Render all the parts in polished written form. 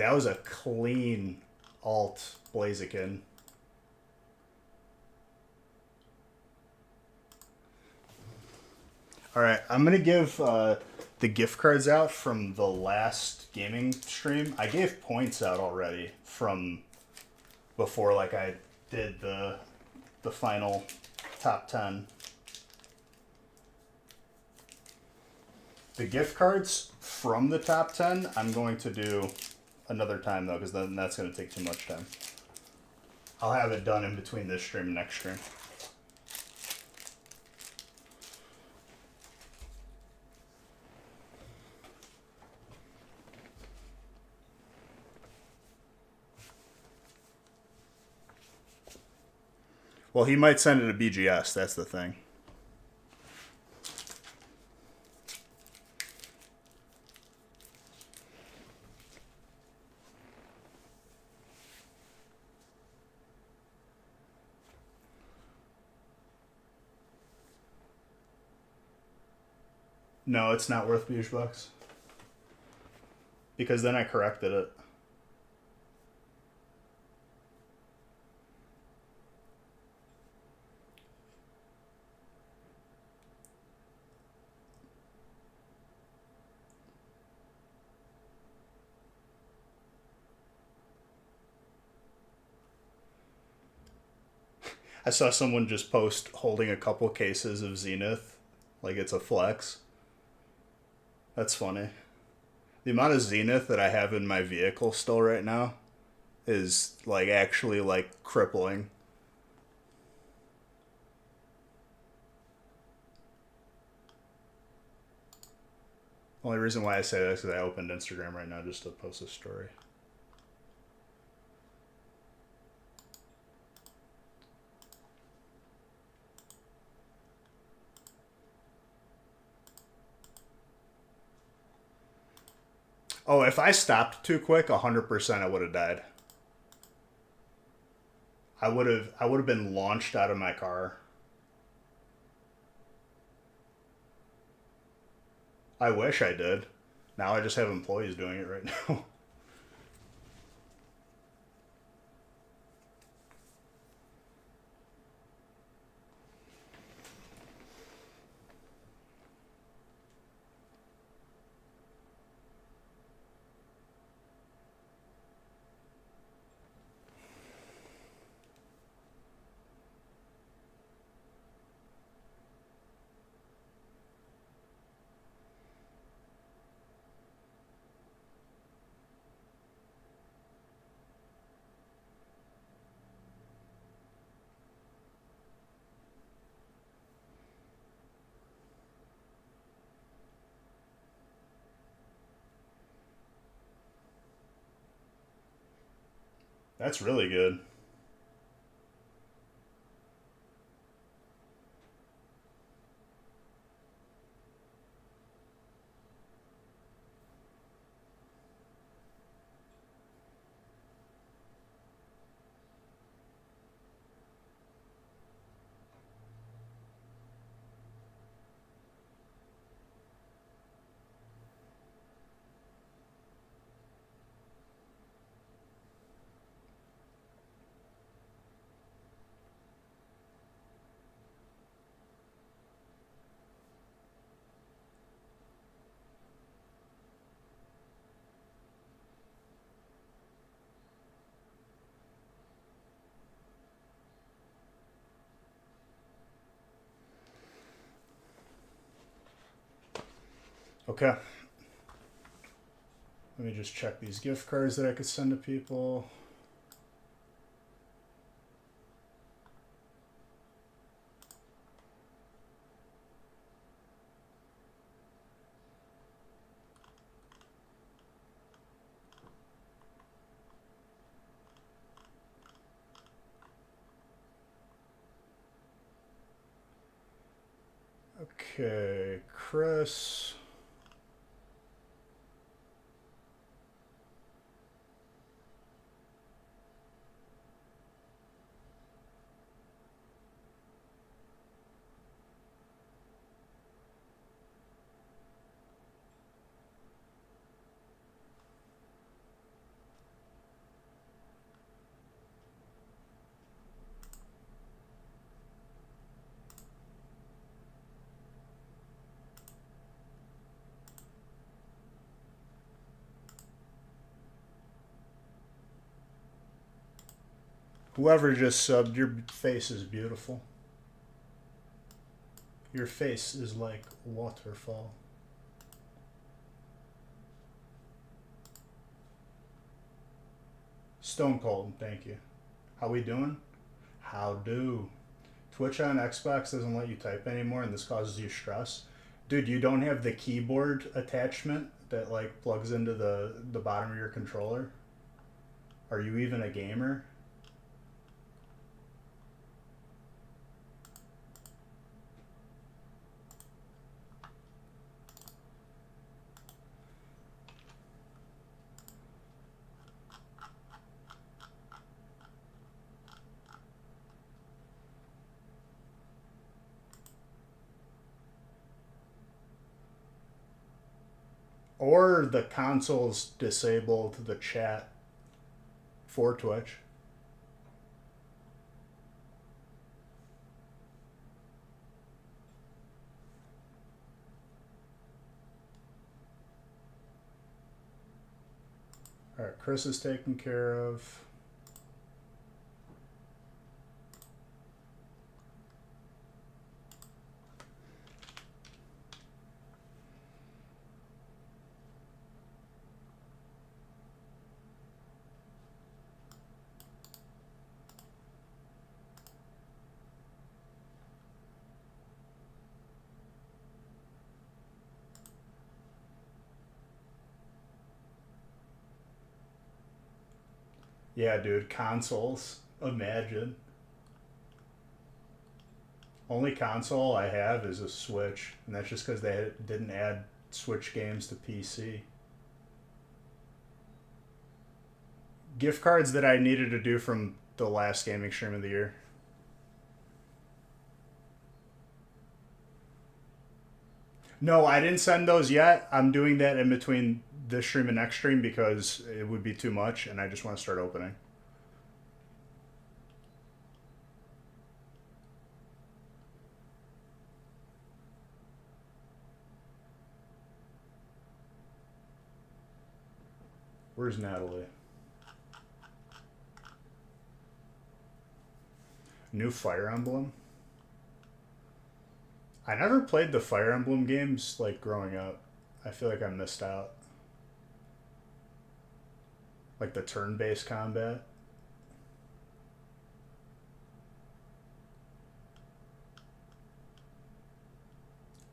That was a clean alt Blaziken. All right, I'm gonna give the gift cards out from the last gaming stream. I gave points out already from before, like I did the final top 10. The gift cards from the top 10, I'm going to do another time though, because then that's going to take too much time. I'll have it done in between this stream and next stream. Well, he might send it to BGS, that's the thing. No, it's not worth BG bucks. Because then I corrected it. I saw someone just post holding a couple cases of Zenith, like it's a flex. That's funny. The amount of Zenith that I have in my vehicle still right now is like actually like crippling. Only reason why I say that is because I opened Instagram right now just to post a story. Oh, if I stopped too quick, 100% I would have died. I would have been launched out of my car. I wish I did. Now I just have employees doing it right now. That's really good. Okay. Let me just check these gift cards that I could send to people. Okay, Chris. Whoever just subbed, your face is beautiful. Your face is like waterfall. Stone Cold, thank you. How we doing? How do? Twitch on Xbox doesn't let you type anymore, and this causes you stress. Dude, you don't have the keyboard attachment that like plugs into the bottom of your controller? Are you even a gamer? Or the console's disabled the chat for Twitch. Alright, Chris is taken care of. Yeah, dude, consoles. Imagine. Only console I have is a Switch, and that's just because they didn't add Switch games to PC. Gift cards that I needed to do from the last gaming stream of the year. No, I didn't send those yet. I'm doing that in between this stream and next stream because it would be too much, and I just want to start opening. Where's Natalie? New Fire Emblem? I never played the Fire Emblem games like growing up. I feel like I missed out. Like the turn-based combat.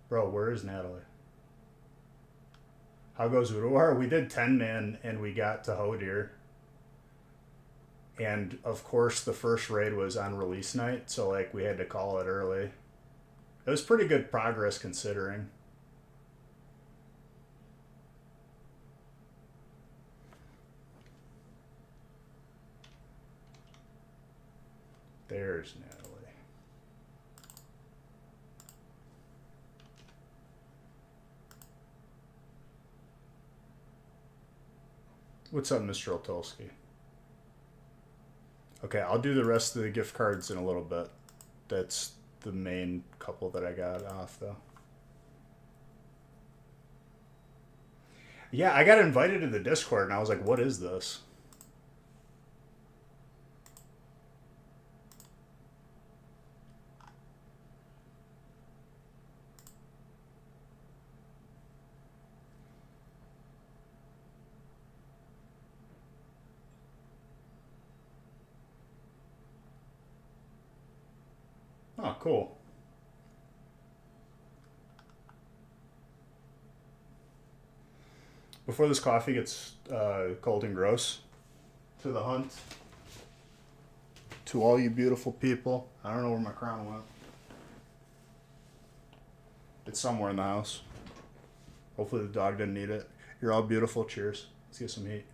Bro, where is Natalie? How goes Udawar? We did 10-man and we got to Hodir. And of course the first raid was on release night, so like we had to call it early. It was pretty good progress considering. There's Natalie. What's up, Mr. Otolsky? Okay, I'll do the rest of the gift cards in a little bit. That's the main couple that I got off, though. Yeah, I got invited to the Discord, and I was like, what is this? Oh, cool. Before this coffee gets cold and gross, to the hunt. To all you beautiful people. I don't know where my crown went. It's somewhere in the house. Hopefully the dog didn't eat it. You're all beautiful. Cheers. Let's get some heat.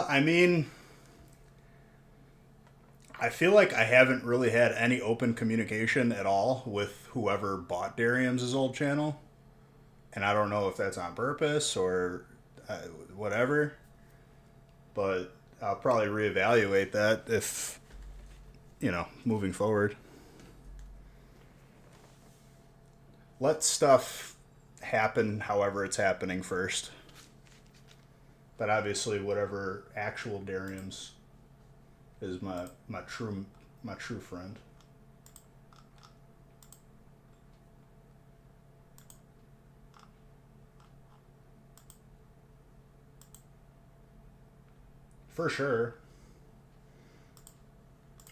I mean, I feel like I haven't really had any open communication at all with whoever bought Darium's old channel. And I don't know if that's on purpose or whatever. But I'll probably reevaluate that if, moving forward. Let stuff happen however it's happening first. But obviously, whatever actual Darium's is my true friend. For sure.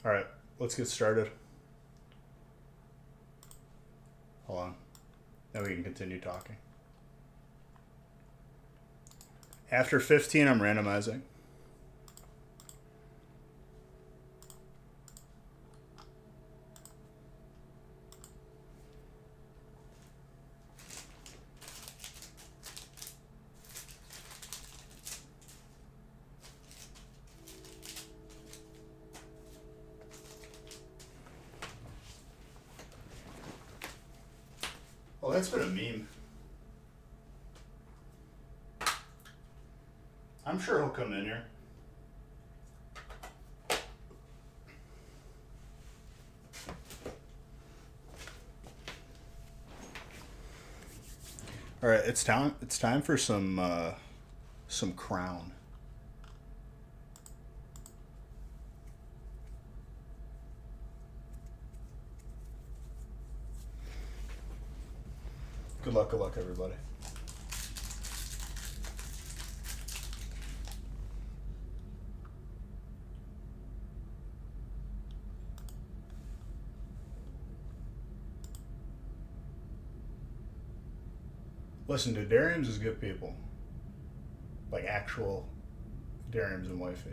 All right, let's get started. Hold on. Then we can continue talking. After 15, I'm randomizing. Oh, that's been a meme. I'm sure he'll come in here. All right, it's time. It's time for some Crown. Good luck, everybody. Listen, dude, Darium's is good people. Like actual Darium's and wifey.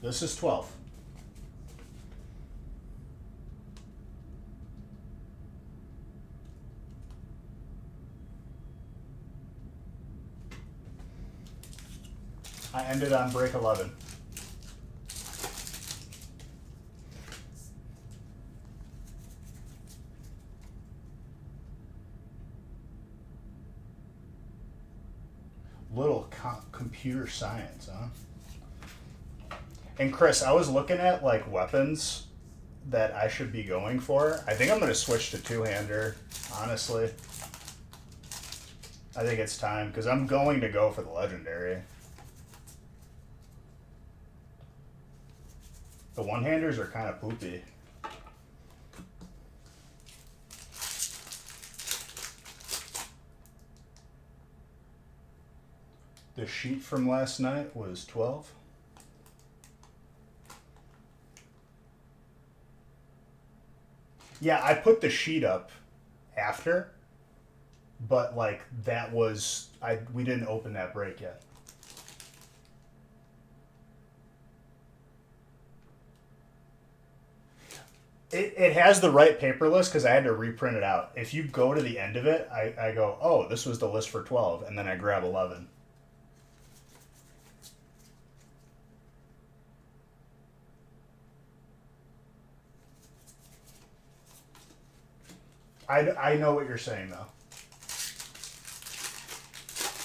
This is 12. I ended on break 11. Little computer science, huh? And Chris, I was looking at like weapons that I should be going for. I think I'm going to switch to two-hander, honestly. I think it's time because I'm going to go for the legendary. The one-handers are kind of poopy. The sheet from last night was 12. Yeah, I put the sheet up after, but like that was we didn't open that break yet. It has the right paper list because I had to reprint it out. If you go to the end of it, I go, oh, this was the list for 12, and then I grab 11. I know what you're saying, though.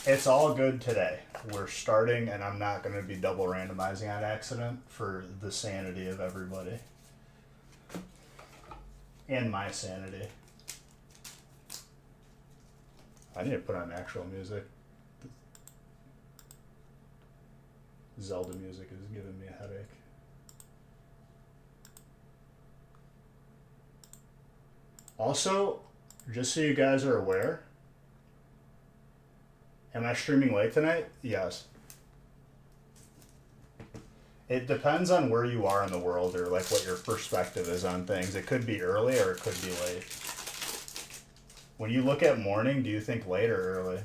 It's all good today. We're starting, and I'm not going to be double randomizing on accident for the sanity of everybody. And my sanity. I need to put on actual music. Zelda music is giving me a headache. Also, just so you guys are aware, am I streaming late tonight? Yes. It depends on where you are in the world or like what your perspective is on things. It could be early or it could be late. When you look at morning, do you think late or early?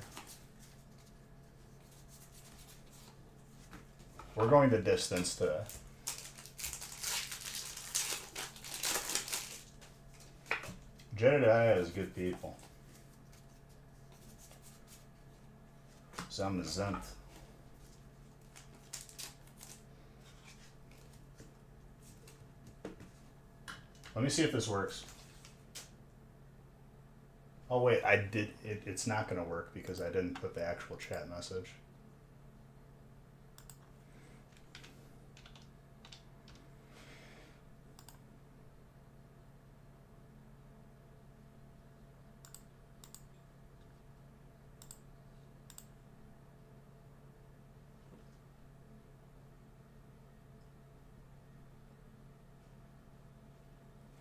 We're going the distance today. Jedediah is good people. Because I'm the Zenith. Let me see if this works. Oh wait, I did. It's not going to work because I didn't put the actual chat message.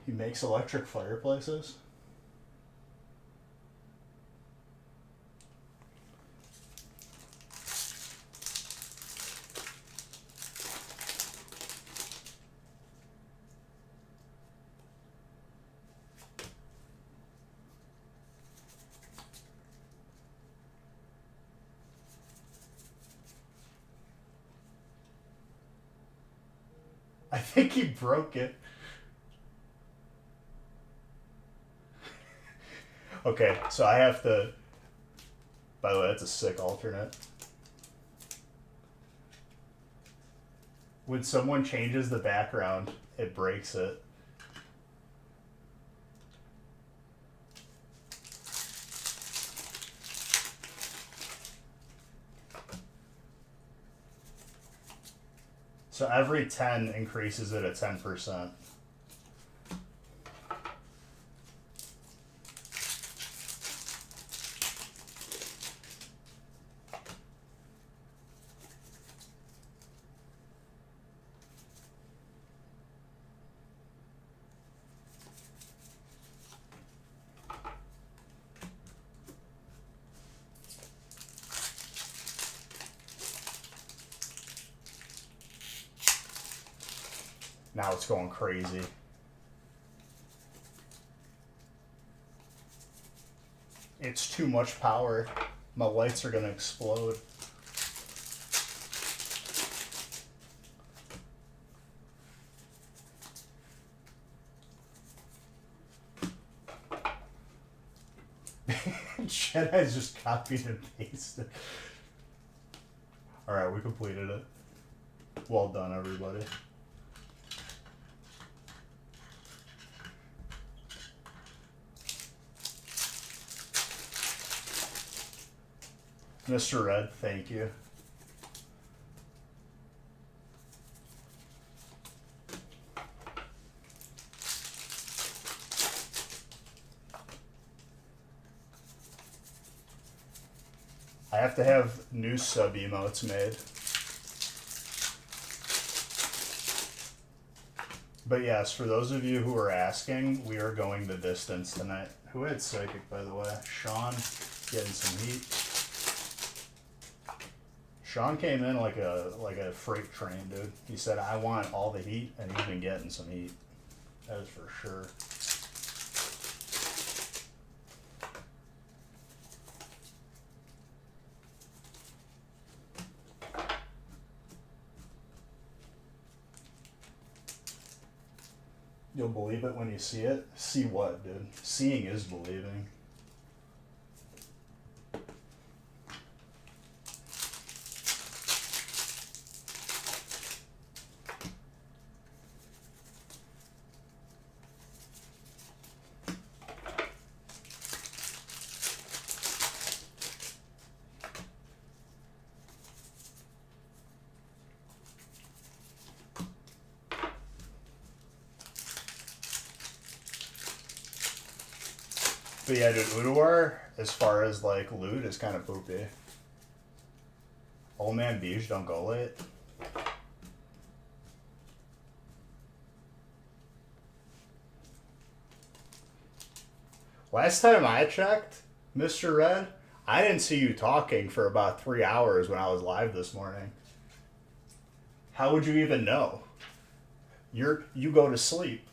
He makes electric fireplaces? I think he broke it. Okay, so I have to... By the way, that's a sick alternate. When someone changes the background, it breaks it. So every 10 increases it at 10%. Now it's going crazy. It's too much power. My lights are gonna explode. Jedi's just copied and pasted. Alright, we completed it. Well done, everybody. Mr. Red, thank you. I have to have new sub emotes made. But yes, for those of you who are asking, we are going the distance tonight. Who had Psychic, by the way? Sean, getting some heat. Sean came in like a freight train, dude. He said, I want all the heat, and he's been getting some heat. That is for sure. You'll believe it when you see it? See what, dude? Seeing is believing. But yeah, dude, Udawar, as far as like loot, is kind of poopy. Old man Beige don't go late. Last time I checked, Mr. Red, I didn't see you talking for about 3 hours when I was live this morning. How would you even know? You go to sleep.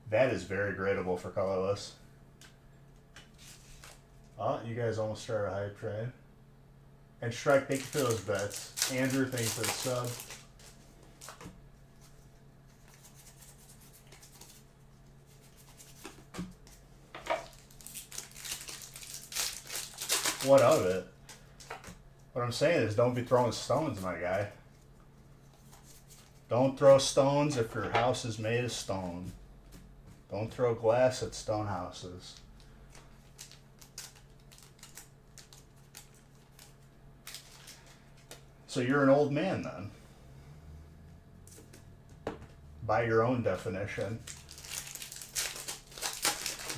That is very gradable for colorless. Oh, you guys almost started a hype train. And Shrek, thank you for those bets. Andrew, thank you for the sub. What of it? What I'm saying is don't be throwing stones, my guy. Don't throw stones if your house is made of stone. Don't throw glass at stone houses. So you're an old man then. By your own definition.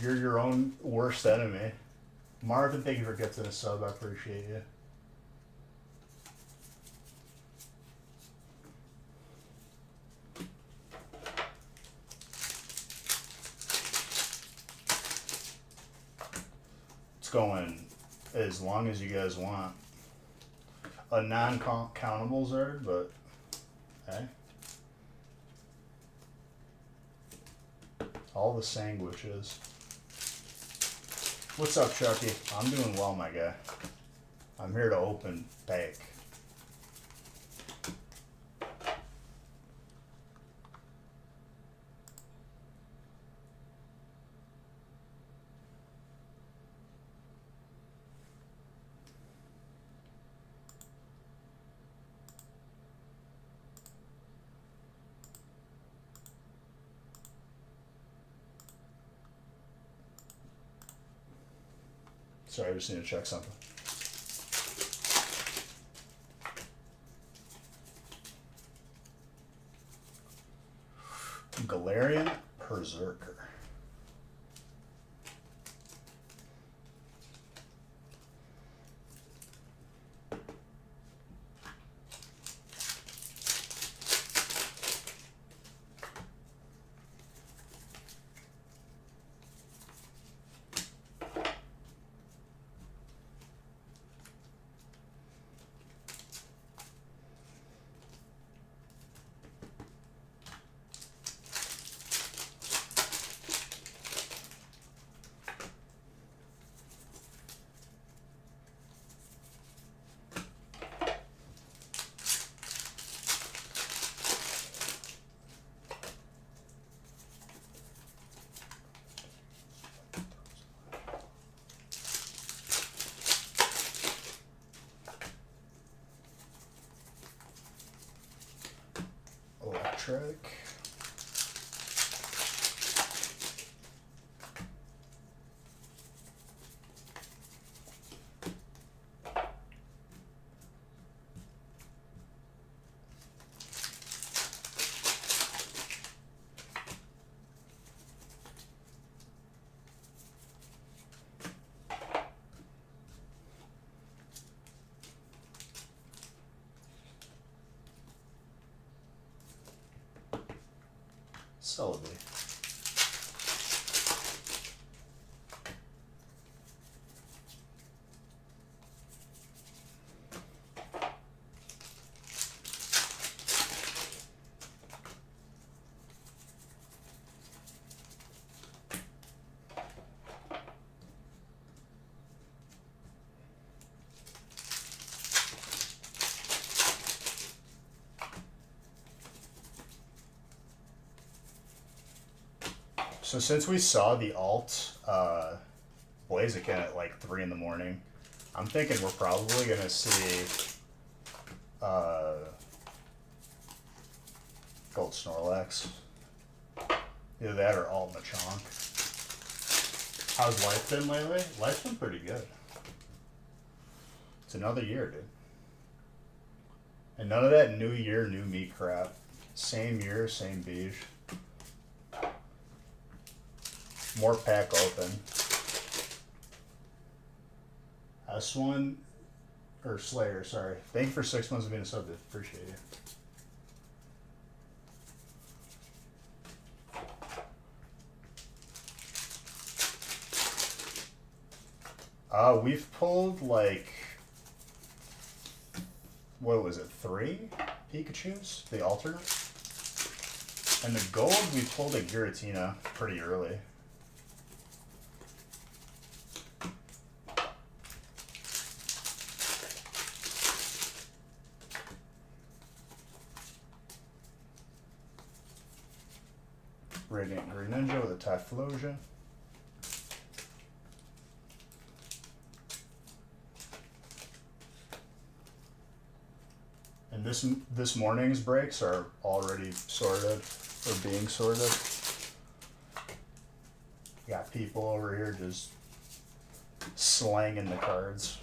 You're your own worst enemy. Marvin, thank you for getting a sub. I appreciate you. It's going as long as you guys want. A non-countable Zerd, but hey. All the sandwiches. What's up, Chucky? I'm doing well, my guy. I'm here to open bake. Sorry, I just need to check something. Galarian Berserker. Electric. Celebi. So since we saw the alt Blaziken at like 3 in the morning, I'm thinking we're probably gonna see Gold Snorlax. Either that or alt Machamp. How's life been lately? Life's been pretty good. It's another year, dude. And none of that new year, new me crap. Same year, same beige. More pack open. S1 or Slayer, sorry. Thank you for 6 months of being a sub. Appreciate you. We've pulled like, what was it, 3 Pikachus, the alternate? And the gold, we pulled a Giratina pretty early. Radiant Greninja with a Typhlosion. this morning's breaks are already sorted or being sorted. Got people over here just slanging the cards.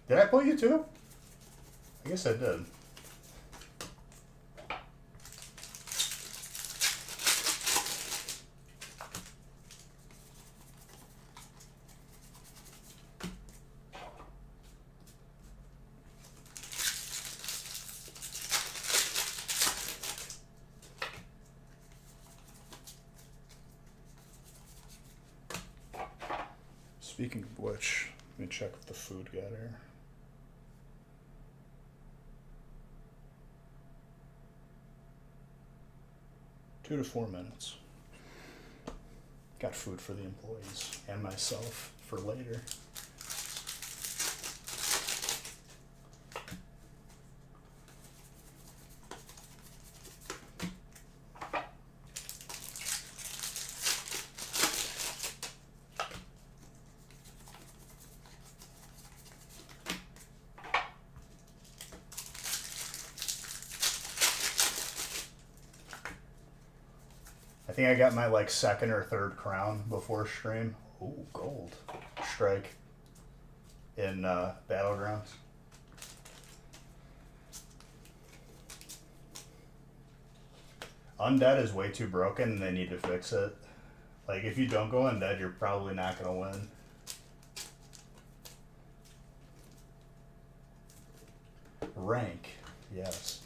Did I pull you too? I guess I did. Speaking of which, let me check if the food got here. Two to 4 minutes. Got food for the employees and myself for later. I think I got my like second or third crown before stream. Ooh, gold strike in Battlegrounds. Undead is way too broken and they need to fix it. Like if you don't go undead, you're probably not gonna win. Rank, yes.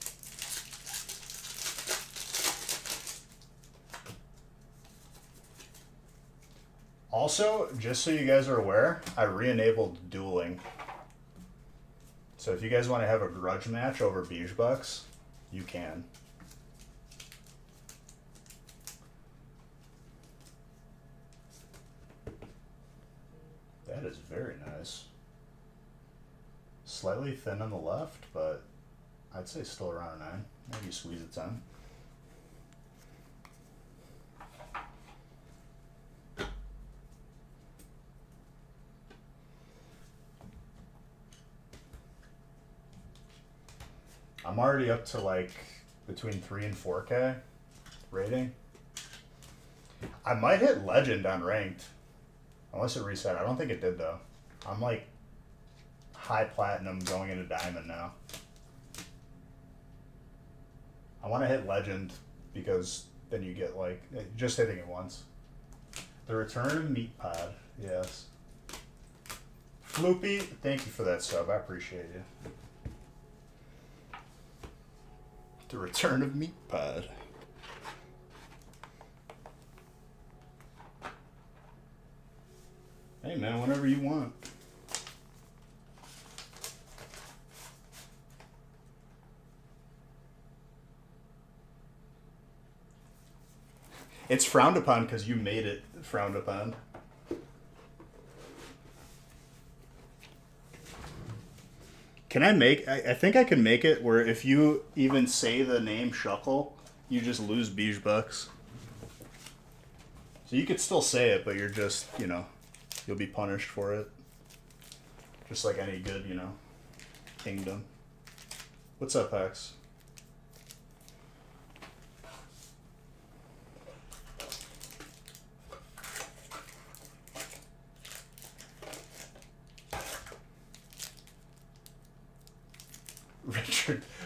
Also, just so you guys are aware, I re-enabled dueling. So if you guys want to have a grudge match over Beige Bucks, you can. That is very nice. Slightly thin on the left, but I'd say still around a 9. Maybe squeeze a 10. I'm already up to like between 3 and 4K rating. I might hit legend on ranked. Unless it reset. I don't think it did though. I'm like high platinum going into diamond now. I want to hit legend because then you get like just hitting it once. The return of Meat Pod. Yes. Floopy, thank you for that sub. I appreciate you. The return of Meat Pod. Hey man, whenever you want. It's frowned upon because you made it frowned upon. Can I make... I think I can make it where if you even say the name Shuckle, you just lose Beige Bucks. So you could still say it, but you're just, you know, you'll be punished for it. Just like any good, you know, kingdom. What's up, Hex?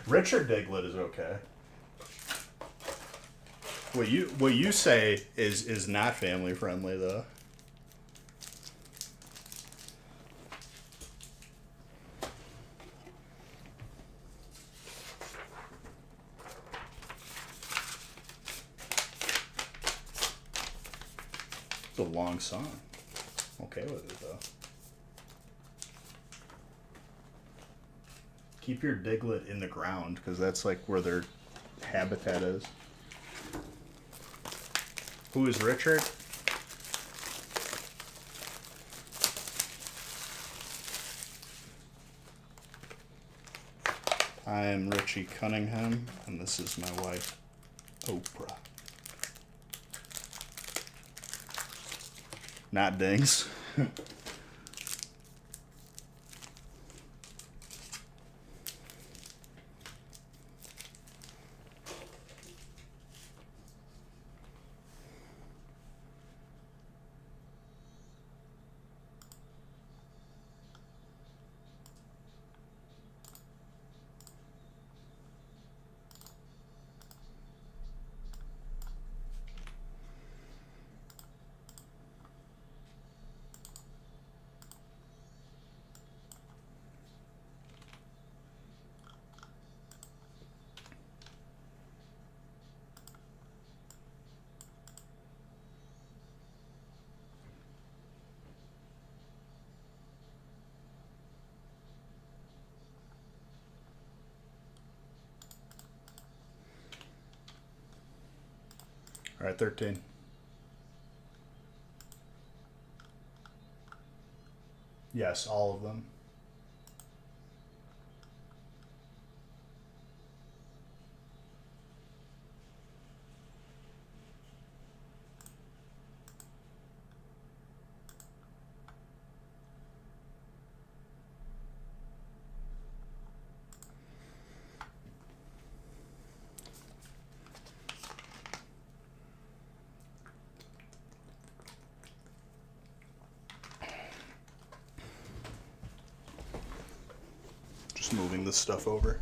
Richard Diglett is okay. What you say is not family friendly though. It's a long song. Okay with it though. Keep your Diglett in the ground, because that's like where their habitat is. Who is Richard? I am Richie Cunningham, and this is my wife, Oprah. Not Dings. All right, 13. Yes, all of them. Just moving this stuff over.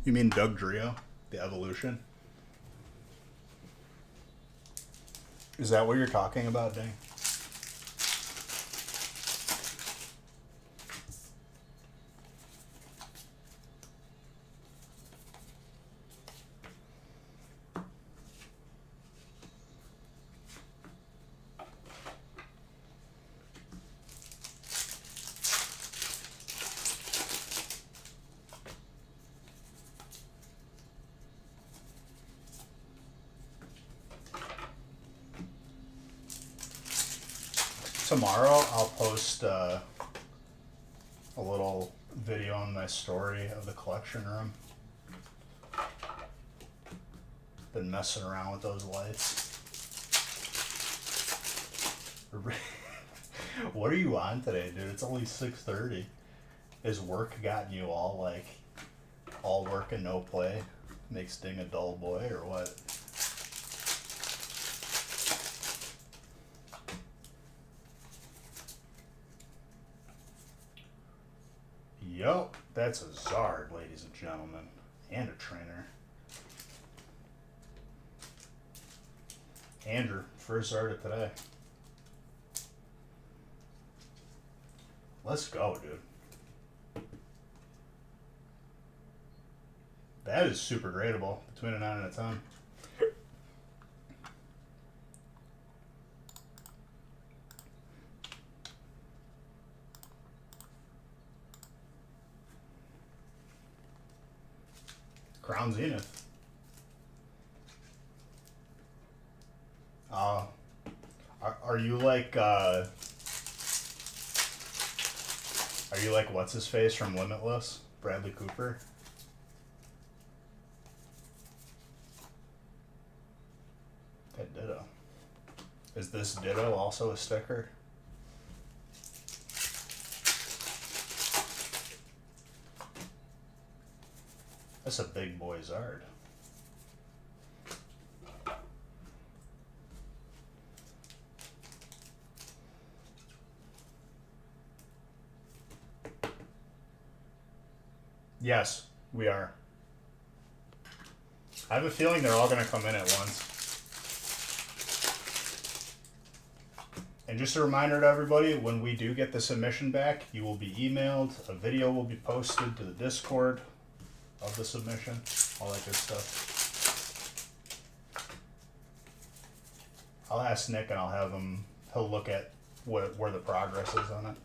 You mean Doug Drio? The Evolution? Is that what you're talking about, Dang? Tomorrow I'll post a little video on my story of the collection room. Been messing around with those lights. What are you on today, dude? It's only 6:30. Is work gotten you all like all work and no play? Makes Ding a dull boy or what? Yup, that's a Zard, ladies and gentlemen, and a trainer. Andrew, first Zard of today. Let's go, dude. That is super gradable, between a 9 and a 10. Crown Zenith. Are you like what's his face from Limitless? Bradley Cooper? That Ditto. Is this Ditto also a sticker? That's a big boy Zard. Yes, we are. I have a feeling they're all going to come in at once. And just a reminder to everybody, when we do get the submission back, you will be emailed. A video will be posted to the Discord of the submission. All that good stuff. I'll ask Nick and I'll have him. He'll look at where the progress is on it.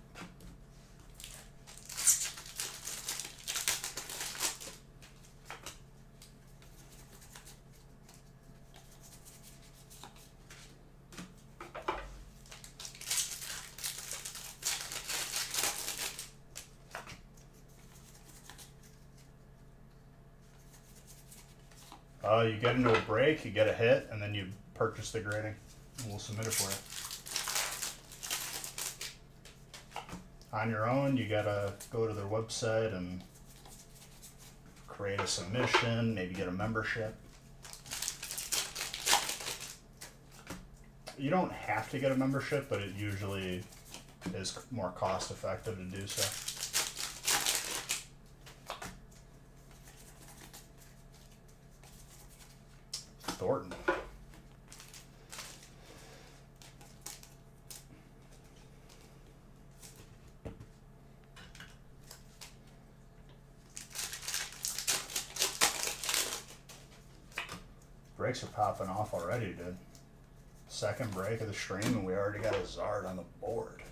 You get into a break, you get a hit, and then you purchase the grading. And we'll submit it for you. On your own, you gotta go to their website and create a submission, maybe get a membership. You don't have to get a membership, but it usually is more cost effective to do so. Thornton. Brakes are popping off already, dude. Second break of the stream and we already got a Zard on the board.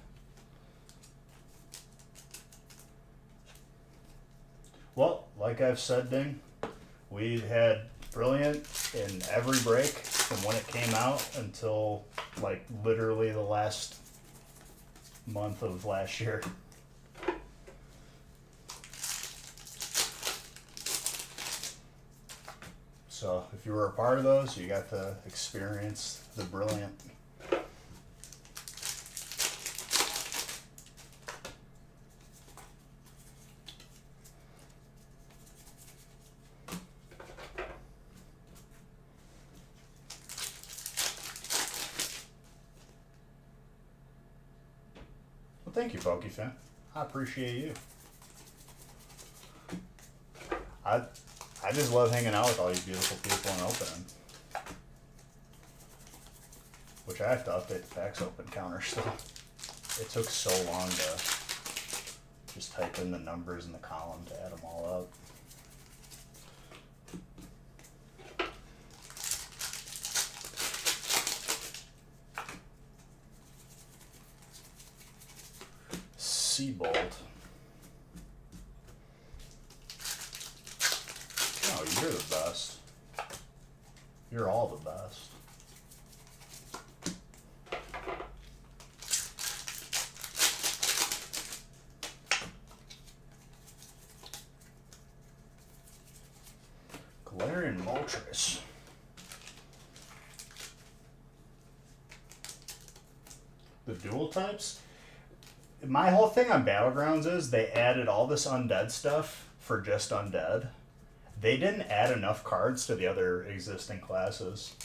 Well, like I've said, Ding, we had Brilliant in every break from when it came out until like literally the last month of last year. So if you were a part of those, you got to experience the Brilliant. Well, thank you, PokeFan. I appreciate you. I just love hanging out with all you beautiful people and opening. Which I have to update the packs open counter still. It took so long to just type in the numbers in the column to add them all up. Seabolt. Oh, you're the best. You're all the best. Galarian Moltres. The dual types? My whole thing on Battlegrounds is they added all this undead stuff for just undead. They didn't add enough cards to the other existing classes.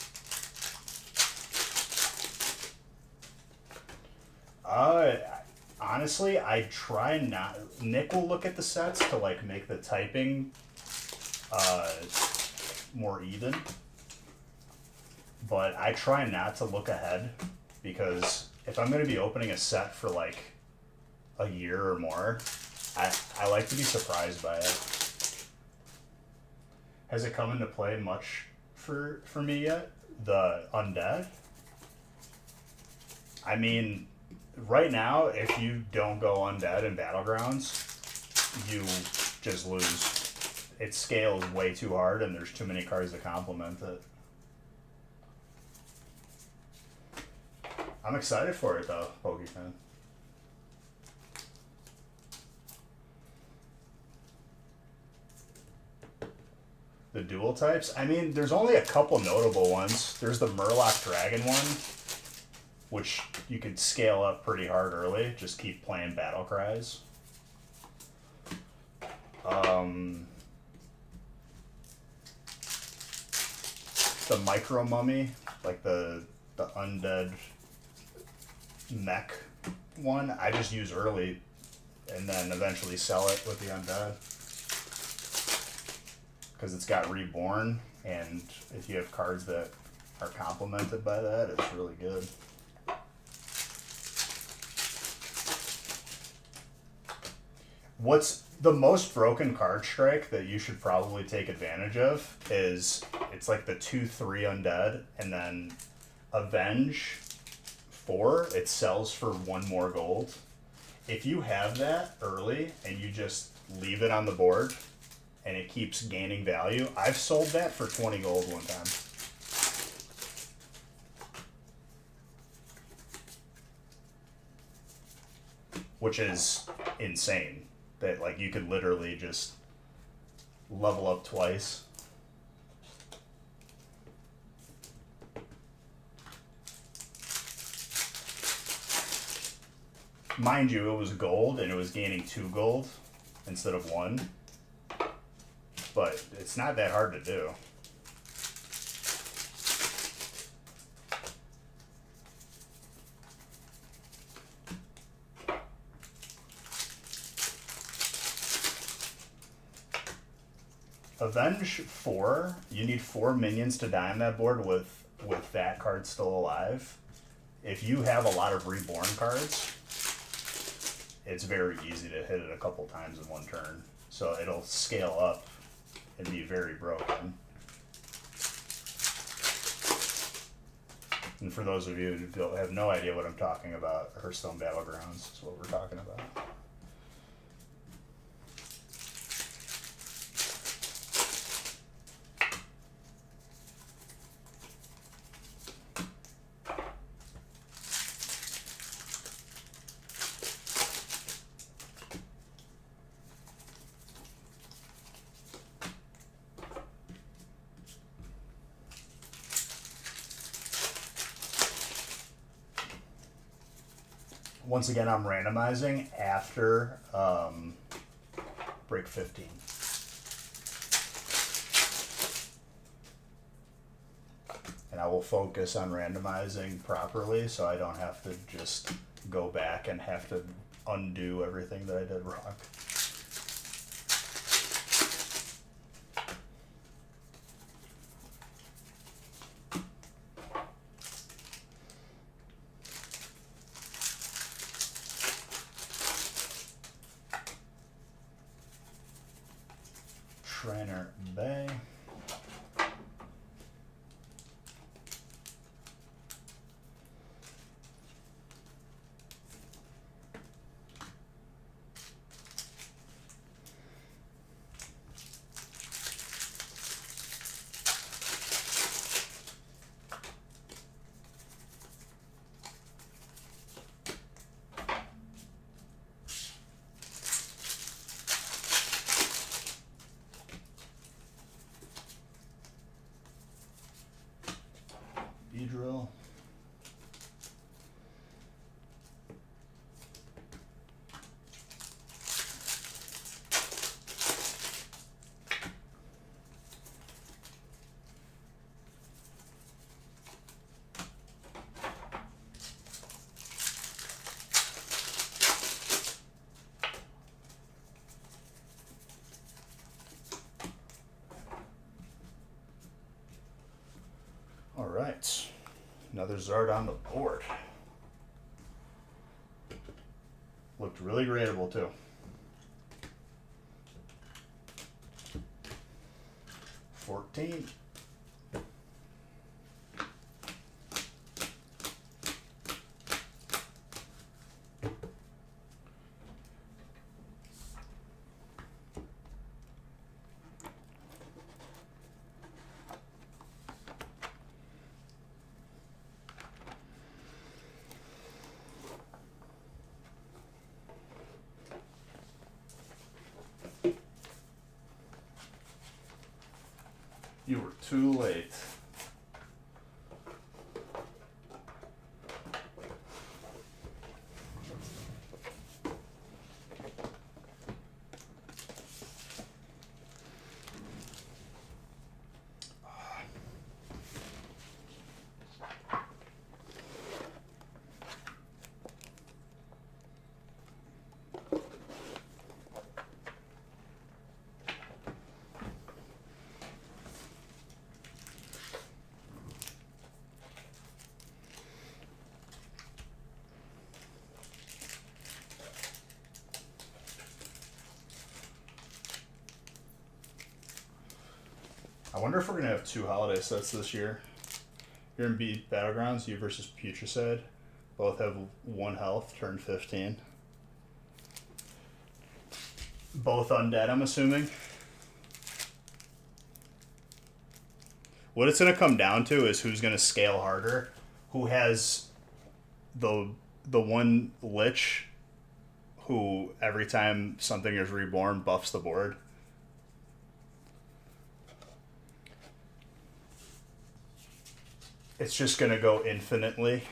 Honestly, I try not. Nick will look at the sets to like make the typing more even, but I try not to look ahead because if I'm going to be opening a set for like a year or more, I like to be surprised by it. Has it come into play much for me yet? The undead? I mean, right now, if you don't go undead in Battlegrounds, you just lose. It scales way too hard and there's too many cards to complement it. I'm excited for it though, PokeFan. The dual types? I mean, there's only a couple notable ones. There's the Murloc Dragon one, which you could scale up pretty hard early. Just keep playing Battle Cries. The Micro Mummy, like the undead mech one, I just use early and then eventually sell it with the undead. Because it's got Reborn, and if you have cards that are complemented by that, it's really good. What's the most broken card strike that you should probably take advantage of is it's like the 2/3 undead, and then Avenge 4, it sells for 1 more gold. If you have that early and you just leave it on the board and it keeps gaining value, I've sold that for 20 gold one time. Which is insane. That like you could literally just level up twice. Mind you, it was gold and it was gaining 2 gold instead of 1. But it's not that hard to do. Avenge 4, you need 4 minions to die on that board with that card still alive. If you have a lot of reborn cards, it's very easy to hit it a couple times in one turn. So it'll scale up and be very broken. And for those of you who have no idea what I'm talking about, Hearthstone Battlegrounds is what we're talking about. Once again, I'm randomizing after break 15. And I will focus on randomizing properly so I don't have to just go back and have to undo everything that I did wrong. Trainer Bay. Drill. All right. Another Zard on the board. Looked really gradable too. 14. You were too late. I wonder if we're going to have 2 holiday sets this year. You're in Battlegrounds, you versus Putricide. Both have 1 health, turn 15. Both undead, I'm assuming. What it's going to come down to is who's going to scale harder. Who has the one Lich who, every time something is reborn, buffs the board. It's just going to go infinitely.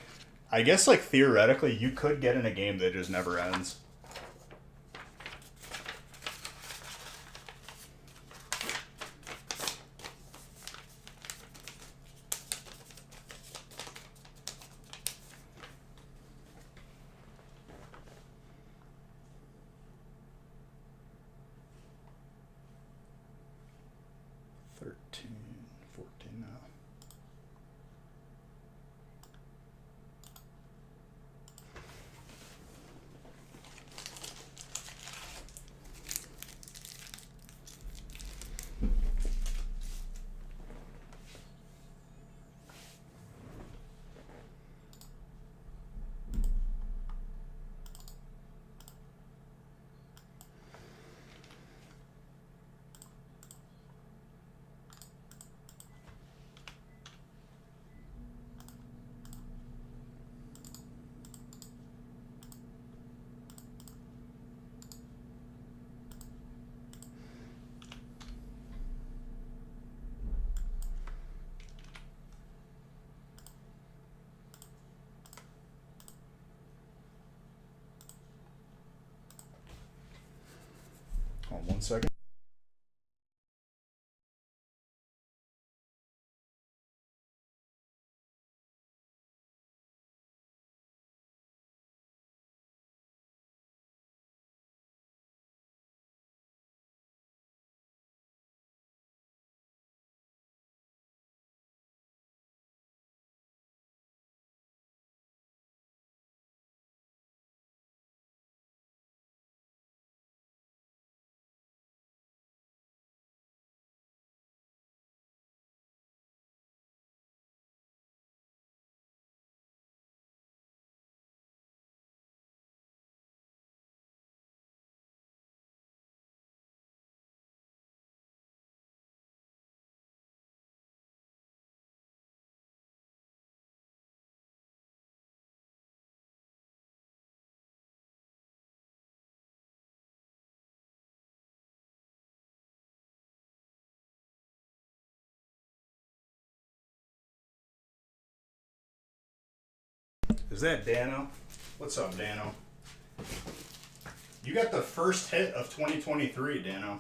I guess, like, theoretically, you could get in a game that just never ends. Hold on 1 second. Is that Dano? What's up, Dano? You got the first hit of 2023, Dano.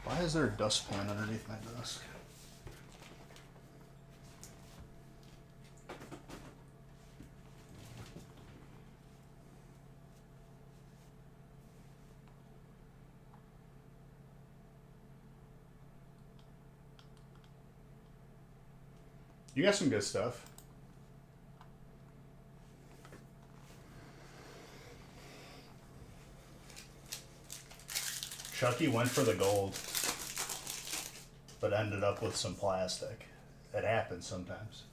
Why is there a dustpan underneath my desk? You got some good stuff. Chucky went for the gold, but ended up with some plastic. It happens sometimes.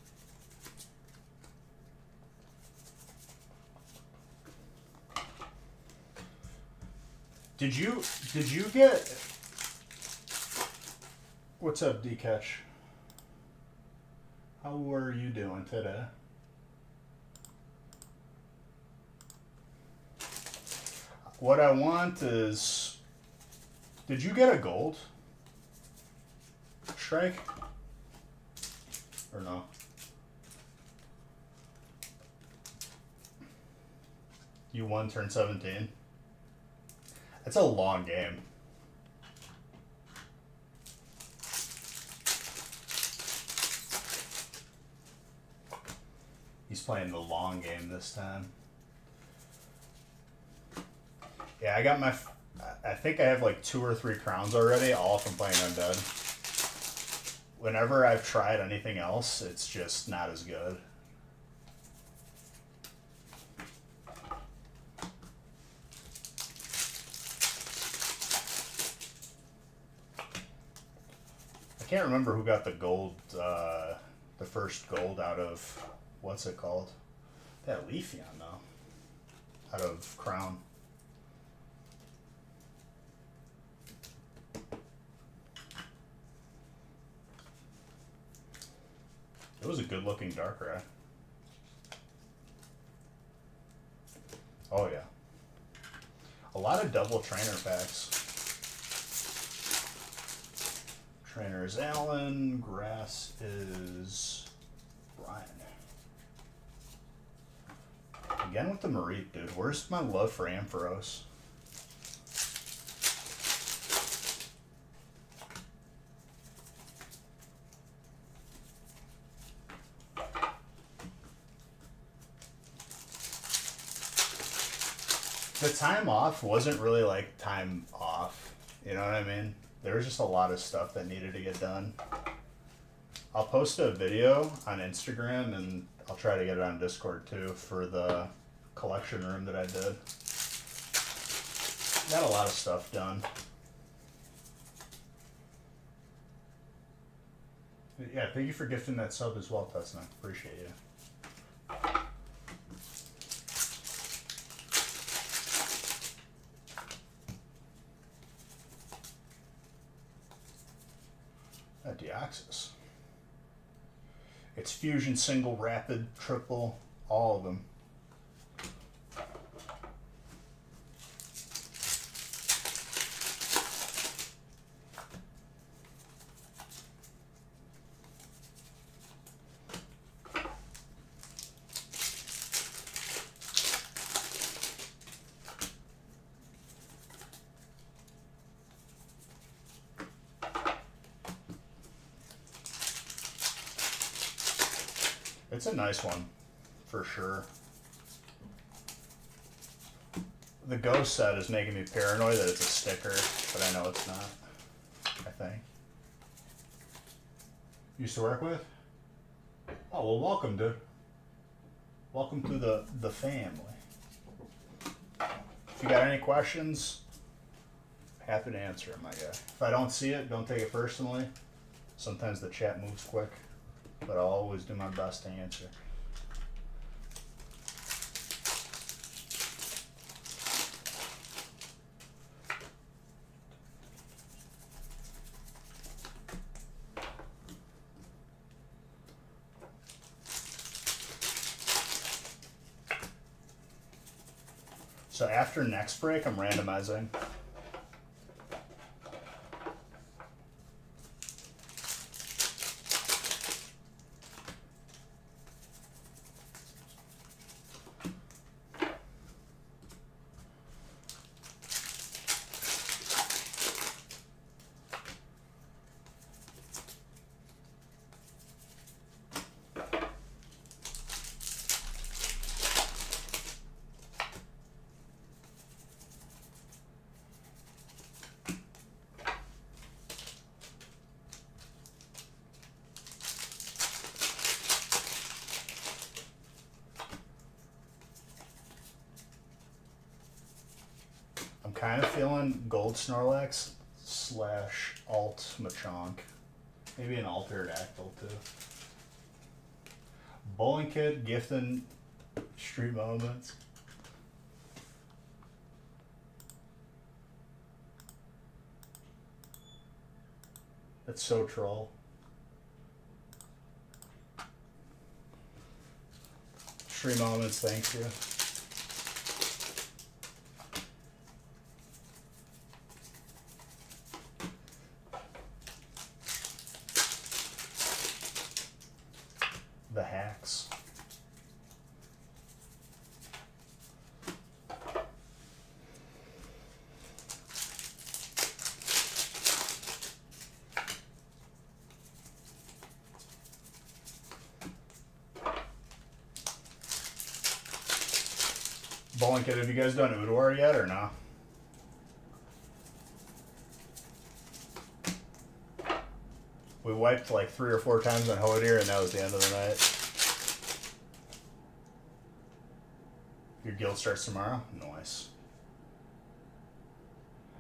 Did you get... What's up, D-Catch? How are you doing today? What I want is... Did you get a gold strike? Or no? You won turn 17? That's a long game. He's playing the long game this time. Yeah, I got my... I think I have like 2 or 3 crowns already, all from playing Undead. Whenever I've tried anything else, it's just not as good. I can't remember who got the gold, the first gold out of, what's it called? That Leafeon, though. Out of Crown. It was a good looking Darkrai. Oh yeah. A lot of double trainer packs. Trainer is Alan, grass is Brian. Again with the Mareep, dude. Where's my love for Ampharos? The time off wasn't really like time off. You know what I mean? There was just a lot of stuff that needed to get done. I'll post a video on Instagram and I'll try to get it on Discord too for the collection room that I did. Got a lot of stuff done. Yeah, thank you for gifting that sub as well, Tesna. Appreciate you. Deoxys. It's fusion, single, rapid, triple, all of them. It's a nice one, for sure. The Ghost set is making me paranoid that it's a sticker, but I know it's not, I think. Used to work with? Oh, well, welcome, dude. Welcome to the family. If you got any questions, happy to answer them, my guy. If I don't see it, don't take it personally. Sometimes the chat moves quick, but I'll always do my best to answer. So after next break, I'm randomizing. Kind of feeling Gold Snorlax / Alt Machank. Maybe an Altered Actyl too. Bowling Kid, gifting Street Moments. That's so troll. Street Moments, thank you. The hacks. Bowling Kid, have you guys done Udawar yet or no? We wiped like 3 or 4 times on Hodir, and that was the end of the night. Your guild starts tomorrow? Nice.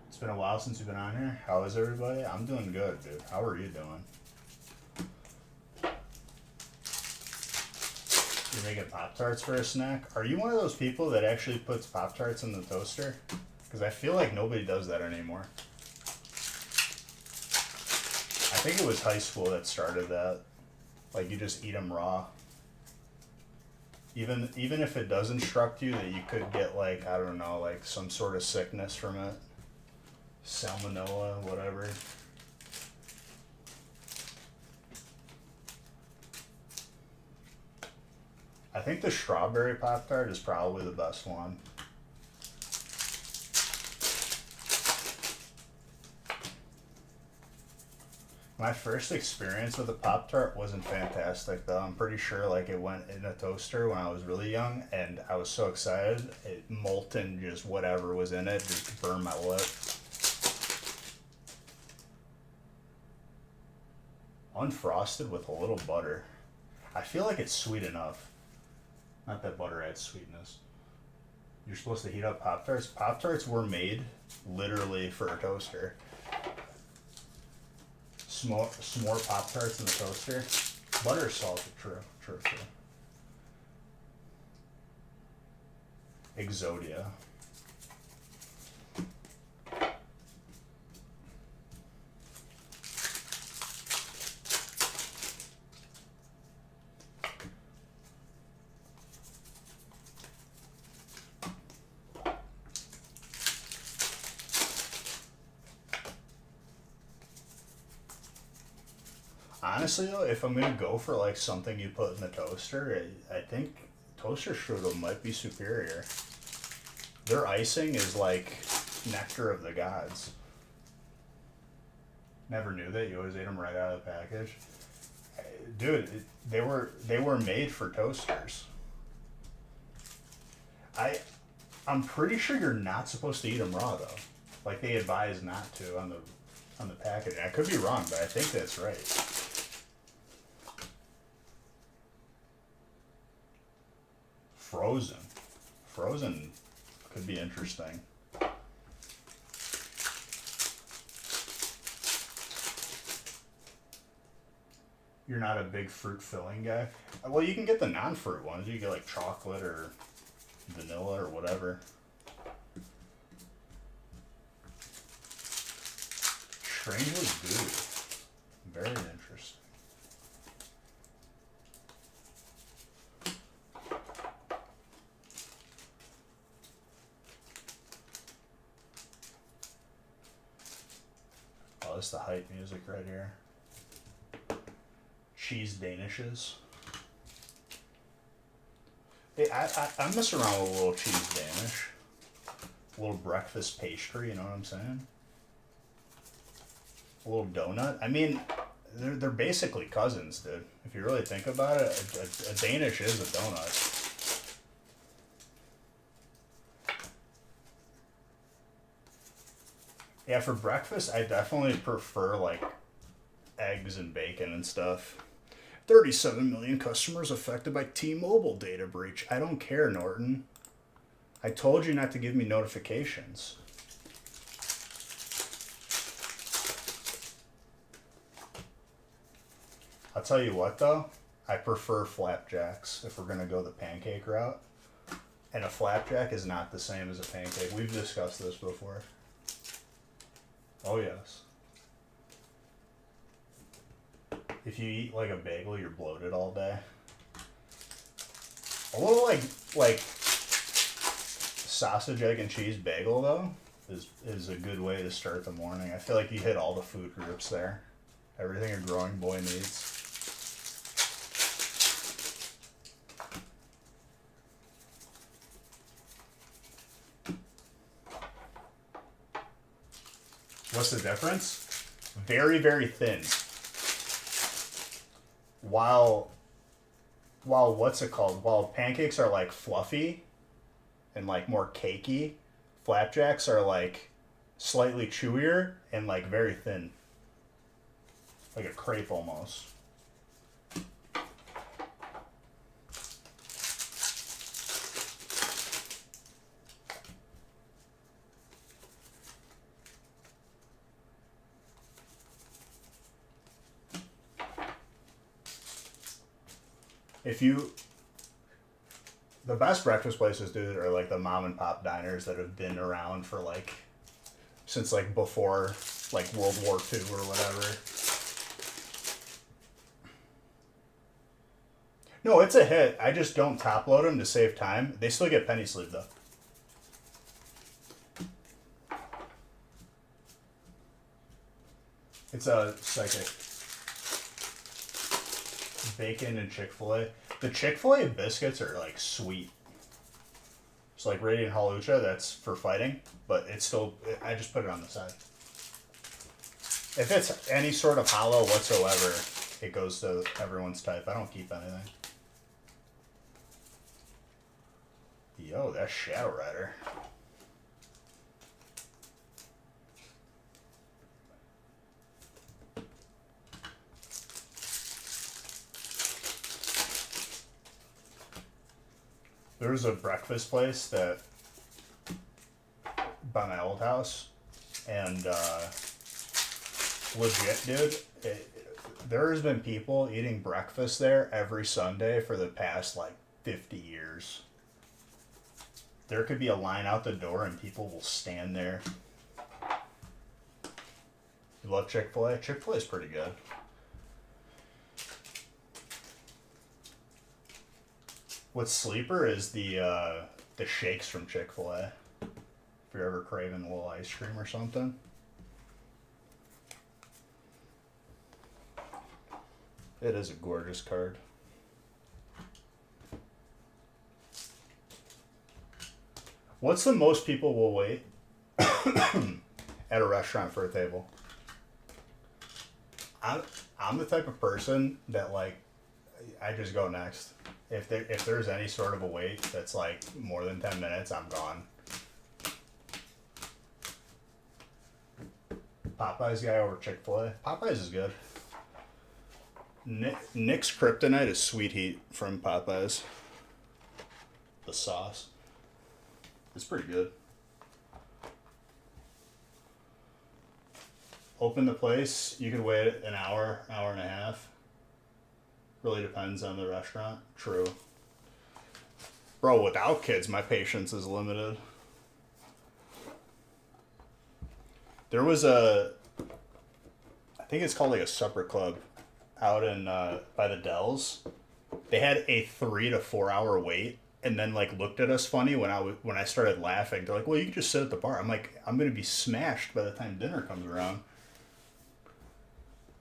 It's been a while since you've been on here. How is everybody? I'm doing good, dude. How are you doing? You're making Pop-Tarts for a snack? Are you one of those people that actually puts Pop-Tarts in the toaster? Because I feel like nobody does that anymore. I think it was high school that started that. Like, you just eat them raw. Even if it does instruct you that you could get, like, I don't know, like some sort of sickness from it. Salmonella, whatever. I think the strawberry Pop-Tart is probably the best one. My first experience with a Pop-Tart wasn't fantastic though. I'm pretty sure like it went in a toaster when I was really young and I was so excited. It molten just whatever was in it just burned my lip. Unfrosted with a little butter. I feel like it's sweet enough. Not that butter adds sweetness. You're supposed to heat up Pop-Tarts. Pop-Tarts were made literally for a toaster. S'more Pop-Tarts in the toaster. Butter, salt, true. Exodia. Honestly though, if I'm gonna go for like something you put in the toaster, I think toaster strudel might be superior. Their icing is like nectar of the gods. Never knew that. You always ate them right out of the package. Dude, they were made for toasters. I'm pretty sure you're not supposed to eat them raw though. Like they advise not to on the package. I could be wrong, but I think that's right. Frozen could be interesting. You're not a big fruit filling guy? Well, you can get the non-fruit ones. You can get like chocolate or vanilla or whatever. Strangely gooey. Very interesting. Oh, this is the hype music right here. Cheese Danishes. Hey, I mess around with a little cheese Danish. A little breakfast pastry, you know what I'm saying? A little donut. I mean, they're basically cousins, dude. If you really think about it, a Danish is a donut. Yeah, for breakfast, I definitely prefer, like, eggs and bacon and stuff. 37 million customers affected by T-Mobile data breach. I don't care, Norton. I told you not to give me notifications. I'll tell you what, though. I prefer flapjacks if we're going to go the pancake route. And a flapjack is not the same as a pancake. We've discussed this before. Oh, yes. If you eat like a bagel, you're bloated all day. A little like sausage, egg, and cheese bagel, though, is a good way to start the morning. I feel like you hit all the food groups there. Everything a growing boy needs. What's the difference? Very, very thin. While what's it called? While pancakes are like fluffy and like more cakey, flapjacks are like slightly chewier and like very thin. Like a crepe almost. If you, the best breakfast places, dude, are like the mom and pop diners that have been around for like, since like before like World War II or whatever. No, it's a hit. I just don't top load them to save time. They still get penny sleeve though. It's a psychic. Bacon and Chick-fil-A. The Chick-fil-A biscuits are like sweet. It's like Radiant Halucha, that's for fighting, but it's still, I just put it on the side. If it's any sort of hollow whatsoever, it goes to everyone's type. I don't keep anything. Yo, that's Shadow Rider. There was a breakfast place that by my old house, and legit, dude, there has been people eating breakfast there every Sunday for the past like 50 years. There could be a line out the door and people will stand there. You love Chick-fil-A? Chick-fil-A is pretty good. What's sleeper is the shakes from Chick-fil-A. If you're ever craving a little ice cream or something. It is a gorgeous card. What's the most people will wait at a restaurant for a table? I'm the type of person that like I just go next. If there's any sort of a wait that's like more than 10 minutes, I'm gone. Popeyes guy over Chick-fil-A. Popeyes is good. Nick's Kryptonite is sweet heat from Popeyes. The sauce. It's pretty good. Open the place, you could wait an hour, hour and a half. Really depends on the restaurant. True. Bro, without kids, my patience is limited. There was I think it's called like a supper club out in, by the Dells. They had a 3 to 4 hour wait. And then like looked at us funny when I started laughing. They're like, "Well, you can just sit at the bar." I'm like, "I'm gonna be smashed by the time dinner comes around."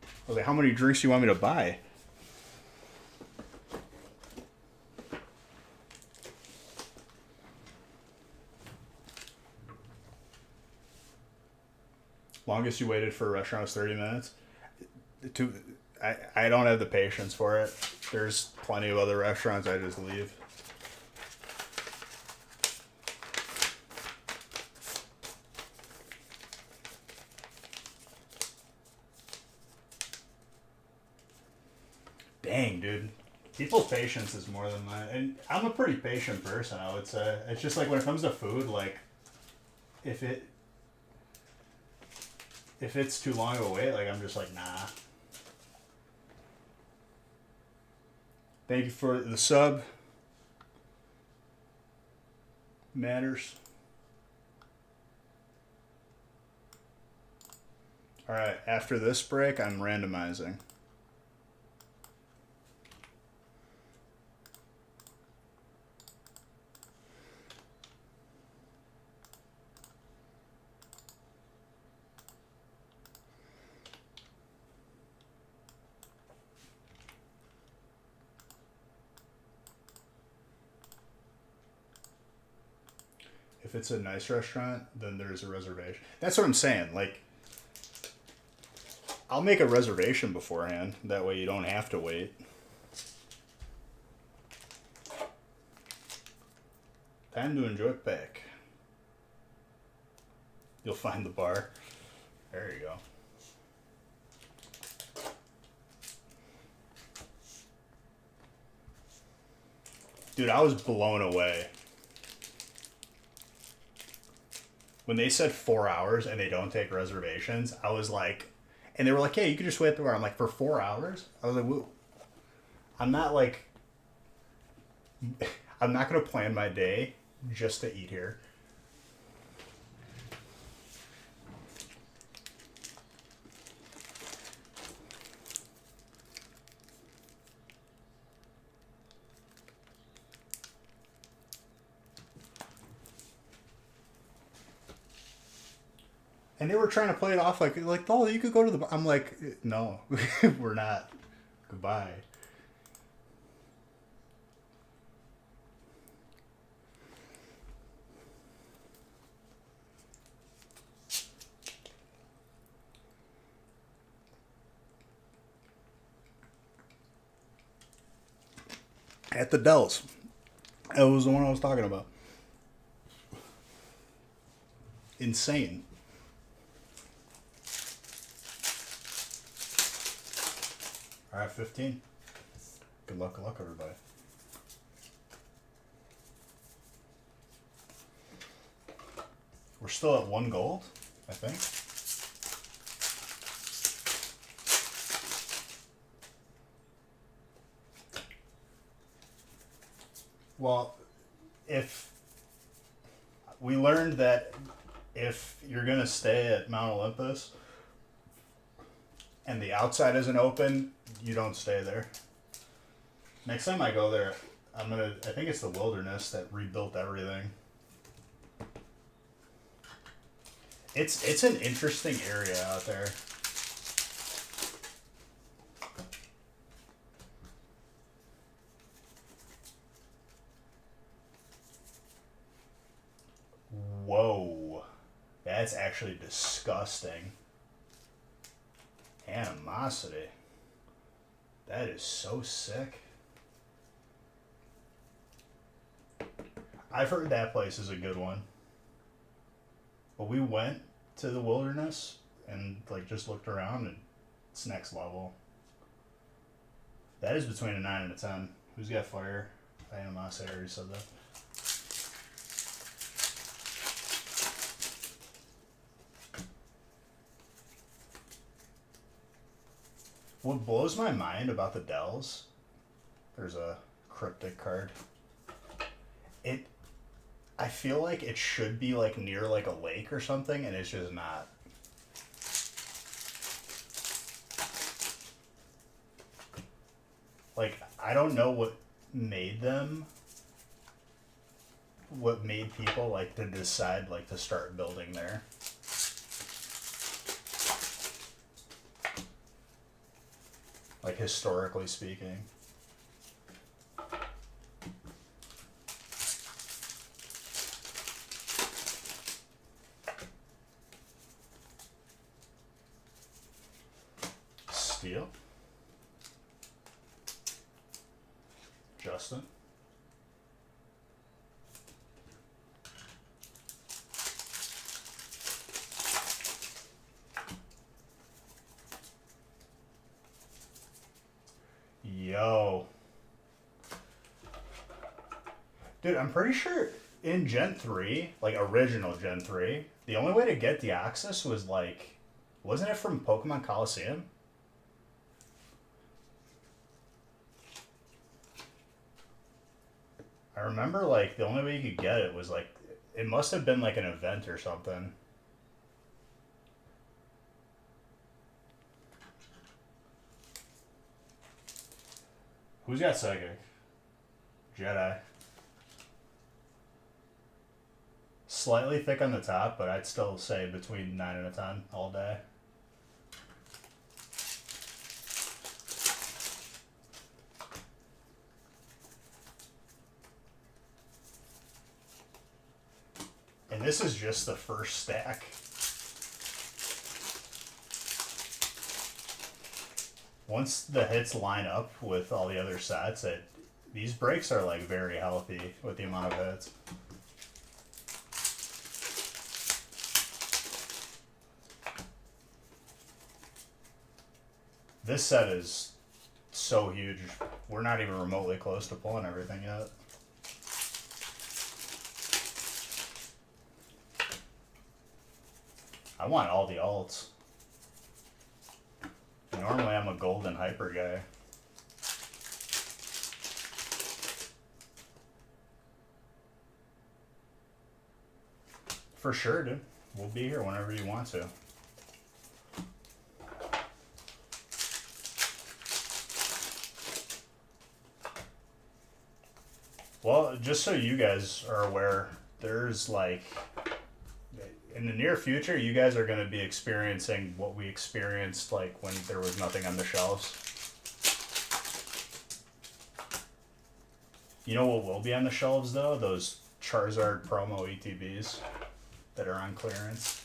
I was like, "How many drinks do you want me to buy?" Longest you waited for a restaurant was 30 minutes. I don't have the patience for it. There's plenty of other restaurants I just leave. Dang, dude. People's patience is more than mine. And I'm a pretty patient person, I would say. It's just like when it comes to food, like, if it's too long of a wait, like, I'm just like, nah. Thank you for the sub. Matters. Alright, after this break, I'm randomizing. If it's a nice restaurant, then there's a reservation. That's what I'm saying. Like, I'll make a reservation beforehand. That way you don't have to wait. Time to enjoy pick. You'll find the bar. There you go. Dude, I was blown away. When they said 4 hours and they don't take reservations, I was like, and they were like, "Hey, you can just wait at the bar." I'm like, "For 4 hours?" I was like, "Woo." I'm not like I'm not going to plan my day just to eat here. And they were trying to play it off like, oh, you could go to the. I'm like, no, we're not. Goodbye. At the Dells. That was the one I was talking about. Insane. All right, 15. Good luck, everybody. We're still at 1 gold, I think. Well, if we learned that if you're going to stay at Mount Olympus and the outside isn't open, you don't stay there. Next time I go there, I think it's the Wilderness that rebuilt everything. It's an interesting area out there. Whoa. That's actually disgusting. Animosity. That is so sick. I've heard that place is a good one. But we went to the Wilderness and just looked around, and it's next level. That is between a 9 and a 10. Who's got fire? Animosity, I already said that. What blows my mind about the Dells, there's a cryptic card. I feel like it should be near a lake or something, and it's just not. I don't know what made people to decide to start building there. Historically speaking. Steel. Justin. Yo. Dude, I'm pretty sure in Gen 3, original Gen 3, the only way to get Deoxys was wasn't it from Pokemon Coliseum? I remember the only way you could get it was it must have been an event or something. Who's got Psychic? Jedi. Slightly thick on the top, but I'd still say between 9 and a 10 all day. And this is just the first stack. Once the hits line up with all the other sets, these breaks are very healthy with the amount of hits. This set is so huge. We're not even remotely close to pulling everything yet. I want all the alts. Normally I'm a golden hyper guy. For sure, dude. We'll be here whenever you want to. Well, just so you guys are aware, there's like, in the near future, you guys are going to be experiencing what we experienced like when there was nothing on the shelves. You know what will be on the shelves though? Those Charizard promo ETBs that are on clearance.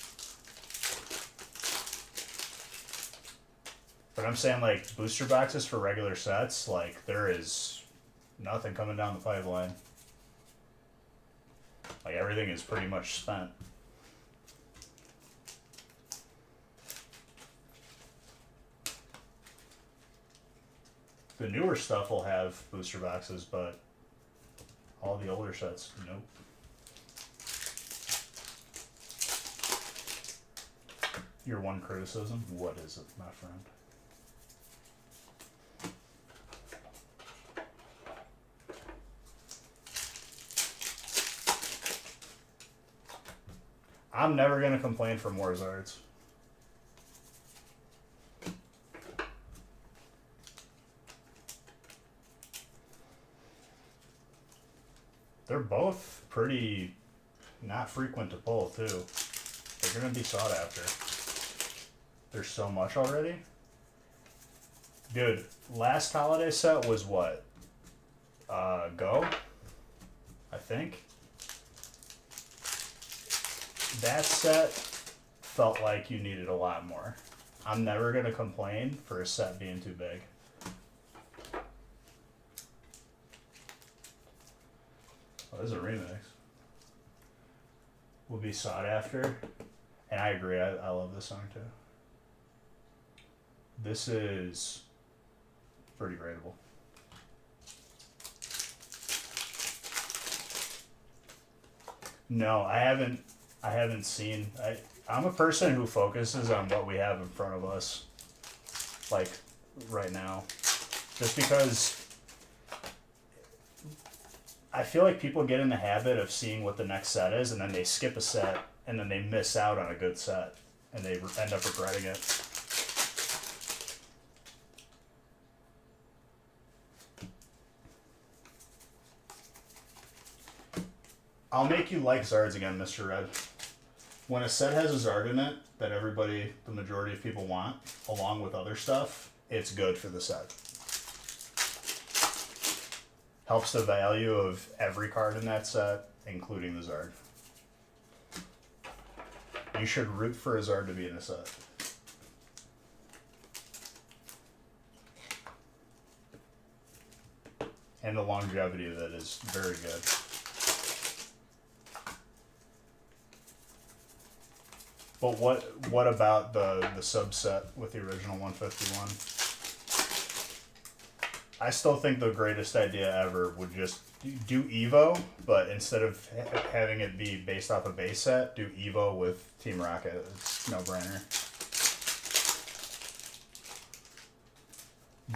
But I'm saying like booster boxes for regular sets, like there is nothing coming down the pipeline. Like everything is pretty much spent. The newer stuff will have booster boxes, but all the older sets, nope. Your one criticism? What is it, my friend? I'm never going to complain for more Zards. They're both pretty not frequent to pull, too. They're going to be sought after. There's so much already. Dude, last holiday set was what? Go? I think. That set felt like you needed a lot more. I'm never going to complain for a set being too big. Oh, this is a remix. Will be sought after. And I agree, I love this song too. This is pretty rateable. No, I haven't seen. I'm a person who focuses on what we have in front of us, like right now, just because I feel like people get in the habit of seeing what the next set is, and then they skip a set, and then they miss out on a good set, and they end up regretting it. I'll make you like Zards again, Mr. Red. When a set has a Zard in it that everybody, the majority of people want, along with other stuff, it's good for the set. Helps the value of every card in that set, including the Zard. You should root for a Zard to be in a set. And the longevity of it is very good. But what about the subset with the original 151? I still think the greatest idea ever would just do Evo, but instead of having it be based off a base set, do Evo with Team Rocket. It's no brainer.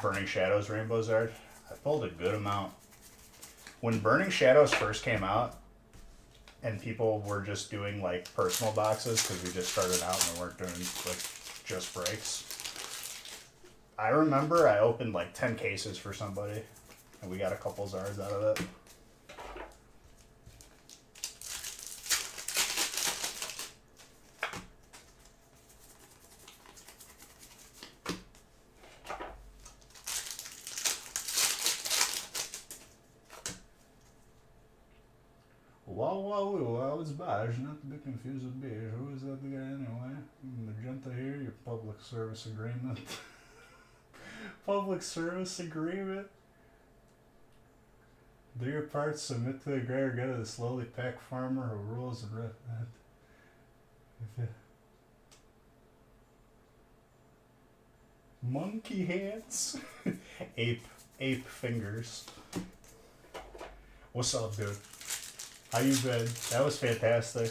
Burning Shadows Rainbow Zard. I pulled a good amount. When Burning Shadows first came out, and people were just doing like personal boxes because we just started out and we weren't doing like just breaks. I remember I opened like 10 cases for somebody and we got a couple Zards out of it. Wow, it's Bash, not to be confused with Beige. Who is that guy anyway? Magenta here, your public service agreement. Public service agreement? Do your part, submit to the greater good of the slowly packed farmer who rules and monkey hands? ape fingers. What's up, dude? How you been? That was fantastic.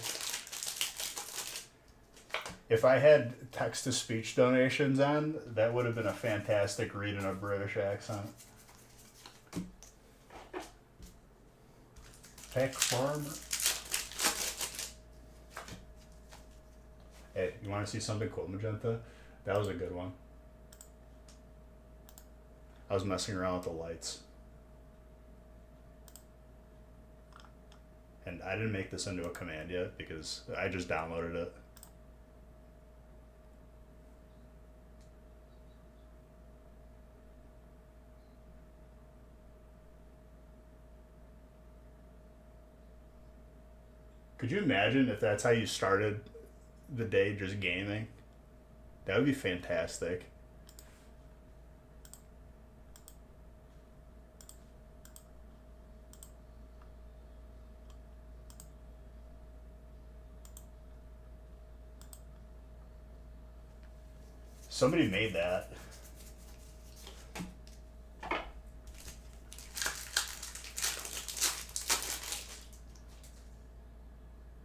If I had text-to-speech donations on, that would have been a fantastic read in a British accent. Peck Farmer. Hey, you want to see something cool, Magenta? That was a good one. I was messing around with the lights. And I didn't make this into a command yet because I just downloaded it. Could you imagine if that's how you started the day, just gaming? That would be fantastic. Somebody made that.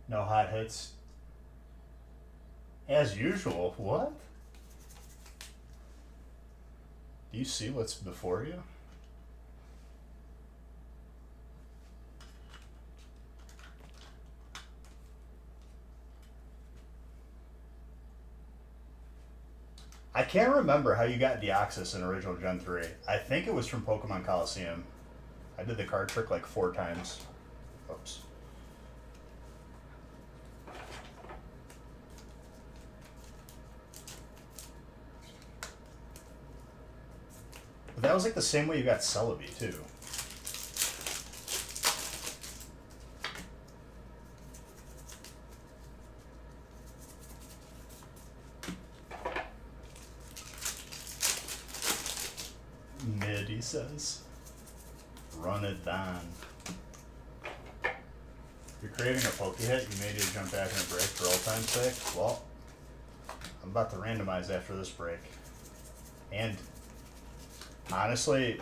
No hot hits. As usual. What? Do you see what's before you? I can't remember how you got Deoxys in original Gen 3. I think it was from Pokemon Coliseum. I did the card trick like 4 times. Oops. But that was like the same way you got Celebi too. Mid, he says. Run it down. If you're craving a poke hit, you may need to jump back in a break for old time's sake. Well, I'm about to randomize after this break. And honestly,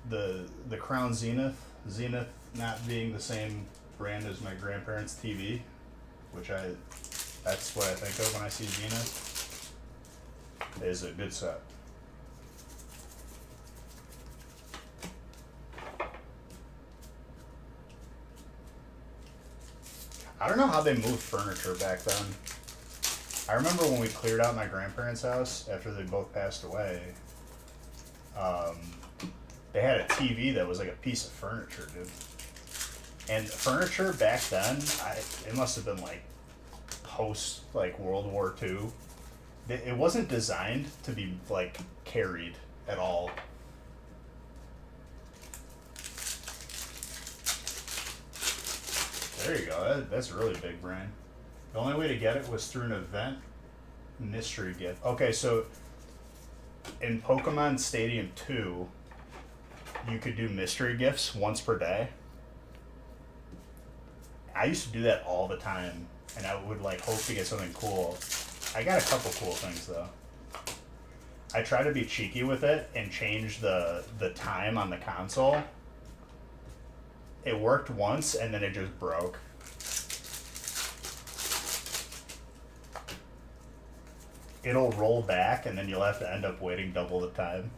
the Crown Zenith not being the same brand as my grandparents' TV, that's what I think of when I see Zenith, is a good set. I don't know how they moved furniture back then. I remember when we cleared out my grandparents' house after they both passed away, they had a TV that was like a piece of furniture, dude. And furniture back then, it must have been like post like World War II. It wasn't designed to be like carried at all. There you go. That's really big brain. The only way to get it was through an event mystery gift. Okay, so in Pokemon Stadium 2, you could do mystery gifts once per day. I used to do that all the time, and I would like hope to get something cool. I got a couple cool things though. I tried to be cheeky with it and change the time on the console. It worked once and then it just broke. It'll roll back and then you'll have to end up waiting double the time.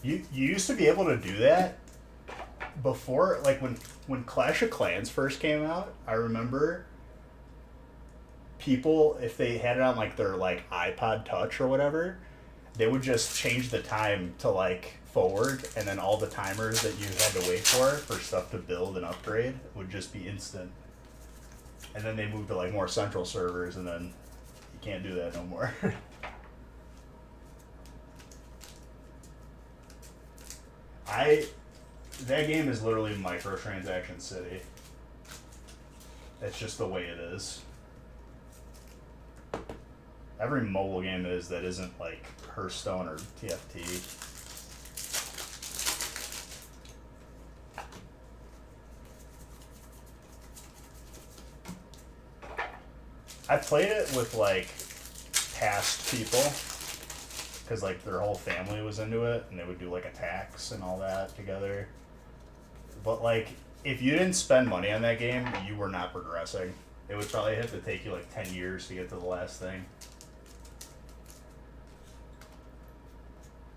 You used to be able to do that before, like when Clash of Clans first came out. I remember people, if they had it on like their like iPod Touch or whatever, they would just change the time to like forward, and then all the timers that you had to wait for stuff to build and upgrade would just be instant. And then they moved to like more central servers, and then you can't do that no more. That game is literally microtransaction city. That's just the way it is. Every mobile game is that isn't like Hearthstone or TFT. I played it with like past people because like their whole family was into it and they would do like attacks and all that together. But like if you didn't spend money on that game, you were not progressing. It would probably have to take you like 10 years to get to the last thing.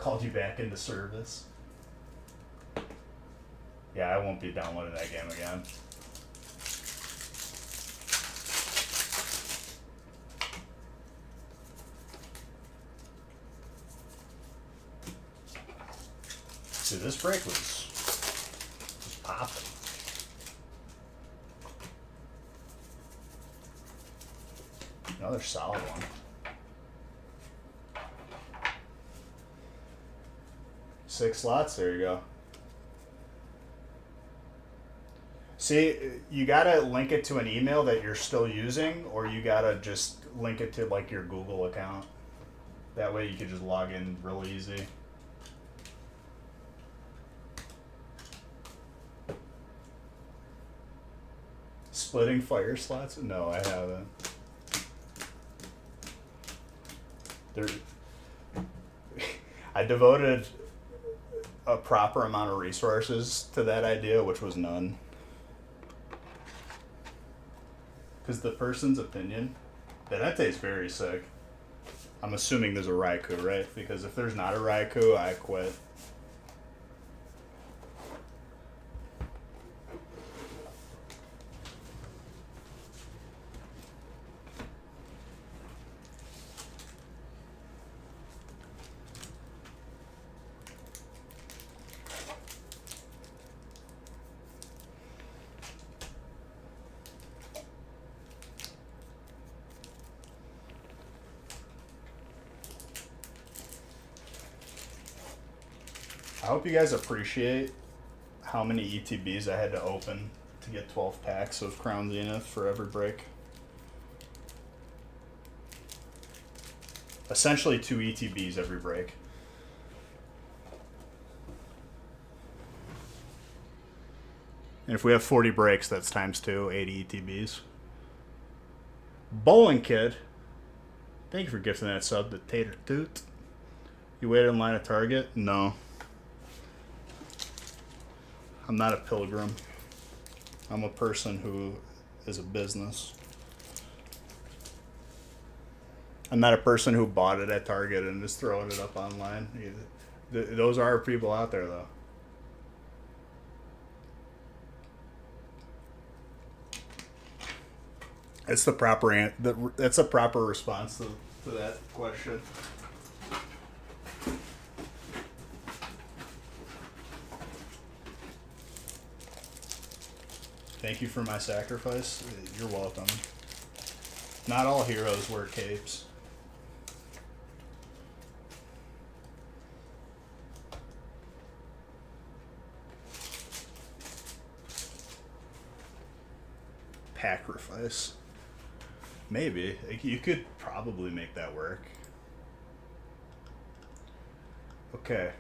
Called you back into service. Yeah, I won't be downloading that game again. Dude, this break was popping. Another solid one. Six slots, there you go. See, you gotta link it to an email that you're still using, or you gotta just link it to like your Google account. That way you can just log in real easy. Splitting fire slots? No, I haven't. I devoted a proper amount of resources to that idea, which was none. Because the person's opinion, Benete is very sick. I'm assuming there's a Raikou, right? Because if there's not a Raikou, I quit. I hope you guys appreciate how many ETBs I had to open to get 12 packs of Crown Zenith for every break. Essentially 2 ETBs every break. And if we have 40 breaks, that's times 2, 80 ETBs. Bowling Kid, thank you for gifting that sub to Tater Toot. You waited in line at Target? No. I'm not a pilgrim. I'm a person who is a business. I'm not a person who bought it at Target and is throwing it up online. Those are people out there, though. That's the proper that's a proper response to that question. Thank you for my sacrifice. You're welcome. Not all heroes wear capes. Sacrifice. Maybe. You could probably make that work. Okay.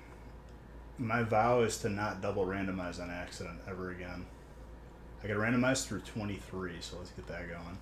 My vow is to not double randomize on accident ever again. I got randomized through 23, so let's get that going.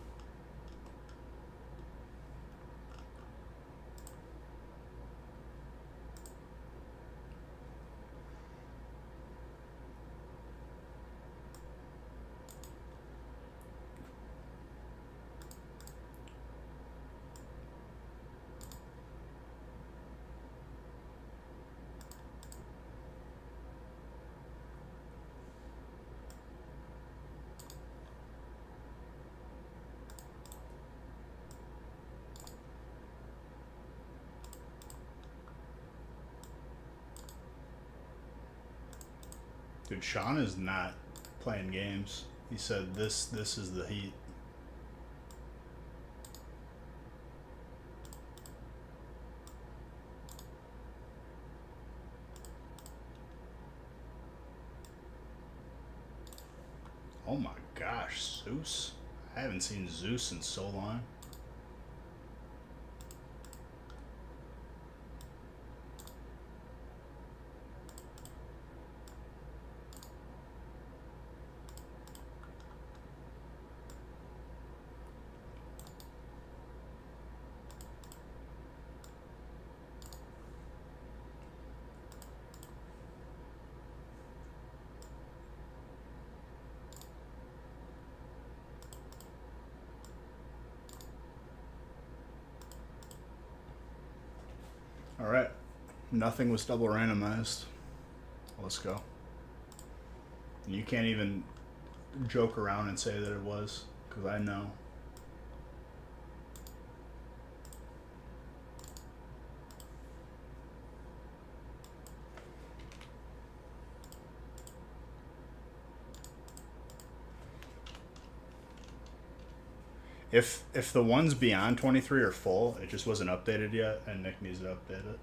Dude, Sean is not playing games. He said this is the heat. Oh my gosh, Zeus. I haven't seen Zeus in so long. Nothing was double randomized. Let's go. And you can't even joke around and say that it was, because I know. If the ones beyond 23 are full, it just wasn't updated yet, and Nick needs to update it.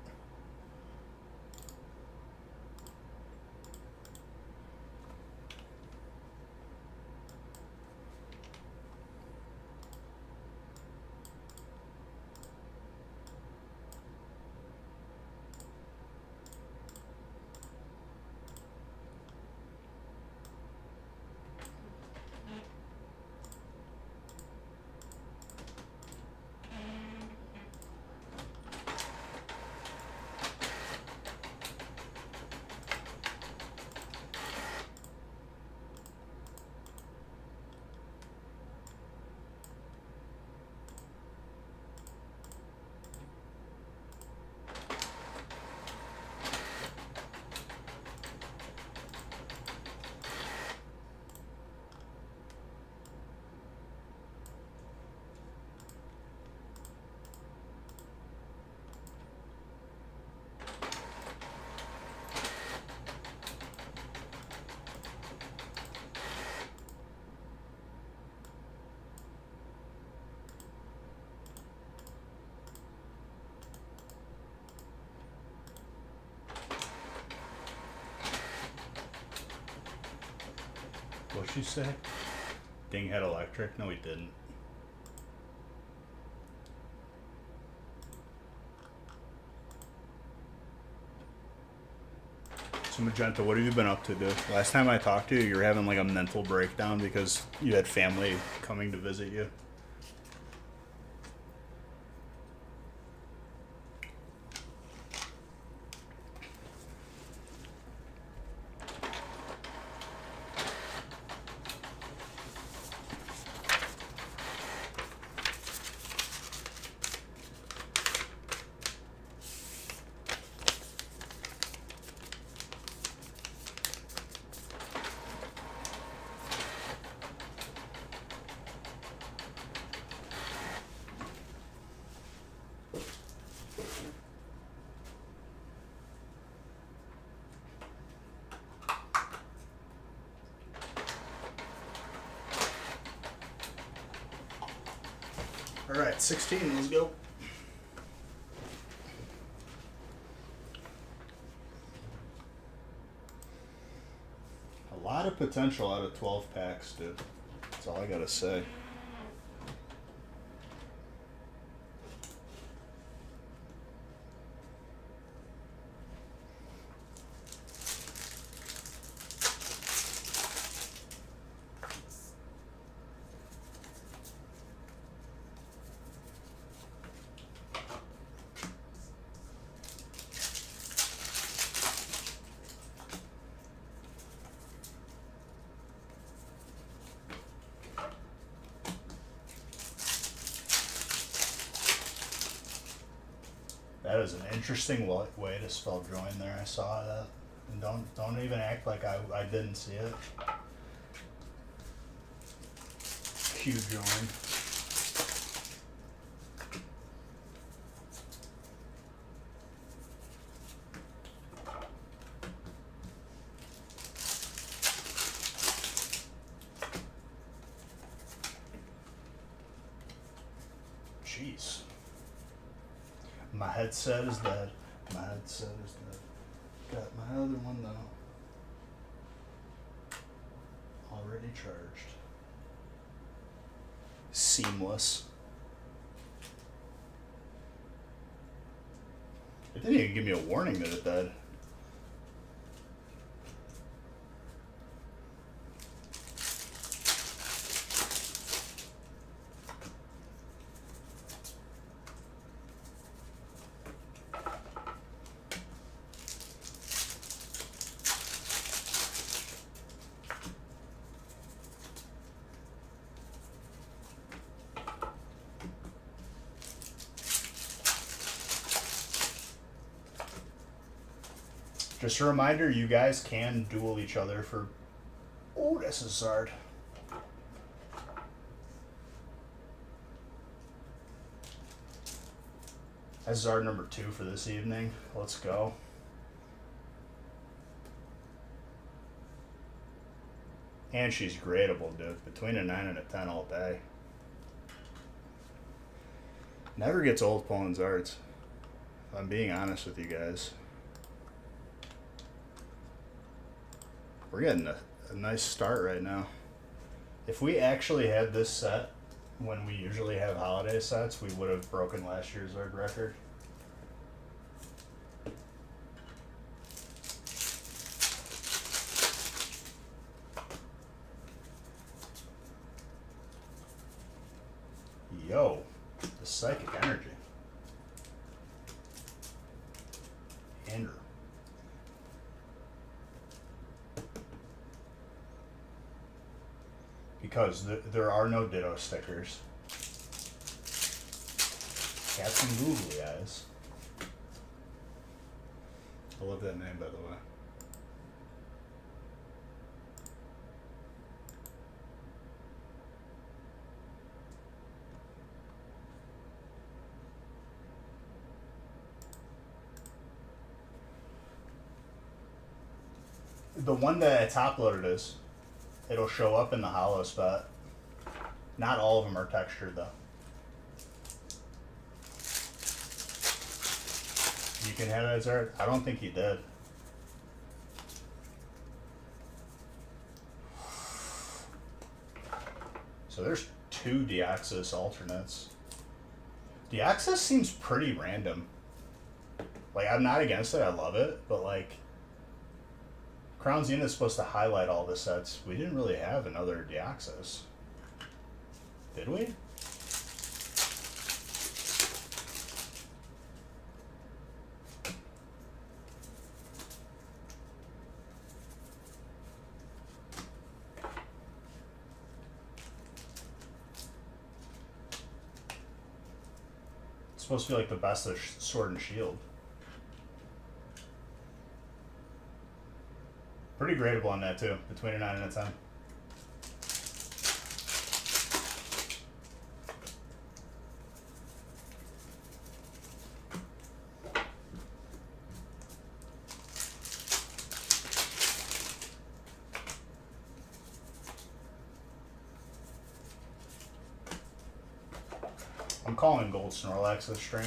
What'd she say? Ding had electric? No, he didn't. So Magenta, what have you been up to, dude? Last time I talked to you, you were having like a mental breakdown because you had family coming to visit you. All right, 16, let's go. A lot of potential out of 12 packs, dude. That's all I gotta say. That is an interesting way to spell join there. I saw that. And don't even act like I didn't see it. Q join. Jeez. My headset is dead. Got my other one though. Already charged. Seamless. It didn't even give me a warning that it died. Just a reminder, you guys can duel each other for... Oh, this is Zard. That's Zard number 2 for this evening. Let's go. And she's gradable, dude. Between a 9 and a 10 all day. Never gets old pulling Zards. If I'm being honest with you guys. We're getting a nice start right now. If we actually had this set when we usually have holiday sets, we would have broken last year's Zard record. Yo, the psychic energy. Andrew. Because there are no Ditto stickers. Got some googly eyes. I love that name, by the way. The one that I top loaded is, it'll show up in the hollow spot. Not all of them are textured though. You can have that, Zard? I don't think he did. So there's 2 Deoxys alternates. Deoxys seems pretty random. Like, I'm not against it, I love it, but like, Crown Zenith is supposed to highlight all the sets. We didn't really have another Deoxys. Did we? It's supposed to be like the best of Sword and Shield. Pretty gradable on that too, between a 9 and a 10. I'm calling Gold Snorlax this stream.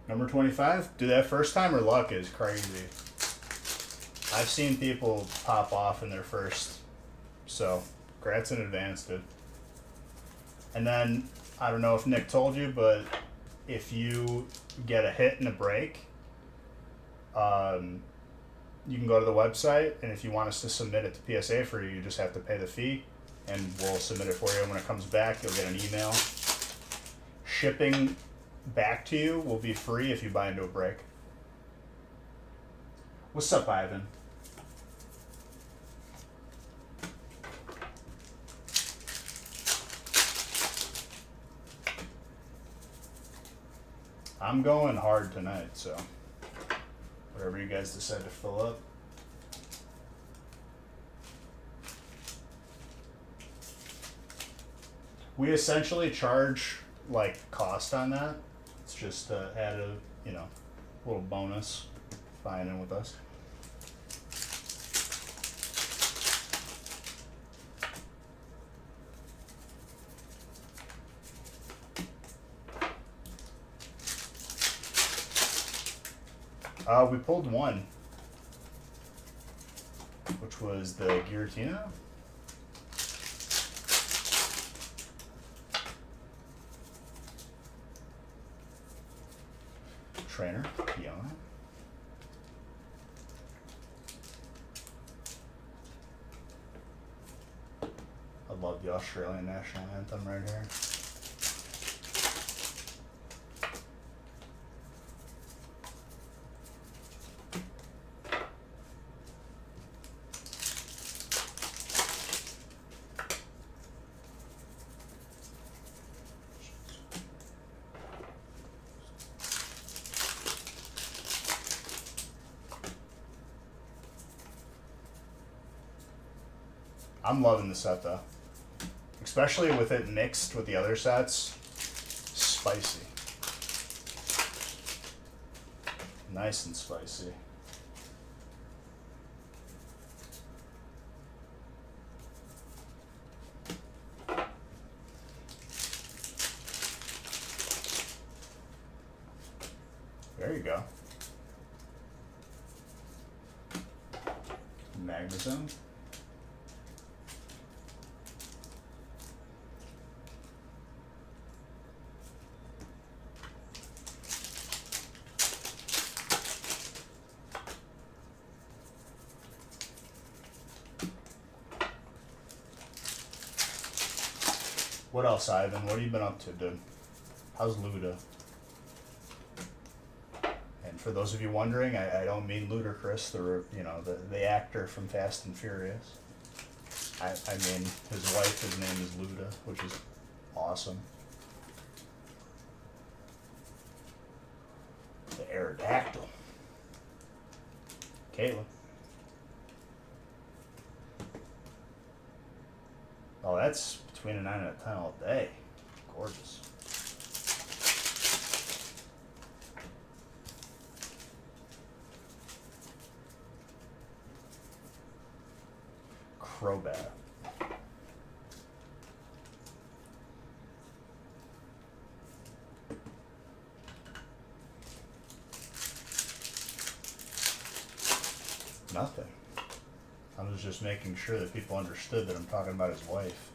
Number 25? Dude, that first timer luck is crazy. I've seen people pop off in their first, so congrats in advance, dude. And then, I don't know if Nick told you, but if you get a hit and a break, you can go to the website, and if you want us to submit it to PSA for you, you just have to pay the fee, and we'll submit it for you. And when it comes back, you'll get an email. Shipping back to you will be free if you buy into a break. What's up, Ivan? I'm going hard tonight, so whatever you guys decide to fill up. We essentially charge like cost on that. It's just add a, you know, little bonus buying in with us. We pulled one, which was the Giratina. Trainer, Fiona. I love the Australian national anthem right here. I'm loving the set though. Especially with it mixed with the other sets. Spicy. Nice and spicy. There you go. Magnezone. What else, Ivan? What have you been up to, dude? How's Luda? And for those of you wondering, I don't mean Ludacris, the actor from Fast and Furious. I mean his wife. His name is Luda, which is awesome. The Aerodactyl. Caitlin. Oh, that's between a 9 and a 10 all day. Gorgeous. Crobat. Nothing. I was just making sure that people understood that I'm talking about his wife.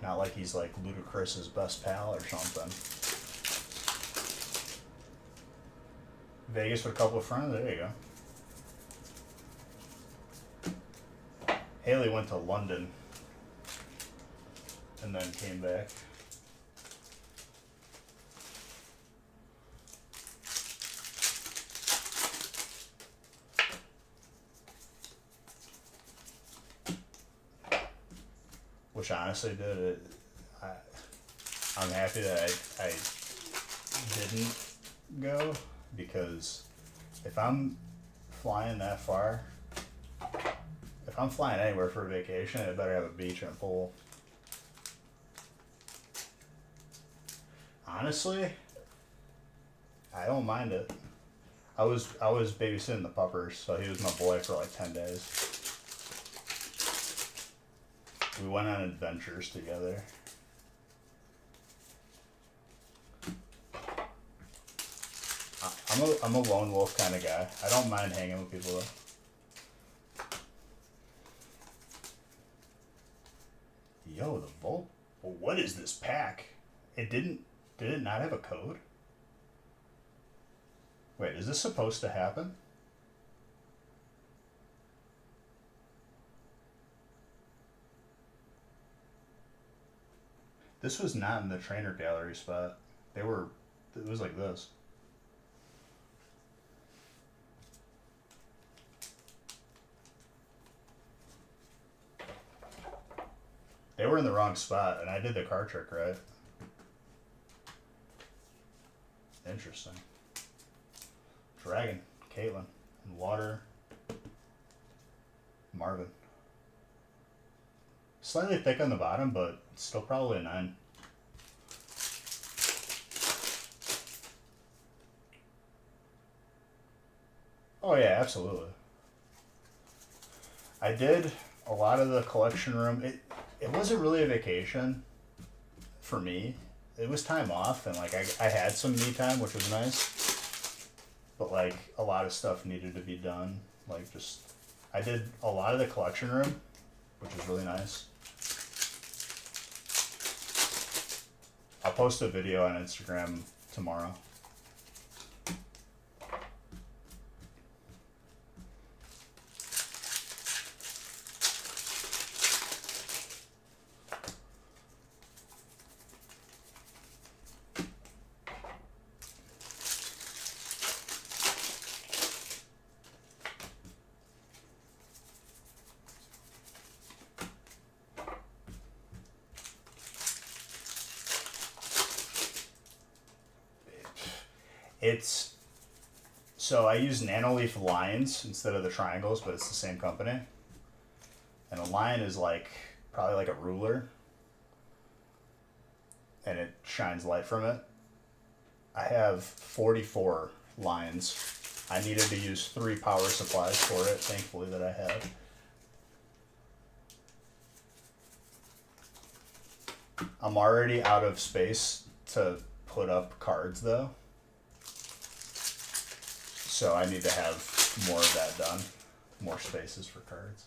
Not like he's like Ludacris's best pal or something. Vegas with a couple of friends, there you go. Haley went to London and then came back. Which honestly did. I'm happy that I didn't go, because if I'm flying that far, if I'm flying anywhere for a vacation, I better have a beach and a pool. Honestly, I don't mind it. I was babysitting the puppers, so he was my boy for like 10 days. We went on adventures together. I'm a lone wolf kind of guy. I don't mind hanging with people though. Yo, the Volt. Well, what is this pack? Did it not have a code? Wait, is this supposed to happen? This was not in the trainer gallery spot. It was like this. They were in the wrong spot, and I did the card trick right. Interesting. Dragon, Caitlin, and Water, Marvin. Slightly thick on the bottom, but still probably a 9. Oh yeah, absolutely. I did a lot of the collection room. It wasn't really a vacation for me. It was time off, and like I had some me time, which was nice. But like a lot of stuff needed to be done. Like I did a lot of the collection room, which was really nice. I'll post a video on Instagram tomorrow. So I use Nanoleaf lines instead of the triangles, but it's the same company. And a line is like probably like a ruler, and it shines light from it. I have 44 lines. I needed to use 3 power supplies for it, thankfully that I have. I'm already out of space to put up cards though. So I need to have more of that done. More spaces for cards.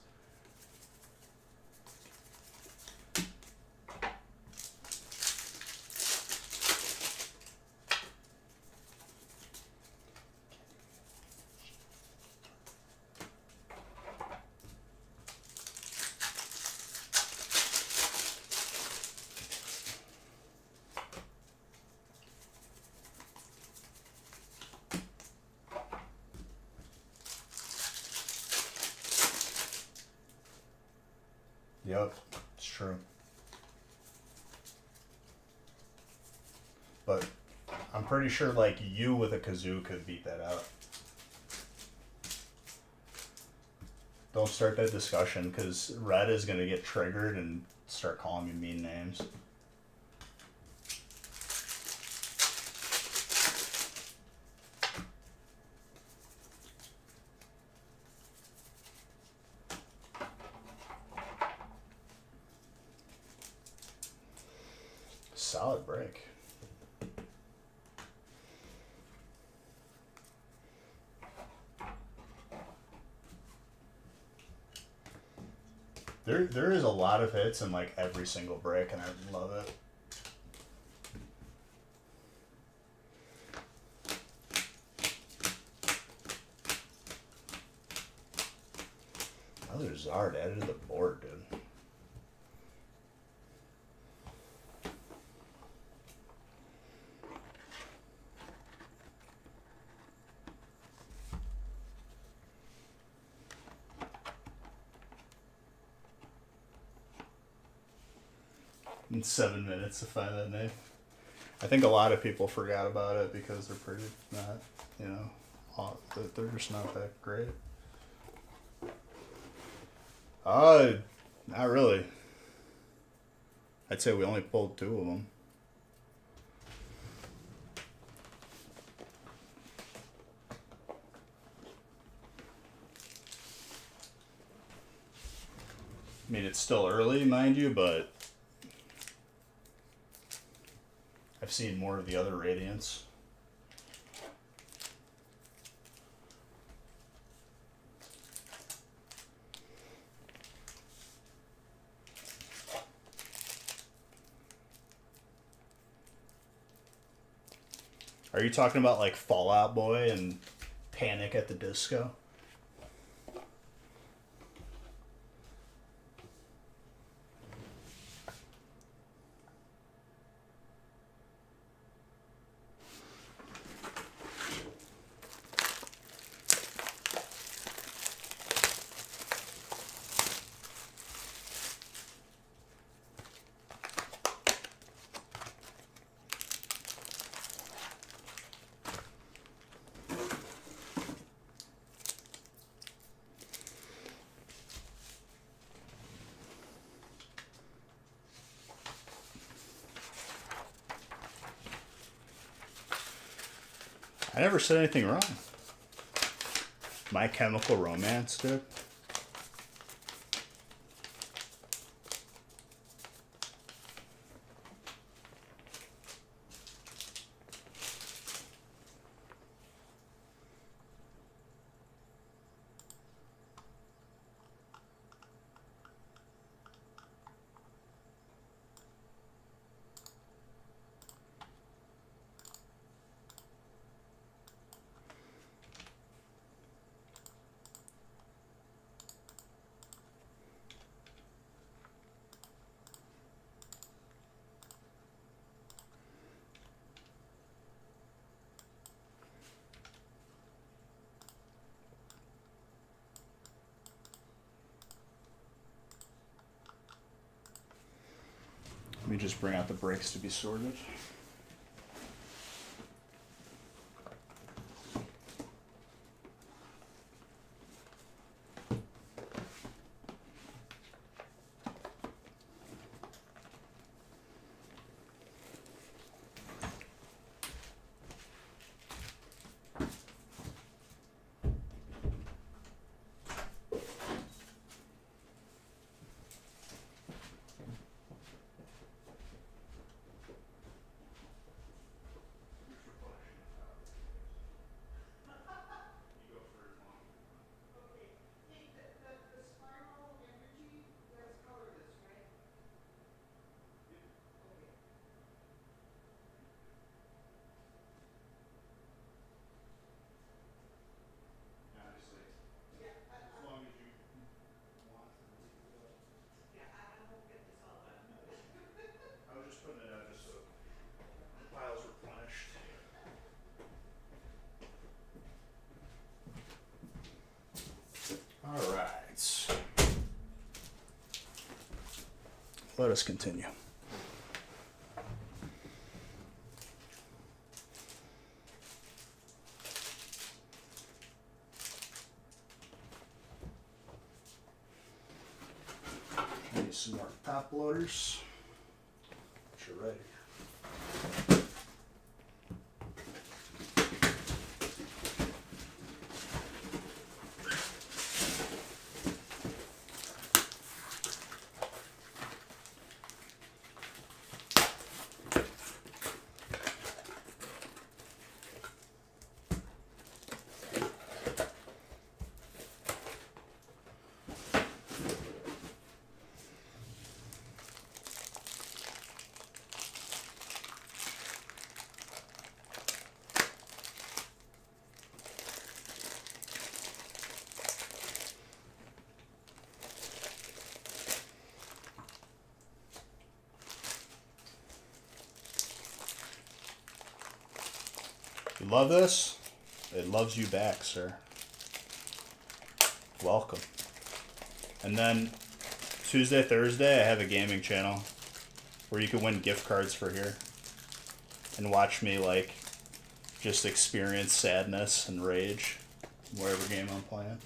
Yep, it's true. But I'm pretty sure like you with a kazoo could beat that out. Don't start that discussion because Red is going to get triggered and start calling me mean names. Solid break. There is a lot of hits in like every single break, and I love it. Another Zard added to the board, dude. In 7 minutes to find that name. I think a lot of people forgot about it because they're pretty not, you know, they're just not that great. Not really. I'd say we only pulled 2 of them. I mean, it's still early, mind you, but I've seen more of the other Radiants. Are you talking about like Fallout Boy and Panic at the Disco? I never said anything wrong. My Chemical Romance, dude. Let me just bring out the breaks to be sorted. let us continue. Need some more top loaders. Get you ready. You love this? It loves you back, sir. Welcome. And then Tuesday, Thursday, I have a gaming channel where you can win gift cards for here and watch me like just experience sadness and rage in whatever game I'm playing.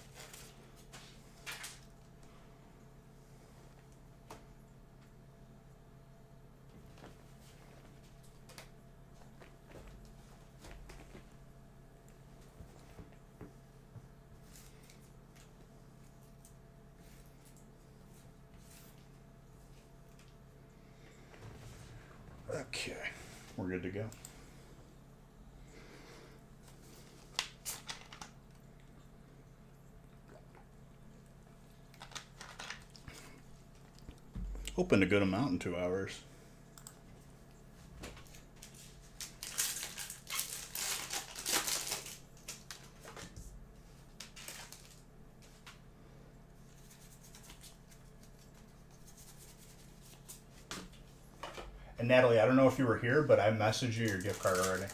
Okay, we're good to go. Opened a good amount in 2 hours. And Natalie, I don't know if you were here, but I messaged you your gift card already.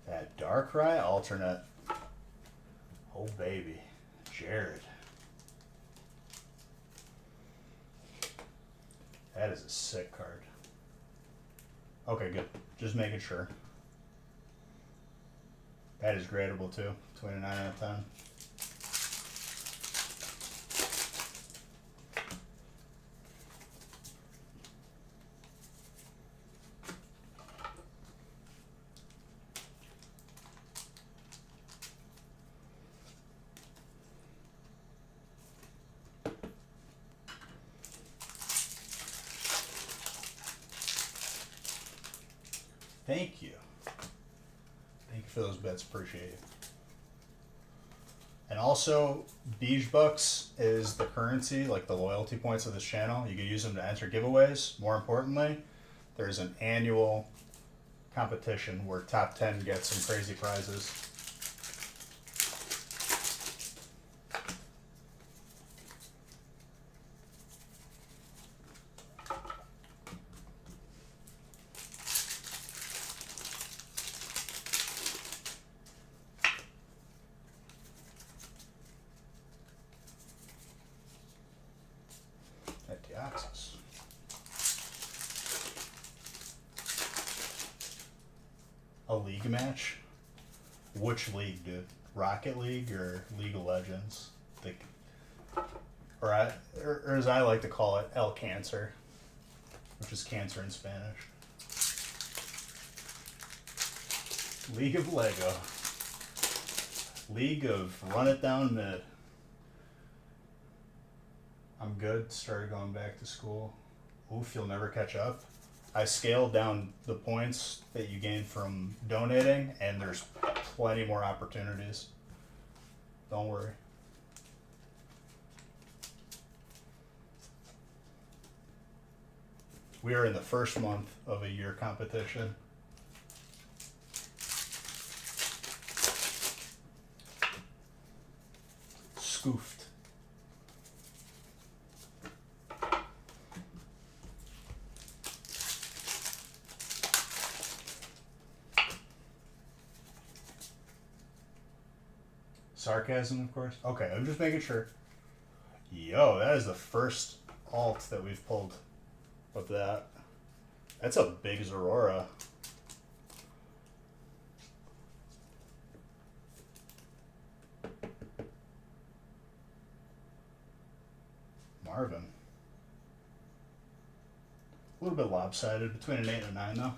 That Darkrai alternate. Oh baby, Jared. That is a sick card. Okay, good. Just making sure. That is gradable too. 29 out of 10. Thank you. Thank you for those bets. Appreciate it. And also, Beige Bucks is the currency, like the loyalty points of this channel. You can use them to enter giveaways. More importantly, there's an annual competition where top 10 gets some crazy prizes. Deoxys. A league match? Which league, dude? Rocket League or League of Legends? Or as I like to call it, El Cancer, which is cancer in Spanish. League of Lego. League of Run It Down Mid. I'm good. Started going back to school. Oof, you'll never catch up. I scaled down the points that you gain from donating, and there's plenty more opportunities. Don't worry. We are in the first month of a year competition. Scoofed. Sarcasm, of course. Okay, I'm just making sure. Yo, that is the first alt that we've pulled of that. That's a big Zorora. Marvin. A little bit lopsided, between an 8 and a 9 though.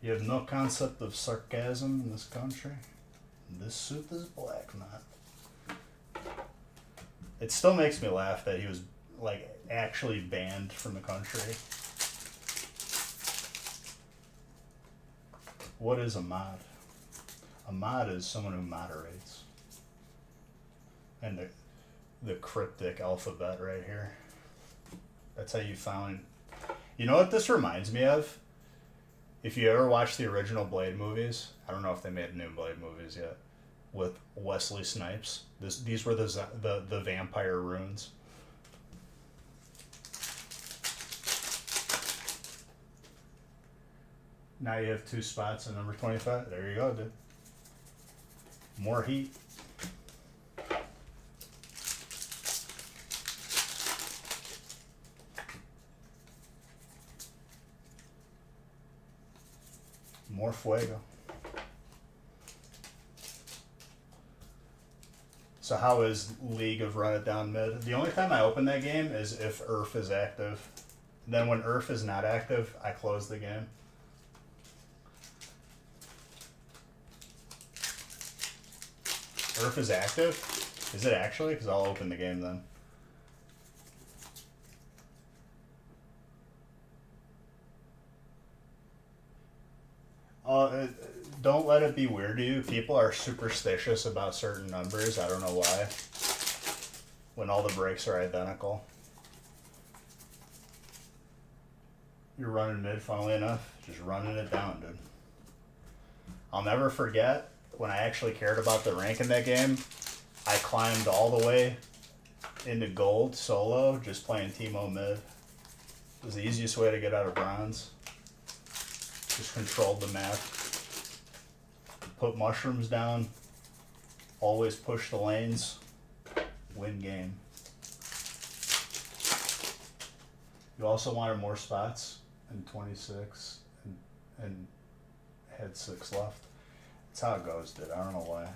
You have no concept of sarcasm in this country. This suit is black, man. It still makes me laugh that he was like actually banned from the country. What is a mod? A mod is someone who moderates. And the cryptic alphabet right here. That's how you found. You know what this reminds me of? If you ever watched the original Blade movies, I don't know if they made new Blade movies yet, with Wesley Snipes. These were the vampire runes. Now you have 2 spots in number 25. There you go, dude. More heat. More fuego. So how is League of Run It Down Mid? The only time I open that game is if Urf is active. Then when Urf is not active, I close the game. Urf is active? Is it actually? Because I'll open the game then. Don't let it be weird to you. People are superstitious about certain numbers. I don't know why. When all the breaks are identical. You're running mid, funnily enough. Just running it down, dude. I'll never forget when I actually cared about the rank in that game. I climbed all the way into gold solo, just playing Teemo mid. It was the easiest way to get out of bronze. Just controlled the map. Put mushrooms down. Always push the lanes. Win game. You also wanted more spots in 26 and had 6 left. That's how it goes, dude. I don't know why.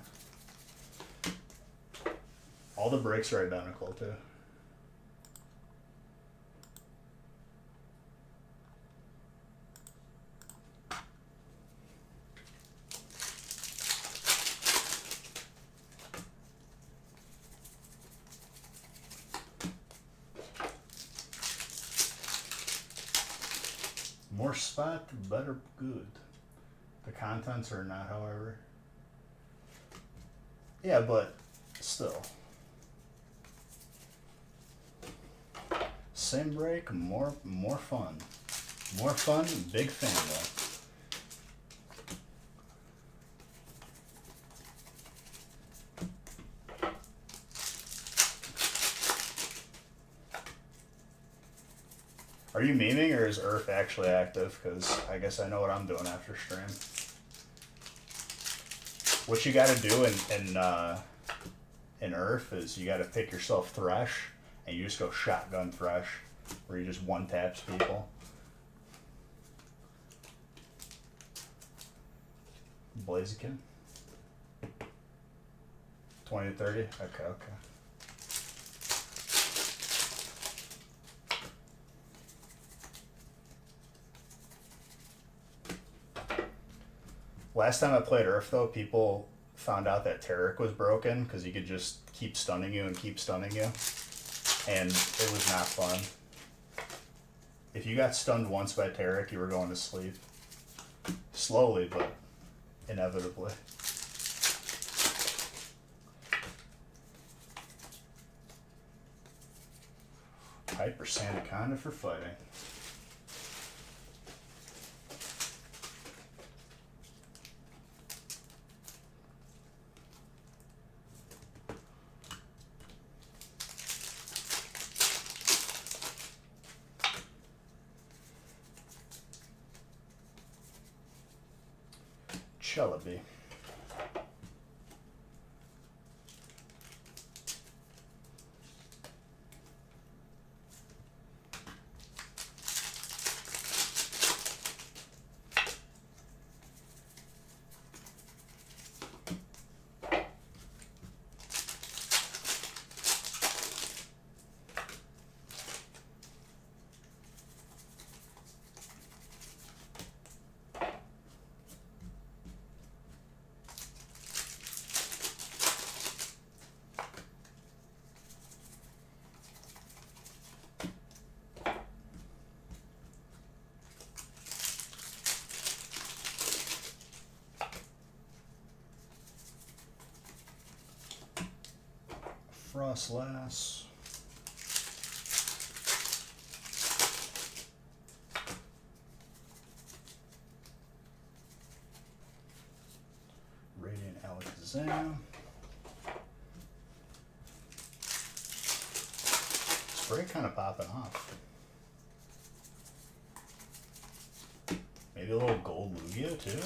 All the breaks are identical, too. More spot, better good. The contents are not, however. Yeah, but still. Same break, more fun. More fun, big fan though. Are you memeing or is Earth actually active? Because I guess I know what I'm doing after stream. What you gotta do in Earth is you gotta pick yourself Thresh and you just go shotgun Thresh where you just one taps people. Blaziken. 20 to 30? Okay. Last time I played Earth, though, people found out that Taric was broken because he could just keep stunning you and keep stunning you. And it was not fun. If you got stunned once by Taric, you were going to sleep. Slowly, but inevitably. Hyper Sandaconda for fighting. Celebi. Cross Lass. Radiant Alakazam. Spray kind of popping off. Maybe a little gold Lugia too.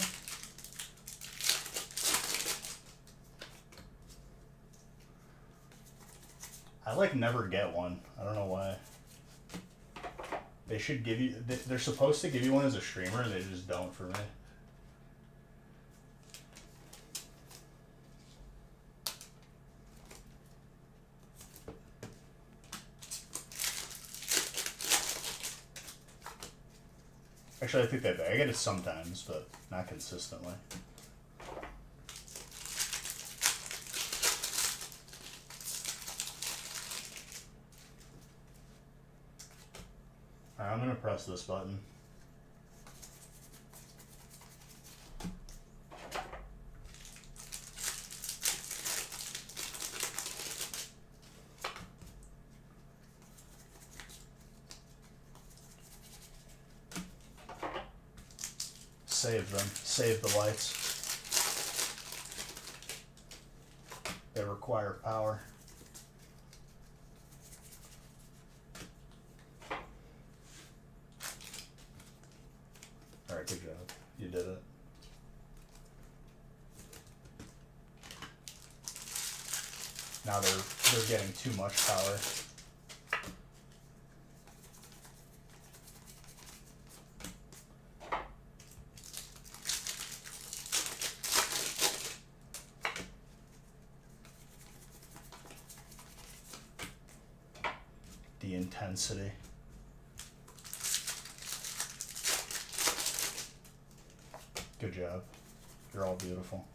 I like never get one. I don't know why. They should give you. They're supposed to give you one as a streamer. They just don't for me. Actually, I think that I get it sometimes, but not consistently. Alright, I'm gonna press this button. Save them. Save the lights. They require power. Alright, good job. You did it. Now they're getting too much power. The intensity. Good job. You're all beautiful.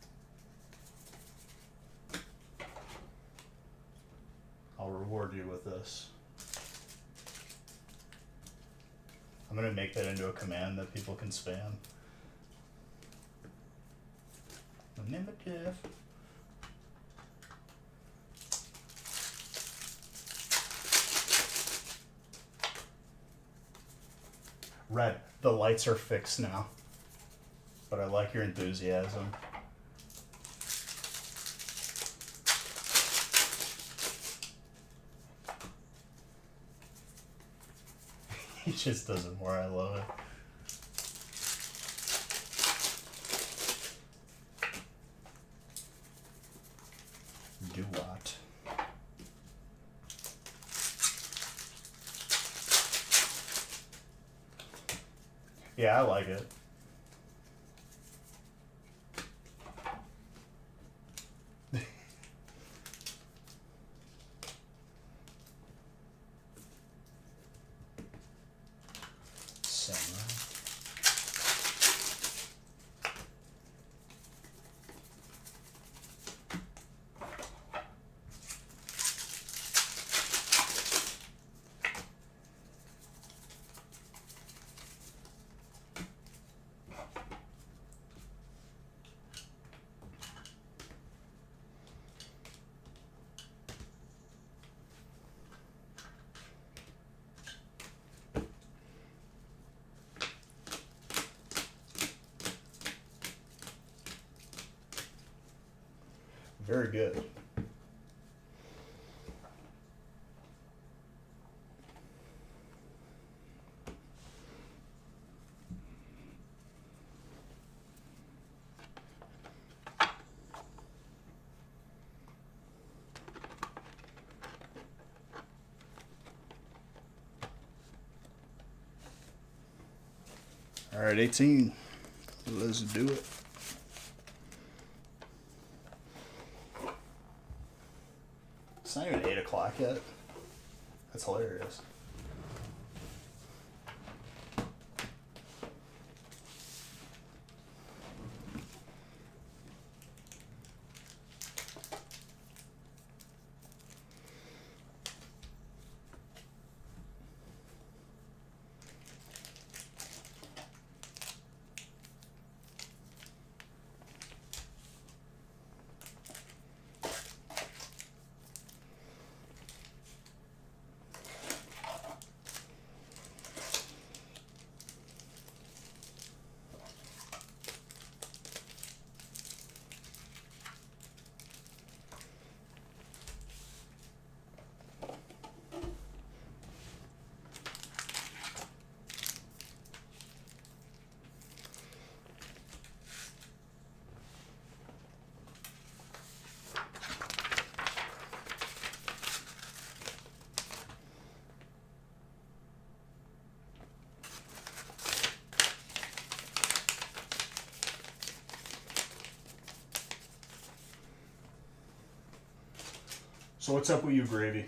I'll reward you with this. I'm gonna make that into a command that people can spam. Remember Jeff. Red, the lights are fixed now. But I like your enthusiasm. He just doesn't more, I love it. Do what? Yeah, I like it. Very good. All right, 18. Let's do it. It's not even 8 o'clock yet. That's hilarious. So what's up with you, Gravy?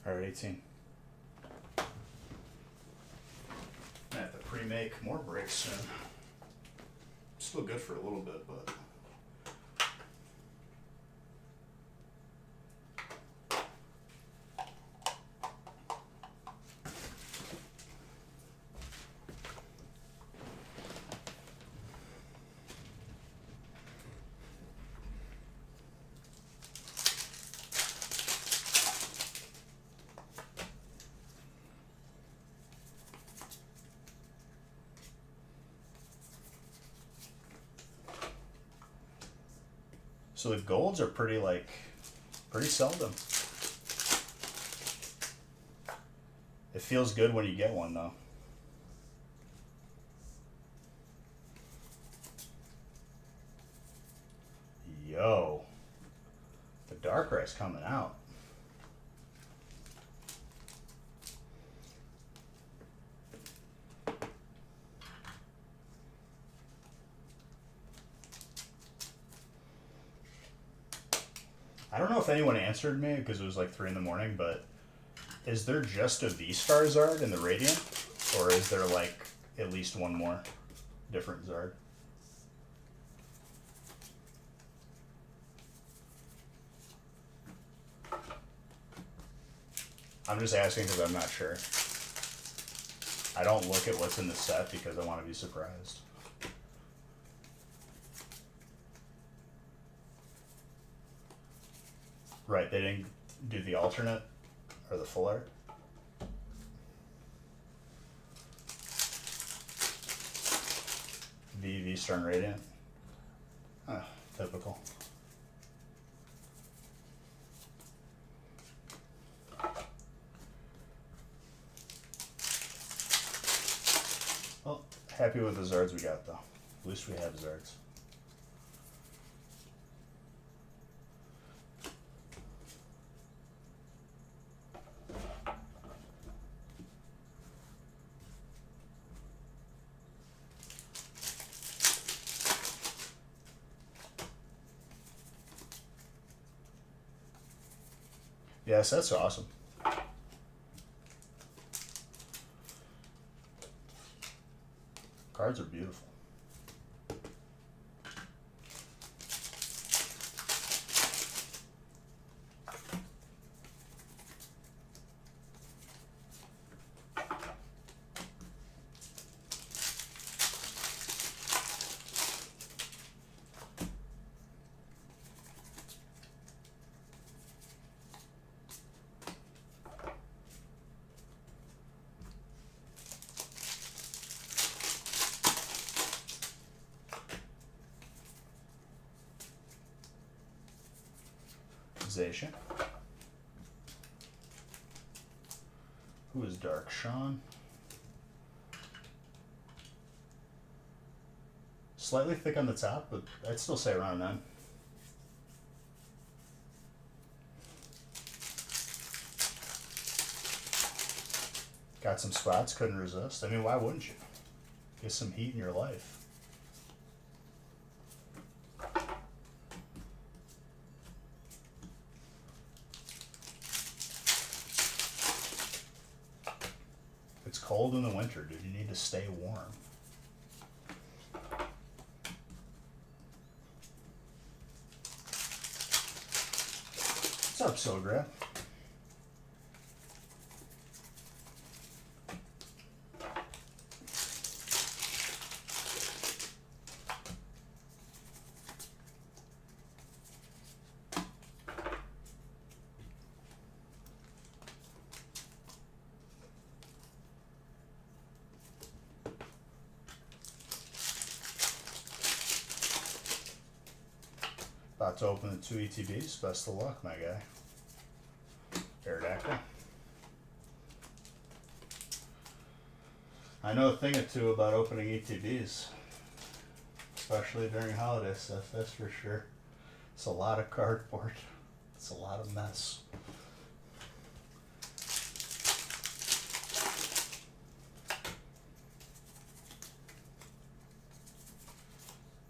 Alright, 18. I have to pre-make more breaks soon. Still good for a little bit, but... So the golds are pretty seldom. It feels good when you get one though. Yo, the dark rice coming out. I don't know if anyone answered me because it was like 3 in the morning, but is there just a V-Star Zard in the Radiant? Or is there like at least one more different Zard? I'm just asking because I'm not sure. I don't look at what's in the set because I want to be surprised. Right, they didn't do the alternate or the full art. V-Star and Radiant. Typical. Well, happy with the Zards we got though. At least we have Zards. Yes, that's awesome. Cards are beautiful. Zation. Who is Dark Sean? Slightly thick on the top, but I'd still say around 9. Got some spots, couldn't resist. I mean, why wouldn't you? Get some heat in your life. It's cold in the winter, dude. You need to stay warm. What's up, Sogra? About to open the 2 ETBs. Best of luck, my guy. Aerodactyl. I know a thing or two about opening ETBs. Especially during holiday stuff, that's for sure. It's a lot of cardboard. It's a lot of mess.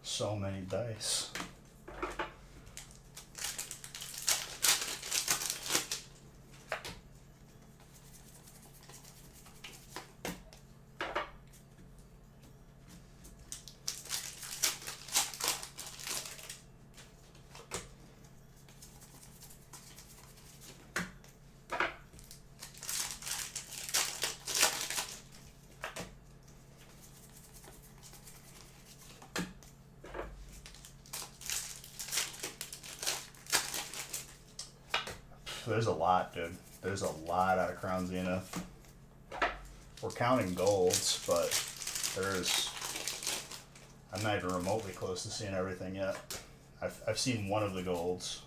So many dice. There's a lot, dude. There's a lot out of Crown Zenith. We're counting golds, but I'm not even remotely close to seeing everything yet. I've seen one of the golds.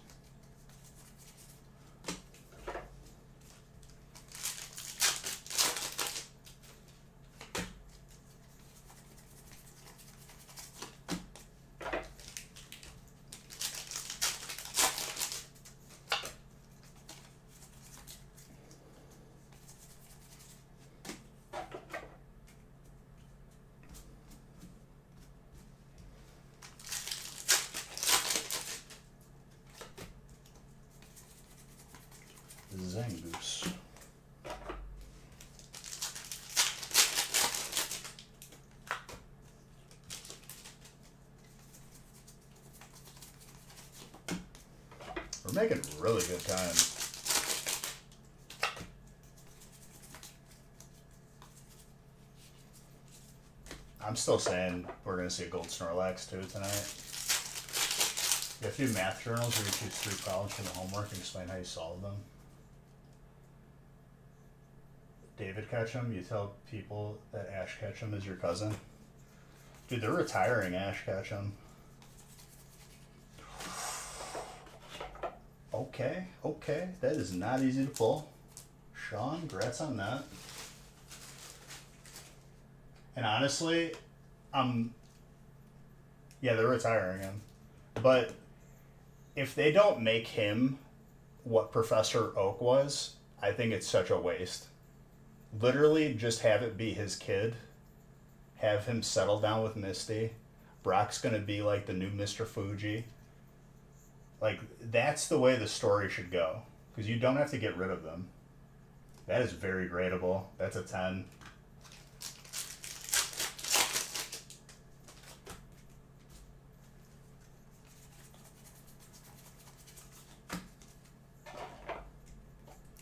Zangoose. We're making really good time. I'm still saying we're going to see a gold Snorlax too tonight. You have to do math journals where you choose 3 problems from the homework and explain how you solve them. David Ketchum, you tell people that Ash Ketchum is your cousin. Dude, they're retiring Ash Ketchum. Okay, that is not easy to pull. Sean, congrats on that. And honestly, yeah, they're retiring him. But if they don't make him what Professor Oak was, I think it's such a waste. Literally, just have it be his kid. Have him settle down with Misty. Brock's going to be like the new Mr. Fuji. Like, that's the way the story should go. Because you don't have to get rid of them. That is very gradable. That's a 10.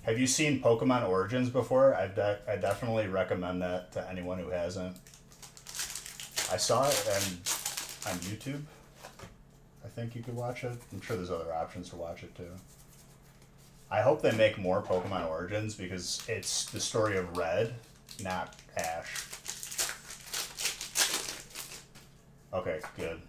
Have you seen Pokemon Origins before? I definitely recommend that to anyone who hasn't. I saw it on YouTube. I think you could watch it. I'm sure there's other options to watch it too. I hope they make more Pokemon Origins because it's the story of Red, not Ash. Okay, good.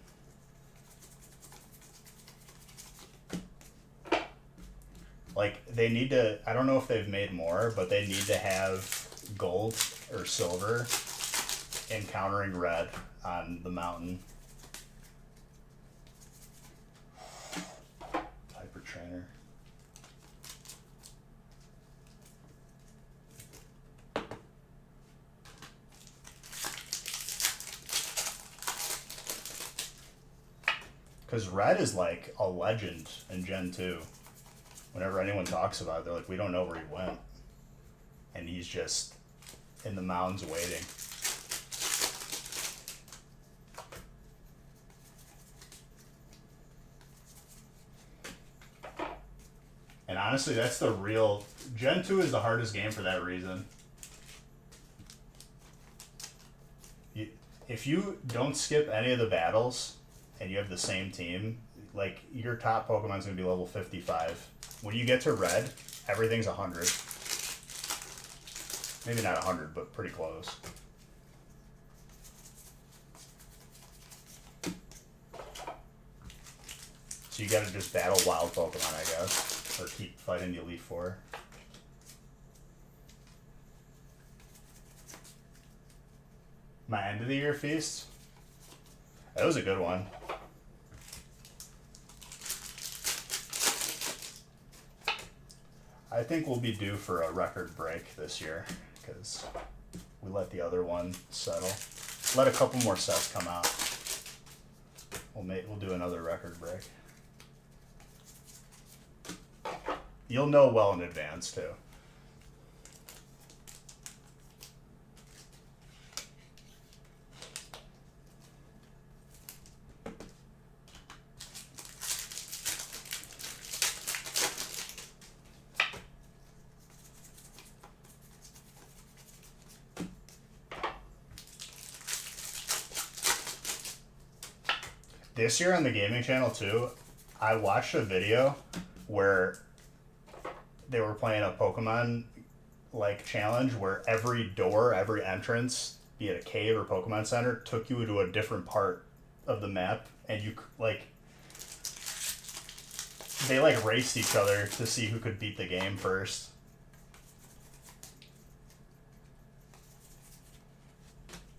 Like, they need to, I don't know if they've made more, but they need to have gold or silver encountering red on the mountain. Hyper Trainer. Because red is like a legend in Gen 2. Whenever anyone talks about it, they're like, we don't know where he went. And he's just in the mounds waiting. And honestly, that's the real... Gen 2 is the hardest game for that reason. If you don't skip any of the battles and you have the same team, like, your top Pokemon's going to be level 55. When you get to red, everything's 100. Maybe not 100, but pretty close. So you gotta just battle wild Pokemon, I guess. Or keep fighting the Elite Four. My end of the year feast? That was a good one. I think we'll be due for a record break this year, because we let the other one settle. Let a couple more sets come out. We'll do another record break. You'll know well in advance, too. This year on the gaming channel too, I watched a video where they were playing a Pokemon like challenge where every door, every entrance, be it a cave or Pokemon Center, took you to a different part of the map, and you like they like raced each other to see who could beat the game first.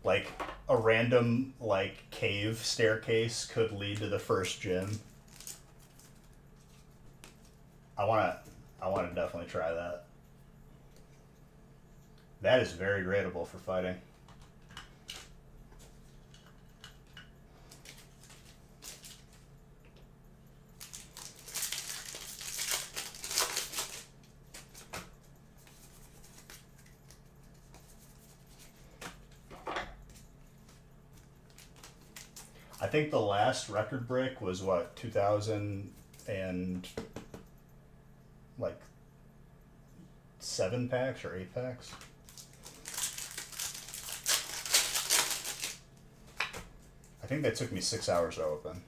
Like a random like cave staircase could lead to the first gym. I wanna definitely try that. That is very rateable for fighting. I think the last record break was what, 2000 and like 7 packs or 8 packs. I think that took me 6 hours to open.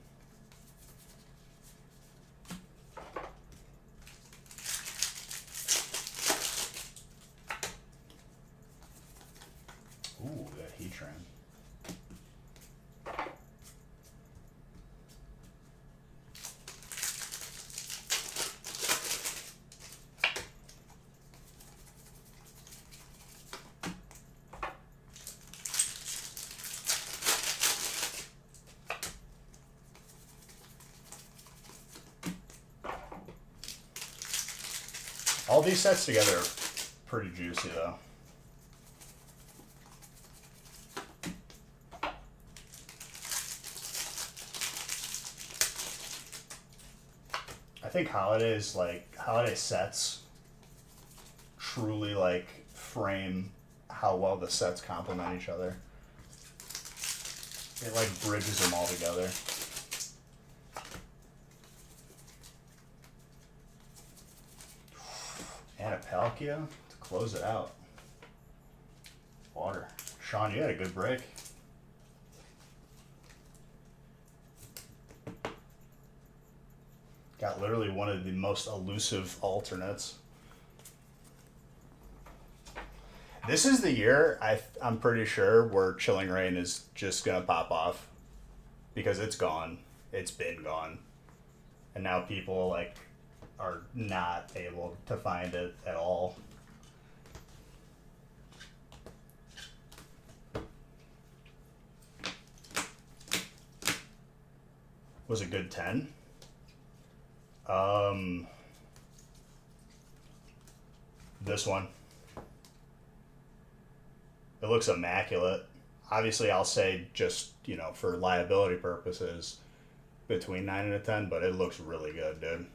Ooh, that Heatran. All these sets together are pretty juicy, though. I think holiday sets truly like frame how well the sets complement each other. It like bridges them all together. And a Palkia to close it out. Water. Sean, you had a good break. Got literally one of the most elusive alternates. This is the year, I'm pretty sure, where Chilling Reign is just going to pop off. Because it's gone. It's been gone. And now people, like, are not able to find it at all. Was a good 10. This one. It looks immaculate. Obviously, I'll say just, for liability purposes, between 9 and a 10, but it looks really good, dude.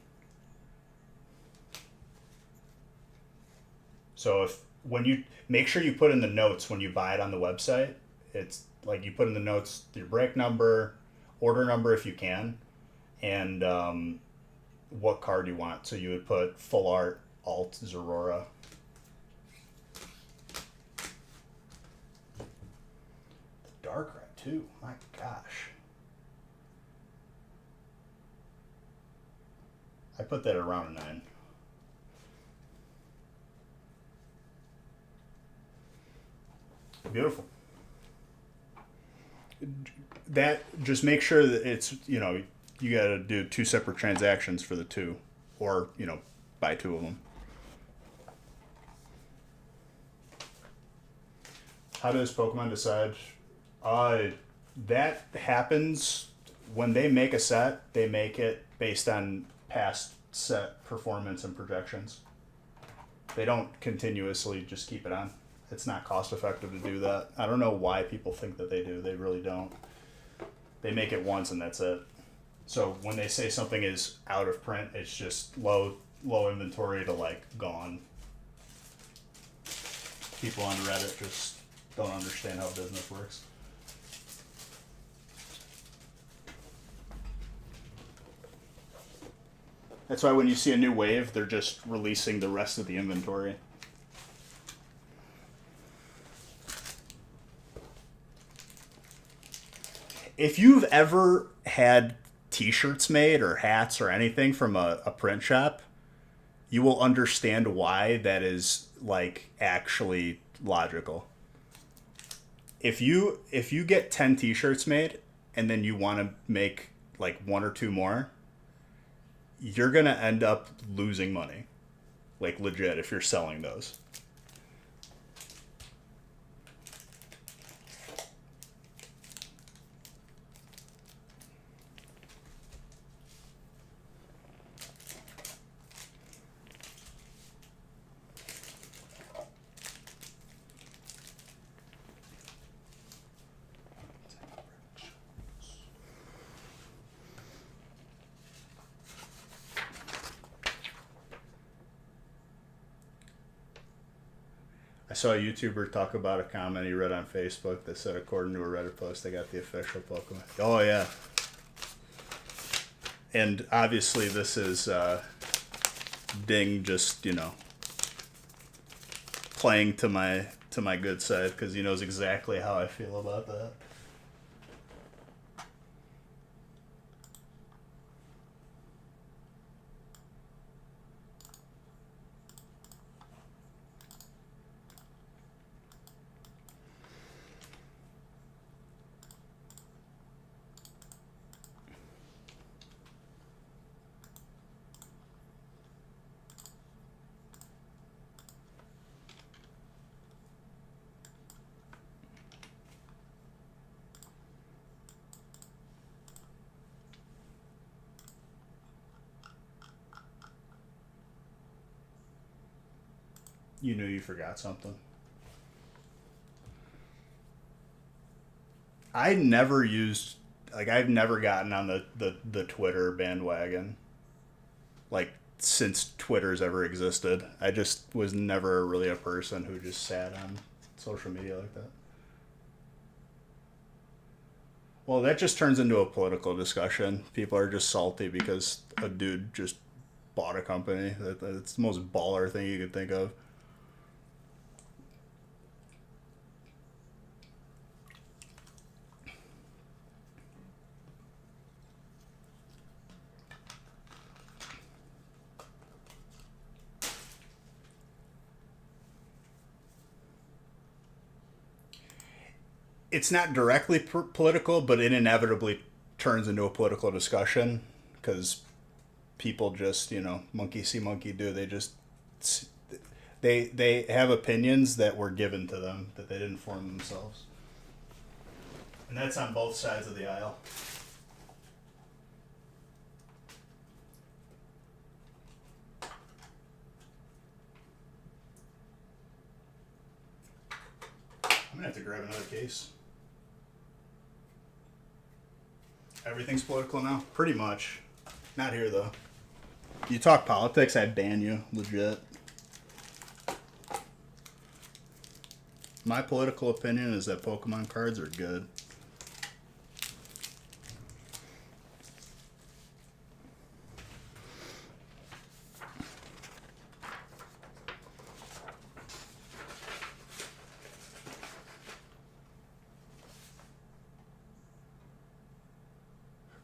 So if when you make sure you put in the notes when you buy it on the website, it's like you put in the notes your break number, order number if you can, and what card you want. So you would put full art, alt, Zerora. The dark red too. My gosh. I put that around a 9. Beautiful. That just make sure that it's, you know, you got to do 2 separate transactions for the 2, or, you know, buy 2 of them. How does Pokemon decide? That happens when they make a set. They make it based on past set performance and projections. They don't continuously just keep it on. It's not cost effective to do that. I don't know why people think that they do. They really don't. They make it once and that's it. So when they say something is out of print, it's just low inventory to like gone. People on Reddit just don't understand how business works. That's why when you see a new wave, they're just releasing the rest of the inventory. If you've ever had t-shirts made or hats or anything from a print shop, you will understand why that is like actually logical. If you get 10 t-shirts made and then you want to make like 1 or 2 more, you're going to end up losing money. Like legit if you're selling those. I saw a YouTuber talk about a comment he read on Facebook that said, according to a Reddit post, they got the official Pokemon. Oh, yeah. And obviously this is Ding just, you know, playing to my good side because he knows exactly how I feel about that. You knew you forgot something. I never used, like, I've never gotten on the Twitter bandwagon, like, since Twitter's ever existed. I just was never really a person who just sat on social media like that. Well, that just turns into a political discussion. People are just salty because a dude just bought a company. That's the most baller thing you could think of. It's not directly political, but it inevitably turns into a political discussion because people just, you know, monkey see, monkey do. They just they have opinions that were given to them that they didn't form themselves, and that's on both sides of the aisle. I'm gonna have to grab another case. Everything's political now? Pretty much. Not here, though. You talk politics, I ban you. Legit. My political opinion is that Pokemon cards are good.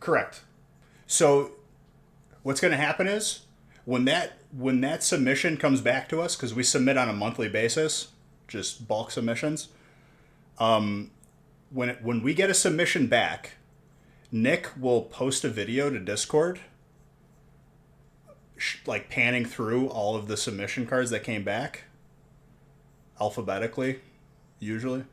Correct. So what's going to happen is when that submission comes back to us, because we submit on a monthly basis, just bulk submissions. When we get a submission back, Nick will post a video to Discord, like panning through all of the submission cards that came back, alphabetically, usually,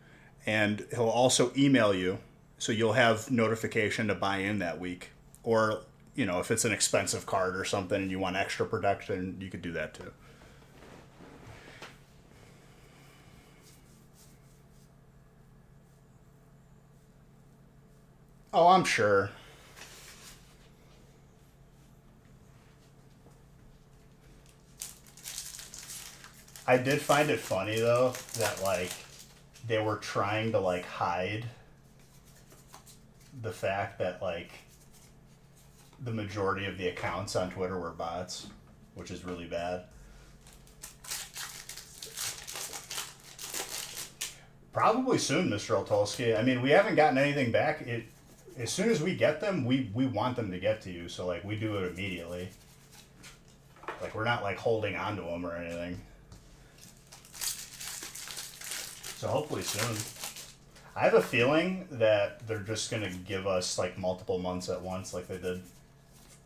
and he'll also email you, so you'll have notification to buy in that week. Or, if it's an expensive card or something and you want extra protection, you could do that too. Oh, I'm sure. I did find it funny though that like they were trying to like hide the fact that like the majority of the accounts on Twitter were bots, which is really bad. Probably soon, Mr. Oltolsky. I mean, we haven't gotten anything back. As soon as we get them, we want them to get to you. So like we do it immediately. Like we're not like holding on to them or anything. So hopefully soon. I have a feeling that they're just gonna give us like multiple months at once, like they did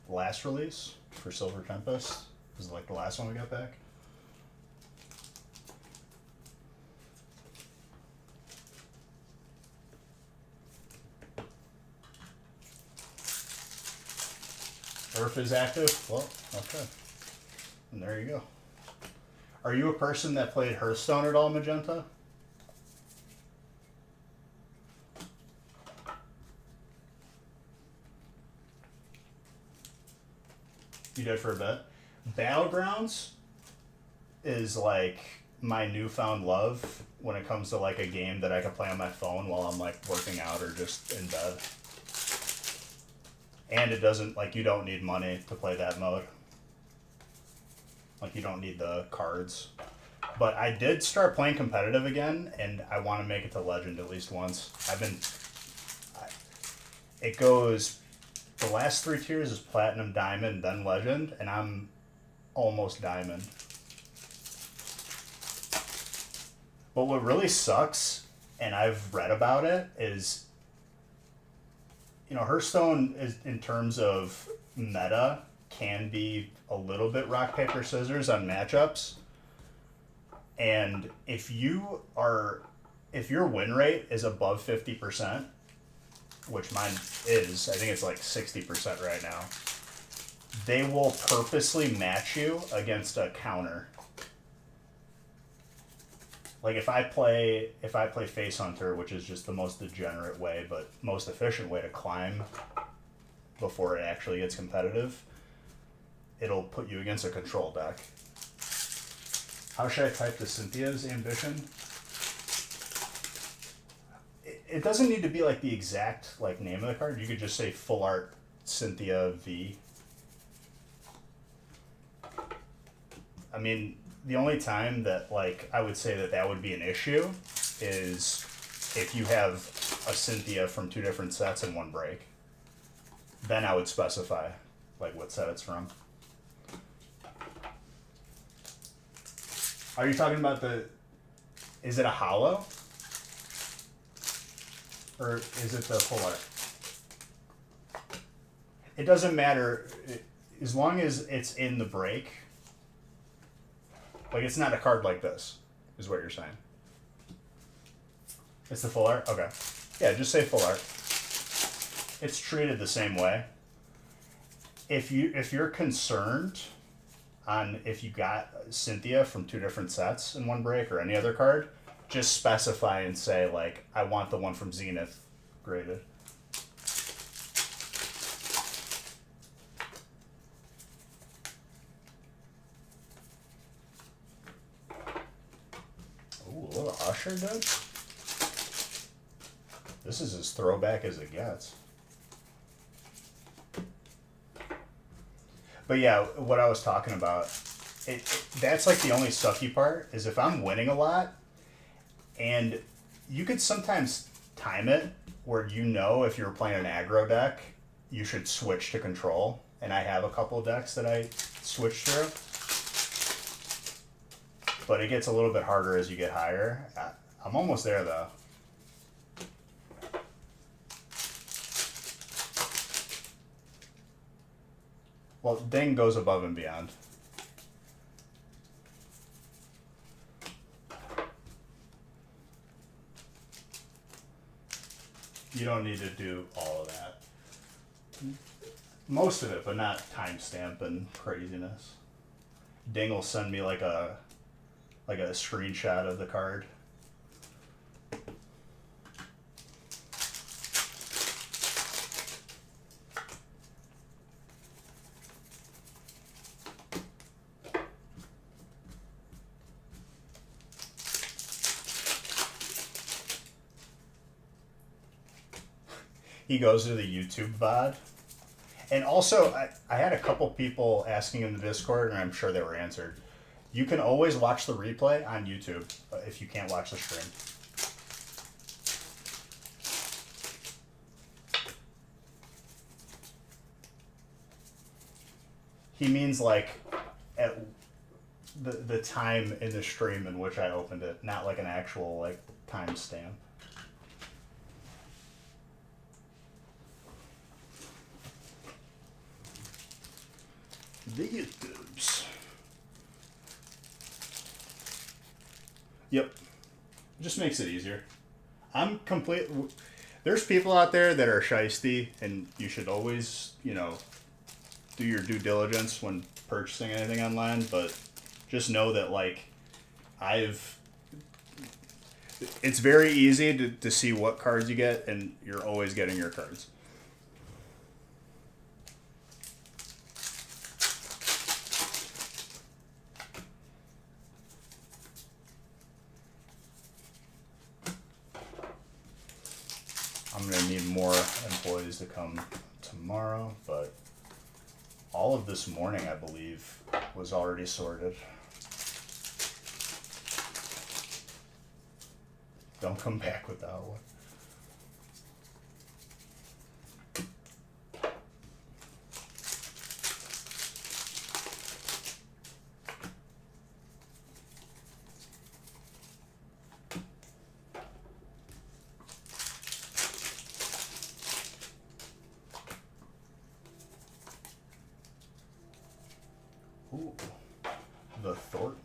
last release for Silver Tempest. This is like the last one we got back. Earth is active? Well, okay. And there you go. Are you a person that played Hearthstone at all, Magenta? You did for a bit. Battlegrounds is like my newfound love when it comes to like a game that I can play on my phone while I'm like working out or just in bed. And it doesn't, like, you don't need money to play that mode. Like, you don't need the cards. But I did start playing competitive again, and I want to make it to Legend at least once. It goes, the last 3 tiers is Platinum, Diamond, then Legend, and I'm almost Diamond. But what really sucks, and I've read about it, is Hearthstone is, in terms of meta, can be a little bit rock, paper, scissors on matchups. And if your win rate is above 50%, which mine is, I think it's like 60% right now, they will purposely match you against a counter. Like if I play Face Hunter, which is just the most degenerate way but most efficient way to climb before it actually gets competitive, it'll put you against a control deck. How should I type to Cynthia's ambition? It doesn't need to be like the exact like name of the card. You could just say Full Art Cynthia V. I mean, the only time that like I would say that would be an issue is if you have a Cynthia from 2 different sets in one break. Then I would specify like what set it's from. Are you talking about is it a hollow? Or is it the full art? It doesn't matter as long as it's in the break. Like, it's not a card like this, is what you're saying. It's the full art? Okay. Yeah, just say full art. It's treated the same way. If you're concerned on if you got Cynthia from 2 different sets in one break or any other card, just specify and say, like, I want the one from Zenith graded. Ooh, what Usher did? This is as throwback as it gets. But yeah, what I was talking about, that's like the only sucky part, is if I'm winning a lot, and you could sometimes time it where you know if you're playing an aggro deck, you should switch to control. And I have a couple decks that I switch through. But it gets a little bit harder as you get higher. I'm almost there though. Well, Ding goes above and beyond. You don't need to do all of that. Most of it, but not timestamp and craziness. Ding will send me like a screenshot of the card. He goes to the YouTube VOD. And also, I had a couple people asking in the Discord, and I'm sure they were answered. You can always watch the replay on YouTube if you can't watch the stream. He means like at the time in the stream in which I opened it, not like an actual like timestamp. The YouTubes. Yep. It just makes it easier. I'm complete. There's people out there that are shiesty, and you should always, do your due diligence when purchasing anything online, but just know that, like, it's very easy to see what cards you get, and you're always getting your cards. I'm going to need more employees to come tomorrow, but all of this morning, I believe, was already sorted. Don't come back without one. Ooh, the Thornton.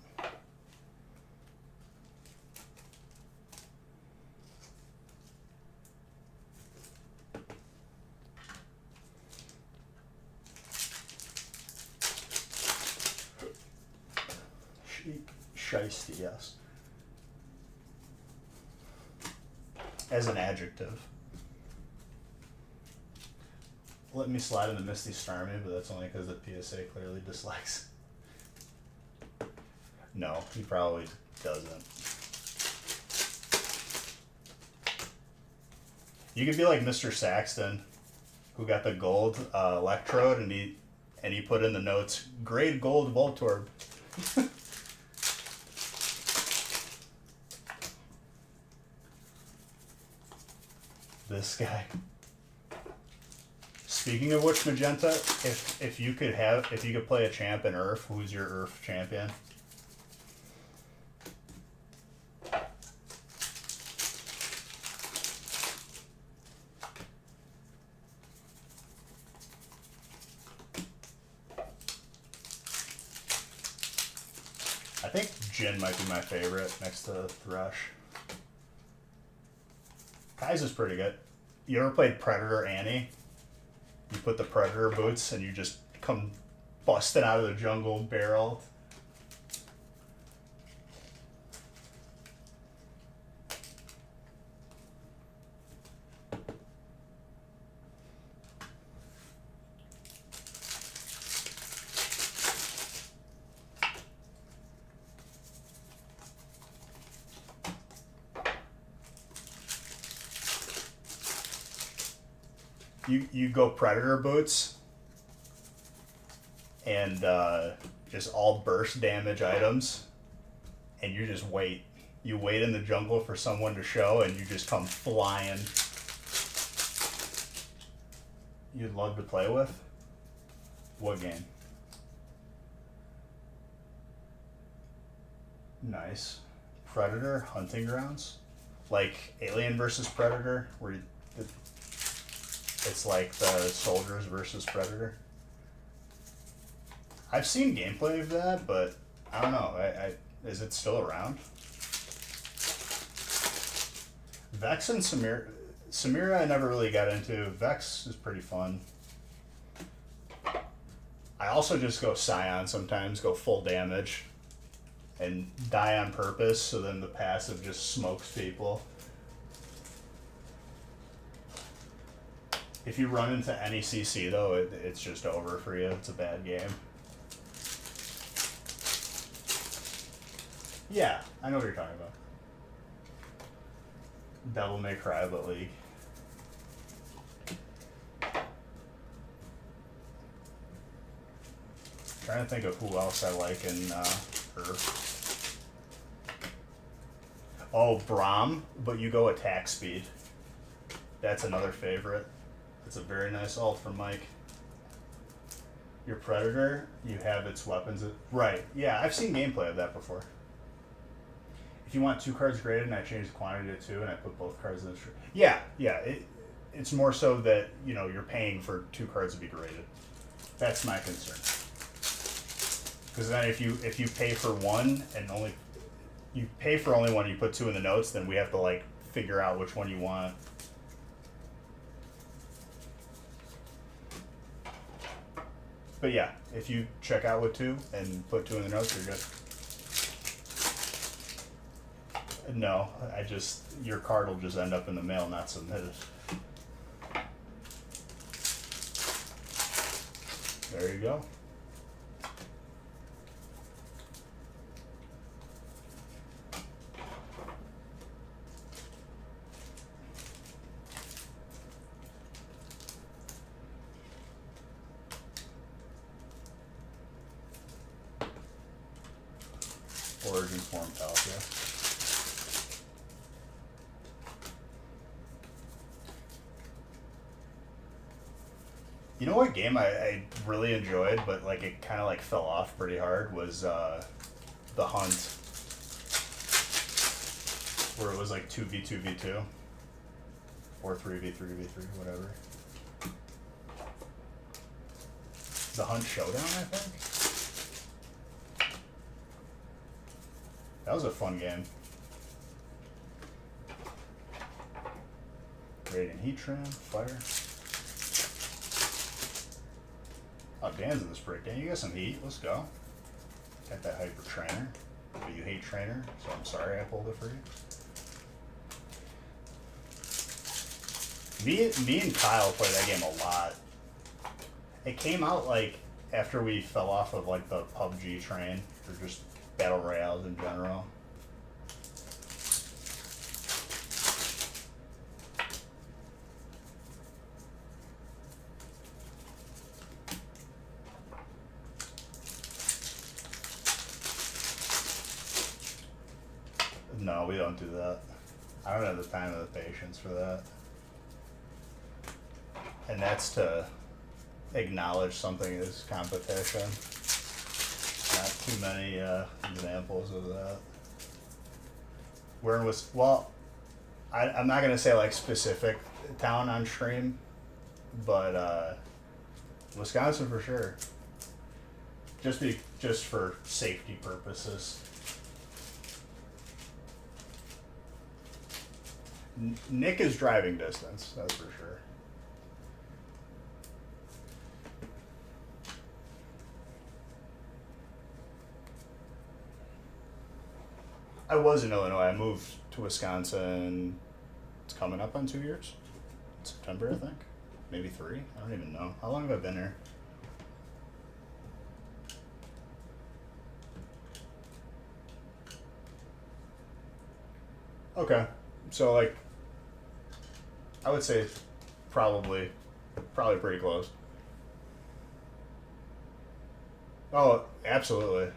Shiesty, yes. As an adjective. Let me slide into Misty Starmie, but that's only because the PSA clearly dislikes. No, he probably doesn't. You could be like Mr. Saxton, who got the gold electrode, and he put in the notes, grade gold Voltorb. This guy. Speaking of which, Magenta, if you could play a champ in Earth, who's your Earth champion? I think Jin might be my favorite next to Thresh. Kai's pretty good. You ever played Predator Annie? You put the Predator boots and you just come busting out of the jungle barrel. You go predator boots and just all burst damage items, and you just wait. You wait in the jungle for someone to show, and you just come flying. You'd love to play with? What game? Nice. Predator Hunting Grounds? Like Alien versus Predator, where it's like the soldiers versus Predator. I've seen gameplay of that, but I don't know. Is it still around? Vex and Samira I never really got into. Vex is pretty fun. I also just go Scion sometimes, go full damage, and die on purpose, so then the passive just smokes people. If you run into any CC though, it's just over for you. It's a bad game. Yeah, I know what you're talking about. Devil May Cry, but League. Trying to think of who else I like in Earth. Oh, Braum, but you go attack speed. That's another favorite. It's a very nice ult from Mike. Your Predator, you have its weapons. Right, yeah, I've seen gameplay of that before. If you want 2 cards graded, and I change the quantity to 2, and I put both cards in the stream. Yeah, it's more so that, you know, you're paying for 2 cards to be graded. That's my concern. Because then if you pay for one and only you pay for only one, you put 2 in the notes, then we have to like figure out which one you want. But yeah, if you check out with 2 and put 2 in the notes, you're good. No, your card will just end up in the mail, not submitted. There you go. Origin form pals, yeah. You know what game I really enjoyed, but like it kind of like fell off pretty hard, was The Hunt, where it was like 2v2v2 or 3v3v3, whatever. The Hunt Showdown, I think. That was a fun game. Radiant Heat Tram, Fire. Oh, Dan's in this break. Dan, you got some heat. Let's go. Got that Hyper Trainer. But you hate Trainer, so I'm sorry I pulled it for you. Me and Kyle play that game a lot. It came out like after we fell off of like the PUBG train, or just Battle Royales in general. No, we don't do that. I don't have the time or the patience for that. And that's to acknowledge something as competition. Not too many examples of that. I'm not gonna say like specific town on stream, but Wisconsin for sure. Just for safety purposes. Nick is driving distance, that's for sure. I was in Illinois. I moved to Wisconsin. It's coming up on 2 years. September, I think. Maybe 3. I don't even know. How long have I been here? Okay. So, like, I would say probably Probably pretty close. Oh, absolutely.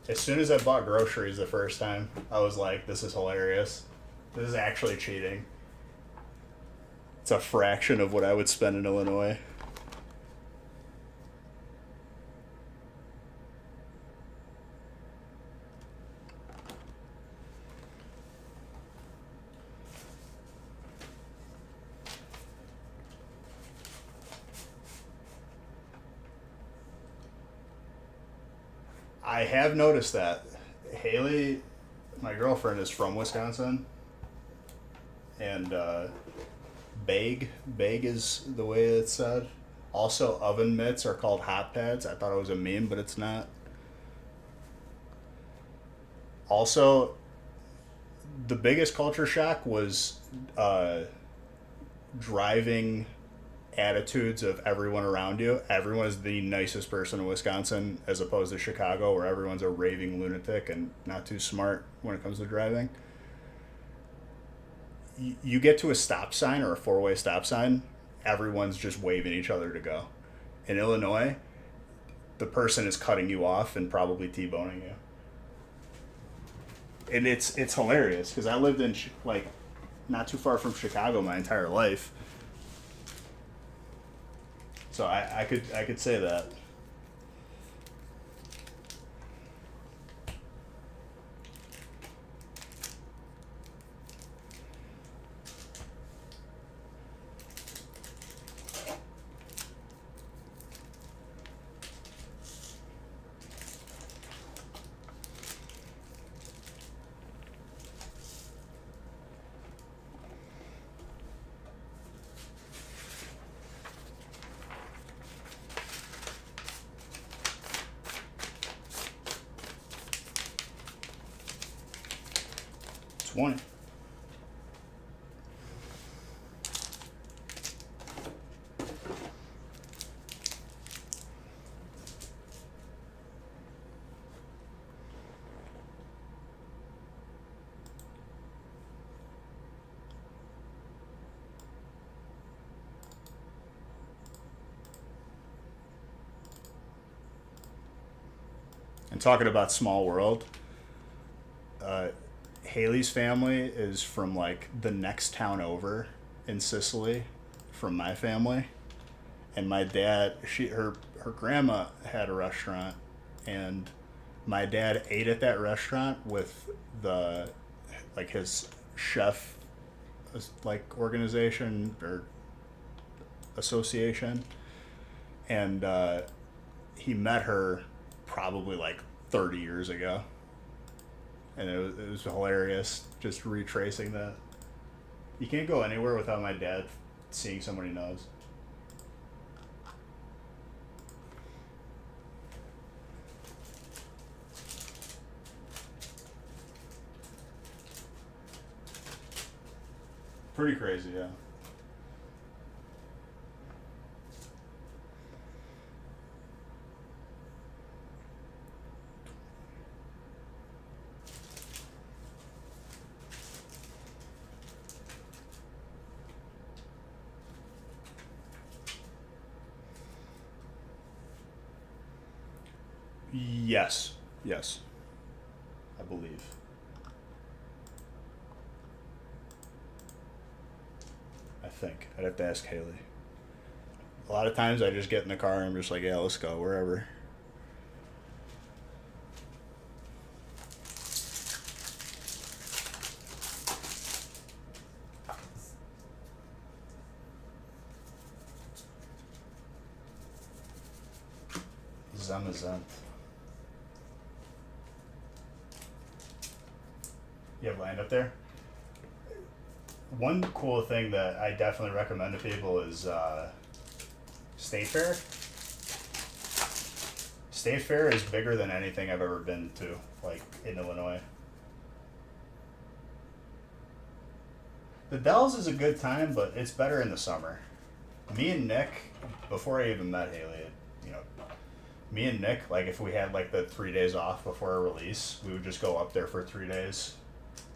As soon as I bought groceries the first time, I was like, this is hilarious. This is actually cheating. It's a fraction of what I would spend in Illinois. I have noticed that. Haley, my girlfriend, is from Wisconsin, and Bag is the way it's said. Also, oven mitts are called hot pads. I thought it was a meme, but it's not. Also, the biggest culture shock was driving attitudes of everyone around you. Everyone is the nicest person in Wisconsin as opposed to Chicago where everyone's a raving lunatic and not too smart when it comes to driving. You get to a stop sign or a four-way stop sign, everyone's just waving each other to go. In Illinois, the person is cutting you off and probably T-boning you. And it's hilarious because I lived in like not too far from Chicago my entire life. So I could say that. It's one. And talking about small world, Haley's family is from like the next town over in Sicily from my family. And my dad, her grandma had a restaurant, and my dad ate at that restaurant with the like his chef like organization or association, and he met her probably like 30 years ago, and it was hilarious just retracing that. You can't go anywhere without my dad seeing someone he knows. Pretty crazy, yeah. Yes, yes, I believe. I think I'd have to ask Haley. A lot of times I just get in the car and I'm just like, yeah, let's go wherever. Zenith. You have land up there? One cool thing that I definitely recommend to people is State Fair. State Fair is bigger than anything I've ever been to, like in Illinois. The Dells is a good time, but it's better in the summer. Me and Nick, before I even met Haley, you know, me and Nick, like if we had like the 3 days off before our release, we would just go up there for 3 days,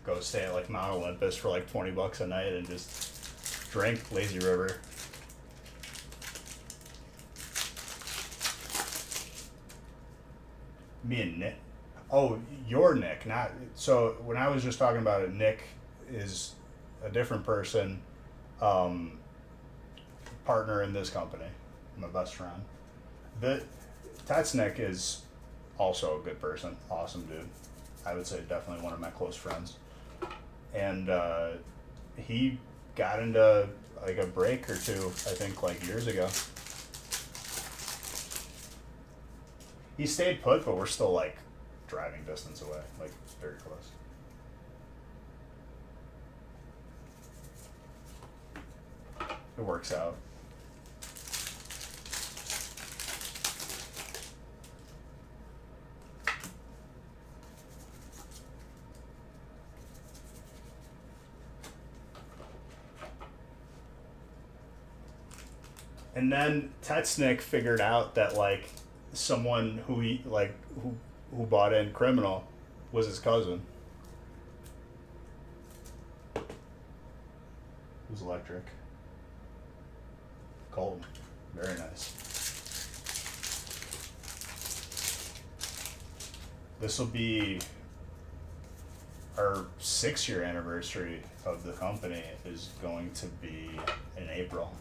go stay at like Mount Olympus for like $20 a night, and just Drink, Lazy River. Me and Nick. Oh, your Nick, not so. When I was just talking about it, Nick is a different person, um, partner in this company, my best friend. That's Nick is also a good person, awesome dude. I would say definitely one of my close friends, and he got into like a break or two, I think, like years ago. He stayed put, but we're still like driving distance away, like very close. It works out. And then Tetsnick figured out that like someone who he like who bought in Criminal was his cousin. Who's electric? Colton. Very nice. This will be our 6-year anniversary of the company is going to be in April.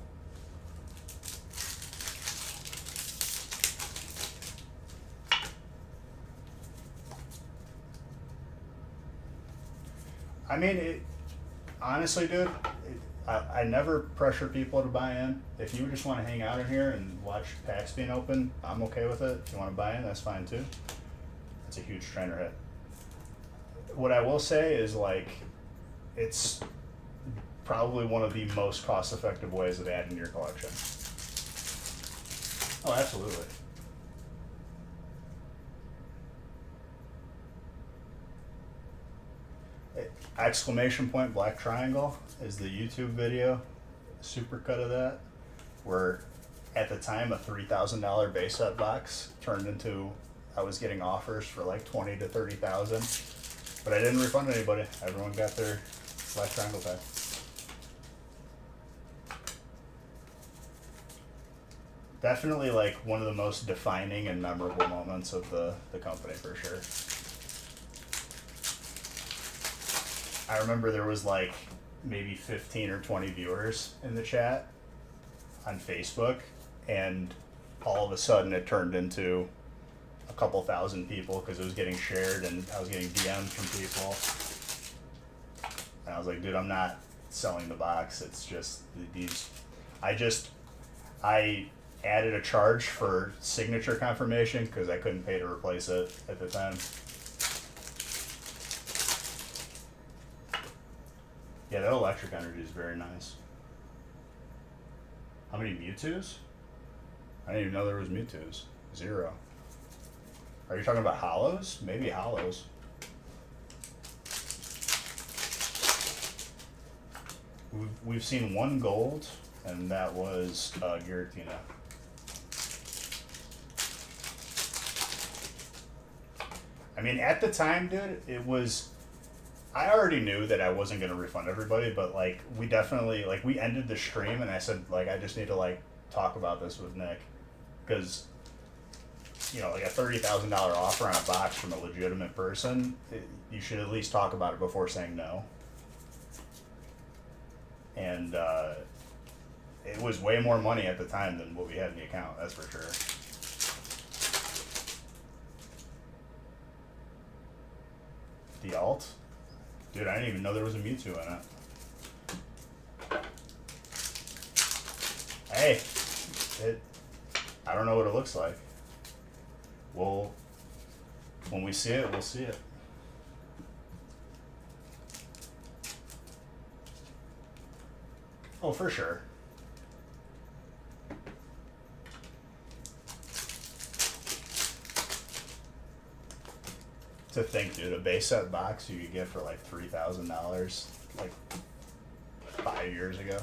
I mean, honestly, dude, I never pressure people to buy in. If you just want to hang out in here and watch packs being open, I'm okay with it. If you want to buy in, that's fine too. It's a huge trainer hit. What I will say is, like, it's probably one of the most cost-effective ways of adding to your collection. Oh, absolutely. Exclamation point black triangle is the YouTube video supercut of that, where at the time a $3,000 base set box turned into, I was getting offers for like 20 to 30,000, but I didn't refund anybody. Everyone got their black triangle pack. Definitely like one of the most defining and memorable moments of the company for sure. I remember there was like maybe 15 or 20 viewers in the chat on Facebook, and all of a sudden it turned into a couple thousand people because it was getting shared and I was getting DMs from people. And I was like, dude, I'm not selling the box. It's just these. I added a charge for signature confirmation because I couldn't pay to replace it at the time. Yeah, that electric energy is very nice. How many Mewtwo's? I didn't even know there was Mewtwo's. 0. Are you talking about hollows? Maybe hollows. We've seen one gold, and that was Giratina. I mean, at the time, dude, it was... I already knew that I wasn't going to refund everybody, but, like, we definitely... Like, we ended the stream, and I said, like, I just need to, like, talk about this with Nick. Because, you know, like, a $30,000 offer on a box from a legitimate person, you should at least talk about it before saying no. And it was way more money at the time than what we had in the account, that's for sure. The alt? Dude, I didn't even know there was a Mewtwo in it. Hey, I don't know what it looks like. Well, when we see it, we'll see it. Oh, for sure. To think, dude, a base set box you could get for like $3,000 like 5 years ago.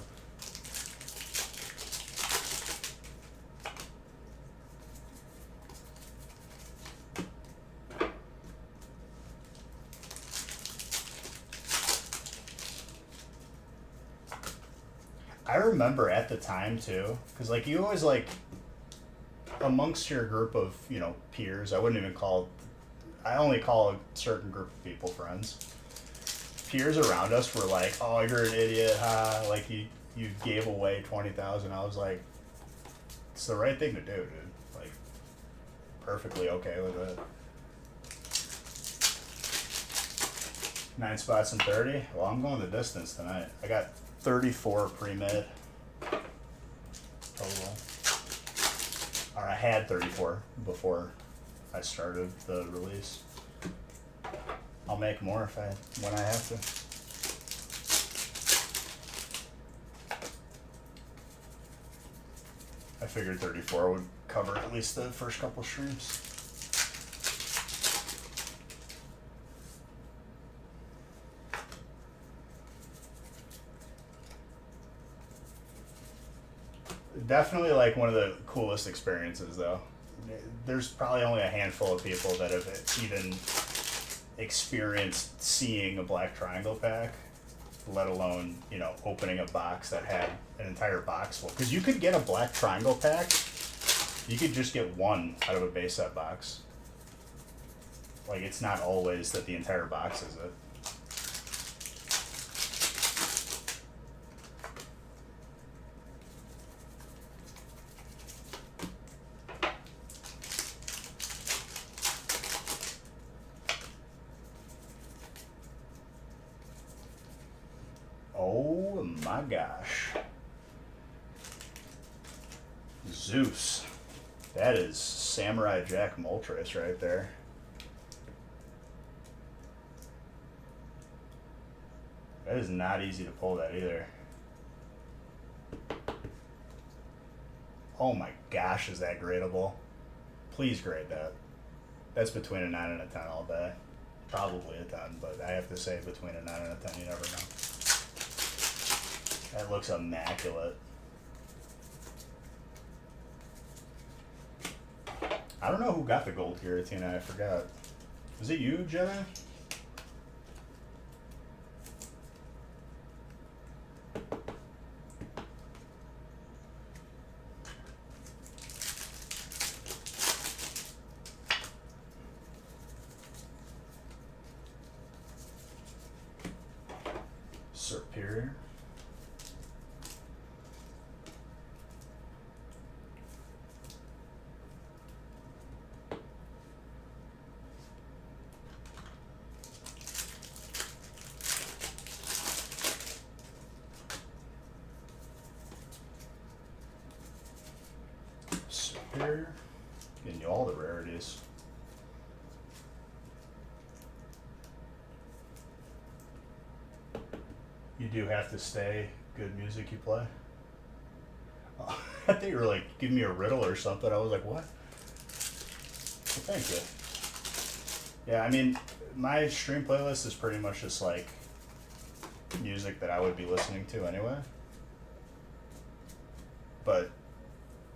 remember at the time too, because like you always like amongst your group of peers. I wouldn't even call. I only call a certain group of people friends. Peers around us were like, "Oh, you're an idiot, huh? Like you gave away 20,000." I was like, "It's the right thing to do, dude. Like, perfectly okay with it." 9 spots in 30. Well, I'm going the distance tonight. I got 34 pre-made total. Or I had 34 before I started the release. I'll make more when I have to. I figured 34 would cover at least the first couple streams. Definitely like one of the coolest experiences though. There's probably only a handful of people that have even experienced seeing a black triangle pack, let alone, opening a box that had an entire box full. Because you could get a black triangle pack, you could just get one out of a base set box. Like, it's not always that the entire box is it. Oh my gosh. Zeus. That is Samurai Jack Moltres right there. That is not easy to pull that either. Oh my gosh, is that gradable? Please grade that. That's between a 9 and a 10 all day. Probably a 10, but I have to say between a 9 and a 10, you never know. That looks immaculate. I don't know who got the gold Giratina, I forgot. Was it you, Jenna? Superior. Superior. Getting you all the rarities. You do have to stay. Good music you play. Oh, I think you were like giving me a riddle or something. I was like, what? Well, thank you. Yeah, I mean, my stream playlist is pretty much just like music that I would be listening to anyway. But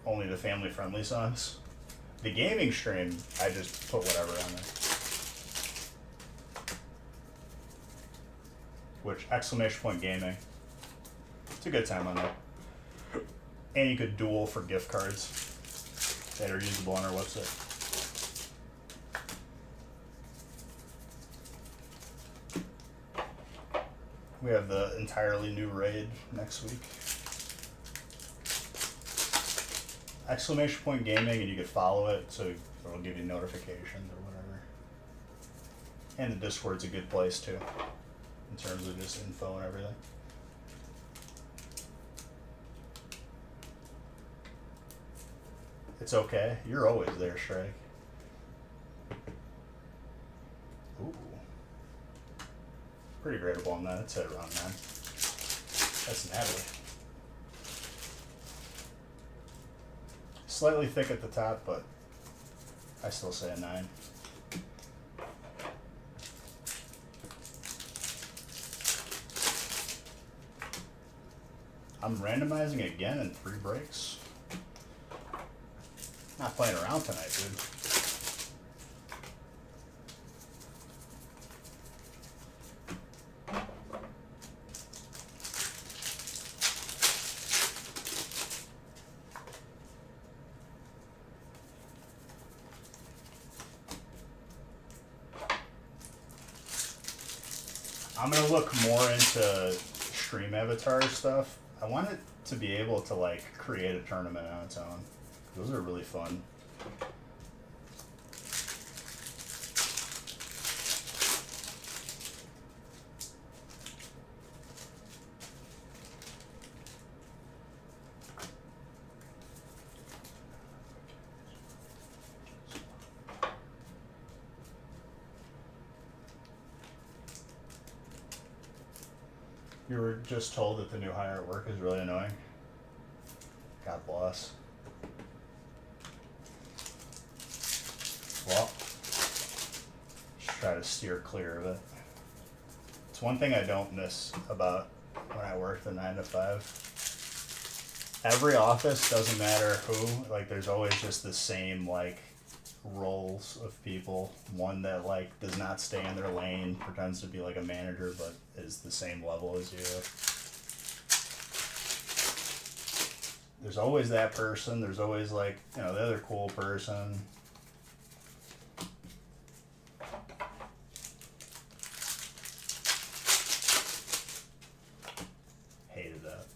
only the family-friendly songs. The gaming stream, I just put whatever on there. Which, exclamation point gaming. It's a good time on there. And you could duel for gift cards that are usable on our website. We have the entirely new raid next week. Exclamation point gaming, and you could follow it, so it'll give you notifications or whatever. And the Discord's a good place too, in terms of just info and everything. It's okay. You're always there, Shrek. Ooh. Pretty gradable on that. It's at around 9. That's Natalie. Slightly thick at the top, but I still say a 9. I'm randomizing again in 3 breaks. Not playing around tonight, dude. I'm gonna look more into stream avatar stuff. I want it to be able to like create a tournament on its own. Those are really fun. You were just told that the new hire at work is really annoying. God bless. Well, just try to steer clear of it. It's one thing I don't miss about when I worked the 9 to 5. Every office, doesn't matter who, like there's always just the same like roles of people. One that like does not stay in their lane, pretends to be like a manager, but is the same level as you. There's always that person. There's always like, you know, the other cool person. Hated that.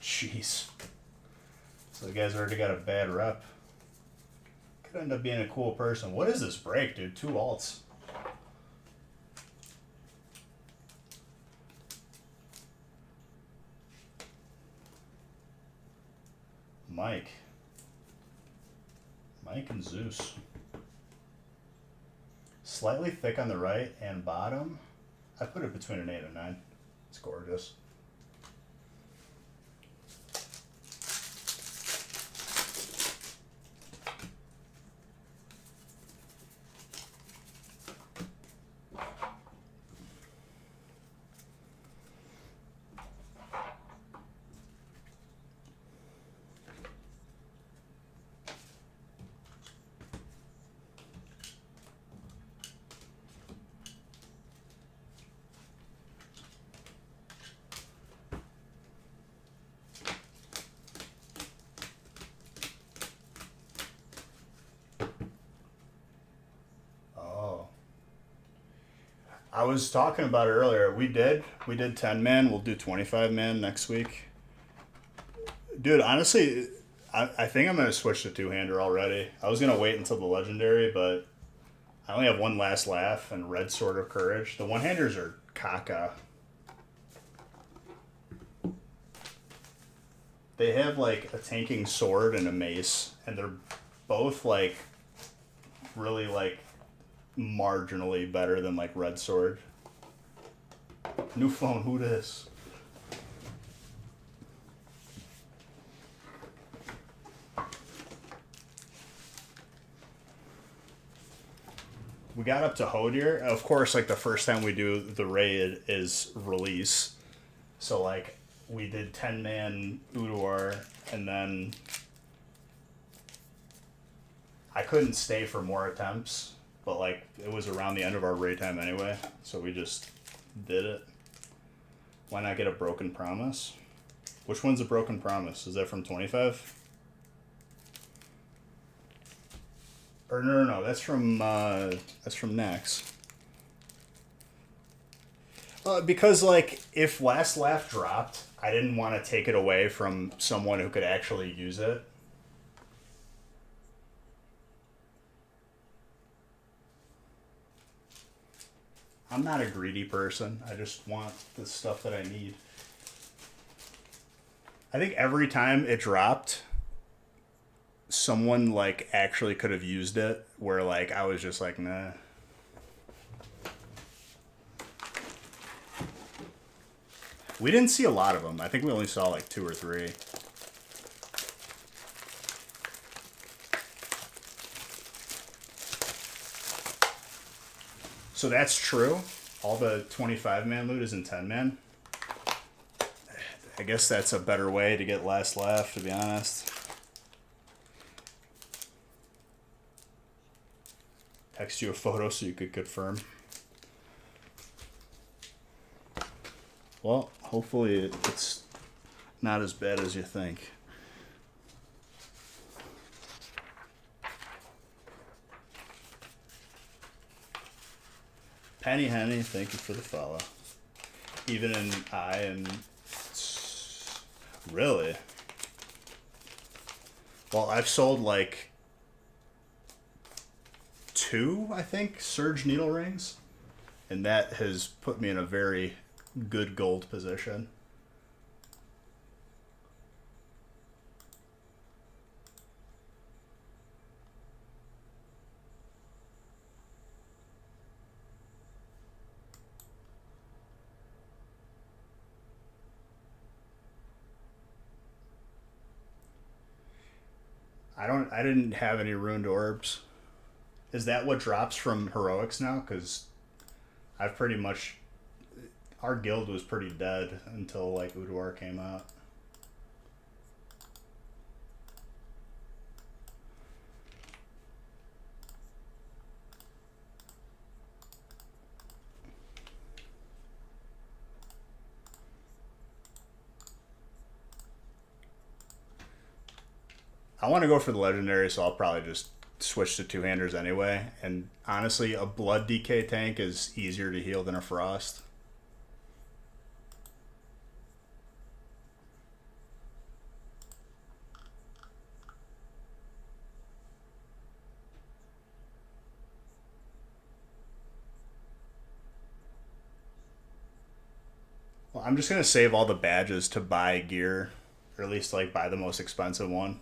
Jeez. So the guy's already got a bad rep. Could end up being a cool person. What is this break, dude? 2 alts. Mike and Zeus. Slightly thick on the right and bottom. I put it between an 8 and 9. It's gorgeous. I was talking about it earlier. We did 10 man. We'll do 25 man next week. Dude, honestly, I think I'm gonna switch to 2-hander already. I was gonna wait until the legendary, but I only have one last laugh and red sword of courage. The 1-handers are caca. They have like a tanking sword and a mace, and they're both like really like marginally better than like red sword. New phone, who this? We got up to Hodir. Of course, like the first time we do the raid is release. So like we did 10-man Uduar, and then I couldn't stay for more attempts. But, like, it was around the end of our raid time anyway, so we just did it. Why not get a Broken Promise? Which one's a Broken Promise? Is that from 25? Or no, that's from Nex. Because, like, if Last Laugh dropped, I didn't want to take it away from someone who could actually use it. I'm not a greedy person. I just want the stuff that I need. I think every time it dropped, someone like actually could have used it, where like I was just like, nah. We didn't see a lot of them. I think we only saw like 2 or 3. So that's true. All the 25-man loot is in 10-man. I guess that's a better way to get last laugh, to be honest. Text you a photo so you could confirm. Well, hopefully it's not as bad as you think. Penny Henny, thank you for the follow. Even in I and really. Well, I've sold like 2, I think, Surge needle rings, and that has put me in a very good gold position. I didn't have any ruined orbs. Is that what drops from heroics now? Because I've pretty much, our guild was pretty dead until like Udwar came out. I want to go for the legendary, so I'll probably just switch to two-handers anyway. And honestly, a blood DK tank is easier to heal than a frost. Well, I'm just going to save all the badges to buy gear, or at least like buy the most expensive one.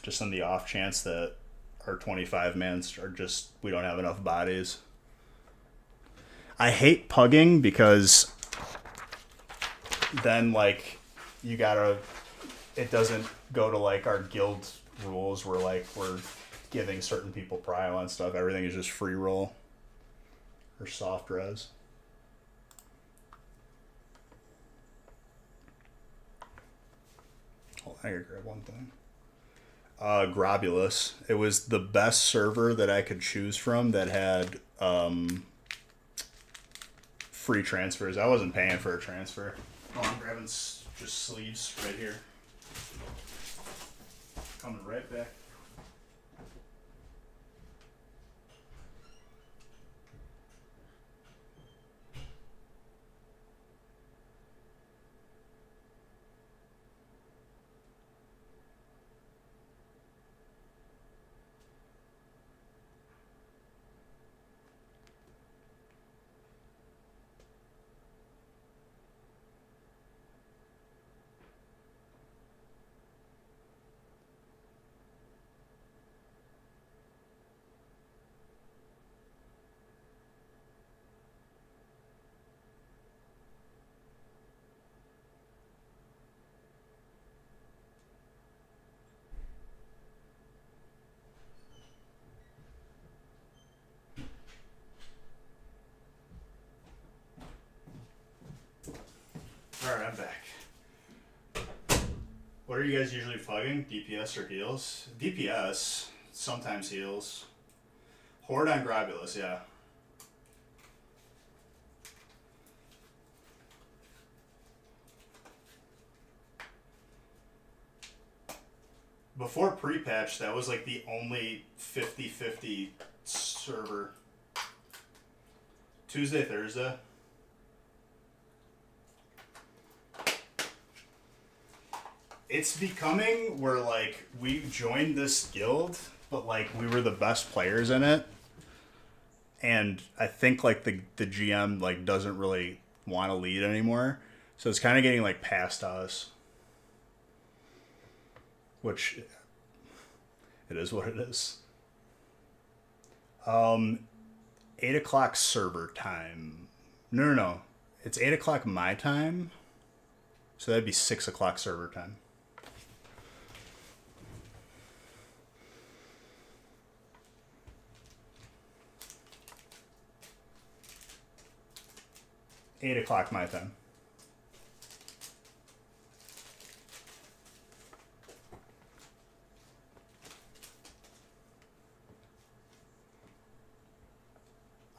Just on the off chance that our 25 mans are just, we don't have enough bodies. I hate pugging because then like you gotta, it doesn't go to like our guild rules where like we're giving certain people prio and stuff. Everything is just free roll or soft res. Oh, I gotta grab one thing. Grobulus. It was the best server that I could choose from that had free transfers. I wasn't paying for a transfer. Oh, I'm grabbing just sleeves right here. Coming right back. Alright, I'm back. What are you guys usually plugging? DPS or heals? DPS, sometimes heals. Horde on Grobulus, yeah. Before pre-patch, that was like the only 50-50 server. Tuesday, Thursday. It's becoming where like we joined this guild, but like we were the best players in it, and I think like the GM like doesn't really want to lead anymore, so it's kind of getting like past us, which it is what it is. 8 o'clock server time. No. It's 8 o'clock my time, so that'd be 6 o'clock server time. Eight o'clock my time.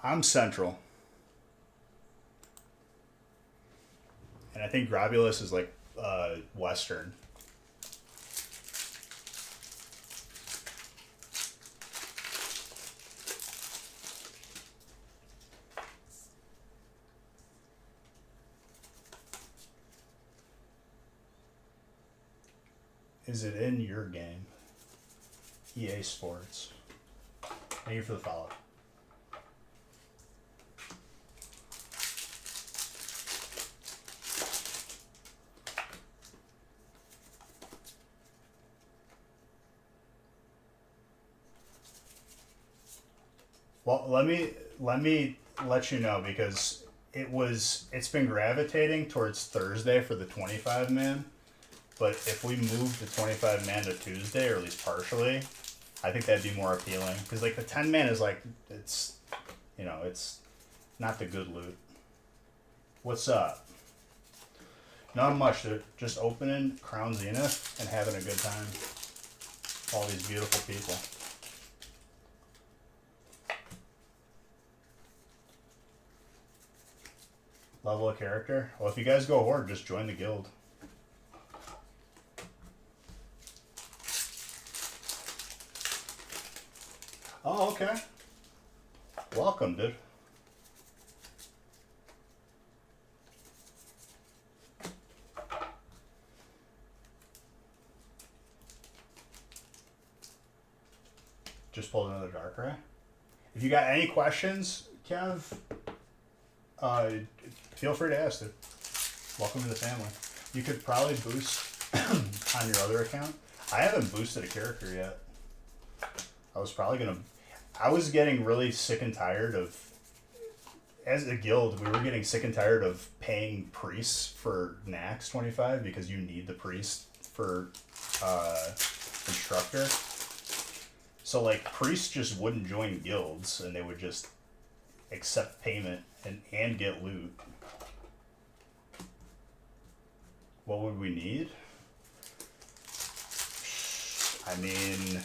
I'm central. And I think Grobulus is like western. Is it in your game? EA Sports. Thank you for the follow. Well, let you know because it's been gravitating towards Thursday for the 25 man, but if we move the 25 man to Tuesday or at least partially, I think that'd be more appealing because like the 10 man is like it's not the good loot. What's up? Not much. They're just opening Crown Zenith and having a good time. All these beautiful people. Level of character? Well, if you guys go Horde, just join the guild. Oh, okay. Welcome, dude. Just pulled another Darkrai. If you got any questions, Kev, feel free to ask it. Welcome to the family. You could probably boost on your other account. I haven't boosted a character yet. I was getting really sick and tired of, as a guild, we were getting sick and tired of paying priests for Nax 25 because you need the priest for instructor. So like priests just wouldn't join guilds and they would just accept payment and get loot. What would we need? I mean,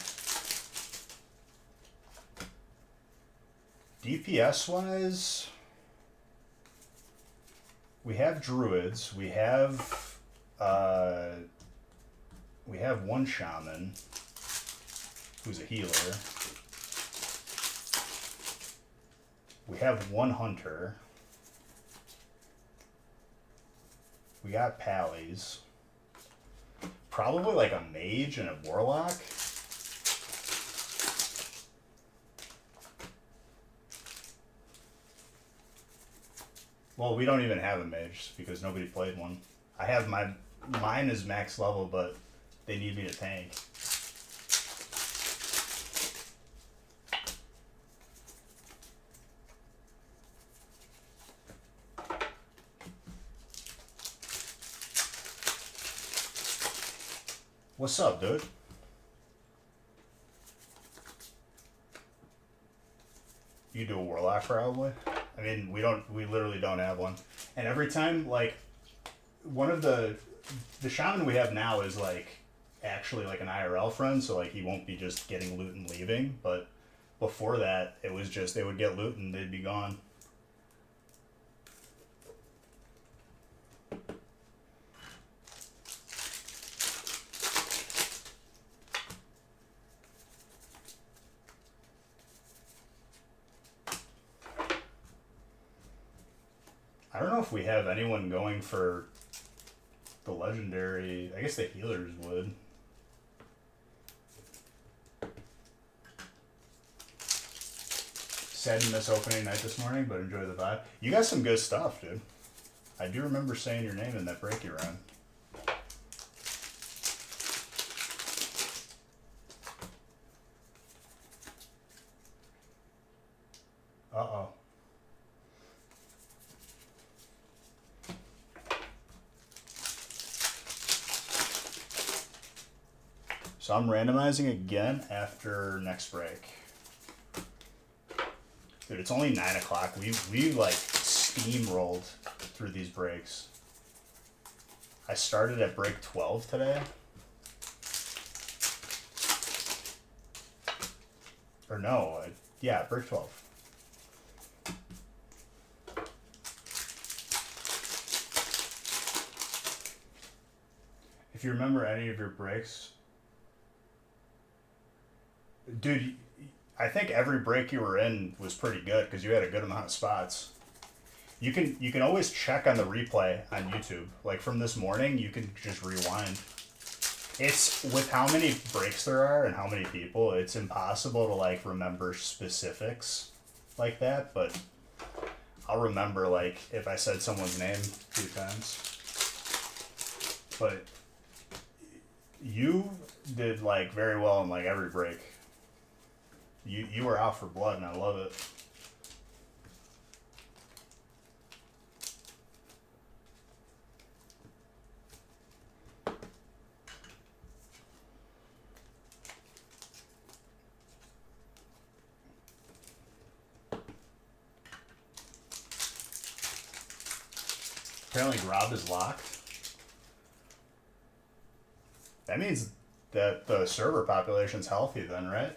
DPS wise, we have druids, we have one shaman who's a healer. We have one hunter. We got pallies. Probably like a mage and a warlock. Well, we don't even have a mage because nobody played one. I have mine is max level, but they need me to tank. What's up, dude? You do a warlock probably? I mean, we literally don't have one. And every time, like, one of the shaman we have now is, like, actually, like, an IRL friend, so, like, he won't be just getting loot and leaving, but before that, it was just, they would get loot and they'd be gone. I don't know if we have anyone going for the legendary. I guess the healers would. Sad to miss opening night this morning, but enjoy the vibe. You got some good stuff, dude. I do remember saying your name in that break you ran. Uh-oh. So I'm randomizing again after next break. Dude, it's only 9 o'clock. We like steamrolled through these breaks. I started at break 12 today. Or no, yeah, break 12. If you remember any of your breaks, dude, I think every break you were in was pretty good because you had a good amount of spots. You can always check on the replay on YouTube. Like from this morning, you can just rewind It's with how many breaks there are and how many people, it's impossible to like remember specifics like that, but I'll remember like if I said someone's name a few times. But you did like very well in like every break. You were out for blood and I love it. Apparently Grob is locked. That means that the server population's healthy then, right?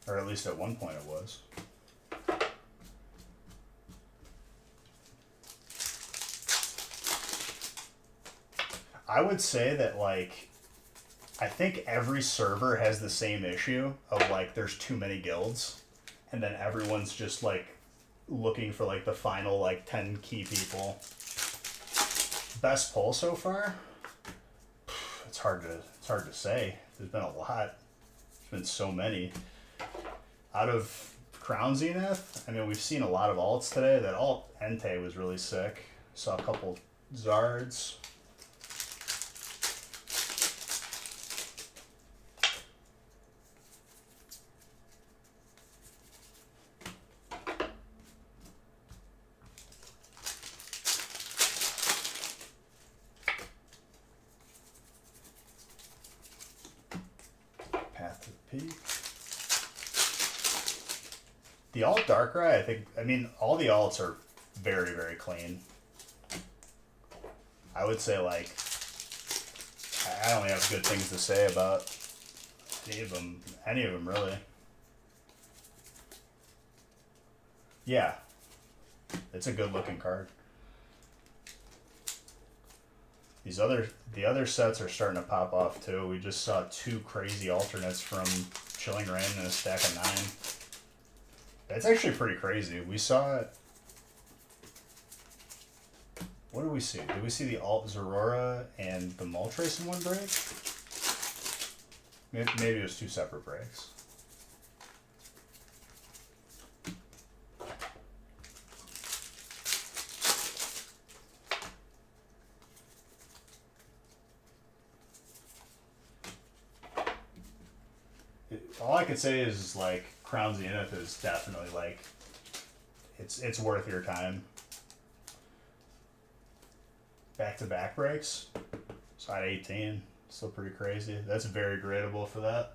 Or at least at one point it was. I would say that like I think every server has the same issue of like there's too many guilds and then everyone's just like looking for like the final like 10 key people. Best pull so far? It's hard to say. There's been a lot. There's been so many. Out of Crown Zenith, I mean we've seen a lot of alts today. That alt Entei was really sick. Saw a couple Zards. The alt Darkrai, I mean, all the alts are very, very clean. I would say, like, I only have good things to say about any of them, really. Yeah, it's a good looking card. The other sets are starting to pop off too. We just saw 2 crazy alternates from Chilling Rain and a stack of 9. That's actually pretty crazy. We saw it. What did we see? Did we see the alt Zerora and the Moltres in one break? Maybe it was 2 separate breaks. All I could say is like Crown Zenith is definitely like it's worth your time. Back-to-back breaks. Side 18, still pretty crazy. That's very gradable for that.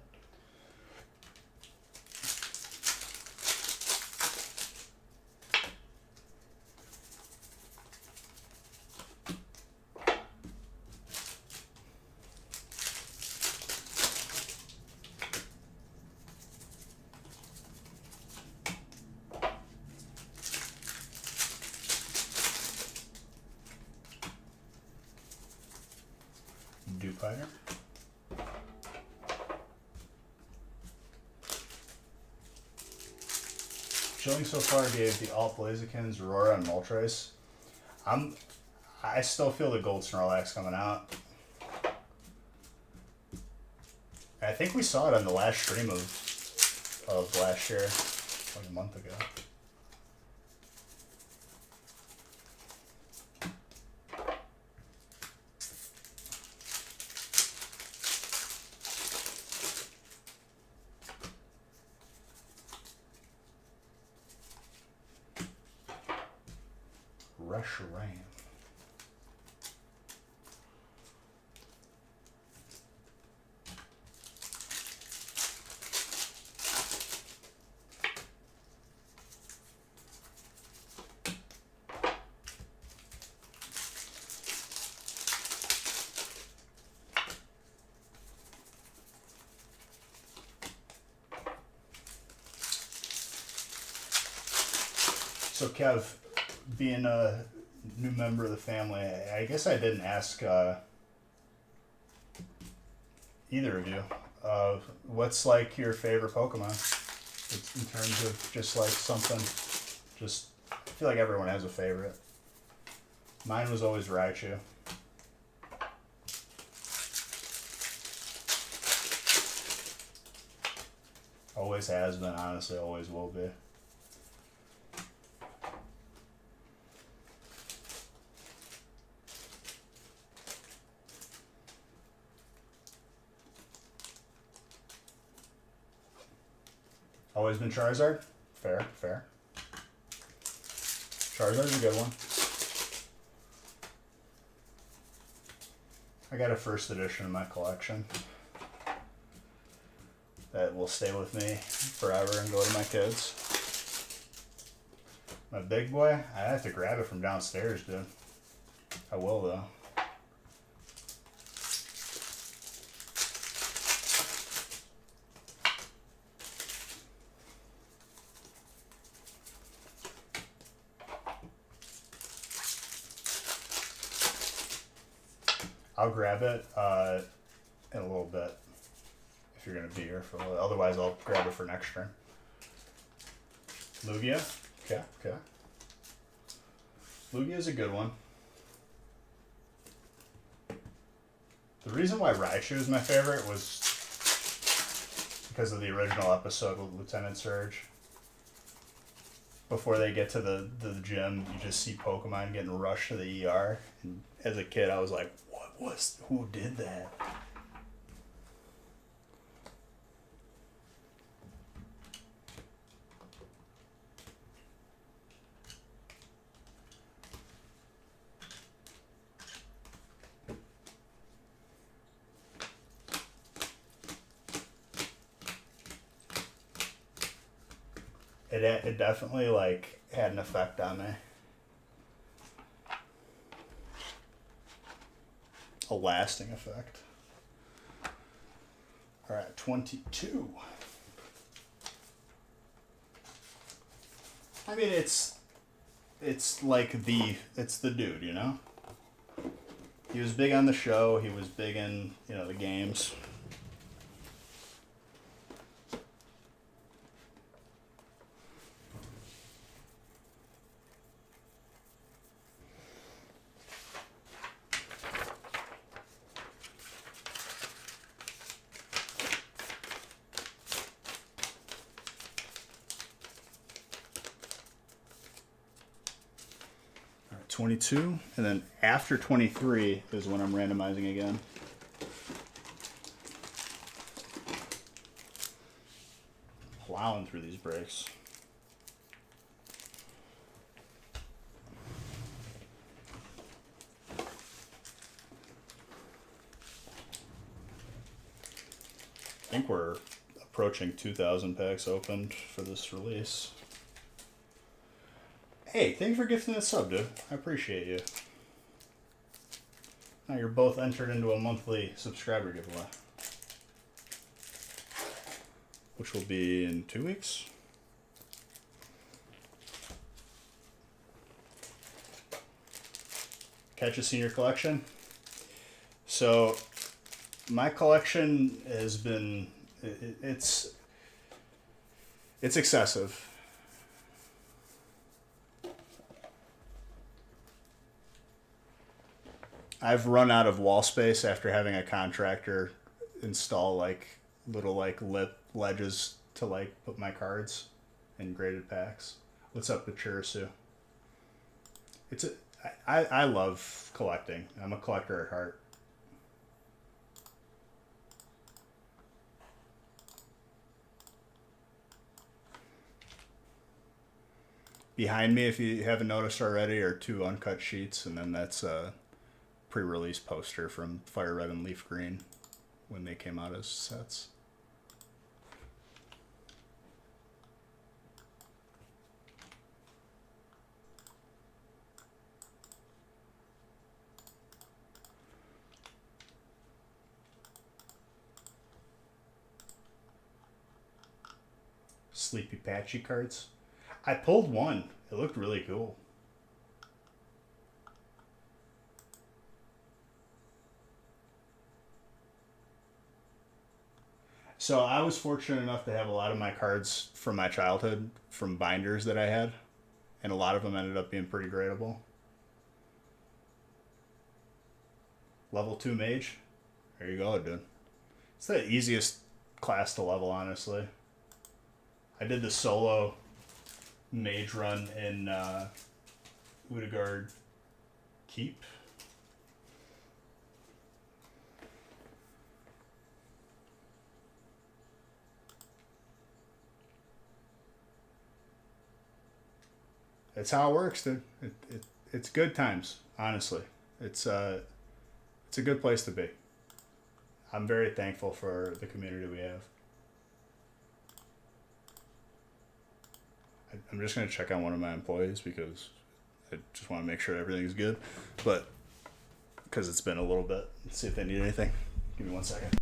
Dupire. Chilling so far gave the alt Blaziken, Aurora, and Moltres. I still feel the gold Snorlax coming out. I think we saw it on the last stream of last year, like a month ago. Rush Ram. So Kev, being a new member of the family, I guess I didn't ask either of you What's like your favorite Pokemon? It's in terms of just like something, just I feel like everyone has a favorite. Mine was always Raichu. Always has been, honestly, always will be. Always been Charizard? Fair, fair. Charizard's a good one. I got a first edition in my collection that will stay with me forever and go to my kids. My big boy, I have to grab it from downstairs, dude. I will, though. I'll grab it in a little bit if you're going to be here for a little. Otherwise, I'll grab it for next turn. Lugia? Okay, okay. Lugia's a good one. The reason why Raichu is my favorite was because of the original episode with Lieutenant Surge. Before they get to the gym, you just see Pokemon getting rushed to the ER. And as a kid, I was like, who did that? It definitely like had an effect on me. A lasting effect. All right, 22. I mean, it's like it's the dude, you know? He was big on the show, he was big in, you know, the games. All right, 22, and then after 23 is when I'm randomizing again. Plowing through these breaks. I think we're approaching 2,000 packs opened for this release. Hey, thanks for gifting that sub, dude. I appreciate you. Now you're both entered into a monthly subscriber giveaway, which will be in 2 weeks. Catch a senior collection. So my collection has been, it's excessive. I've run out of wall space after having a contractor install like little like lip ledges to like put my cards in graded packs. What's up with Chirisu? I love collecting. I'm a collector at heart. Behind me, if you haven't noticed already, are 2 uncut sheets, and then that's a pre-release poster from Fire Red and Leaf Green when they came out as sets. Sleepy Patchy cards. I pulled one. It looked really cool. So I was fortunate enough to have a lot of my cards from my childhood from binders that I had, and a lot of them ended up being pretty gradable. Level 2 mage. There you go, dude. It's the easiest class to level, honestly. I did the solo mage run in Udagard Keep. It's how it works, dude. It's good times, honestly. It's it's a good place to be. I'm very thankful for the community we have. I'm just gonna check on one of my employees because I just want to make sure everything's good, but because it's been a little bit, see if they need anything. Give me 1 second.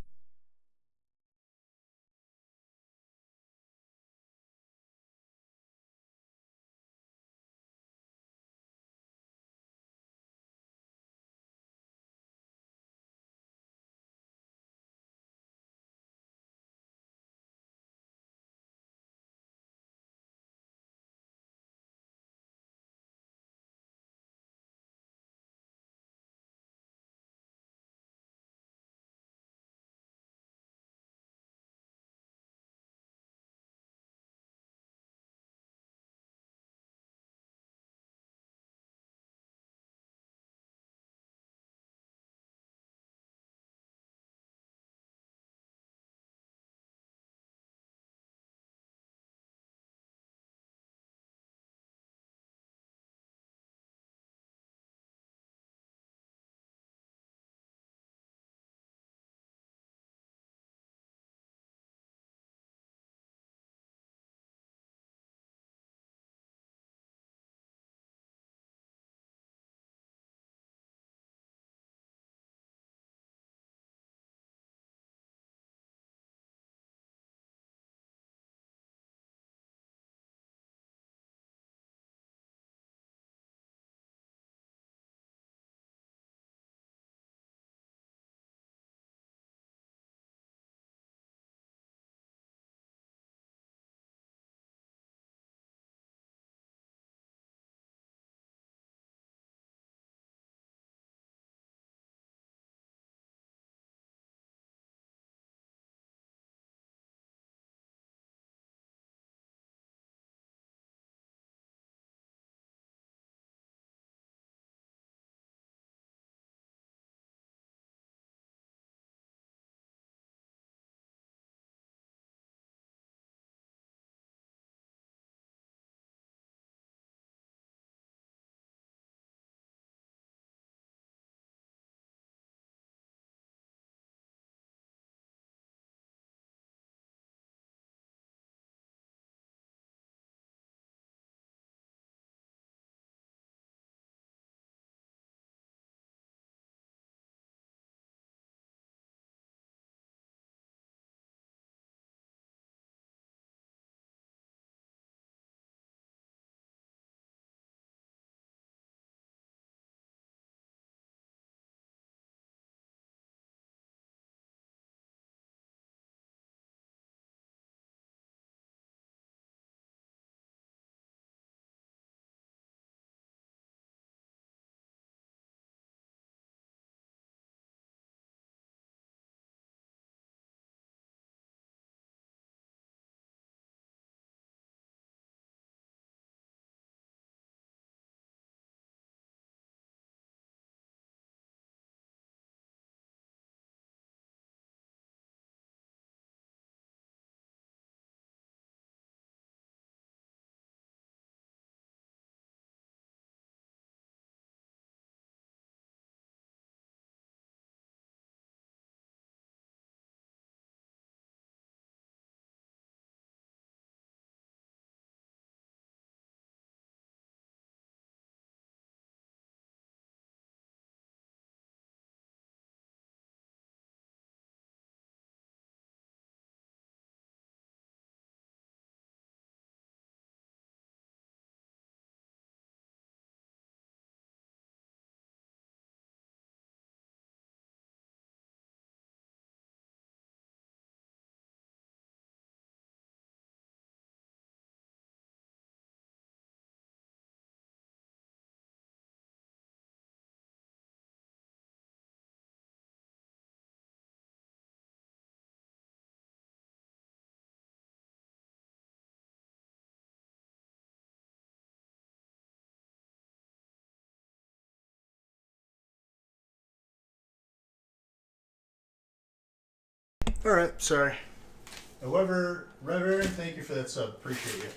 Alright, sorry. However, Reverend, thank you for that sub. Appreciate you.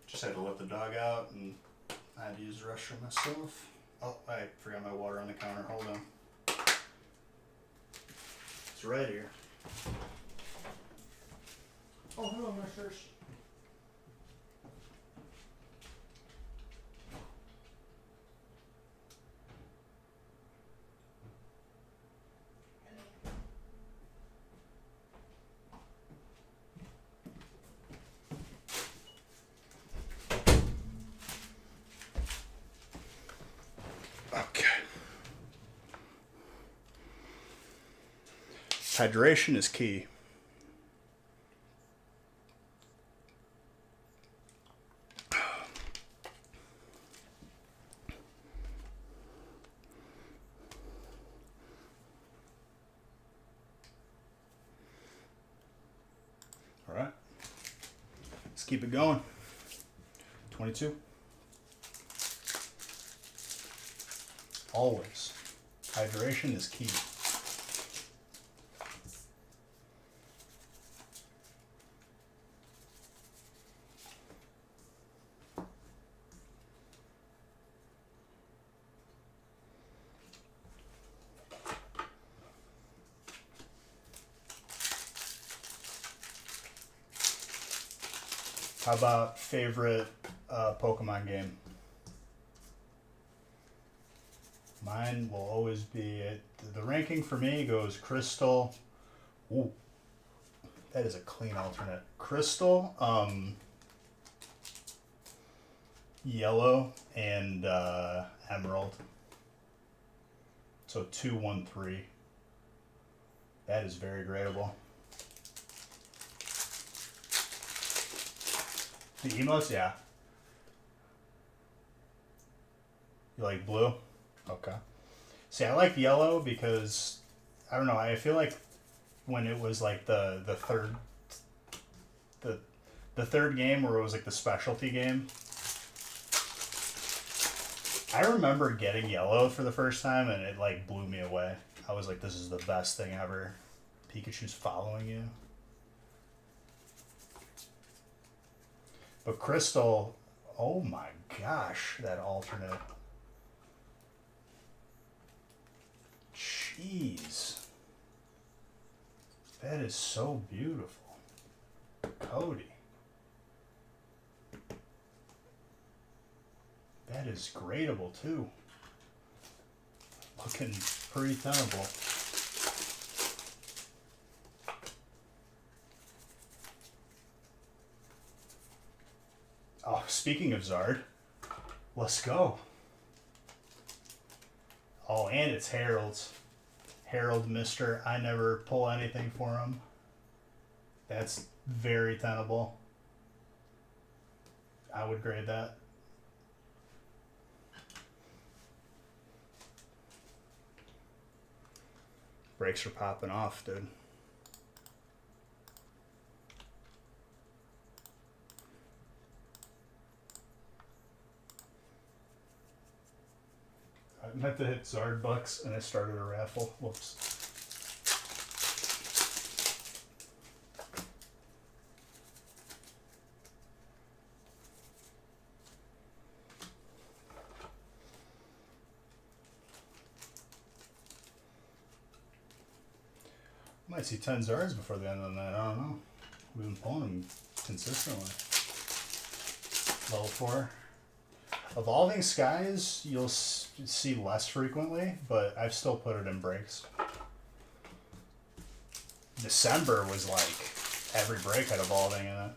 Just had to let the dog out and I had to use the restroom myself. Oh, I forgot my water on the counter. Hold on. It's right here. Oh, hello, misters. Okay. Hydration is key. All right. Let's keep it going. 22. Always. Hydration is key. How about favorite Pokemon game? Mine will always be the ranking for me goes Crystal. Ooh, that is a clean alternate. Crystal, Yellow, and Emerald. So 2, 1, 3. That is very gradable. The emotes, yeah. You like blue? Okay. See, I like yellow because I don't know. I feel like when it was like the third game where it was like the specialty game. I remember getting yellow for the first time and it like blew me away. I was like, this is the best thing ever. Pikachu's following you. But Crystal, oh my gosh, that alternate. Jeez. That is so beautiful. Cody. That is gradable too. Looking pretty tenable. Oh, speaking of Zard, let's go. Oh, and it's Harold's. Harold Mister. I never pull anything for him. That's very tenable. I would grade that. Brakes are popping off, dude. I meant to hit Zard Bucks and I started a raffle. Whoops. Might see 10 Zards before the end of the night. I don't know. We've been pulling them consistently. Level 4. Evolving Skies, you'll see less frequently, but I've still put it in breaks. December was like every break had Evolving in it.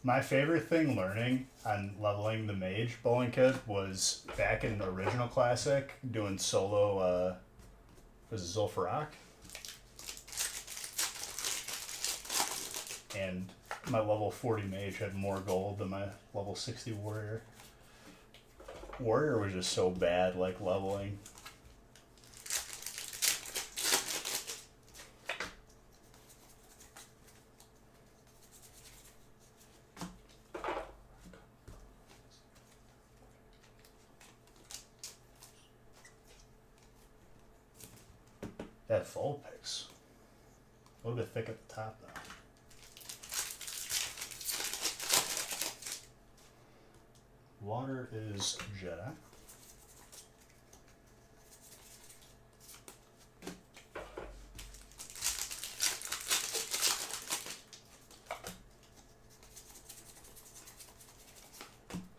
My favorite thing learning on leveling the mage bowling kit was back in the original classic doing solo. Was it Zul'Farrak? And my level 40 mage had more gold than my level 60 warrior. Warrior was just so bad, like leveling. That Vulpix. A little bit thick at the top, though. Water is Jedi.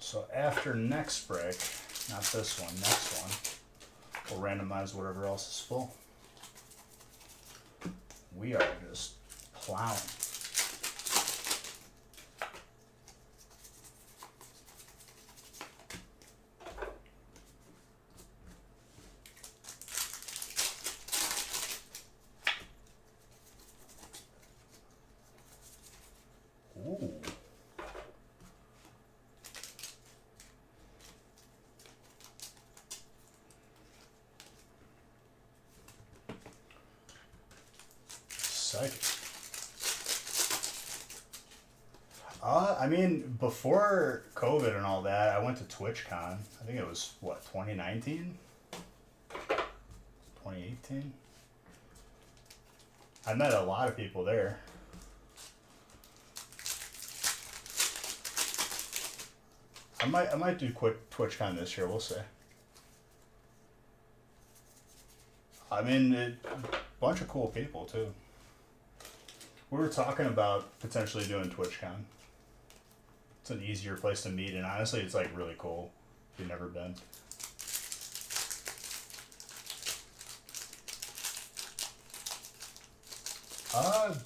So after next break, not this one, next one, we'll randomize whatever else is full. We are just plowing. Ooh. Psychic. I mean, before COVID and all that, I went to TwitchCon. I think it was, what, 2019? 2018? I met a lot of people there. I might do quick TwitchCon this year, we'll see. I mean, a bunch of cool people, too. We were talking about potentially doing TwitchCon. It's an easier place to meet, and honestly, it's like really cool if you've never been.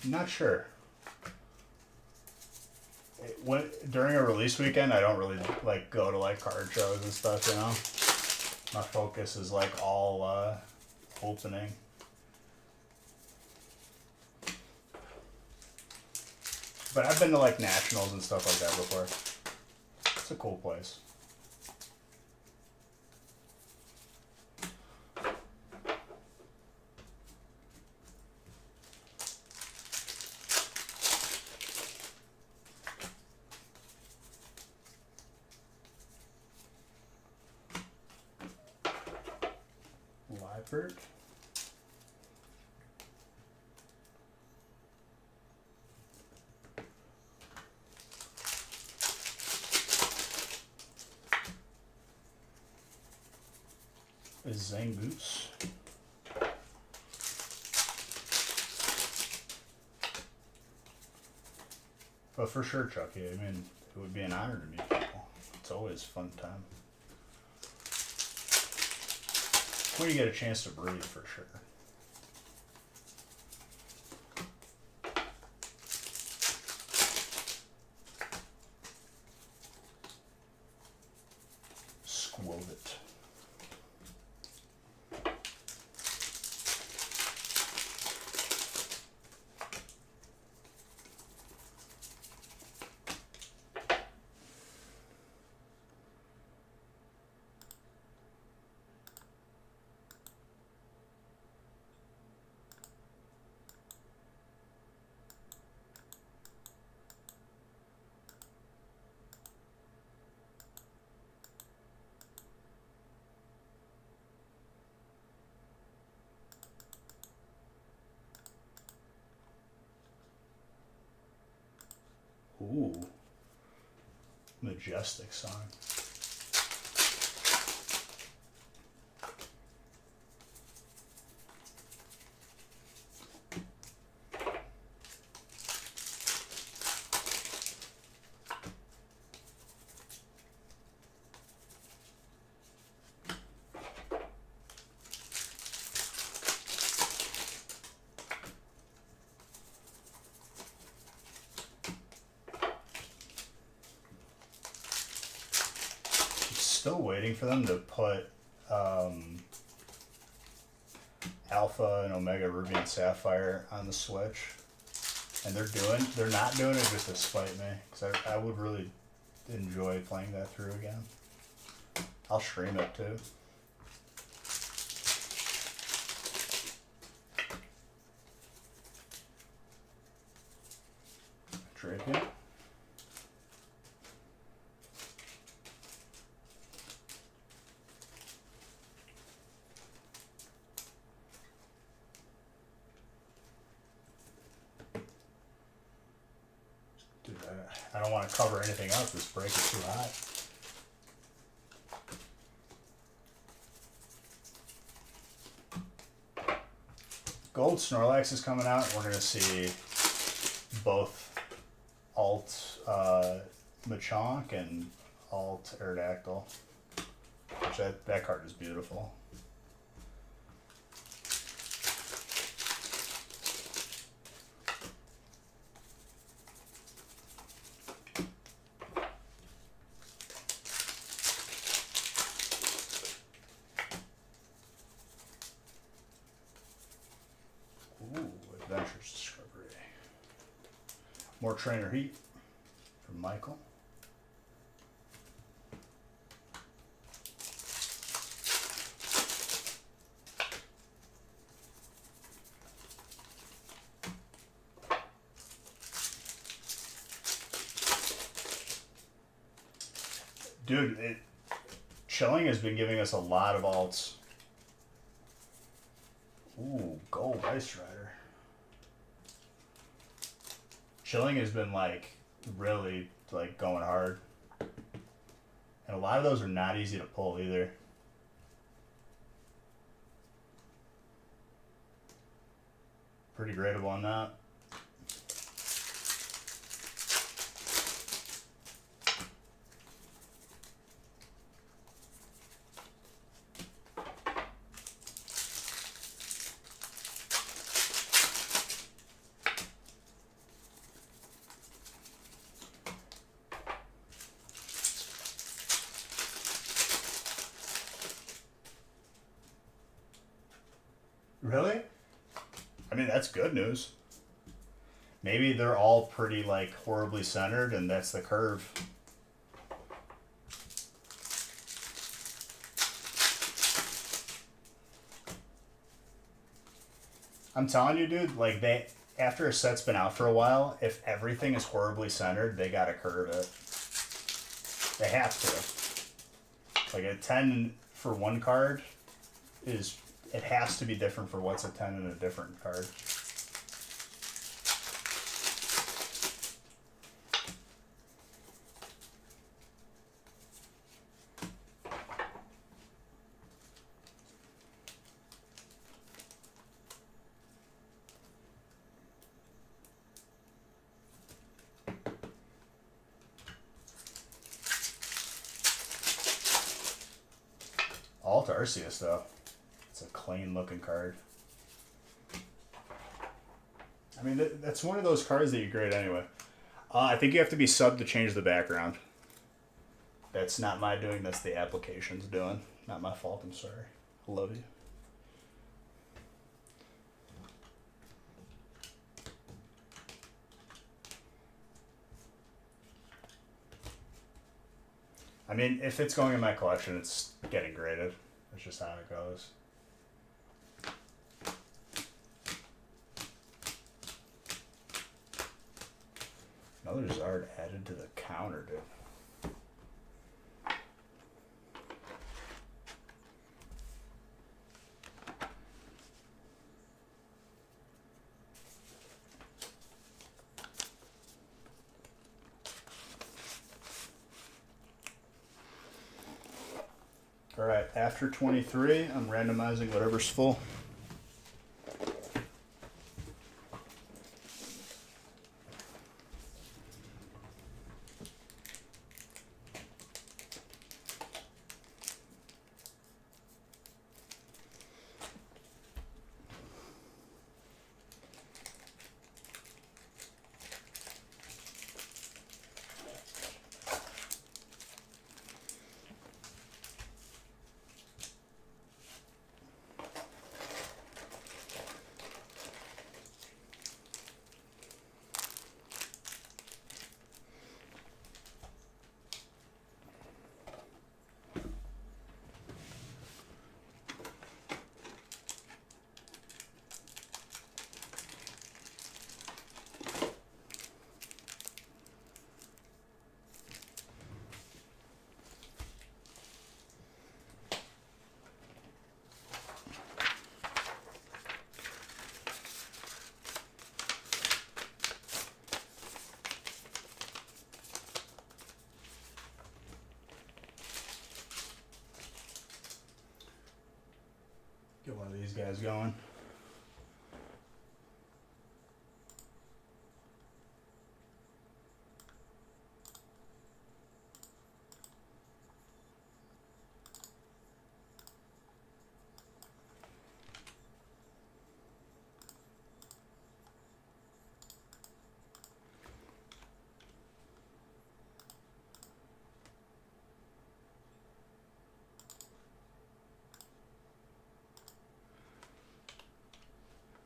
Not sure. During a release weekend, I don't really like go to like card shows and stuff, you know. My focus is like all opening. But I've been to like nationals and stuff like that before. It's a cool place. Liebert. Is Zangoose. But for sure, Chucky, I mean, it would be an honor to meet people. It's always a fun time. When you get a chance to breathe, for sure. Squove it. Ooh, majestic song. still waiting for them to put Alpha and Omega Ruby and Sapphire on the Switch. And they're not doing it just to spite me, because I would really enjoy playing that through again. I'll stream it too. Drapion. Dude, I don't want to cover anything up. This break is too hot. Gold Snorlax is coming out. We're going to see both alt Machamp and alt Aerodactyl. Which that card is beautiful. Adventures Discovery. More Trainer Heat from Michael. Dude, Chilling has been giving us a lot of alts. Ooh, Gold Ice Rider. Chilling has been like really like going hard. And a lot of those are not easy to pull either. Pretty gradable on that. Really? I mean, that's good news. Maybe they're all pretty, like, horribly centered, and that's the curve. I'm telling you, dude, like, after a set's been out for a while, if everything is horribly centered, they gotta curve it. They have to. Like, a 10 for one card it has to be different for what's a 10 in a different card. Alt Arceus, though. It's a clean looking card. I mean, that's one of those cards that you grade anyway. I think you have to be sub to change the background. That's not my doing, that's the application's doing. Not my fault, I'm sorry. I love you. I mean, if it's going in my collection, it's getting graded. That's just how it goes. Another Zard added to the counter, dude. All right, after 23, I'm randomizing whatever's full. Get one of these guys going.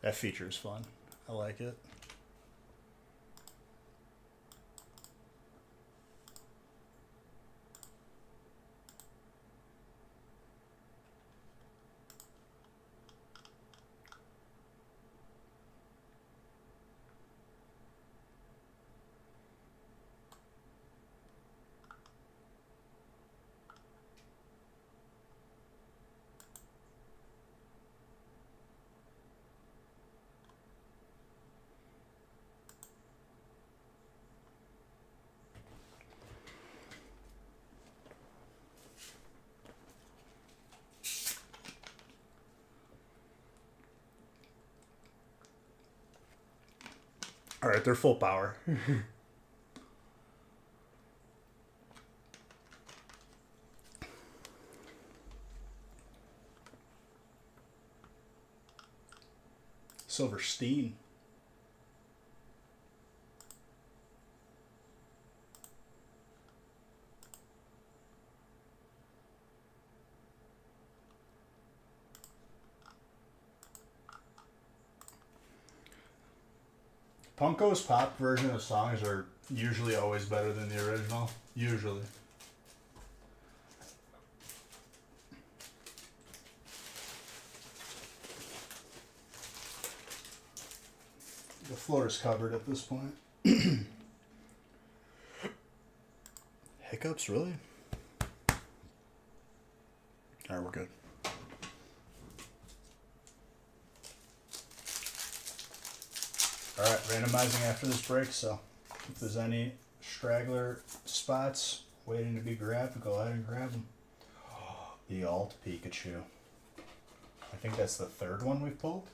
That feature is fun. I like it. All right, they're full power. Silverstein. Punko's pop version of songs are usually always better than the original. Usually. The floor is covered at this point. Hiccups, really? Alright, we're good. Alright, randomizing after this break, so if there's any straggler spots waiting to be grabbed, go ahead and grab them. Oh, the alt Pikachu. I think that's the third one we've pulled.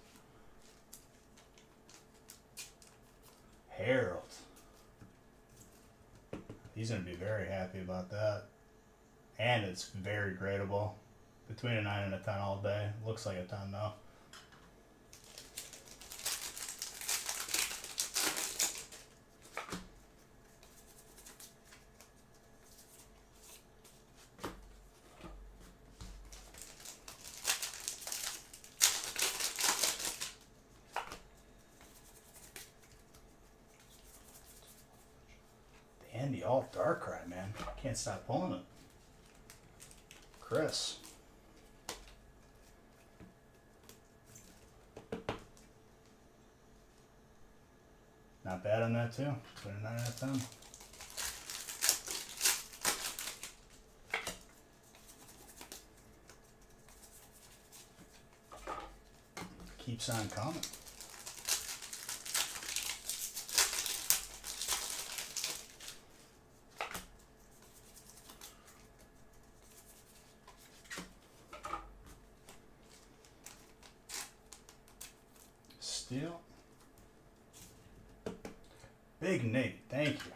Harold. He's going to be very happy about that. And it's very gradable. Between a 9 and a 10 all day. Looks like a 10 though. Andy alt Darkrai, man. Can't stop pulling it. Chris. Not bad on that too. 29 out of 10. Keeps on coming. Steel. Big Nate, thank you.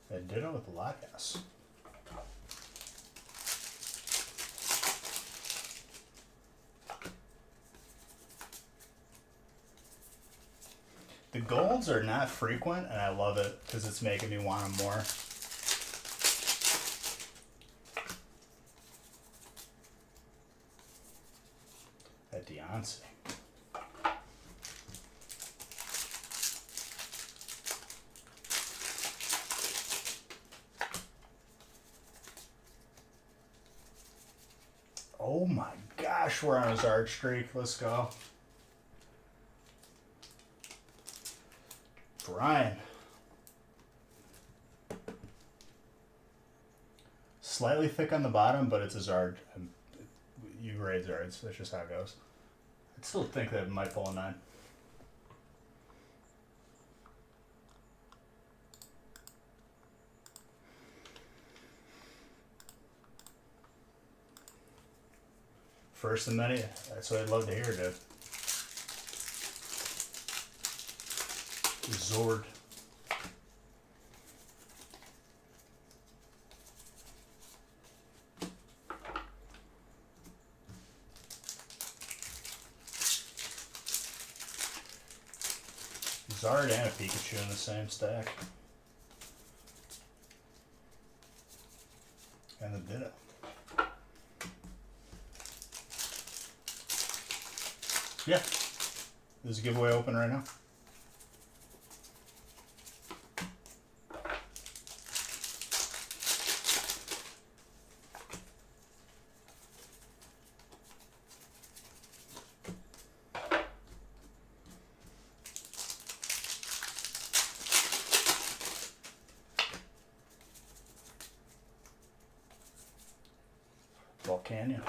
That ditto with Latias. The golds are not frequent, and I love it because it's making me want them more. That Deontay. Oh my gosh, we're on a Zard streak. Let's go. Brian. slightly thick on the bottom, but it's a Zard. You raid Zards. That's just how it goes. I still think that it might pull a 9. First and many. That's what I'd love to hear, dude. Zord. Zard and a Pikachu in the same stack. And the Ditto. Yeah. There's a giveaway open right now. Volcania.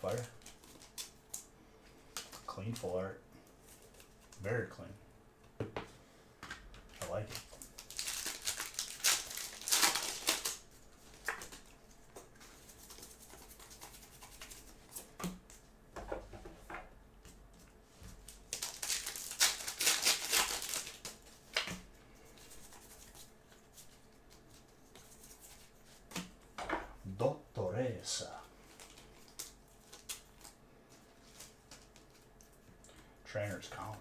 Fire. Clean full art. Very clean. I like it. Dottoressa. Trainer's Colin.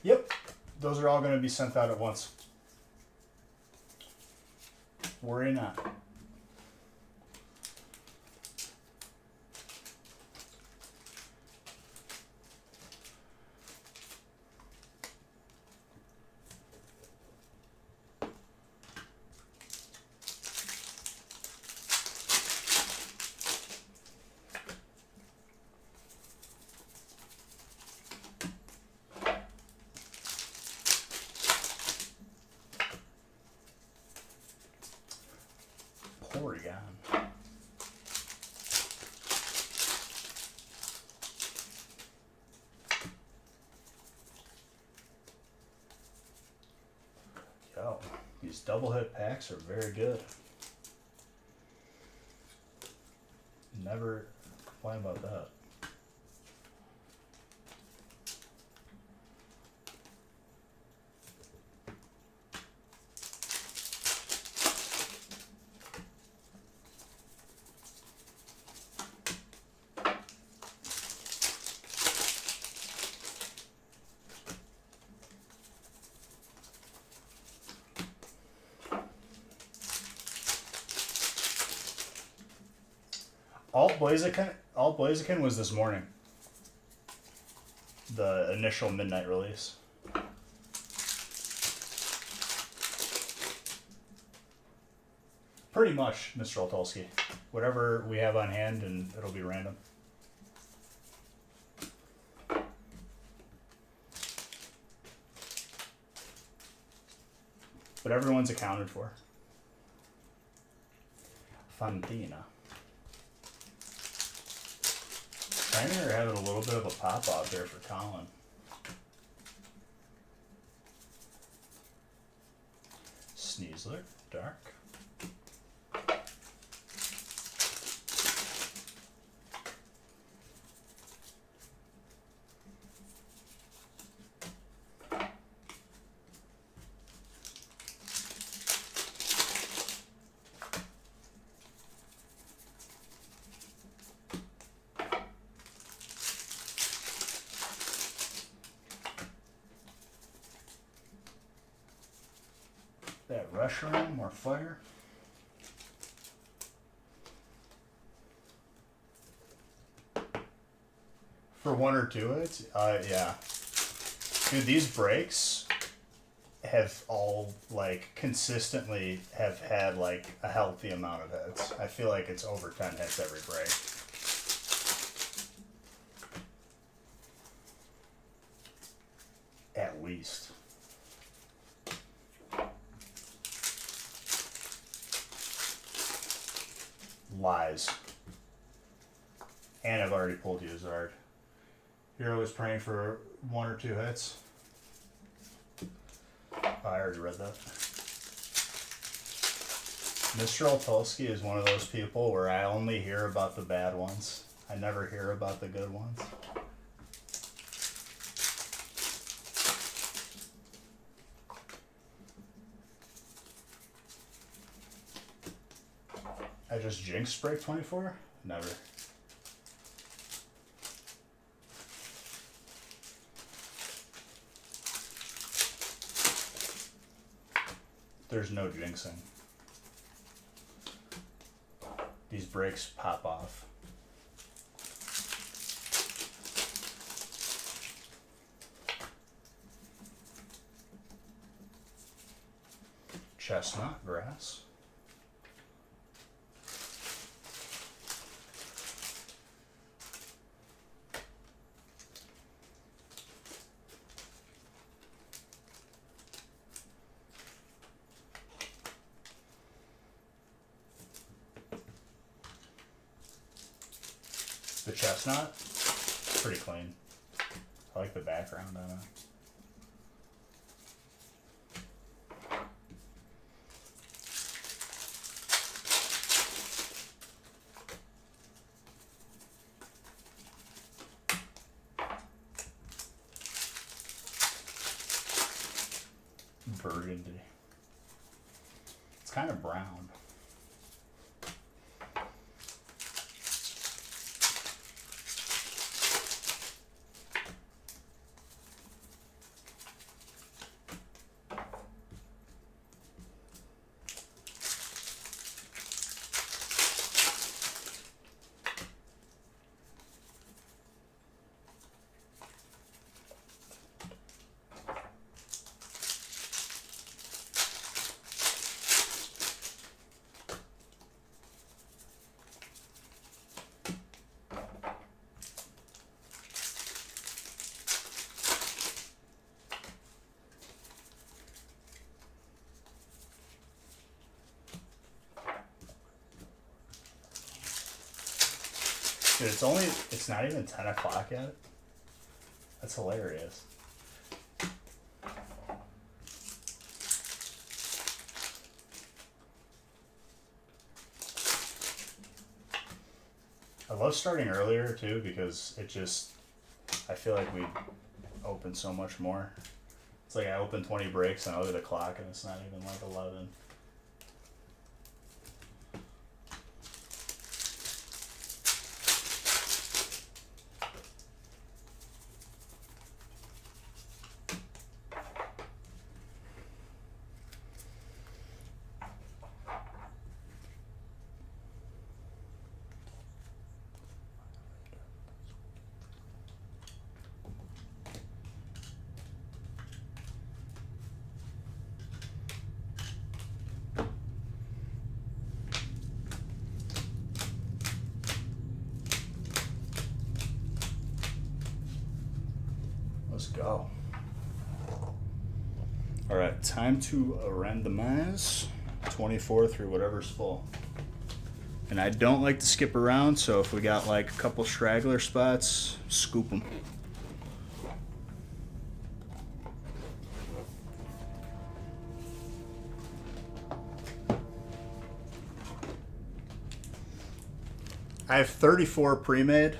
Yep, those are all going to be sent out at once. Worry not. Porygon. Yo, these double hit packs are very good. Never complain about that. Alt Blaziken was this morning. The initial midnight release. Pretty much, Mr. Oltulski. Whatever we have on hand, and it'll be random. But everyone's accounted for. Fantina. Trainer having a little bit of a pop out there for Colin. Sneasler, dark. That rush room, more fire. For 1 or 2 hits? Yeah. Dude, these breaks have all, like, consistently have had, like, a healthy amount of hits. I feel like it's over 10 hits every break. At least. Lies. And I've already pulled you, Zard. Hero was praying for 1 or 2 hits. Oh, I already read that. Mr. Altulski is one of those people where I only hear about the bad ones. I never hear about the good ones. I just jinxed break 24? Never. There's no jinxing. These breaks pop off. Chestnut grass. The chestnut, pretty clean. I like the background on it. Burgundy. It's kind of brown. Dude, it's not even 10 o'clock yet. That's hilarious. I love starting earlier too because I feel like we open so much more. It's like I open 20 breaks and I look at the clock and it's not even like 11. Let's go. All right, time to randomize 24 through whatever's full. And I don't like to skip around, so if we got like a couple straggler spots, scoop them. I have 34 pre-made.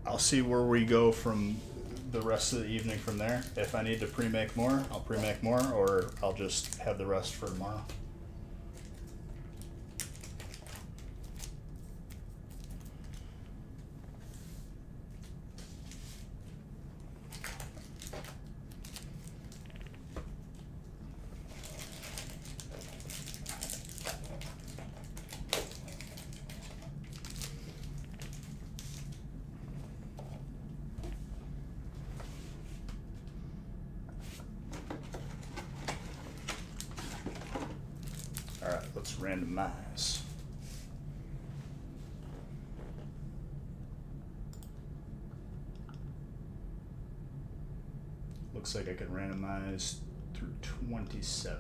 I'll see where we go from the rest of the evening from there. If I need to pre-make more, I'll pre-make more, or I'll just have the rest for tomorrow. let's randomize. Looks like I can randomize through 27.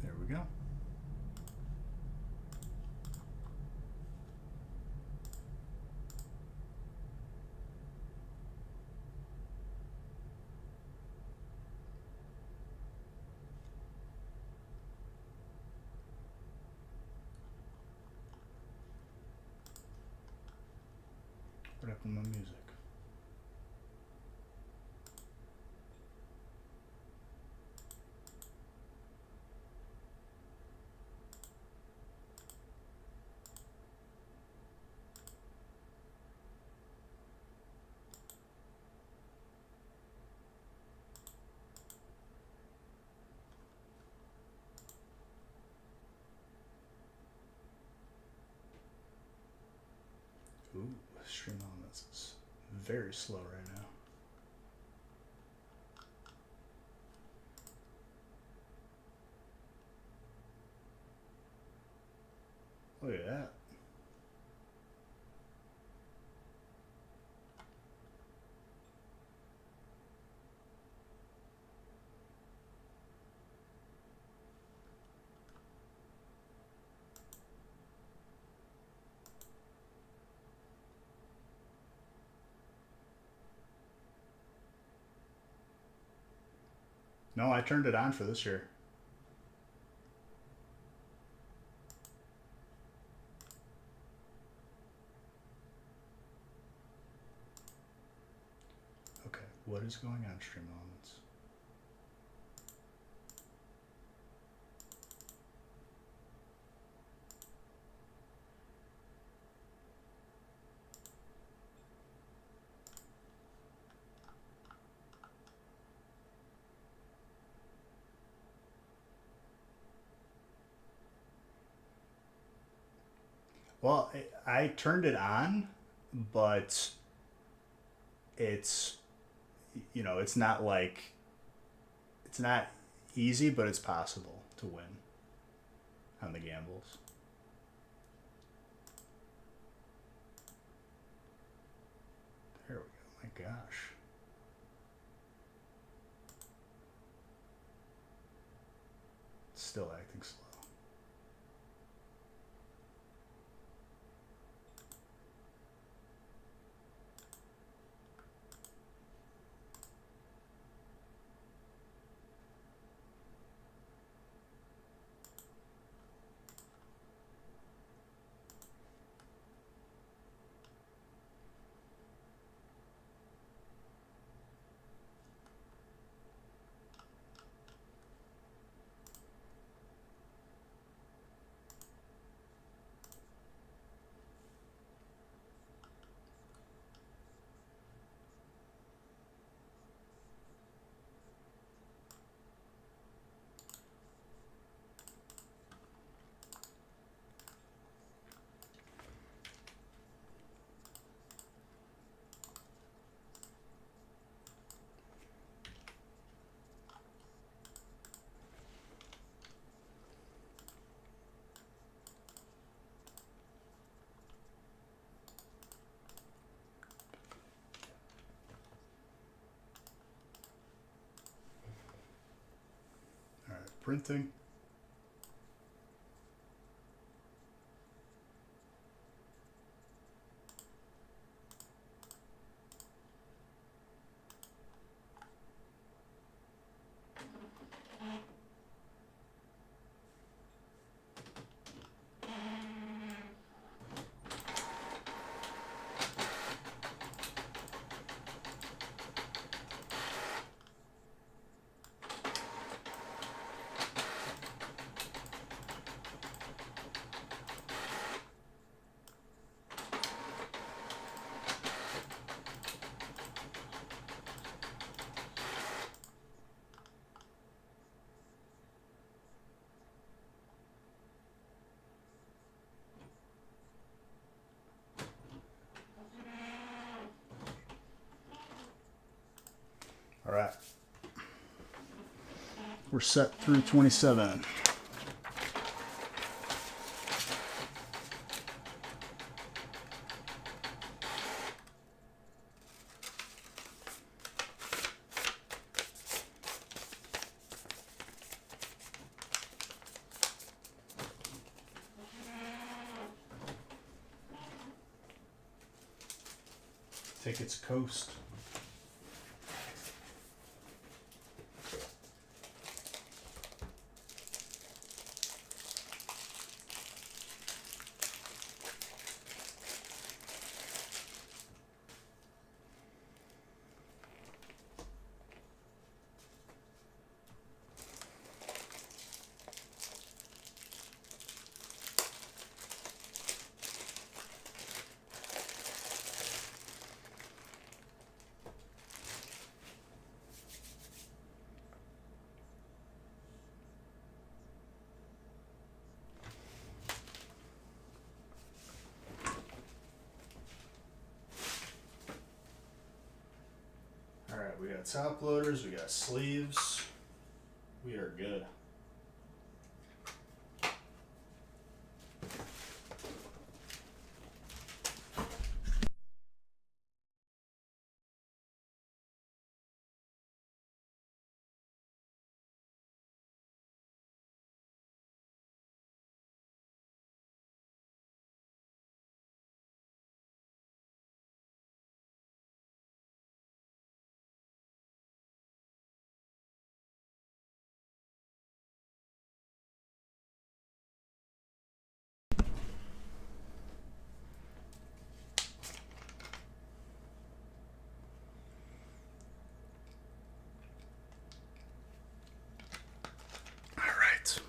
There we go. What happened to my music? Ooh, stream elements is very slow right now. Look at that. No, I turned it on for this year. Okay, what is going on, stream elements? Well, I turned it on, but it's, you know, it's not like, it's not easy, but it's possible to win on the gambles. There we go. My gosh. It's still acting slow. Printing. All right. We're set through 27. Tickets coast. Alright, we got top loaders, we got sleeves. We are good. Alright.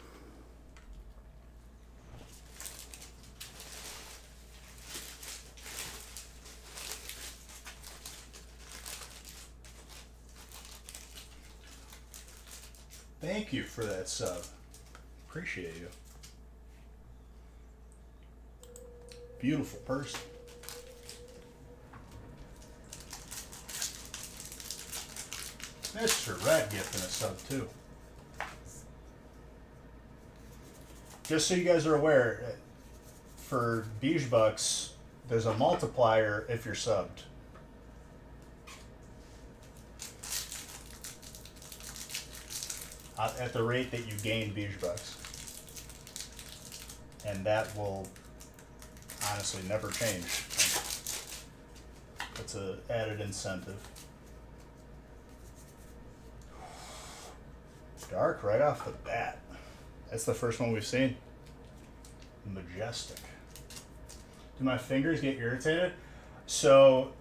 Thank you for that sub. Appreciate you. Beautiful person. Mr. Red gifting a sub too. Just so you guys are aware, for Beige Bucks, there's a multiplier if you're subbed. At the rate that you gain Beige Bucks. And that will honestly never change. It's an added incentive. Dark right off the bat. That's the first one we've seen. Majestic. Do my fingers get irritated? So,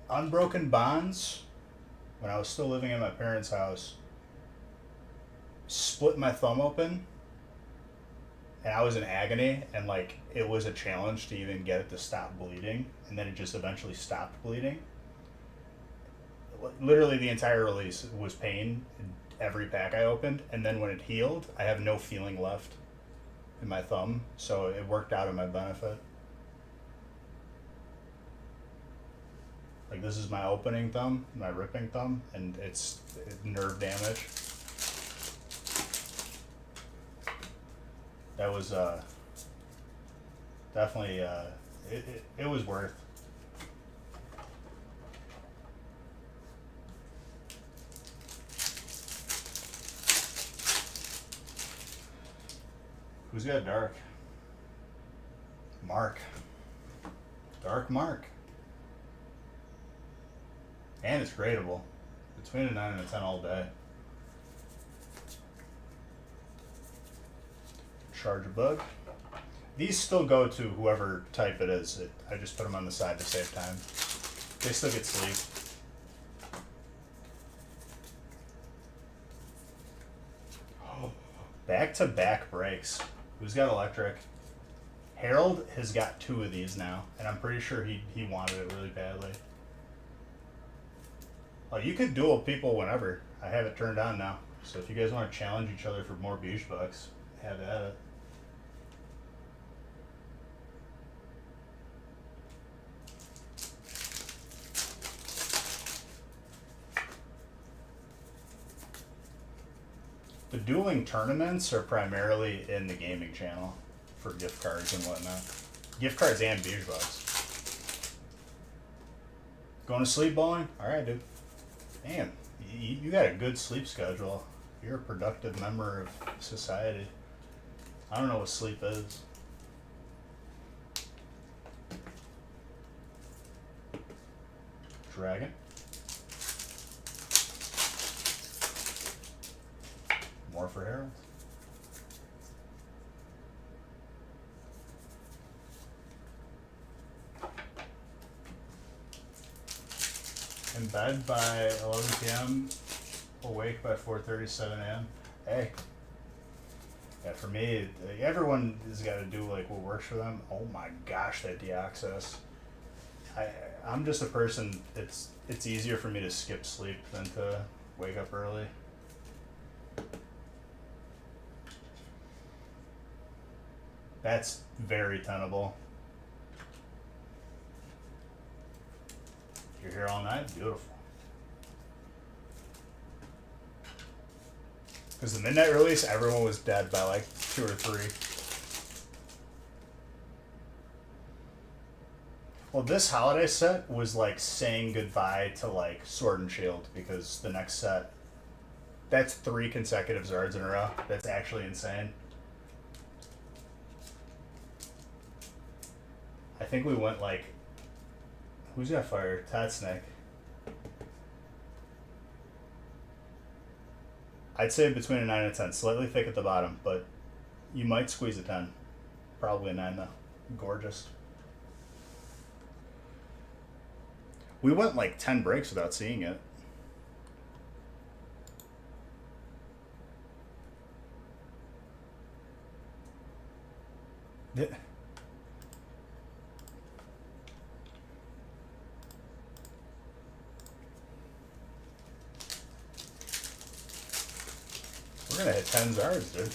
Unbroken Bonds, when I was still living in my parents' house, split my thumb open, and I was in agony, and like it was a challenge to even get it to stop bleeding, and then it just eventually stopped bleeding. Literally the entire release was pain in every pack I opened, and then when it healed, I have no feeling left in my thumb, so it worked out in my benefit. Like this is my opening thumb, my ripping thumb, and it's nerve damage. That was definitely it was worth. Who's got dark? Mark. Dark Mark. And it's gradable. Between a 9 and a 10 all day. Charge a bug. These still go to whoever type it is. I just put them on the side to save time. They still get sleeved. Back-to-back breaks. Who's got electric? Harold has got 2 of these now, and I'm pretty sure he wanted it really badly. Oh, you could duel people whenever. I have it turned on now. So if you guys want to challenge each other for more Beige Bucks, have at it. The dueling tournaments are primarily in the gaming channel for gift cards and whatnot. Gift cards and beige bucks. Going to sleep, bowling? Alright, dude. Damn, you got a good sleep schedule. You're a productive member of society. I don't know what sleep is. Dragon. More for Harold. In bed by 11 p.m. Awake by 4:37 a.m. Hey. Yeah, for me, everyone has got to do like what works for them. Oh my gosh, that deaccess. I'm just a person. It's easier for me to skip sleep than to wake up early. That's very tenable. You're here all night? Beautiful. Because the midnight release, everyone was dead by like 2 or 3. Well, this holiday set was like saying goodbye to like Sword and Shield, because the next set, that's 3 consecutive Zards in a row. That's actually insane. I think we went like, who's got fire? Tad Snake. I'd say between a 9 and a 10. Slightly thick at the bottom, but you might squeeze a 10. Probably a 9 though. Gorgeous. We went like 10 breaks without seeing it. Yeah. We're gonna hit 10 Zards, dude.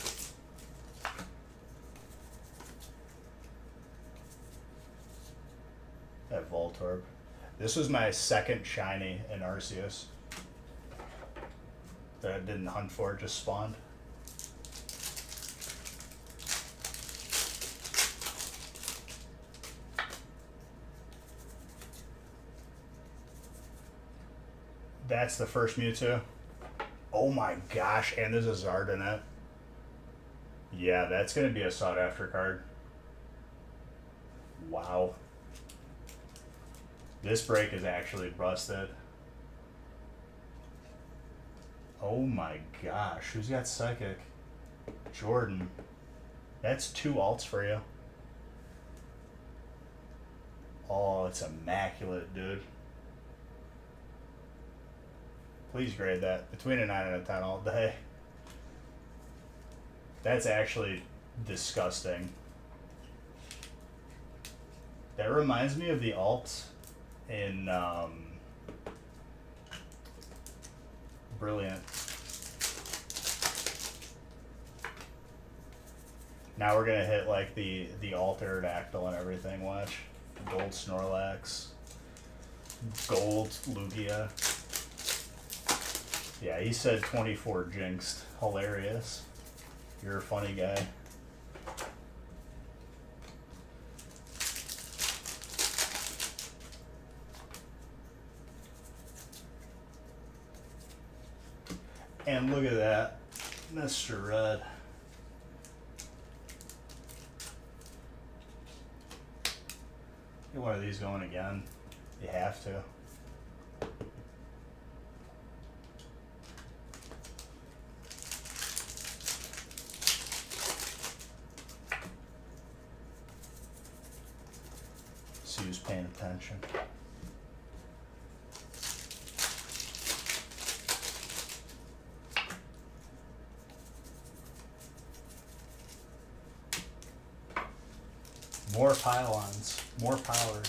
That Voltorb. This was my second shiny in Arceus that I didn't hunt for, just spawned. That's the first Mewtwo. Oh my gosh, and there's a Zard in it. Yeah, that's going to be a sought after card. Wow. This break is actually busted. Oh my gosh, who's got Psychic? Jordan. That's 2 alts for you. Oh, it's immaculate, dude. Please grade that. Between a 9 and a 10 all day. That's actually disgusting. That reminds me of the alt in Brilliant. Now we're gonna hit like the alt Aerodactyl and everything. Watch. Gold Snorlax. Gold Lugia. Yeah, he said 24 jinxed. Hilarious. You're a funny guy. And look at that, Mr. Red. Get one of these going again. You have to. See who's paying attention. More pylons, more power.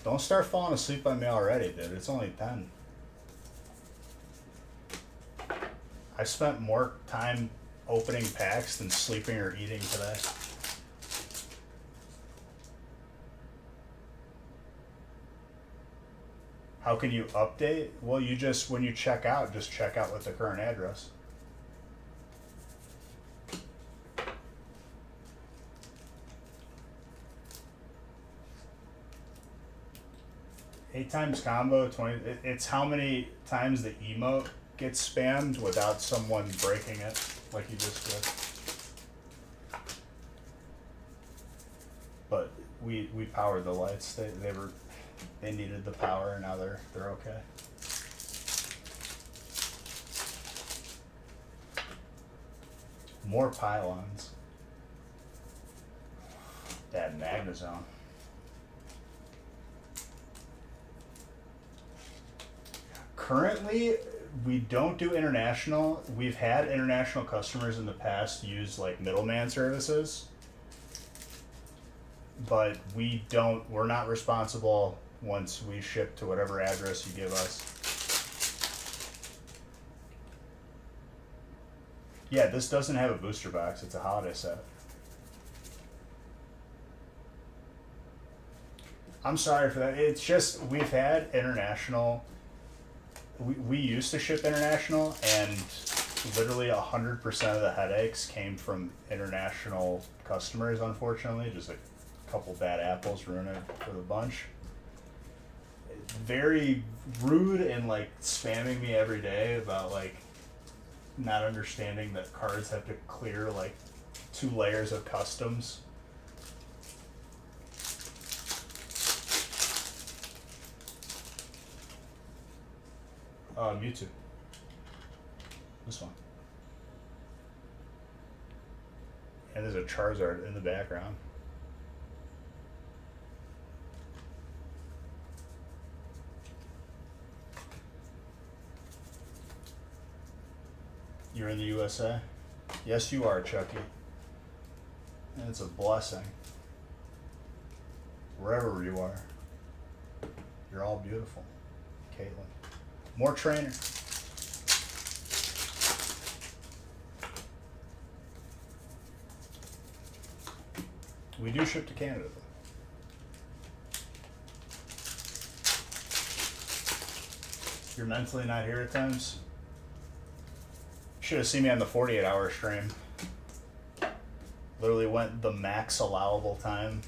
Don't start falling asleep on me already, dude. It's only 10. I spent more time opening packs than sleeping or eating today. How can you update? Well, you just, when you check out, just check out with the current address. Eight times combo, 20. It's how many times the emote gets spammed without someone breaking it, like you just did. But we powered the lights. They needed the power, and now they're okay. More pylons. That magnezone. Currently, we don't do international. We've had international customers in the past use like middleman services, but we're not responsible once we ship to whatever address you give us. Yeah, this doesn't have a booster box. It's a holiday set. I'm sorry for that. It's just, we've had international. We used to ship international, and literally 100% of the headaches came from international customers, unfortunately. Just a couple bad apples ruined it for the bunch. Very rude and like spamming me every day about like not understanding that cards have to clear like 2 layers of customs. Mewtwo. This one. And there's a Charizard in the background. You're in the USA? Yes, you are, Chucky. And it's a blessing. Wherever you are. You're all beautiful. Caitlin. More trainer. We do ship to Canada, though. You're mentally not here at times? Should have seen me on the 48-hour stream. Literally went the max allowable time.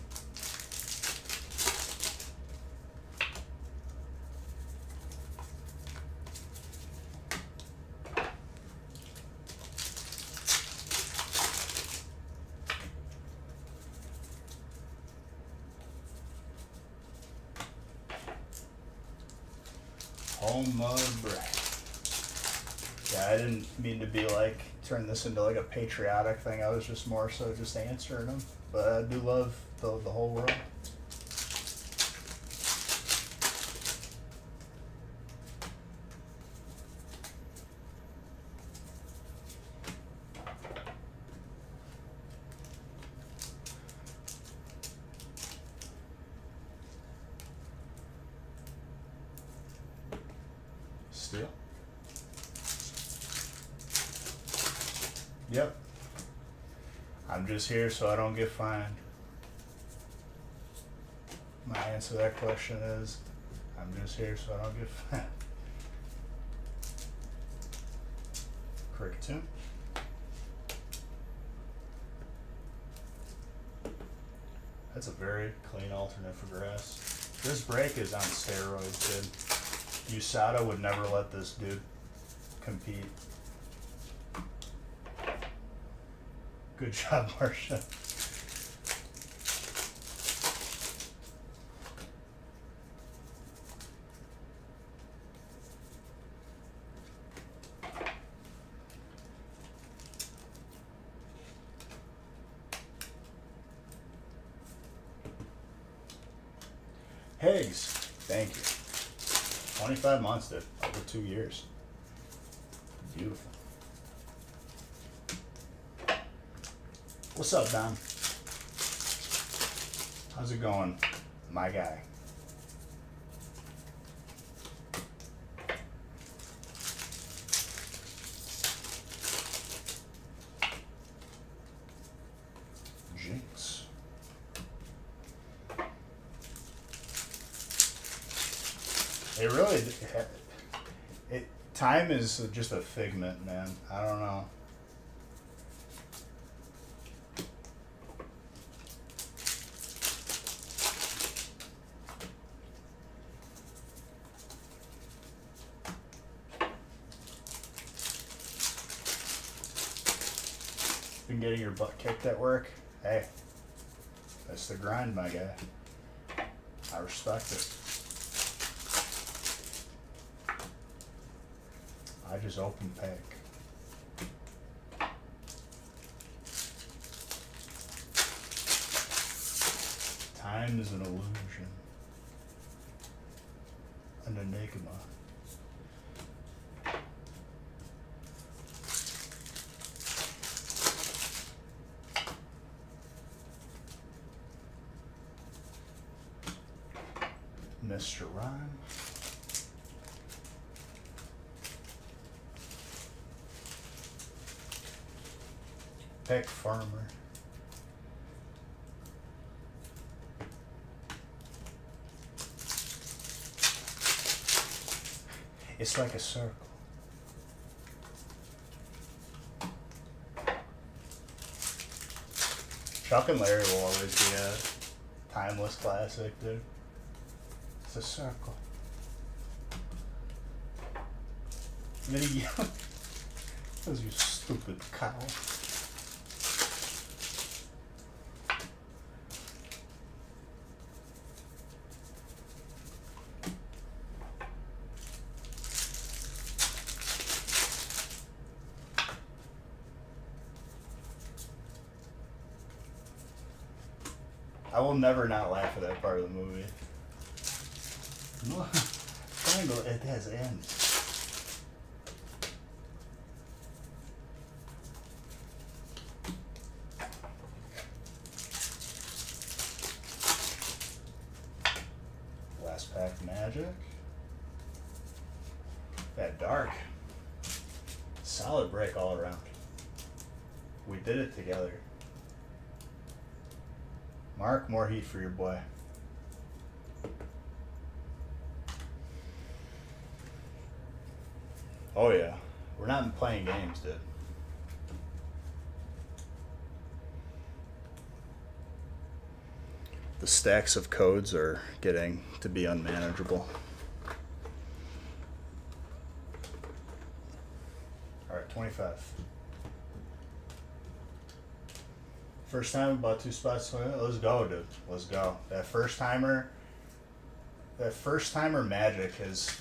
Home of bread. Yeah, I didn't mean to be like, turn this into like a patriotic thing. I was just more so just answering them. But I do love the whole world. Still. Yep. I'm just here so I don't get fined. My answer to that question is, I'm just here so I don't get fined. Cricket. That's a very clean alternate for grass. This break is on steroids, dude. USADA would never let this dude compete. Good job, Marcia. Higgs, thank you. 25 months, dude. Over 2 years. Beautiful. What's up, Don? How's it going, my guy? Jinx. It really, time is just a figment, man. I don't know. Been getting your butt kicked at work? Hey, that's the grind, my guy. I respect it. I just open pick. Time is an illusion. An enigma. Mr. Rhyme. Pick farmer. It's like a circle. Chuck and Larry will always be a timeless classic, dude. It's a circle. And then he yells, "You stupid cow." I will never not laugh at that part of the movie. No, triangle, it has ends. Last pack magic. That dark. Solid break all around. We did it together. Mark, more heat for your boy. Oh yeah, we're not playing games, dude. The stacks of codes are getting to be unmanageable. Alright, 25. First time about 2 spots. Let's go, dude. Let's go. That first timer magic is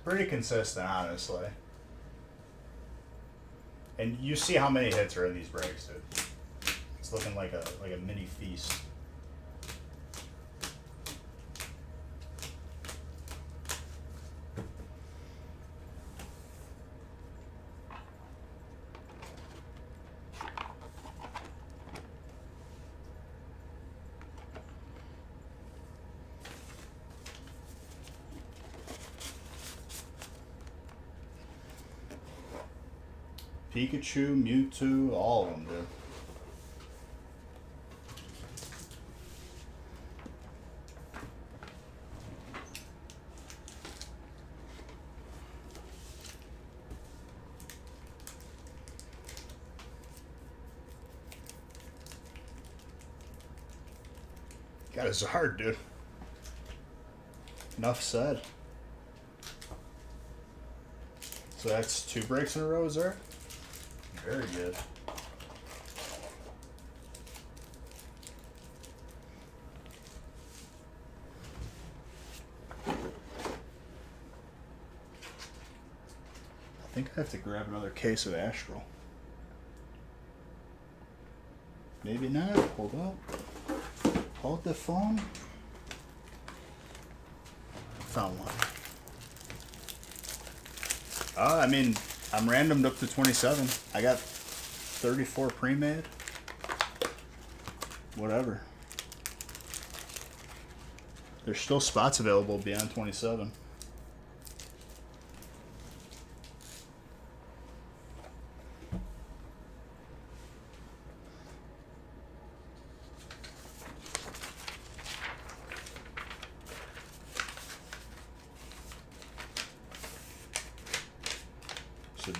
pretty consistent, honestly. And you see how many hits are in these breaks, dude. It's looking like a mini feast. Pikachu, Mewtwo, all of them, dude. Got a Zard, dude. Enough said. So that's 2 breaks in a row, is there? Very good. I think I have to grab another case of Astral. Maybe not. Hold up. Hold the phone. Found one. I mean, I'm randomed up to 27. I got 34 pre-made. Whatever. There's still spots available beyond 27.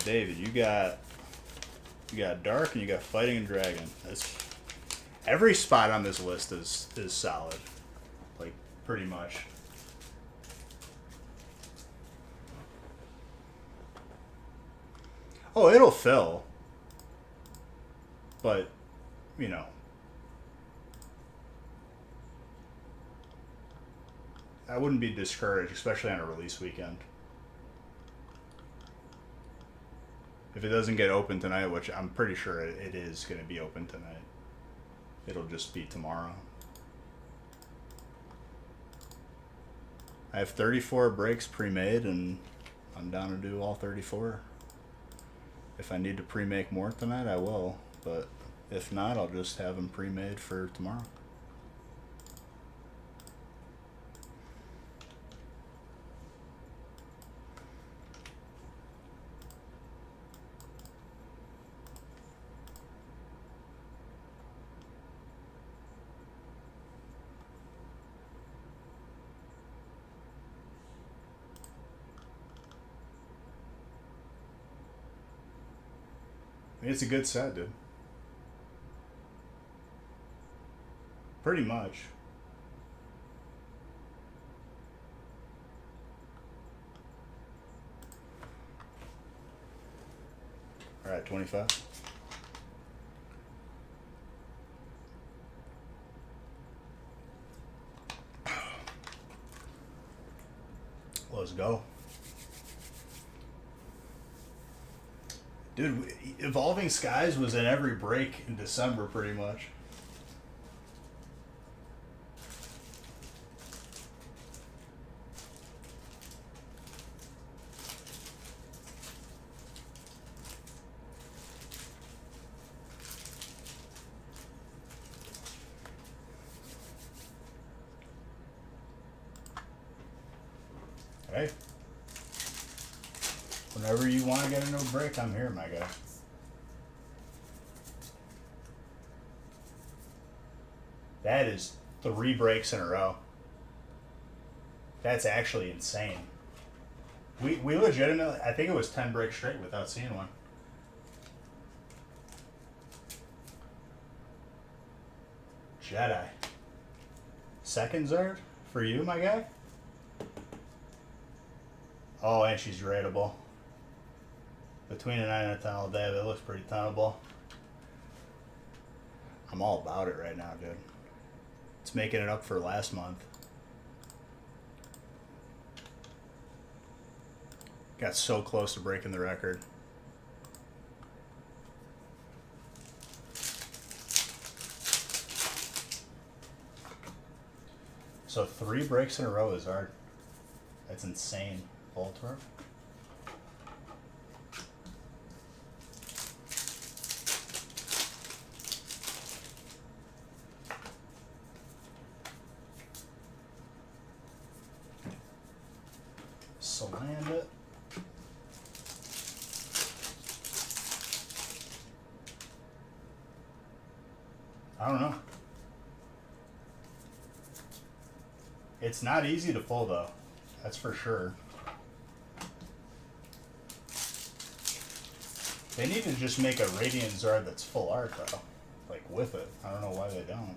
David, you got dark and you got fighting and dragon. That's every spot on this list is solid, like pretty much. Oh, it'll fill, but you know, I wouldn't be discouraged, especially on a release weekend. If it doesn't get open tonight, which I'm pretty sure it is going to be open tonight, it'll just be tomorrow. I have 34 breaks pre-made, and I'm down to do all 34. If I need to pre-make more tonight, I will. But if not, I'll just have them pre-made for tomorrow. It's a good set, dude. Pretty much. All right, 25. Let's go. Dude, Evolving Skies was in every break in December, pretty much. Hey. Whenever you want to get into a break, I'm here, my guy. That is 3 breaks in a row. That's actually insane. We legitimately, I think it was 10 breaks straight without seeing one. Jedi. Second Zard for you, my guy? Oh, and she's rateable. Between a 9 and a 10 all day, but it looks pretty tenable. I'm all about it right now, dude. It's making it up for last month. Got so close to breaking the record. So 3 breaks in a row is hard. That's insane. Voltorb. Slammed it. I don't know. It's not easy to pull though. That's for sure. They need to just make a Radiant Zard that's full art though. Like with it. I don't know why they don't.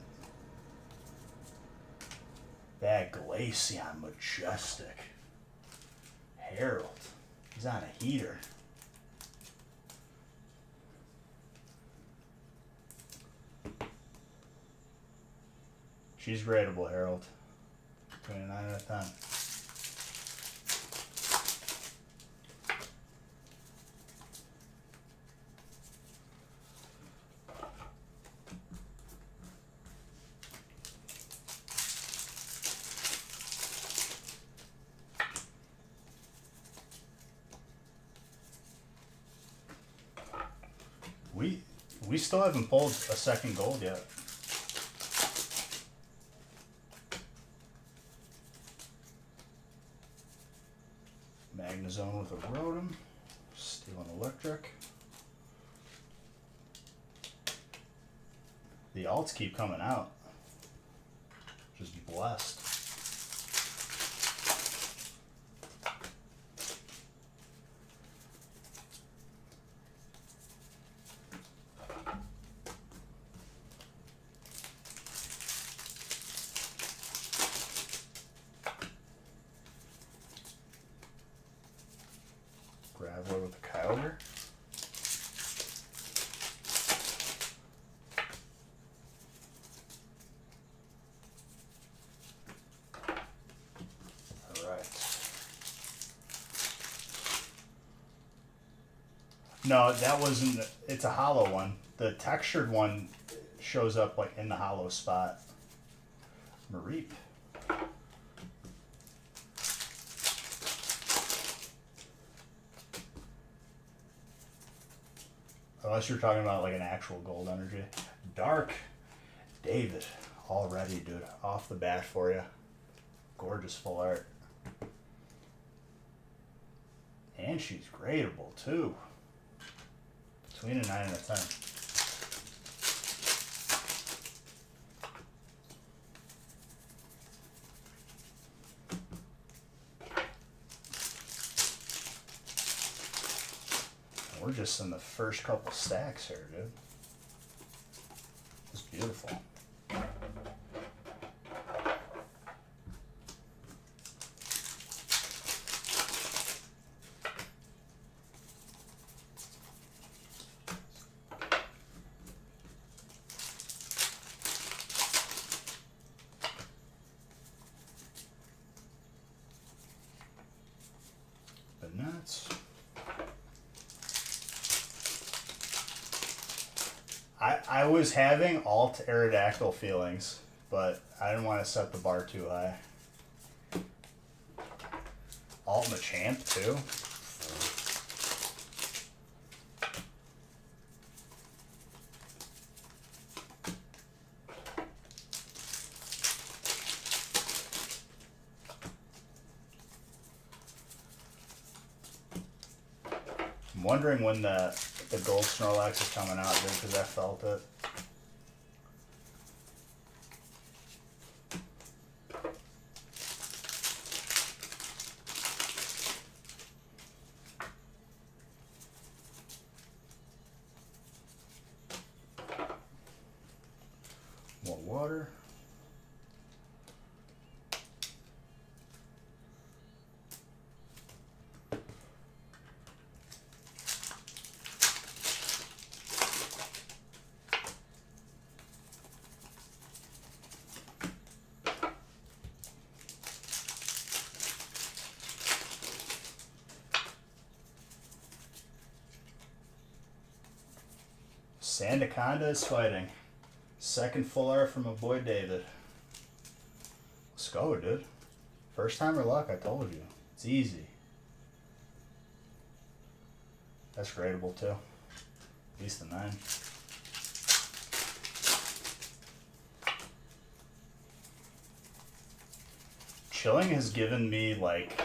That Glaceon Majestic. Herald. He's on a heater. She's rateable, Herald. Between a 9 and a 10. We still haven't pulled a second gold yet. Magnezone with a Rotom. Steel and Electric. The alts keep coming out. Just blessed. No, that wasn't. It's a hollow one. The textured one shows up like in the hollow spot. Mareep. Unless you're talking about like an actual gold energy. Dark David. Already, dude. Off the bat for you. Gorgeous full art. And she's gradable too. Between a 9 and a 10. We're just in the first couple stacks here, dude. It's beautiful. But nuts. I was having alt Aerodactyl feelings, but I didn't want to set the bar too high. Alt Machamp too. I'm wondering when the gold Snorlax is coming out, dude, because I felt it. More water. Sandaconda is fighting. Second full art from my boy David. Let's go, dude. First timer luck, I told you. It's easy. That's gradable too. At least a 9. Chilling has given me like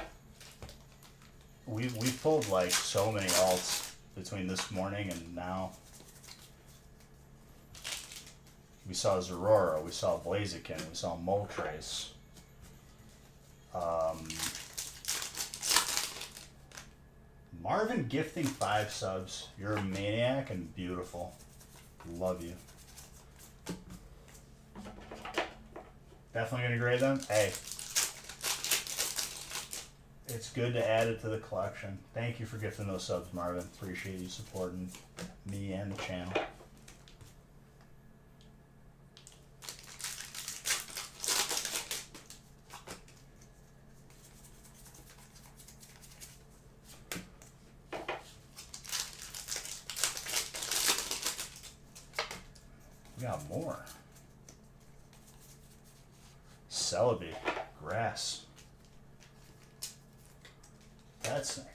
we've pulled like so many alts between this morning and now. We saw Zorora, we saw Blaziken, we saw Moltres. Marvin gifting 5 subs. You're a maniac and beautiful. Love you. Definitely gonna grade them. Hey, it's good to add it to the collection. Thank you for gifting those subs, Marvin. Appreciate you supporting me and the channel. We got more. Celebi, grass. That's Nick.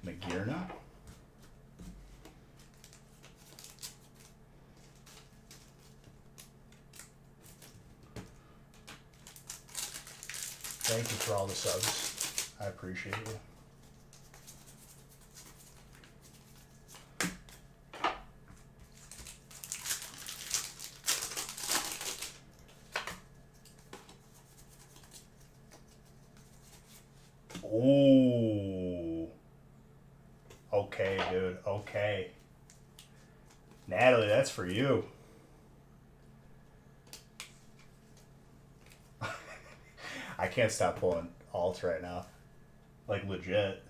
Magirna. Thank you for all the subs. I appreciate you. Ooh. Okay, dude. Okay. Natalie, that's for you. I can't stop pulling alts right now. Like, legit.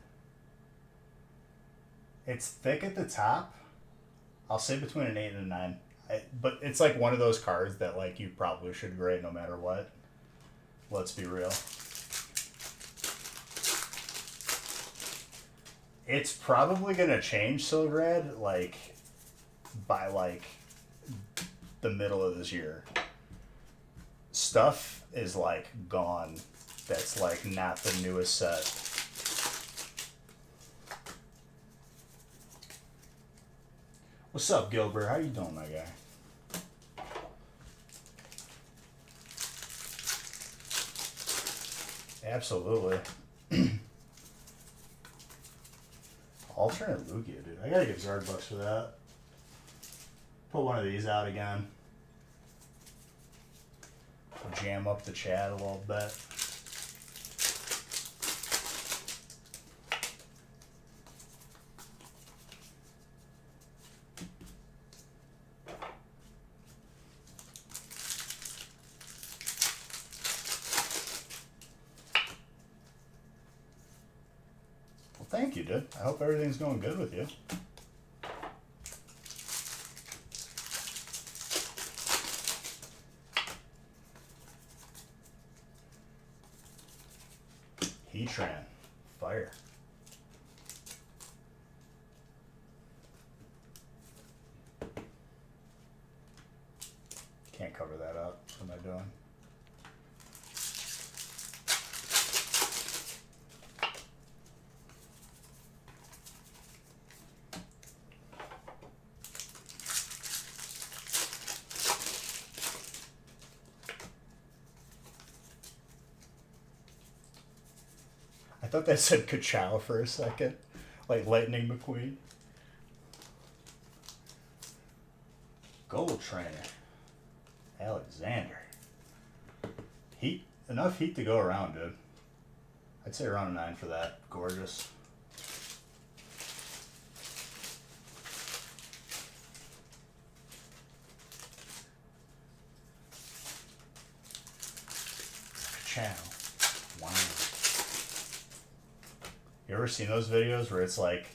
It's thick at the top. I'll say between an 8 and a 9. But it's like one of those cards that like you probably should grade no matter what. Let's be real. It's probably gonna change Silgrad like by like the middle of this year. Stuff is like gone. That's like not the newest set. What's up, Gilbert? How you doing, my guy? Absolutely. Alternate Lugia, dude. I gotta get Zard Bucks for that. Put one of these out again. Jam up the chat a little bit. Thank you, dude. I hope everything's going good with you. Heatran. Fire. Can't cover that up. What am I doing? I thought that said Ka-Chow for a second. Like Lightning McQueen. Gold Trainer. Alexander. Heat. Enough heat to go around, dude. I'd say around a 9 for that. Gorgeous. Ka-Chow. Wow. You ever seen those videos where it's like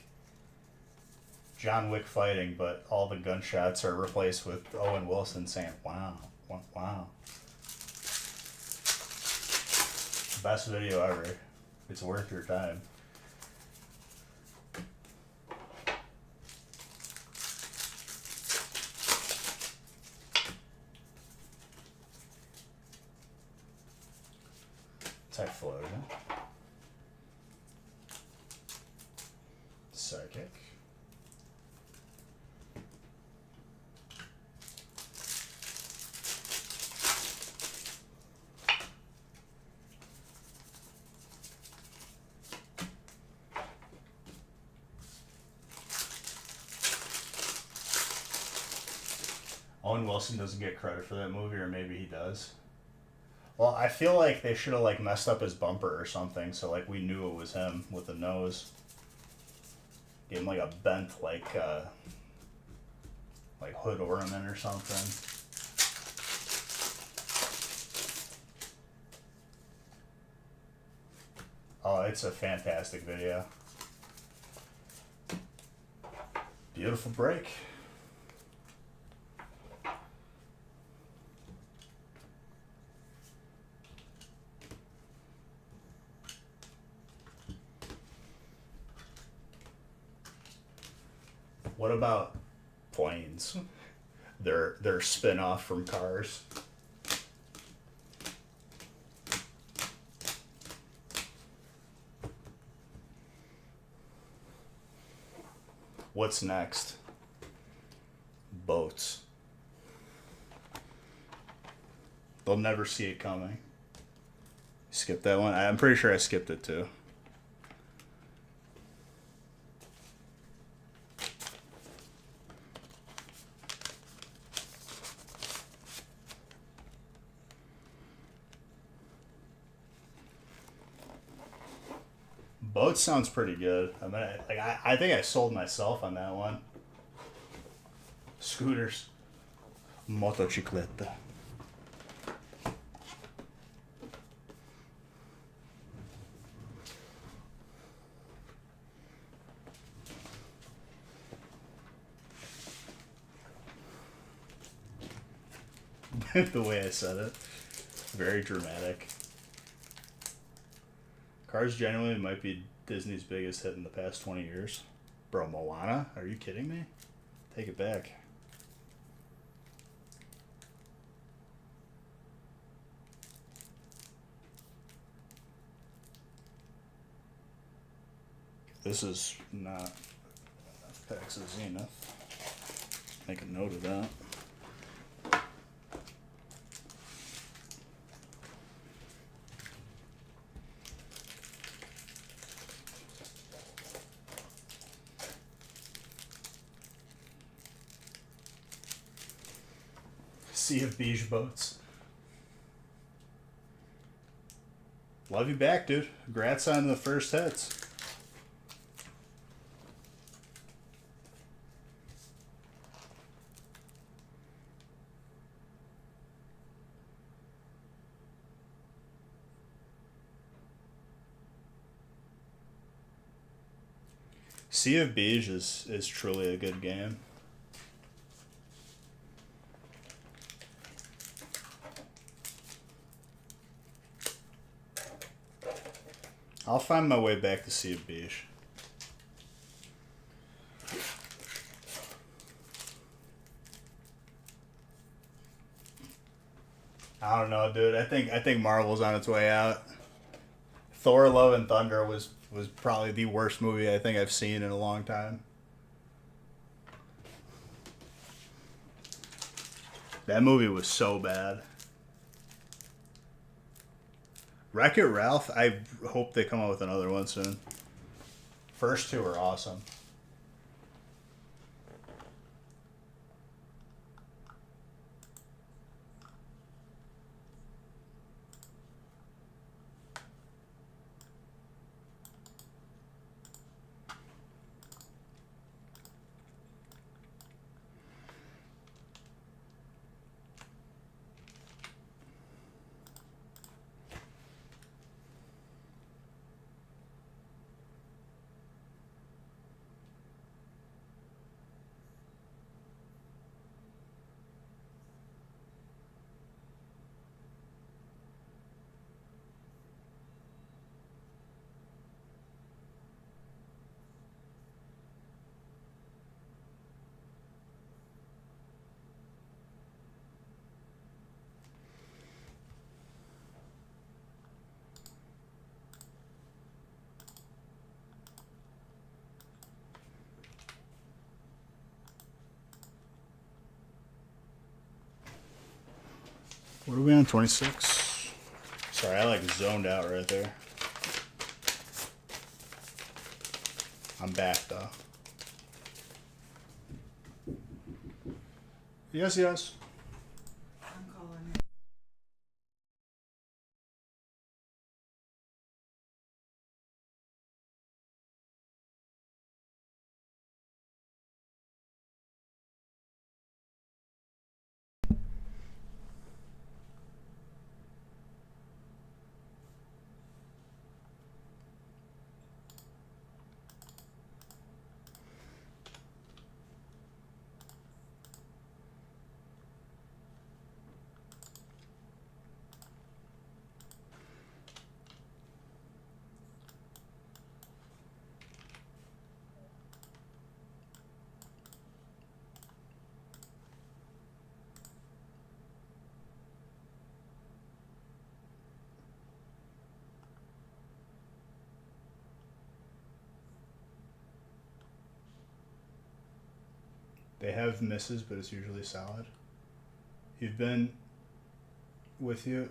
John Wick fighting, but all the gunshots are replaced with Owen Wilson saying, wow, wow. Best video ever. It's worth your time. Typhlosion. Psychic. Owen Wilson doesn't get credit for that movie, or maybe he does. Well, I feel like they should have like messed up his bumper or something, so like we knew it was him with the nose. Gave him like a bent like hood ornament or something. Oh, it's a fantastic video. Beautiful break. What about planes? They're spin-off from cars. What's next? Boats. They'll never see it coming. Skip that one? I'm pretty sure I skipped it too. Boat sounds pretty good. I mean, I think I sold myself on that one. Scooters. Motocicletta. The way I said it. Very dramatic. Cars genuinely might be Disney's biggest hit in the past 20 years. Bro, Moana? Are you kidding me? Take it back. This is not enough packs of Zenith. Make a note of that. Sea of beige boats. Love you back, dude. Congrats on the first hits. Sea of Beige is truly a good game. I'll find my way back to Sea of Beige. I don't know, dude. I think Marvel's on its way out. Thor: Love and Thunder was probably the worst movie I think I've seen in a long time. That movie was so bad. Wreck-It Ralph, I hope they come out with another one soon. First two are awesome. What are we on, 26? Sorry, I like zoned out right there. I'm back though. Yes, yes. I'm calling it. They have misses, but it's usually solid. You've been with you.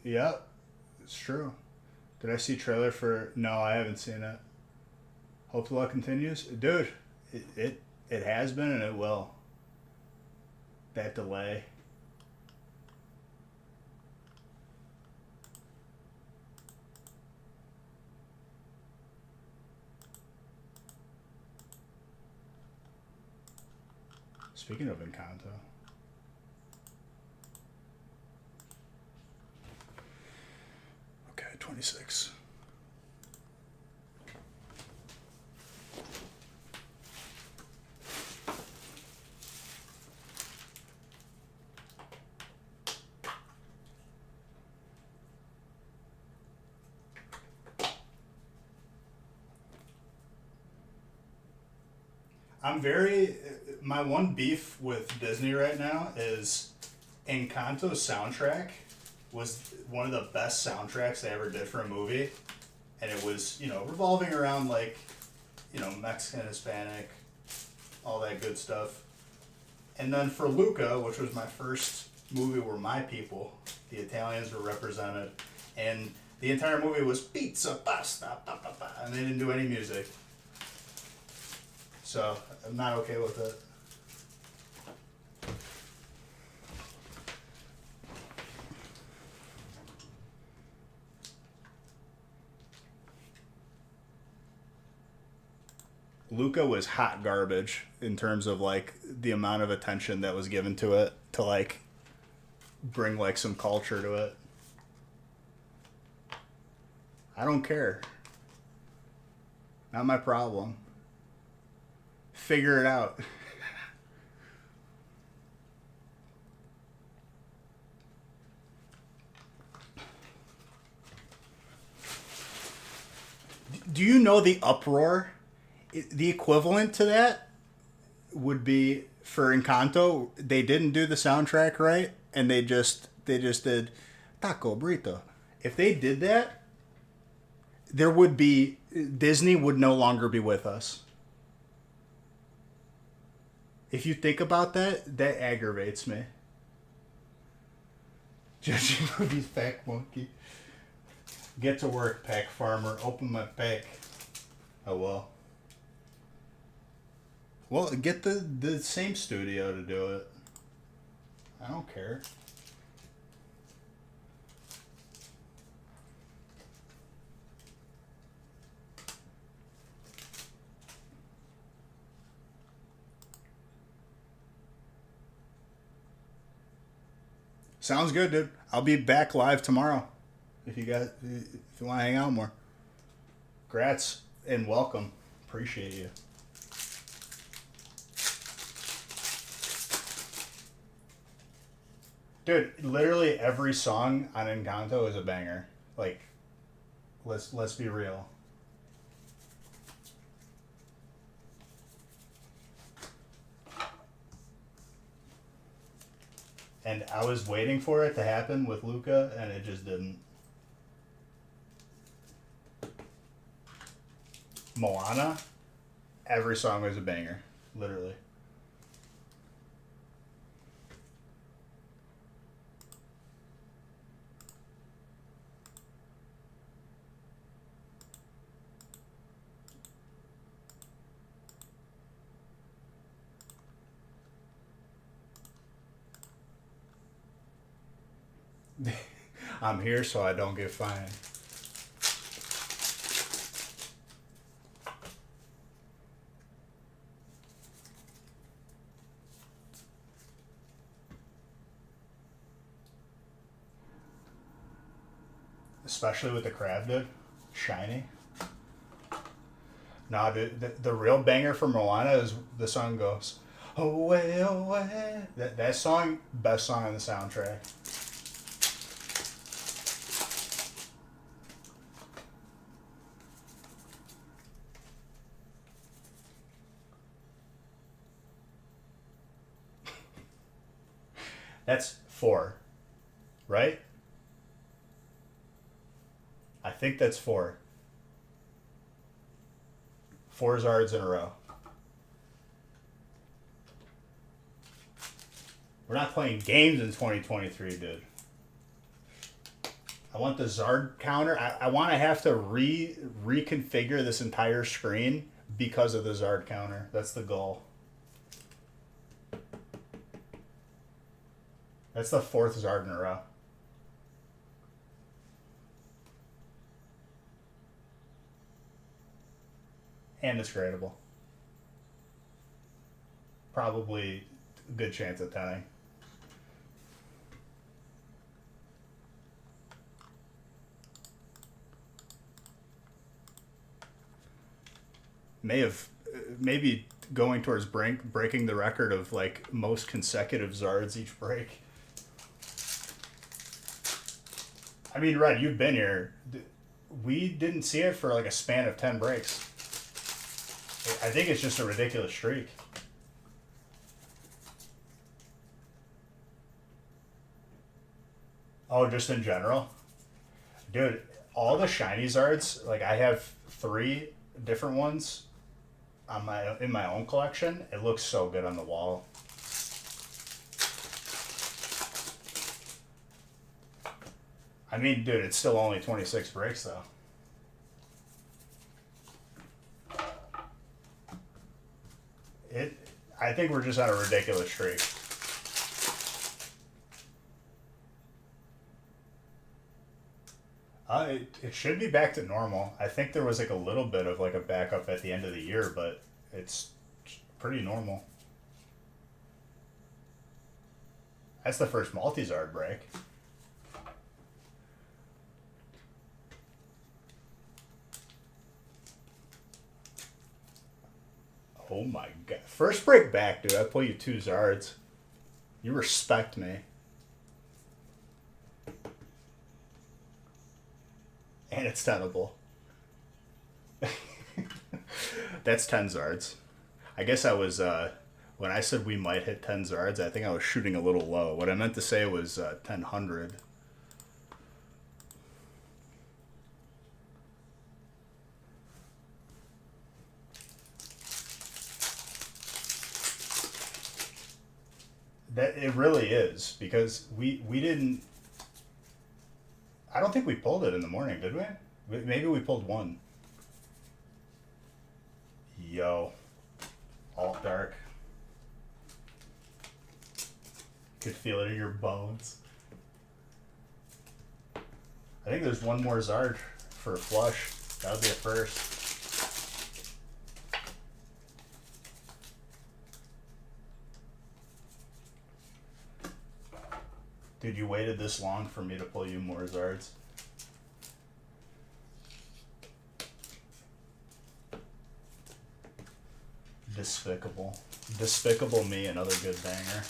Yep, it's true. Did I see trailer for? No, I haven't seen it. Hope the luck continues, dude. It has been and it will. That delay. Speaking of Encanto. Okay, 26. My one beef with Disney right now is Encanto's soundtrack was one of the best soundtracks they ever did for a movie, and it was, revolving around like, Mexican, Hispanic, all that good stuff. And then for Luca, which was my first movie where my people, the Italians, were represented, and the entire movie was pizza, pasta, pa, pa, pa, and they didn't do any music. So I'm not okay with it. Luca was hot garbage in terms of like the amount of attention that was given to it to like bring like some culture to it. I don't care. Not my problem. Figure it out. Do you know the uproar? The equivalent to that would be for Encanto. They didn't do the soundtrack right, and they just did taco burrito. If they did that, there would be Disney would no longer be with us. If you think about that, that aggravates me. Judging movies, pack monkey. Get to work, pack farmer. Open my pack. Oh well. Well, get the same studio to do it. I don't care. Sounds good, dude. I'll be back live tomorrow. If you want to hang out more. Grats and welcome. Appreciate you. Dude, literally every song on Encanto is a banger. Like, let's be real. And I was waiting for it to happen with Luca, and it just didn't. Moana, every song was a banger, literally. I'm here so I don't get fined. Especially with the crab, dude. Shiny. Nah, dude, the real banger for Moana is the song goes, away, away. That song, best song on the soundtrack. That's 4, right? I think that's 4. 4 Zards in a row. We're not playing games in 2023, dude. I want the Zard counter. I want to have to reconfigure this entire screen because of the Zard counter. That's the goal. That's the 4th Zard in a row. And it's gradable. Probably a good chance of 10. Maybe going towards breaking the record of like most consecutive Zards each break. I mean, Red, you've been here. We didn't see it for like a span of 10 breaks. I think it's just a ridiculous streak. Oh, just in general? Dude, all the shiny Zards, like I have 3 different ones on my in my own collection. It looks so good on the wall. I mean, dude, it's still only 26 breaks though. It I think we're just on a ridiculous streak. It should be back to normal. I think there was like a little bit of like a backup at the end of the year, but it's pretty normal. That's the first multi-Zard break. Oh my god. First break back, dude. I pull you 2 Zards. You respect me. And it's tenable. That's 10 Zards. I guess I was, when I said we might hit 10 Zards, I think I was shooting a little low. What I meant to say was 1000. That it really is, because we didn't. I don't think we pulled it in the morning, did we? Maybe we pulled one. Yo. Alt dark. Could feel it in your bones. I think there's one more Zard for a flush. That would be a first. Dude, you waited this long for me to pull you more Zards. Despicable. Despicable Me, another good banger.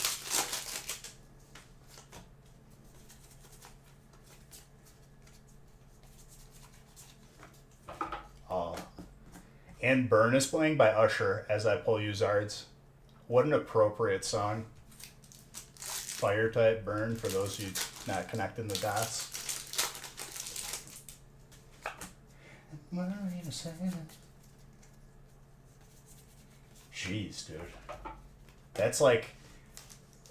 And Burn is playing by Usher as I pull you Zards. What an appropriate song. Fire type Burn for those who not connecting the dots. Jeez, dude. That's like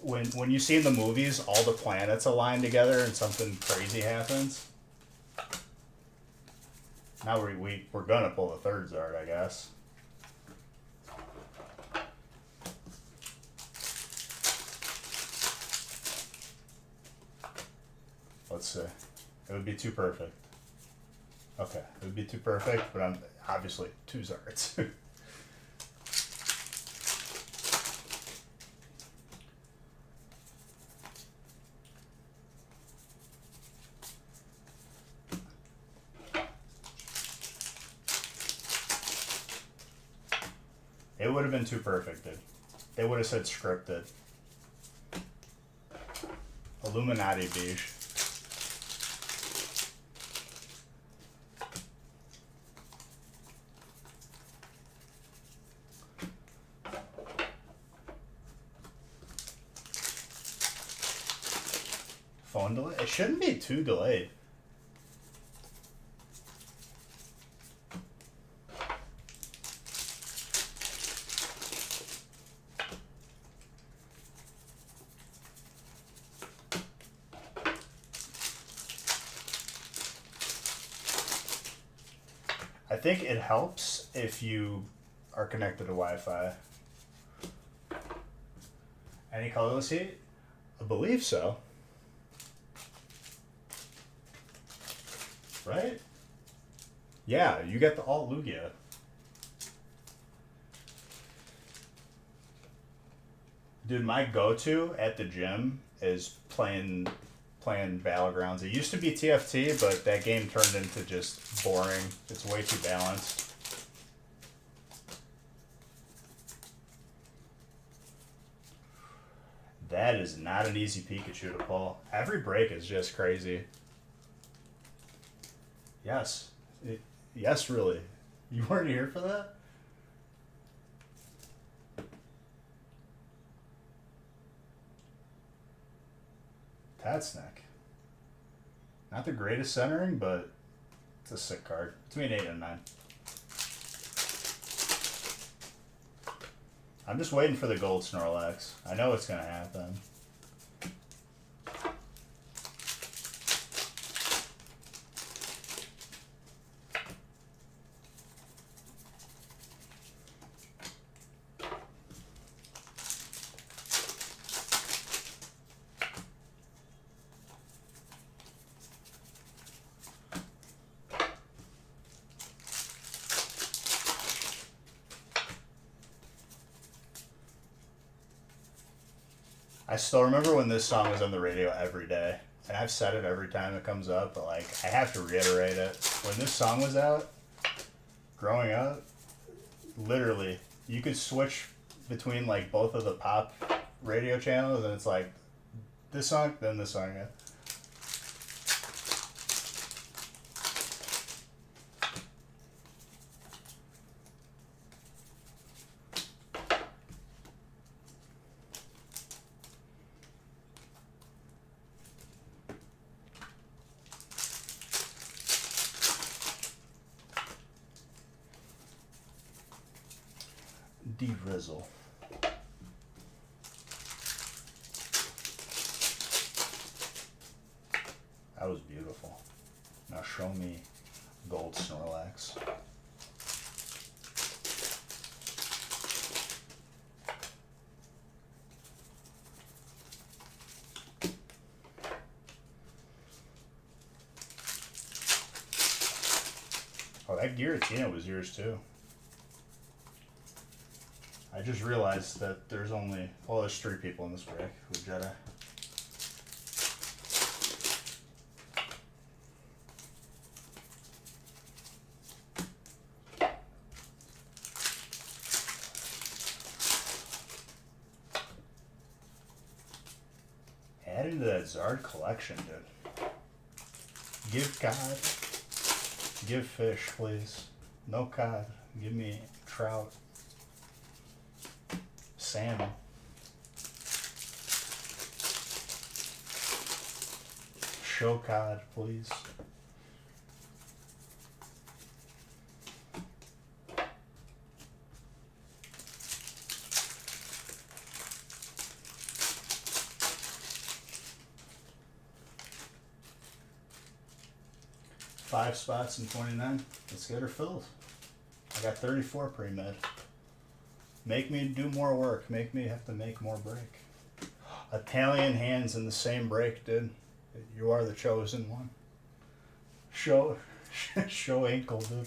when you see in the movies all the planets align together and something crazy happens. Now we're gonna pull the third Zard, I guess. Let's see. It would be too perfect. Okay, it would be too perfect, but I'm obviously 2 Zards. It would have been too perfect, dude. They would have said scripted. Illuminati beige. Phone delay? It shouldn't be too delayed. I think it helps if you are connected to Wi-Fi. Any colorless heat? I believe so. Right? Yeah, you get the alt Lugia. Dude, my go-to at the gym is playing Battlegrounds. It used to be TFT, but that game turned into just boring. It's way too balanced. That is not an easy Pikachu to pull. Every break is just crazy. Yes. Yes, really. You weren't here for that? bad snack. Not the greatest centering, but it's a sick card. It's me an 8 and 9. I'm just waiting for the gold Snorlax. I know it's gonna happen. I still remember when this song was on the radio every day. And I've said it every time it comes up, but like I have to reiterate it. When this song was out, growing up, literally, you could switch between like both of the pop radio channels and it's like this song, then this song again. De-rizzle. That was beautiful. Now show me gold Snorlax. Oh, that Giratina was yours too. I just realized that there's only, well, there's 3 people in this break with Jedi. Adding to that Zard collection, dude. Give cod. Give fish, please. No cod. Give me trout. Salmon. Show cod, please. Five spots in 29. Let's get her filled. I got 34 pre-med. Make me do more work. Make me have to make more break. Italian hands in the same break, dude. You are the chosen one. Show ankle, dude.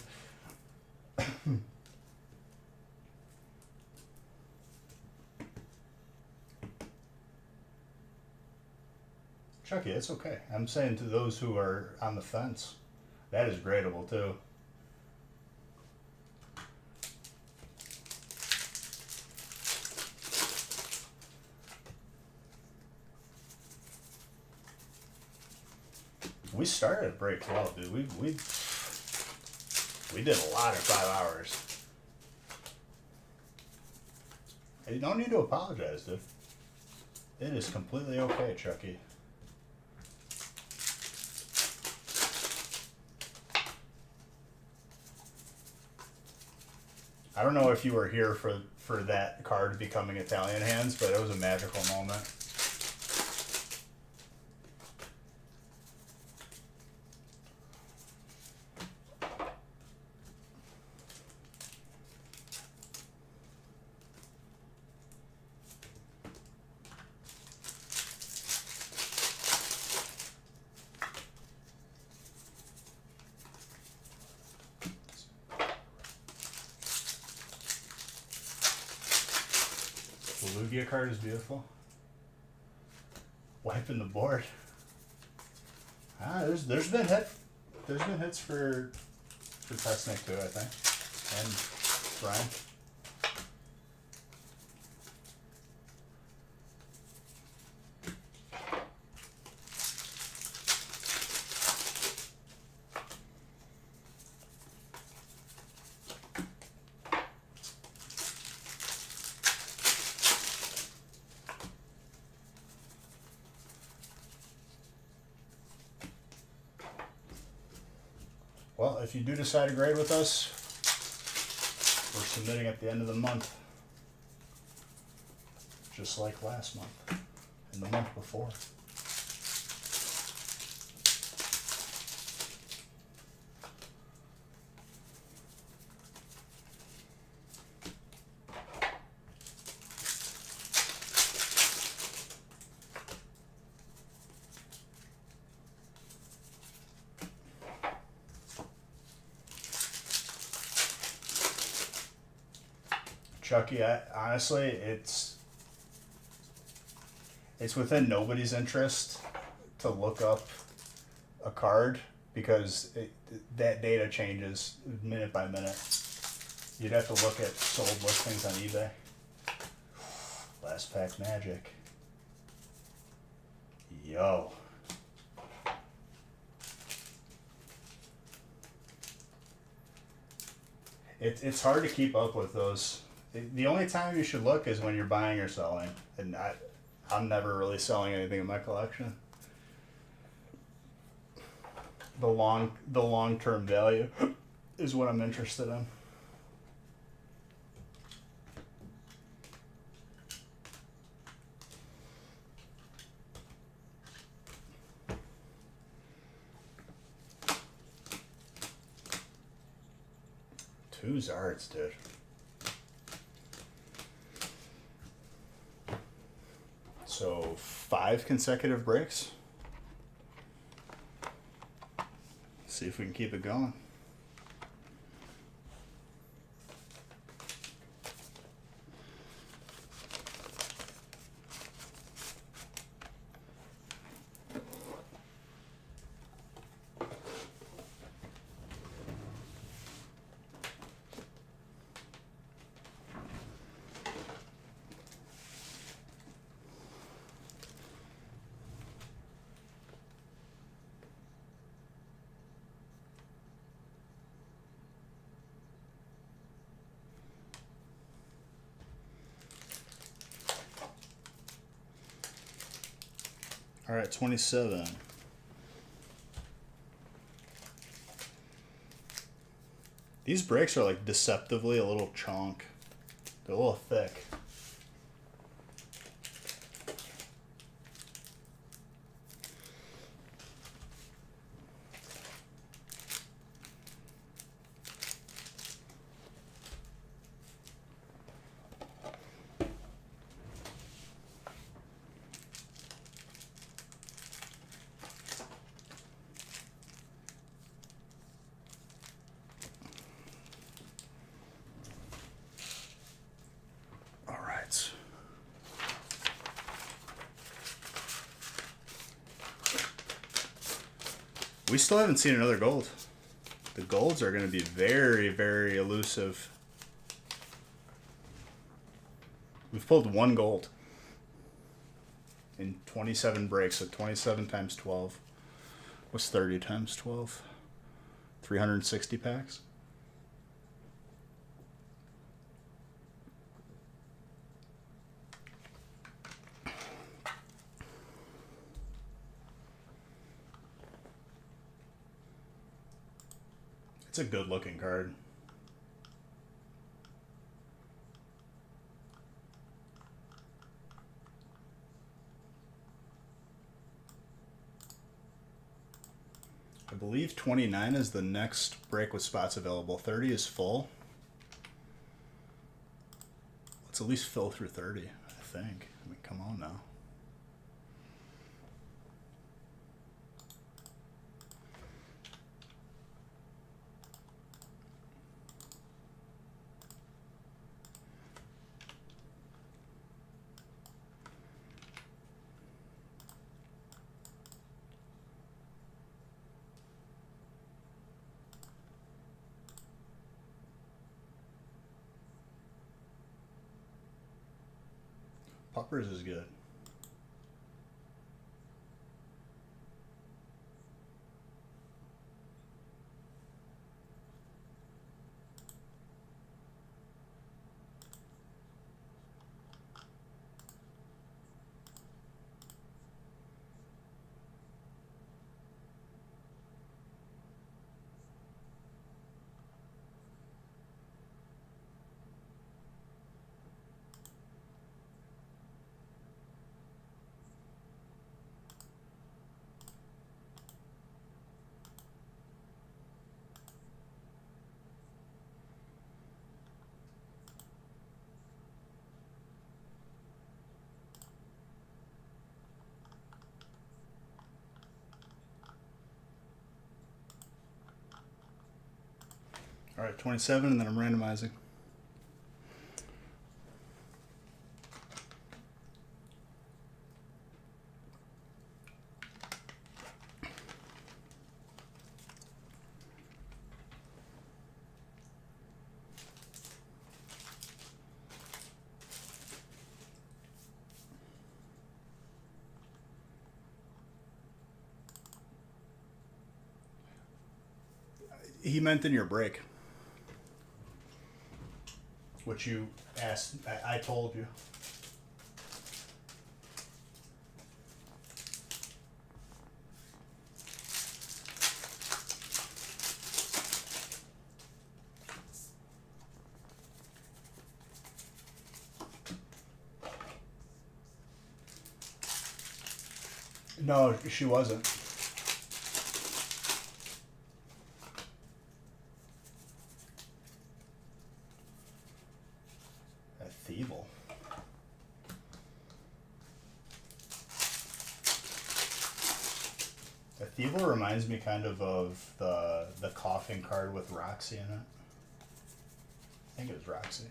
Chucky, it's okay. I'm saying to those who are on the fence, that is gradable too. We started at break 12, dude. We did a lot in 5 hours. You don't need to apologize, dude. It is completely okay, Chucky. I don't know if you were here for that card becoming Italian hands, but it was a magical moment. The Lugia card is beautiful. Wiping the board. There's been hits for Tesnick too, I think, and Brian. if you do decide to grade with us, we're submitting at the end of the month. Just like last month and the month before. Chucky, honestly, it's within nobody's interest to look up a card because that data changes minute by minute. You'd have to look at sold listings on eBay. Last pack magic. Yo. It's hard to keep up with those. The only time you should look is when you're buying or selling, and I'm never really selling anything in my collection. The long term value is what I'm interested in. Two Zards, dude. So 5 consecutive breaks. See if we can keep it going. All right, 27. These breaks are like deceptively a little chunk. They're a little thick. We still haven't seen another gold. The golds are going to be very, very elusive. We've pulled 1 gold in 27 breaks, so 27 times 12 was 30 times 12. 360 packs. It's a good looking card. I believe 29 is the next break with spots available. 30 is full. Let's at least fill through 30, I think. I mean, come on now. Poppers is good. All right, 27, and then I'm randomizing. He meant in your break. Which you asked, I told you. No, she wasn't. A Thievel. A Thievel reminds me kind of the coughing card with Roxy in it. I think it was Roxy.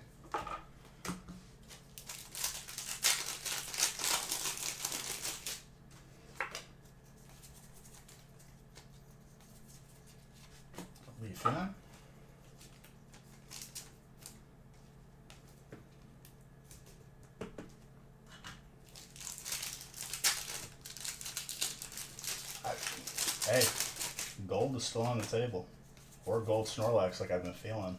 Leaf, yeah? Hey, gold is still on the table. Or gold Snorlax like I've been feeling.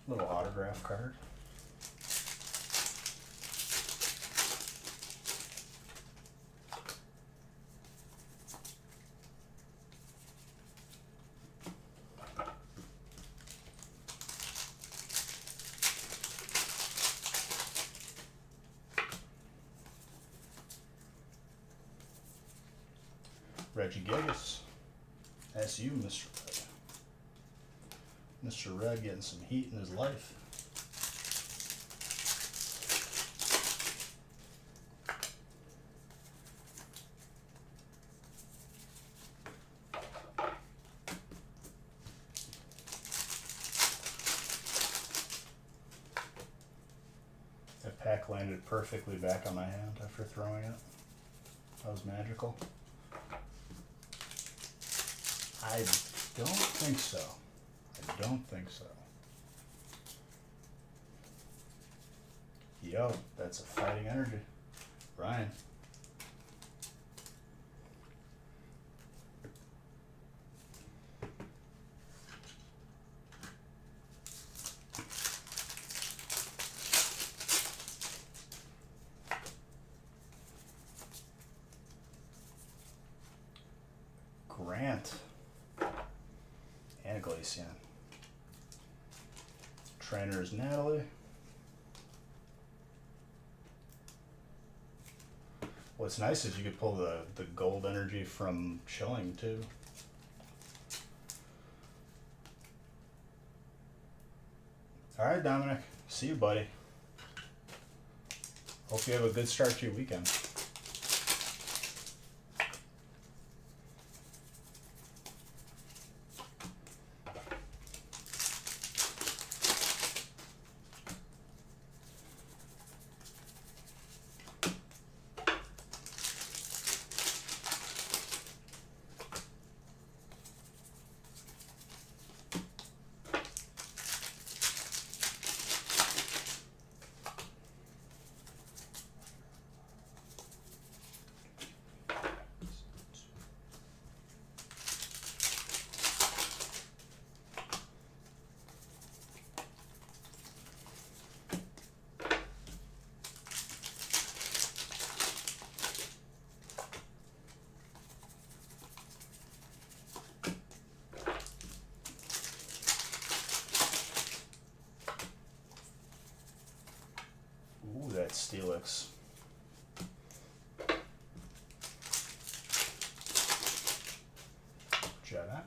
Little autograph card. Regigigas. That's you, Mr. Red. Mr. Red getting some heat in his life. That pack landed perfectly back on my hand after throwing it. That was magical. I don't think so. I don't think so. Yo, that's a fighting energy. Ryan. Grant. And Glaceon. Trainer is Natalie. What's nice is you could pull the gold energy from Chilling too. Alright, Dominic. See you, buddy. Hope you have a good start to your weekend. Ooh, that Steelix. Jedi.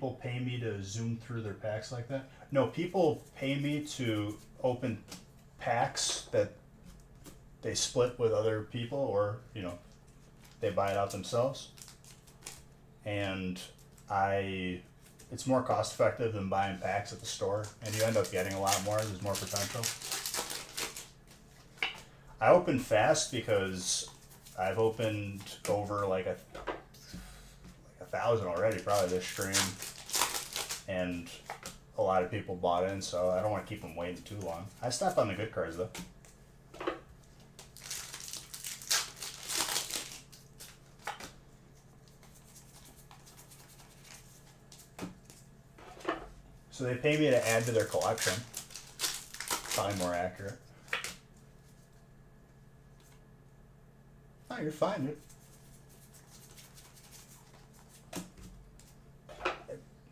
people pay me to zoom through their packs like that? No, people pay me to open packs that they split with other people, or they buy it out themselves. And it's more cost effective than buying packs at the store, and you end up getting a lot more. There's more potential. I open fast because I've opened over like 1,000 already, probably this stream, and a lot of people bought in, so I don't want to keep them waiting too long. I stopped on the good cards though. So they pay me to add to their collection. Probably more accurate. Oh, you're fine, dude.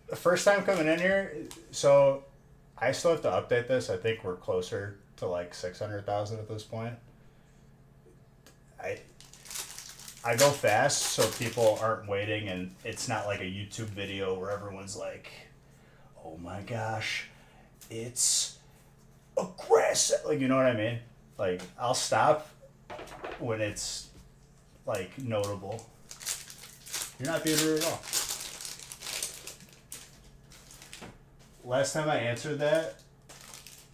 The first time coming in here, so I still have to update this. I think we're closer to like 600,000 at this point. I go fast so people aren't waiting, and it's not like a YouTube video where everyone's like, oh my gosh, it's aggressive. Like, you know what I mean? Like, I'll stop when it's like notable. You're not being rude at all. Last time I answered that,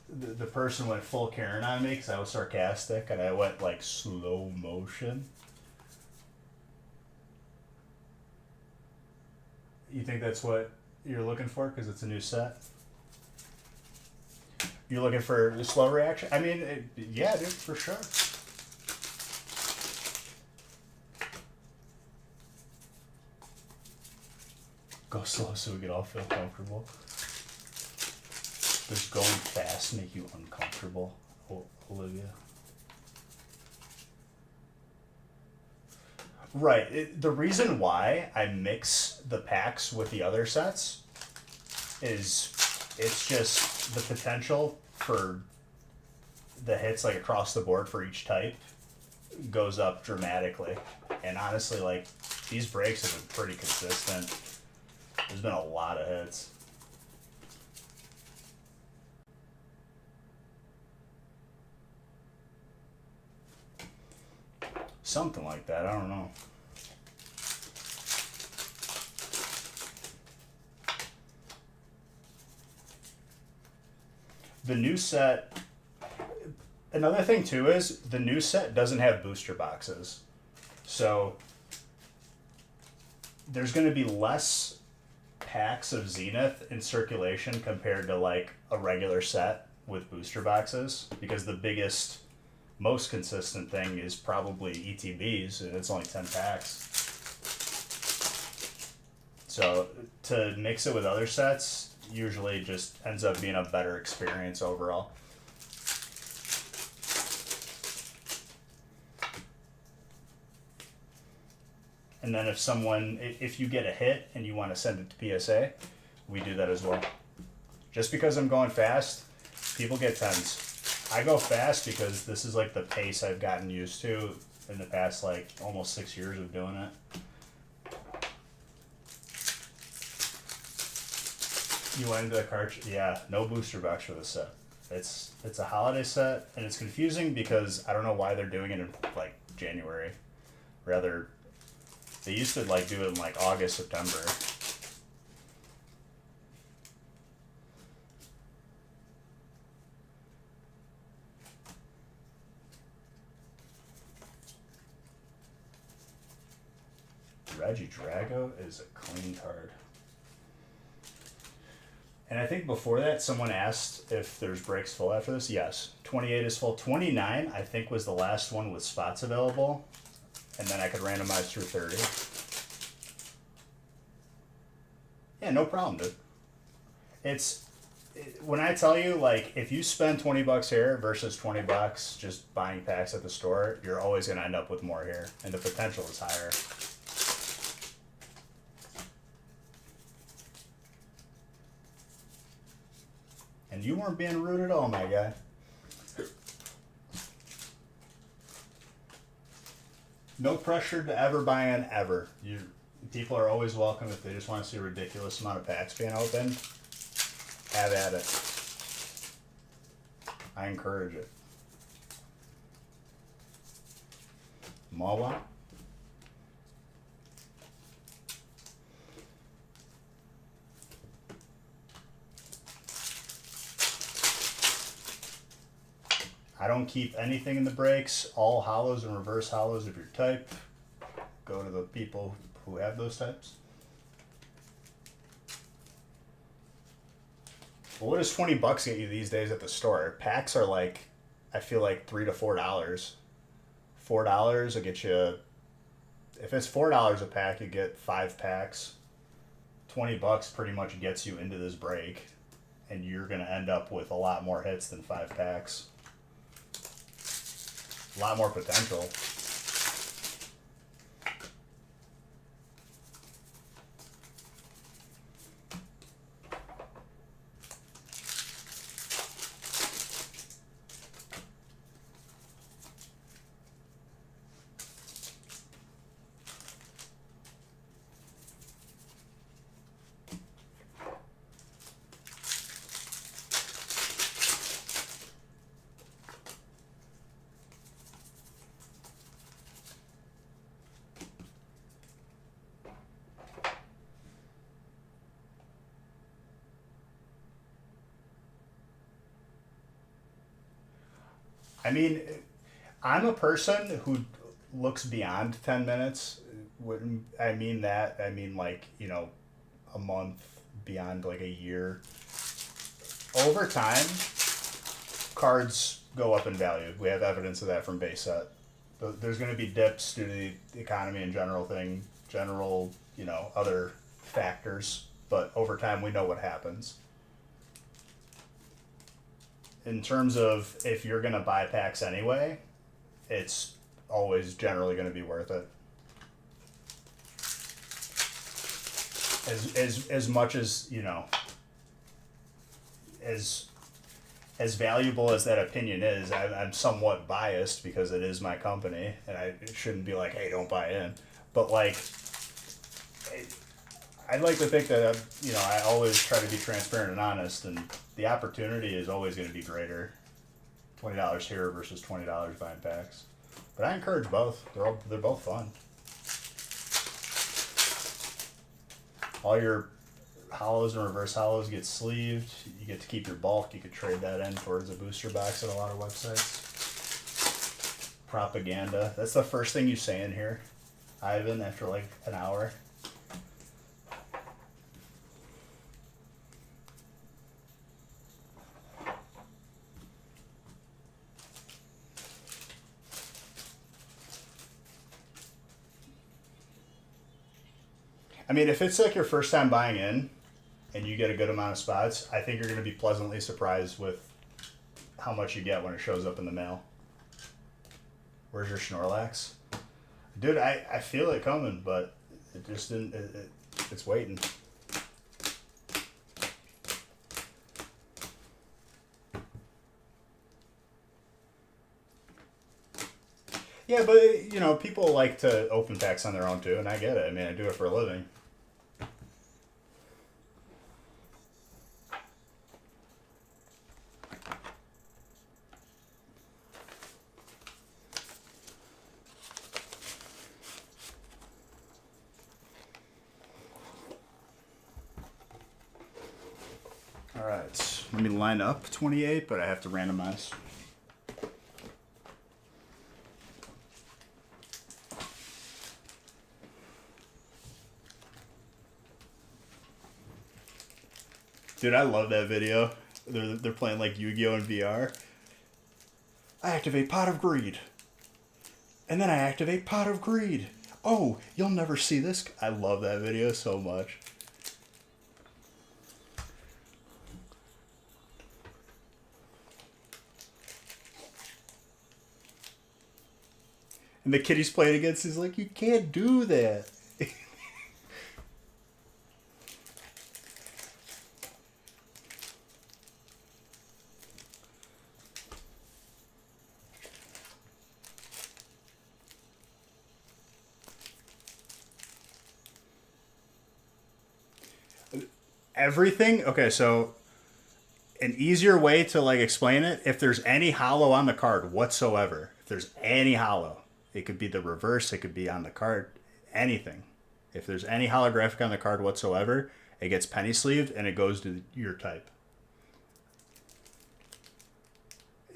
the person went full Karen on me because I was sarcastic, and I went like slow motion. You think that's what you're looking for because it's a new set? You're looking for a slow reaction? I mean, yeah, dude, for sure. Go slow so we can all feel comfortable. Does going fast make you uncomfortable, Olivia? Right. The reason why I mix the packs with the other sets is it's just the potential for the hits like across the board for each type goes up dramatically. And honestly, like, these breaks have been pretty consistent. There's been a lot of hits. Something like that, I don't know. The new set, another thing too is the new set doesn't have booster boxes. So there's going to be less packs of Zenith in circulation compared to like a regular set with booster boxes, because the biggest, most consistent thing is probably ETBs, and it's only 10 packs. So to mix it with other sets usually just ends up being a better experience overall. And then if you get a hit and you want to send it to PSA, we do that as well. Just because I'm going fast, people get tens. I go fast because this is like the pace I've gotten used to in the past like almost 6 years of doing it. You went into the cart? Yeah, no booster box for this set. It's a holiday set, and it's confusing because I don't know why they're doing it in like January. Rather, they used to like do it in like August, September. Reggie Drago is a clean card. And I think before that, someone asked if there's breaks full after this. Yes, 28 is full. 29, I think, was the last one with spots available. And then I could randomize through 30. Yeah, no problem, dude. When I tell you, like, if you spend $20 here versus $20 just buying packs at the store, you're always going to end up with more here. And the potential is higher. And you weren't being rude at all, my guy. No pressure to ever buy in, ever. People are always welcome if they just want to see a ridiculous amount of packs being opened. Have at it. I encourage it. Mawa? I don't keep anything in the breaks. All hollows and reverse hollows of your type go to the people who have those types. Well, what does $20 get you these days at the store? Packs are like, I feel like $3 to $4. $4 will get you. If it's $4 a pack, you get 5 packs. $20 pretty much gets you into this break, and you're gonna end up with a lot more hits than 5 packs. A lot more potential. I mean, I'm a person who looks beyond 10 minutes. When I mean that, I mean like, a month, beyond like a year. Over time, cards go up in value. We have evidence of that from base set. There's going to be dips due to the economy and other factors. But over time, we know what happens. In terms of if you're going to buy packs anyway, it's always generally going to be worth it. As much as, as valuable as that opinion is, I'm somewhat biased because it is my company, and I shouldn't be like, hey, don't buy in. But like, I'd like to think that I always try to be transparent and honest, and the opportunity is always going to be greater. $20 here versus $20 buying packs. But I encourage both. They're both fun. All your hollows and reverse hollows get sleeved. You get to keep your bulk. You could trade that in towards a booster box at a lot of websites. Propaganda. That's the first thing you say in here, Ivan, after like an hour. I mean, if it's like your first time buying in and you get a good amount of spots, I think you're going to be pleasantly surprised with how much you get when it shows up in the mail. Where's your Snorlax? Dude, I feel it coming, but it just didn't. It's waiting. Yeah, but, people like to open packs on their own too, and I get it. I mean, I do it for a living. All right, let me line up 28, but I have to randomize. Dude, I love that video. They're playing like Yu-Gi-Oh! In VR. I activate Pot of Greed. And then I activate Pot of Greed. Oh, you'll never see this. I love that video so much. And the kid he's playing against is like, you can't do that. everything. Okay, so an easier way to like explain it, if there's any hollow on the card whatsoever, if there's any hollow, it could be the reverse, it could be on the card, anything. If there's any holographic on the card whatsoever, it gets penny sleeved and it goes to your type.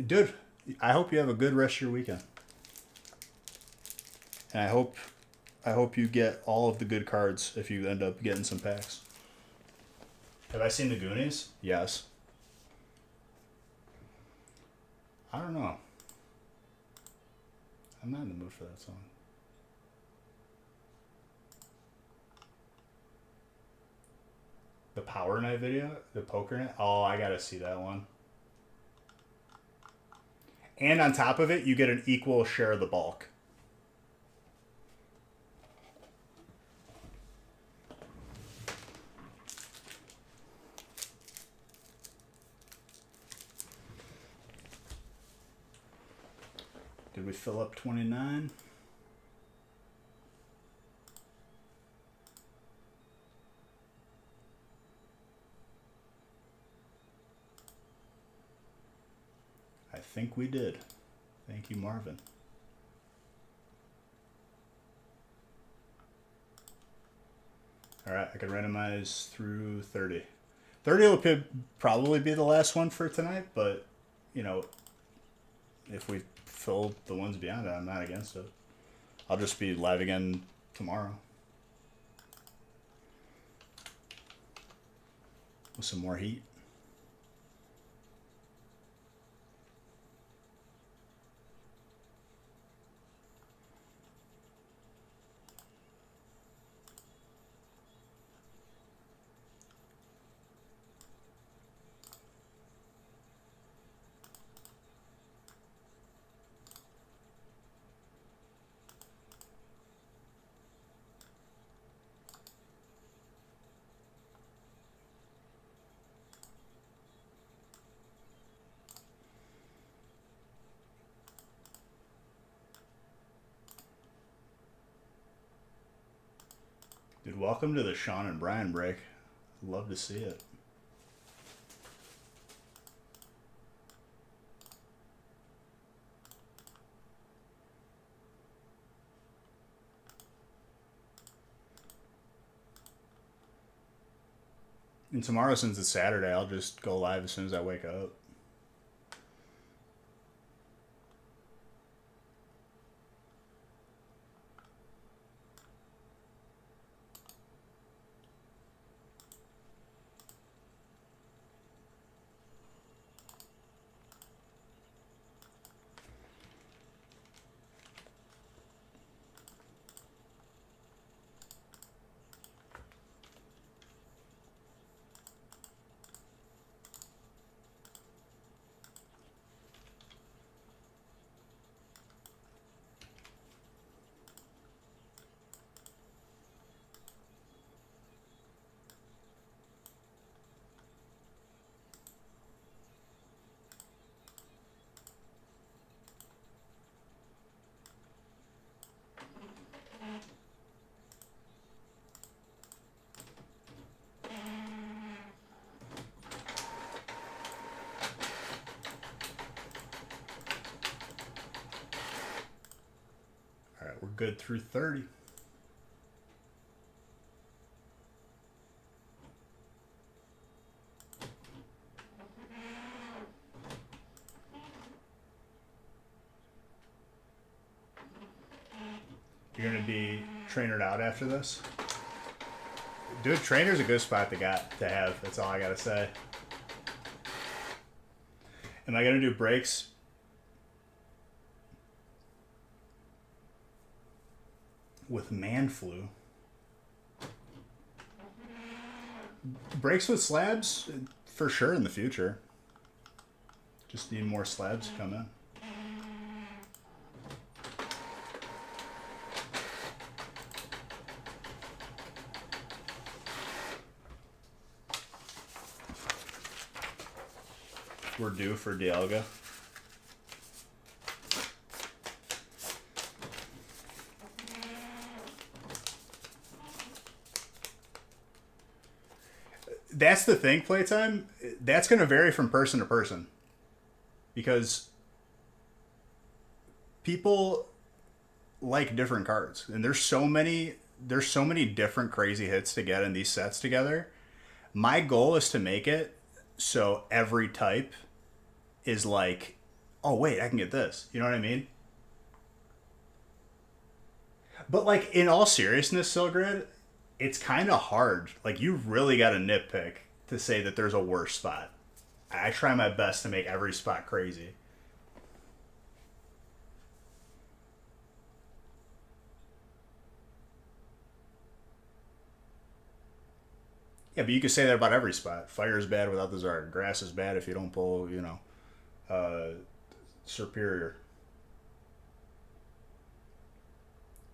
Dude, I hope you have a good rest of your weekend. And I hope you get all of the good cards if you end up getting some packs. Have I seen the Goonies? Yes. I don't know. I'm not in the mood for that song. The Power Night video? The Poker Night? Oh, I gotta see that one. And on top of it, you get an equal share of the bulk. Did we fill up 29? I think we did. Thank you, Marvin. All right, I can randomize through 30. 30 will probably be the last one for tonight, but, you know, if we fill the ones beyond it, I'm not against it. I'll just be live again tomorrow with some more heat. Dude, welcome to the Sean and Brian break. Love to see it. And tomorrow, since it's Saturday, I'll just go live as soon as I wake up. All right, we're good through 30. You're gonna be trainered out after this? Dude, trainer's a good spot to have. That's all I gotta say. Am I gonna do breaks? With man flu? Breaks with slabs? For sure in the future. Just need more slabs to come in. We're due for Dialga. that's the thing, playtime. That's going to vary from person to person because people like different cards, and there's so many different crazy hits to get in these sets together. My goal is to make it so every type is like, oh wait, I can get this. You know what I mean? But like in all seriousness, Silgrid, it's kind of hard. Like you really got to nitpick to say that there's a worse spot. I try my best to make every spot crazy. Yeah, but you could say that about every spot. Fire is bad without the Zard. Grass is bad if you don't pull, uh, Superior.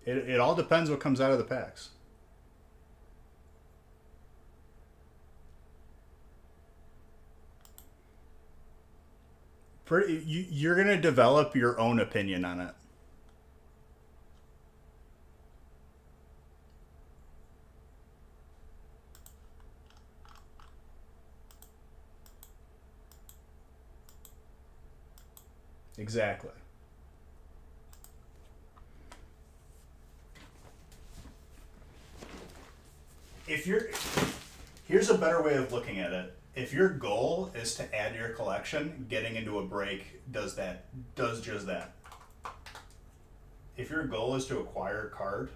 It all depends what comes out of the packs. You're going to develop your own opinion on it. Exactly. If you're Here's a better way of looking at it. If your goal is to add to your collection, getting into a break does just that. If your goal is to acquire a card,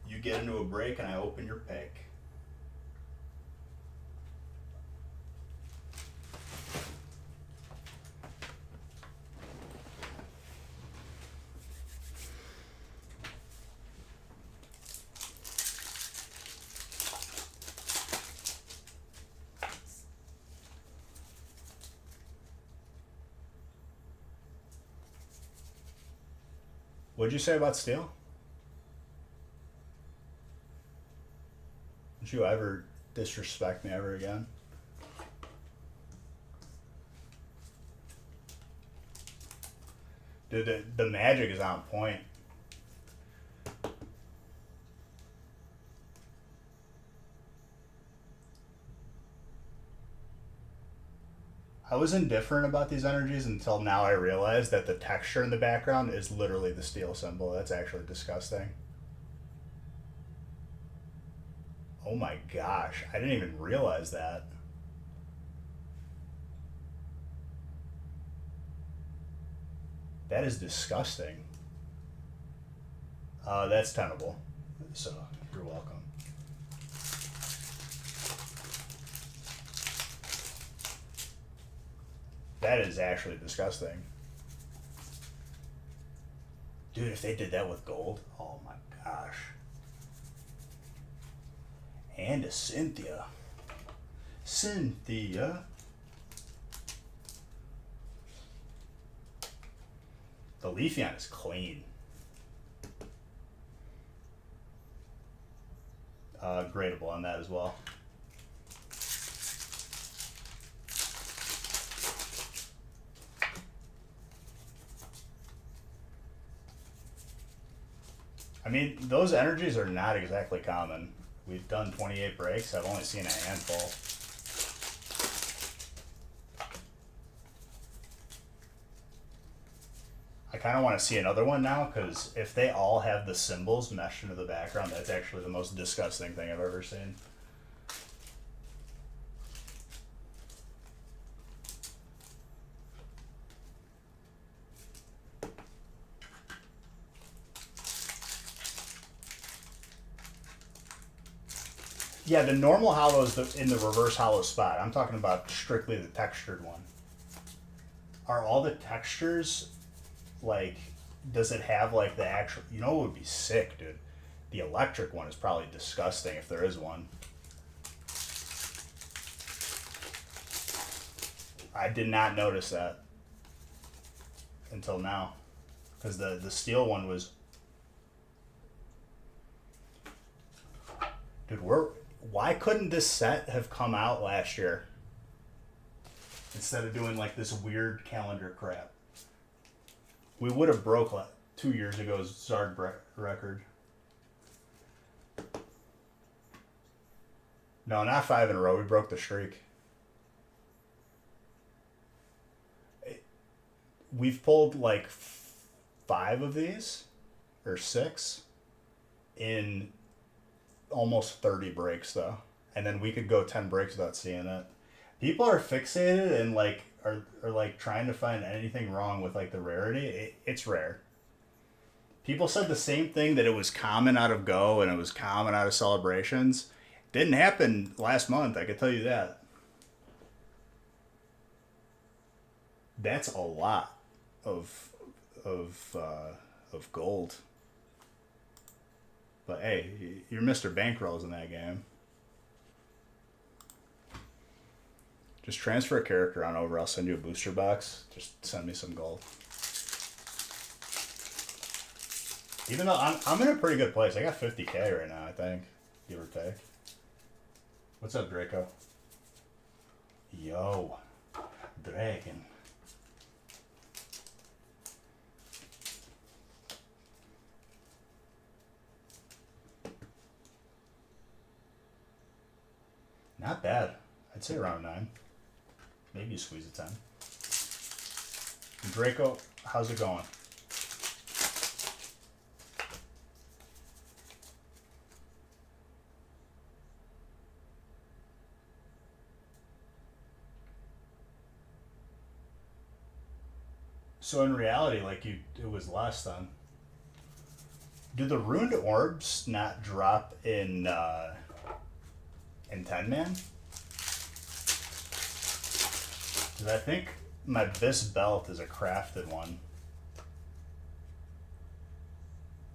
you get into a break and I open your pick. What'd you say about steel? Don't you ever disrespect me ever again? Dude, the magic is on point. I was indifferent about these energies until now I realized that the texture in the background is literally the steel symbol. That's actually disgusting. Oh my gosh, I didn't even realize that. That is disgusting. That's tenable. So, you're welcome. That is actually disgusting. Dude, if they did that with gold, oh my gosh. And a Cynthia. Cynthia. The Leafeon is clean. Gradable on that as well. I mean, those energies are not exactly common. We've done 28 breaks. I've only seen a handful. I kind of want to see another one now because if they all have the symbols meshed into the background, that's actually the most disgusting thing I've ever seen. Yeah, the normal hollow is in the reverse hollow spot. I'm talking about strictly the textured one. Are all the textures, like, does it have, like, the actual... You know what would be sick, dude? The electric one is probably disgusting if there is one. I did not notice that until now. Because the steel one was... Dude, why couldn't this set have come out last year instead of doing like this weird calendar crap? We would have broke 2 years ago's Zard record. No, not 5 in a row. We broke the streak. We've pulled like 5 of these, or 6, in almost 30 breaks, though. And then we could go 10 breaks without seeing it. People are fixated and like are like trying to find anything wrong with like the rarity. It's rare. People said the same thing, that it was common out of Go and it was common out of Celebrations. Didn't happen last month, I can tell you that. That's a lot of of gold. But hey, you're Mr. Bankrolls in that game. Just transfer a character on over. I'll send you a booster box. Just send me some gold. Even though I'm in a pretty good place. I got 50K right now, I think. Give or take. What's up, Draco? Yo. Dragon. Not bad. I'd say around 9. Maybe you squeeze a 10. And Draco, how's it going? So in reality, like it was less than. Do the ruined orbs not drop in 10-man? Because I think my Bis belt is a crafted one.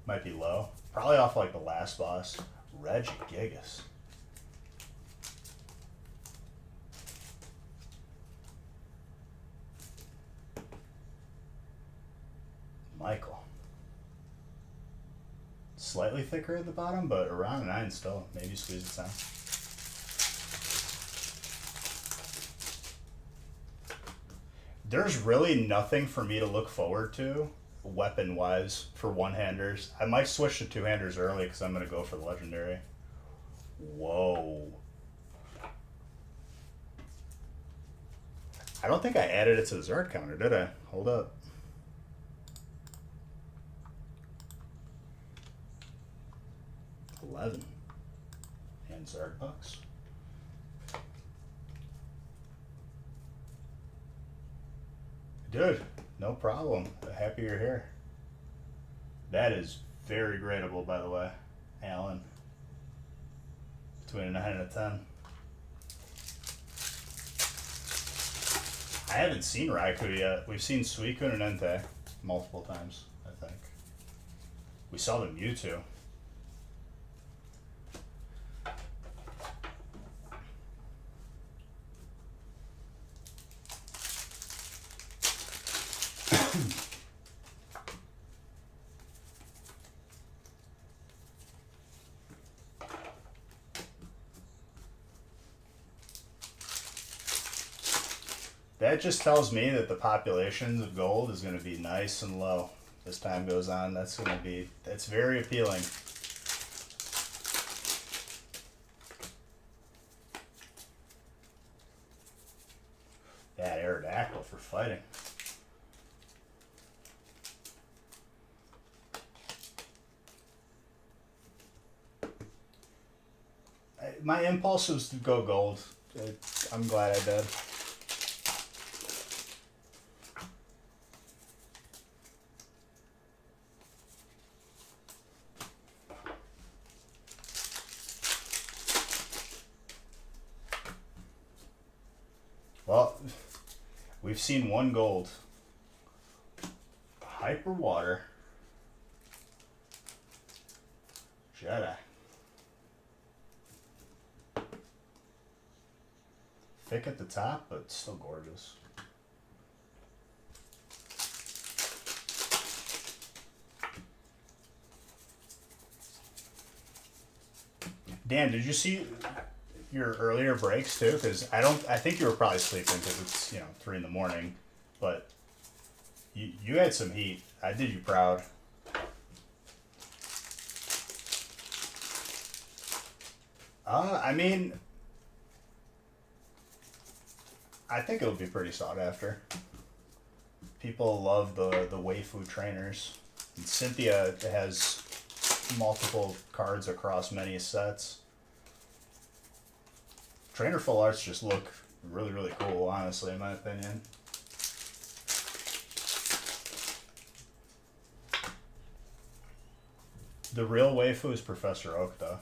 Might be low. Probably off like the last boss. Regigigas. Michael. Slightly thicker at the bottom, but around 9 still. Maybe squeeze it down. There's really nothing for me to look forward to, weapon-wise, for one-handers. I might switch to two-handers early because I'm going to go for the legendary. Whoa. I don't think I added it to the Zard counter, did I? Hold up. $11. And Zard bucks. Dude, no problem. Happy you're here. That is very gradable, by the way, Alan. Between a 9 and a 10. I haven't seen Raikou yet. We've seen Suicune and Entei multiple times, I think. We saw the Mewtwo. That just tells me that the populations of gold is going to be nice and low as time goes on. That's very appealing. That Aerodactyl for fighting. My impulse was to go gold. I'm glad I did. Well, we've seen one gold. Hyper Water. Jedi. Thick at the top, but still gorgeous. Dan, did you see your earlier breaks too? Because I think you were probably sleeping because it's 3 in the morning, but you had some heat. I did you proud. I mean, I think it'll be pretty sought after. People love the waifu trainers. And Cynthia has multiple cards across many sets. Trainer full arts just look really, really cool, honestly, in my opinion. The real waifu is Professor Oak, though.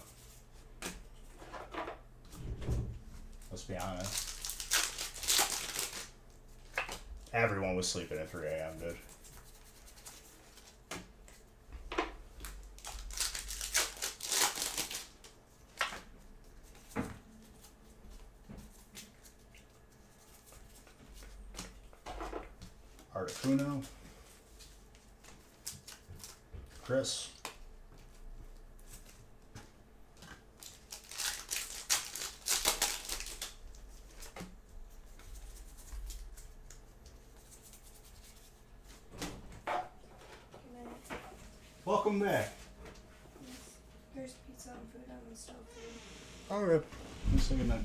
Let's be honest. Everyone was sleeping at 3 a.m., dude. Articuno. Chris. Welcome back. Here's pizza and food on the stove for you. Alright. Let's say goodnight.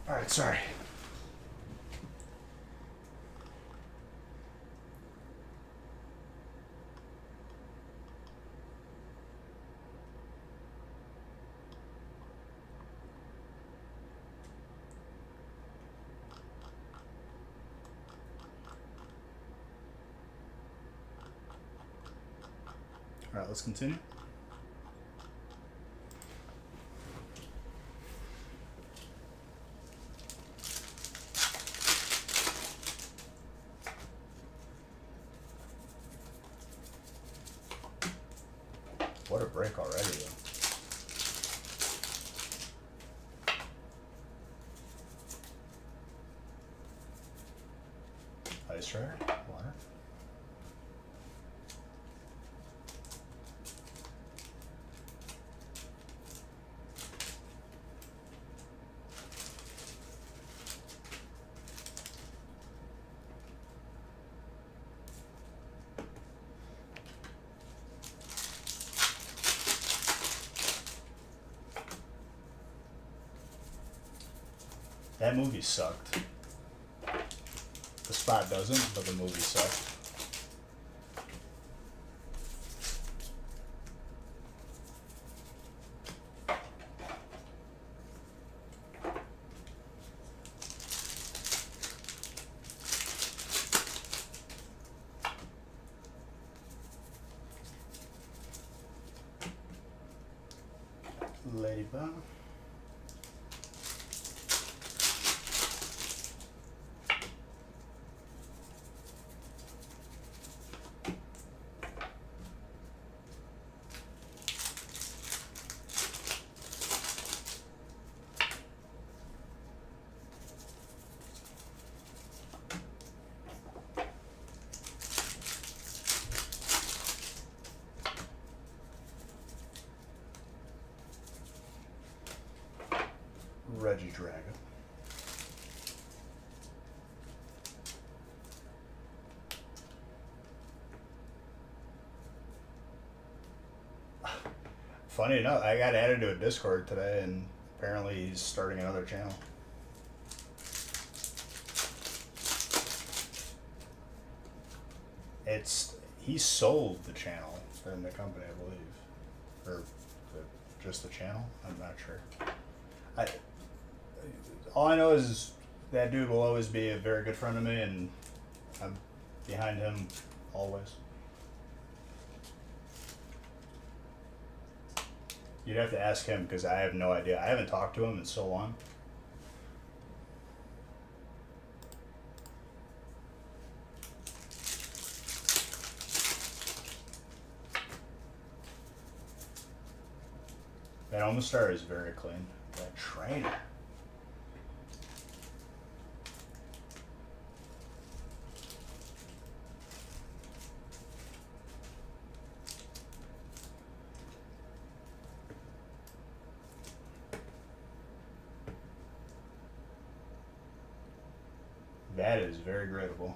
Alright, sorry. Alright, let's continue. ice right? Water. That movie sucked. The spot doesn't, but the movie sucked. Ladybug. Reggie Dragon. Funny enough, I got added to a Discord today, and apparently he's starting another channel. He sold the channel in the company, I believe, or just the channel. I'm not sure. All I know is that dude will always be a very good friend of me, and I'm behind him always. You'd have to ask him because I have no idea. I haven't talked to him in so long. That Omastar is very clean. That trainer. That is very gradable.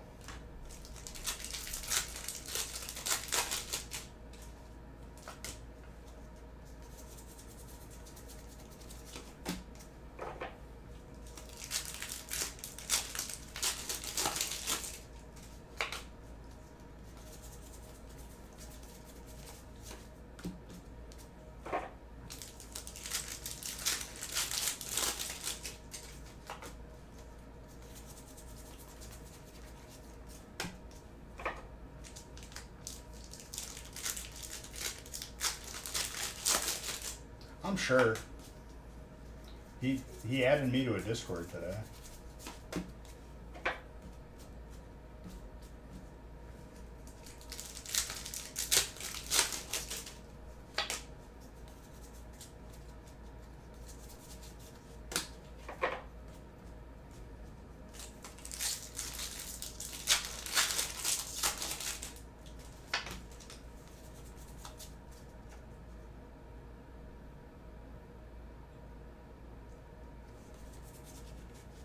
I'm sure. He added me to a Discord today.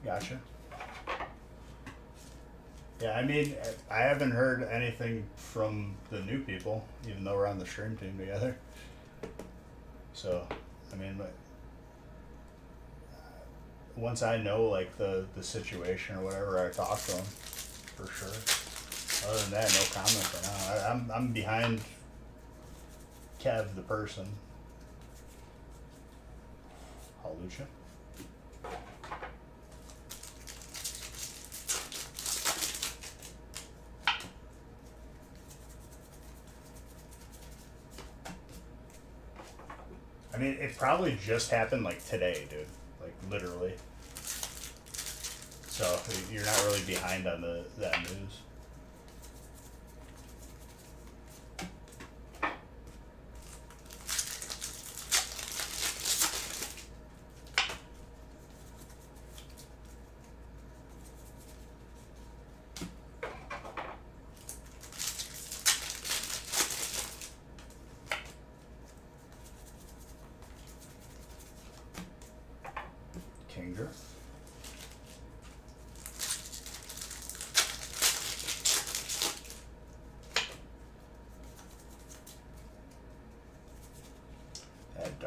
Gotcha. Yeah, I mean, I haven't heard anything from the new people, even though we're on the stream team together. So, I mean, once I know like the situation or whatever, I talk to them for sure. Other than that, no comment for now. I'm behind Kev the person. Halucha. I mean, it probably just happened like today, dude. Like literally. So you're not really behind on that news.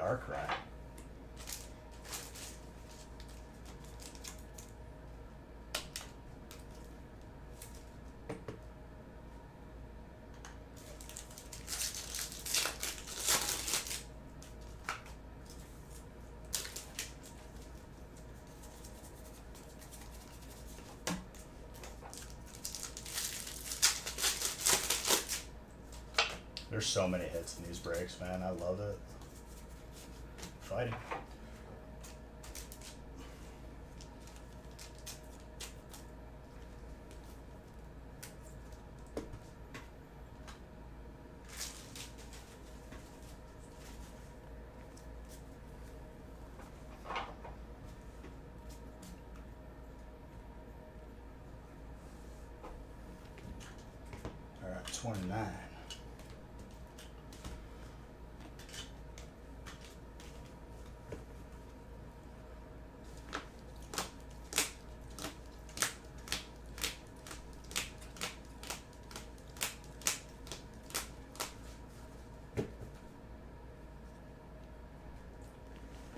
dark rye. There's so many hits in these breaks, man. I love it. Fighting. All right, 29.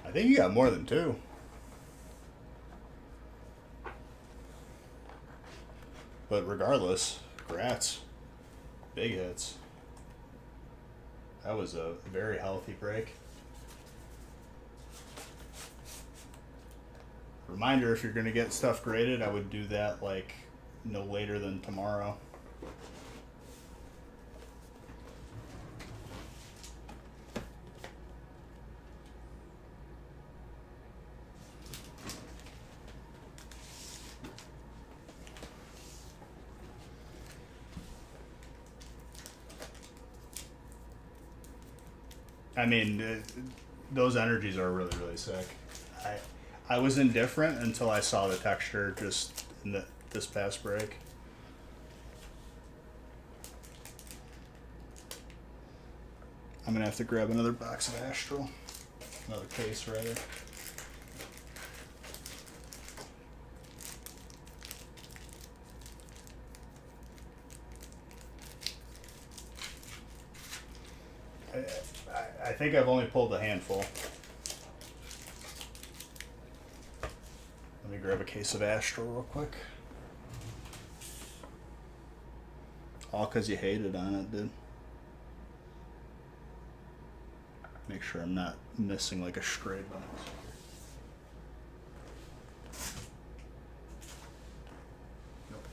I think you got more than two. But regardless, congrats. Big hits. That was a very healthy break. Reminder, if you're going to get stuff graded, I would do that like no later than tomorrow. I mean, those energies are really, really sick. I was indifferent until I saw the texture just in this past break. I'm going to have to grab another box of Astral. Another case, rather. I think I've only pulled a handful. Let me grab a case of Astral real quick. All because you hated on it, dude. Make sure I'm not missing like a stray box. Nope.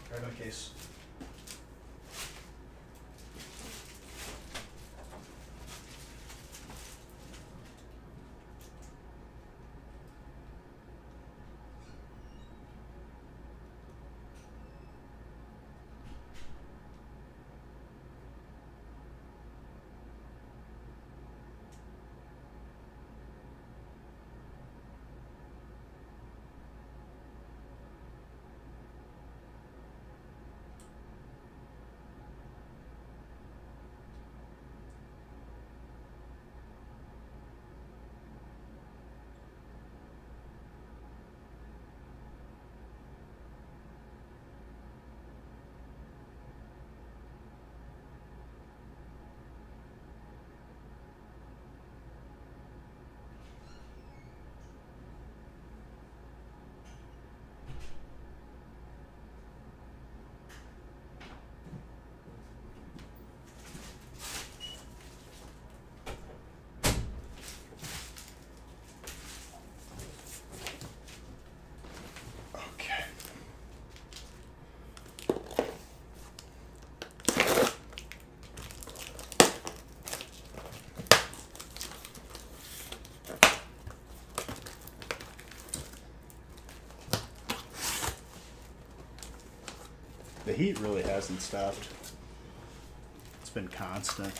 Grab my case. The heat really hasn't stopped. It's been constant.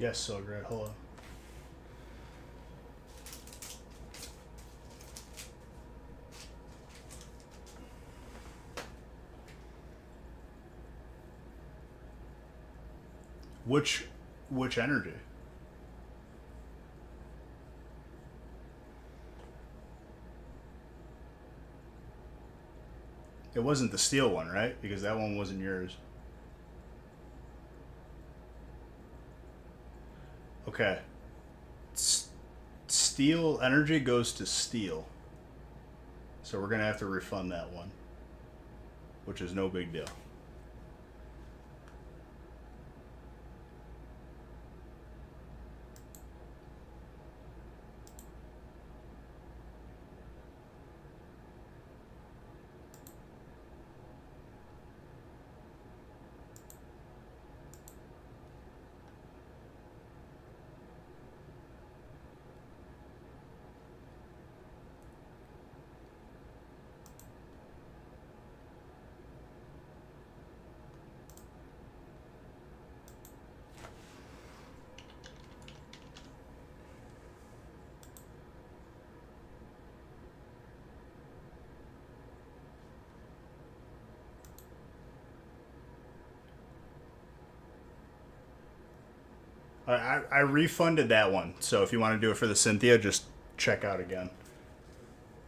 Yes, so great. Hello. Which energy? It wasn't the steel one, right? Because that one wasn't yours. Okay. Steel energy goes to steel. So we're going to have to refund that one, which is no big deal. I refunded that one. So if you want to do it for the Cynthia, just check out again.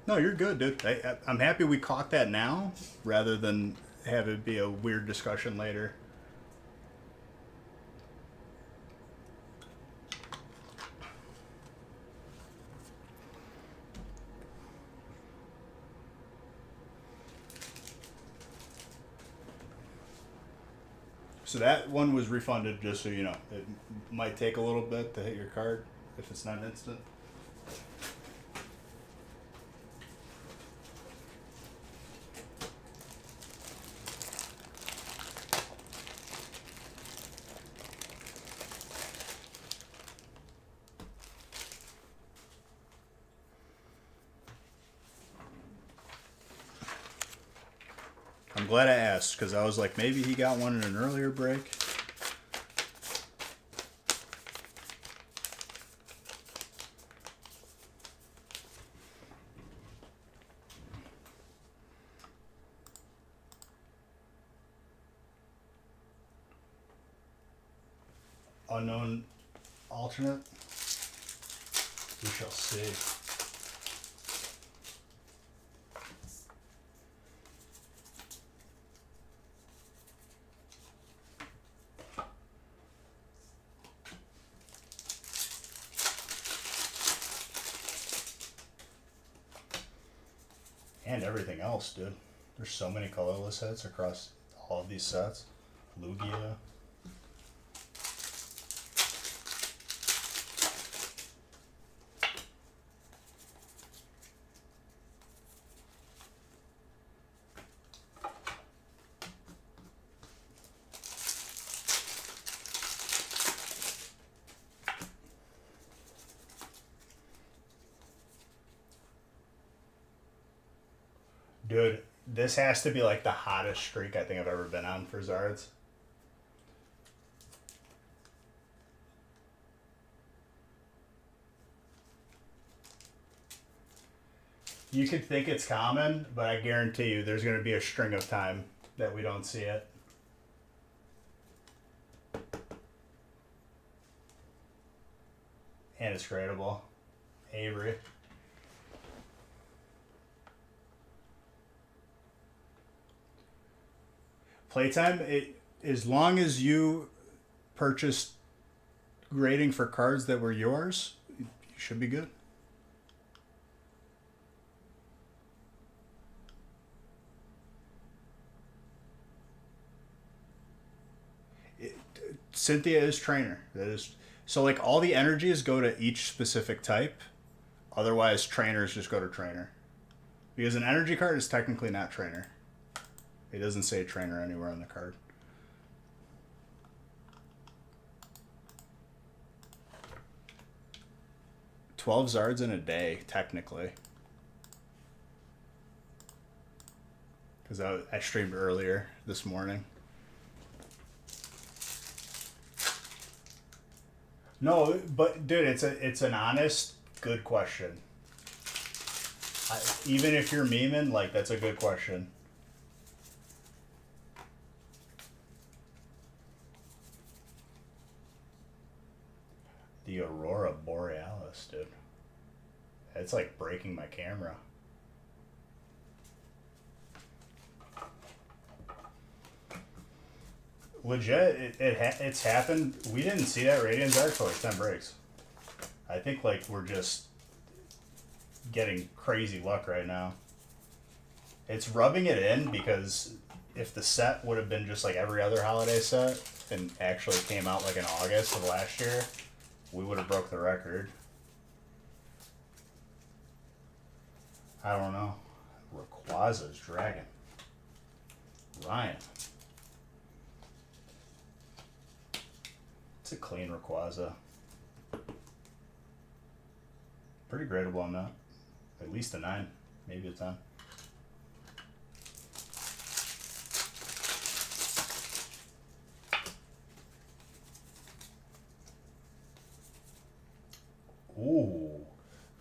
No, you're good, dude. I'm happy we caught that now rather than have it be a weird discussion later. So that one was refunded, just so you know. It might take a little bit to hit your card if it's not instant. I'm glad I asked, because I was like, maybe he got one in an earlier break. Unknown alternate? We shall see. And everything else, dude. There's so many colorless hits across all of these sets. Lugia. Dude, this has to be like the hottest streak I think I've ever been on for Zards. You could think it's common, but I guarantee you there's going to be a string of time that we don't see it. And it's gradable. Avery. Playtime, as long as you purchased grading for cards that were yours, you should be good. Cynthia is trainer. That is so like all the energies go to each specific type. Otherwise, trainers just go to trainer. Because an energy card is technically not trainer. It doesn't say trainer anywhere on the card. $12 Zards in a day, technically. Because I streamed earlier this morning. No, but dude, it's an honest, good question. Even if you're memeing, like that's a good question. The Aurora Borealis, dude. It's like breaking my camera. Legit, it's happened. We didn't see that Radiant's arc for like 10 breaks. I think like we're just getting crazy luck right now. It's rubbing it in because if the set would have been just like every other holiday set and actually came out like in August of last year, we would have broke the record. I don't know. Rayquaza's dragon. Ryan. It's a clean Rayquaza. Pretty gradable on that. At least a 9, maybe a 10. Ooh,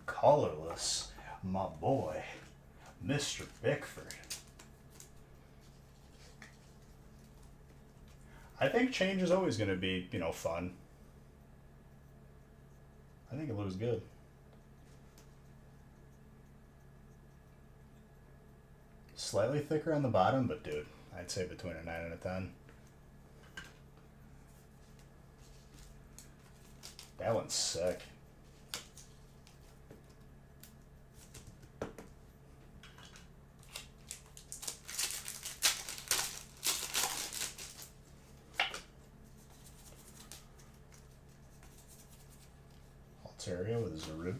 colorless, my boy, Mr. Bickford. I think change is always going to be, fun. I think it looks good. Slightly thicker on the bottom, but dude, I'd say between a 9 and a 10. That one's sick. Altaria with Zarud.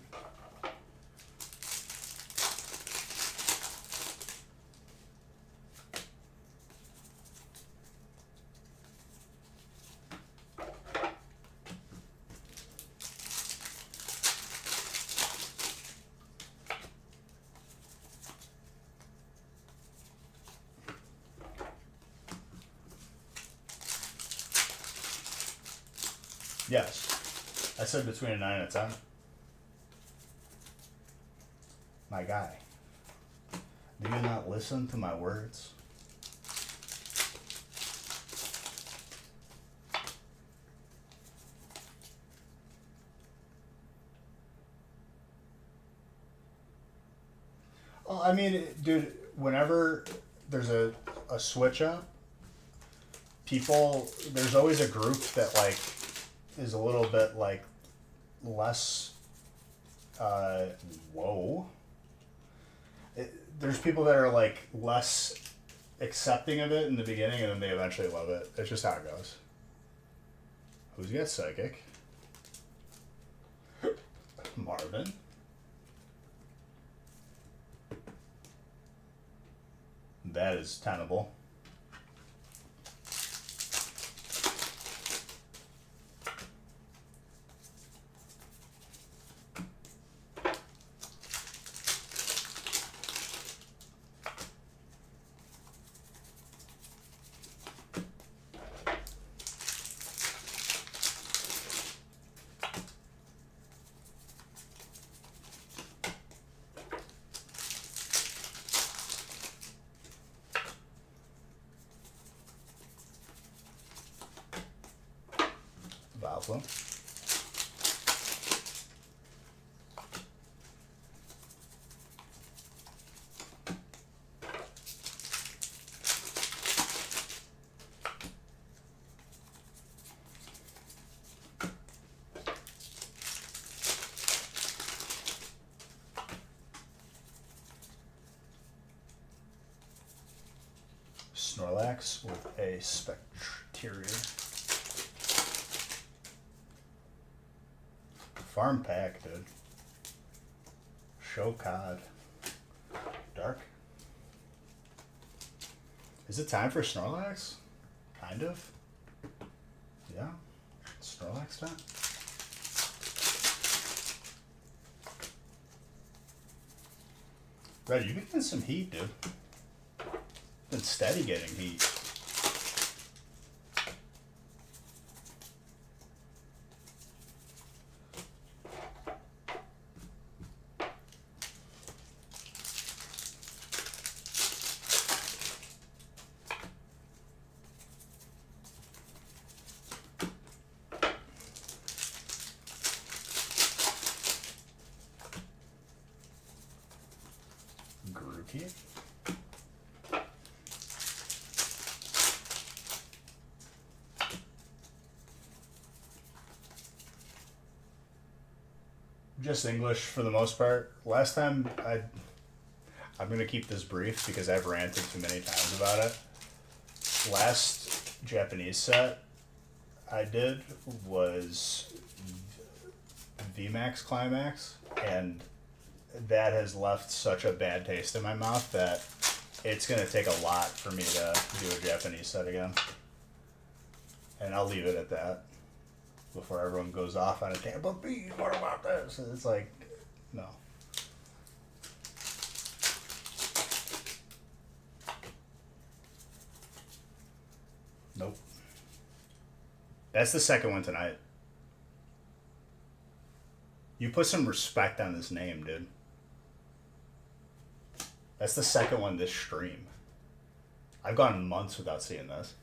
Yes. I said between a 9 and a 10. My guy. Do you not listen to my words? Well, I mean, dude, whenever there's a switch up, there's always a group that, like, is a little bit, like, less, whoa. There's people that are, like, less accepting of it in the beginning, and then they eventually love it. It's just how it goes. Who's got Psychic? Marvin. That is tenable. Valflow. Snorlax with a Spectrier. Farm pack, dude. Show cod. Dark. Is it time for Snorlax? Kind of. Yeah. Snorlax time. Red, you been getting some heat, dude. Been steady getting heat. tea. Just English for the most part. Last time I'm gonna keep this brief because I've ranted too many times about it. Last Japanese set I did was VMAX Climax, and that has left such a bad taste in my mouth that it's gonna take a lot for me to do a Japanese set again. And I'll leave it at that before everyone goes off on a tangent. But B, what about this? And it's like, no. Nope. That's the second one tonight. You put some respect on this name, dude. That's the second one this stream. I've gone months without seeing this.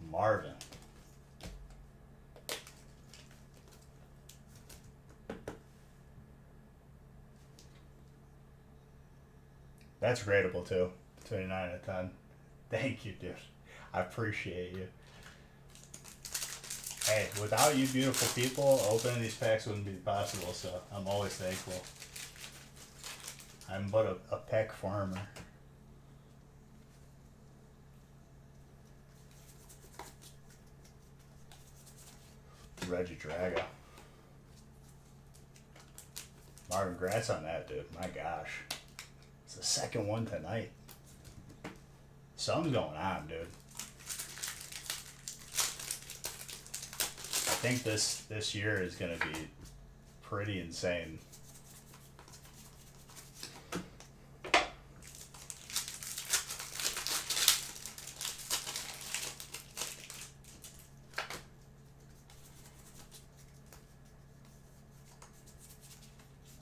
Marvin. That's rateable too. 29 out of 10. Thank you, dude. I appreciate you. Hey, without you beautiful people, opening these packs wouldn't be possible, so I'm always thankful. I'm but a pack farmer. Reggie Drago. Marvin, congrats on that, dude. My gosh. It's the second one tonight. Something's going on, dude. I think this year is going to be pretty insane.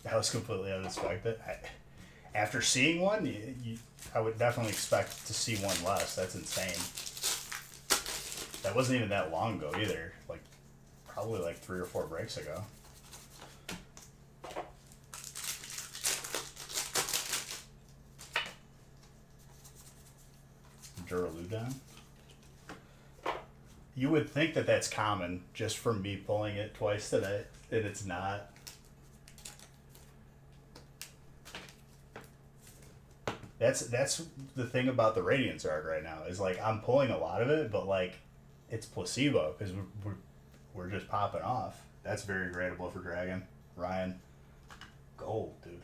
That was completely unexpected. After seeing one, I would definitely expect to see one less. That's insane. That wasn't even that long ago either. Like, probably like 3 or 4 breaks ago. Duraludon. You would think that that's common just from me pulling it twice today, and it's not. That's the thing about the Radiance art right now is like I'm pulling a lot of it, but like it's placebo because we're just popping off. That's very gradable for Dragon. Ryan, gold, dude.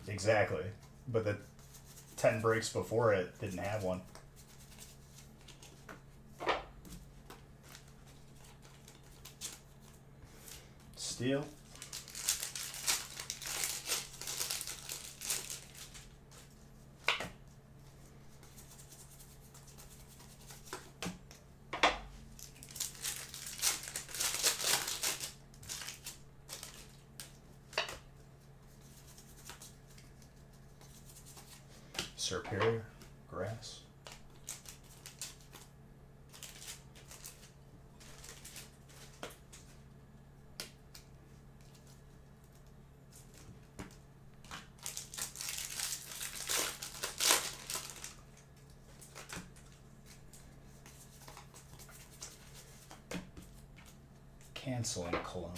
Exactly. But the 10 breaks before it didn't have one. Steel. Superior grass. Canceling cologne.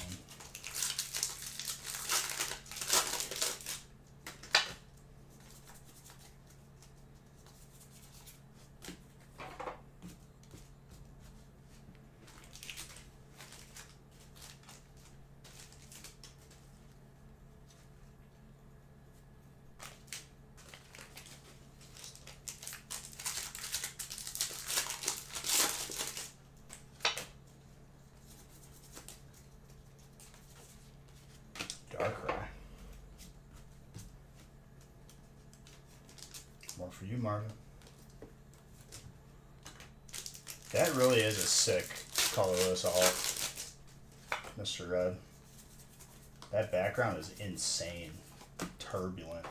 More for you, Marvin. That really is a sick colorless alt, Mr. Red. That background is insane. Turbulent.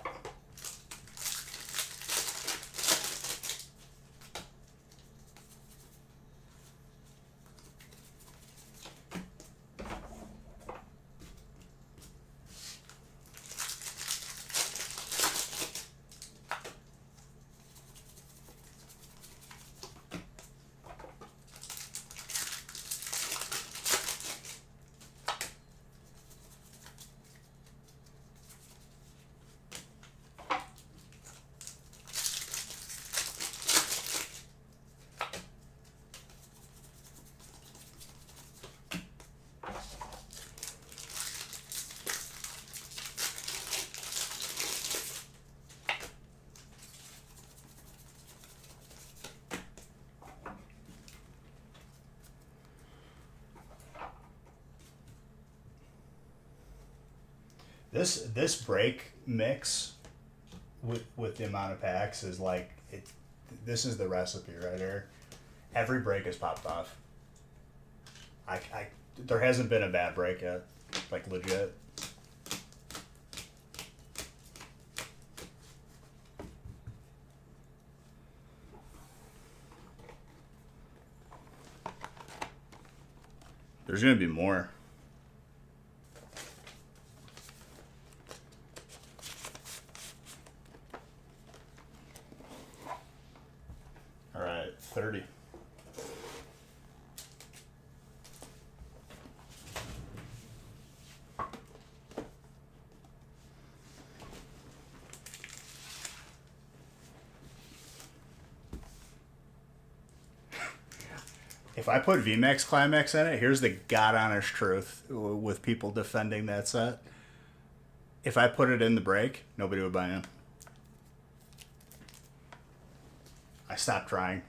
This break mix with the amount of packs is like it. This is the recipe right here. Every break is popped off. I there hasn't been a bad break yet, like legit. There's gonna be more. All right, 30. If I put VMAX Climax in it, here's the god honest truth with people defending that set. If I put it in the break, nobody would buy in. I stopped trying.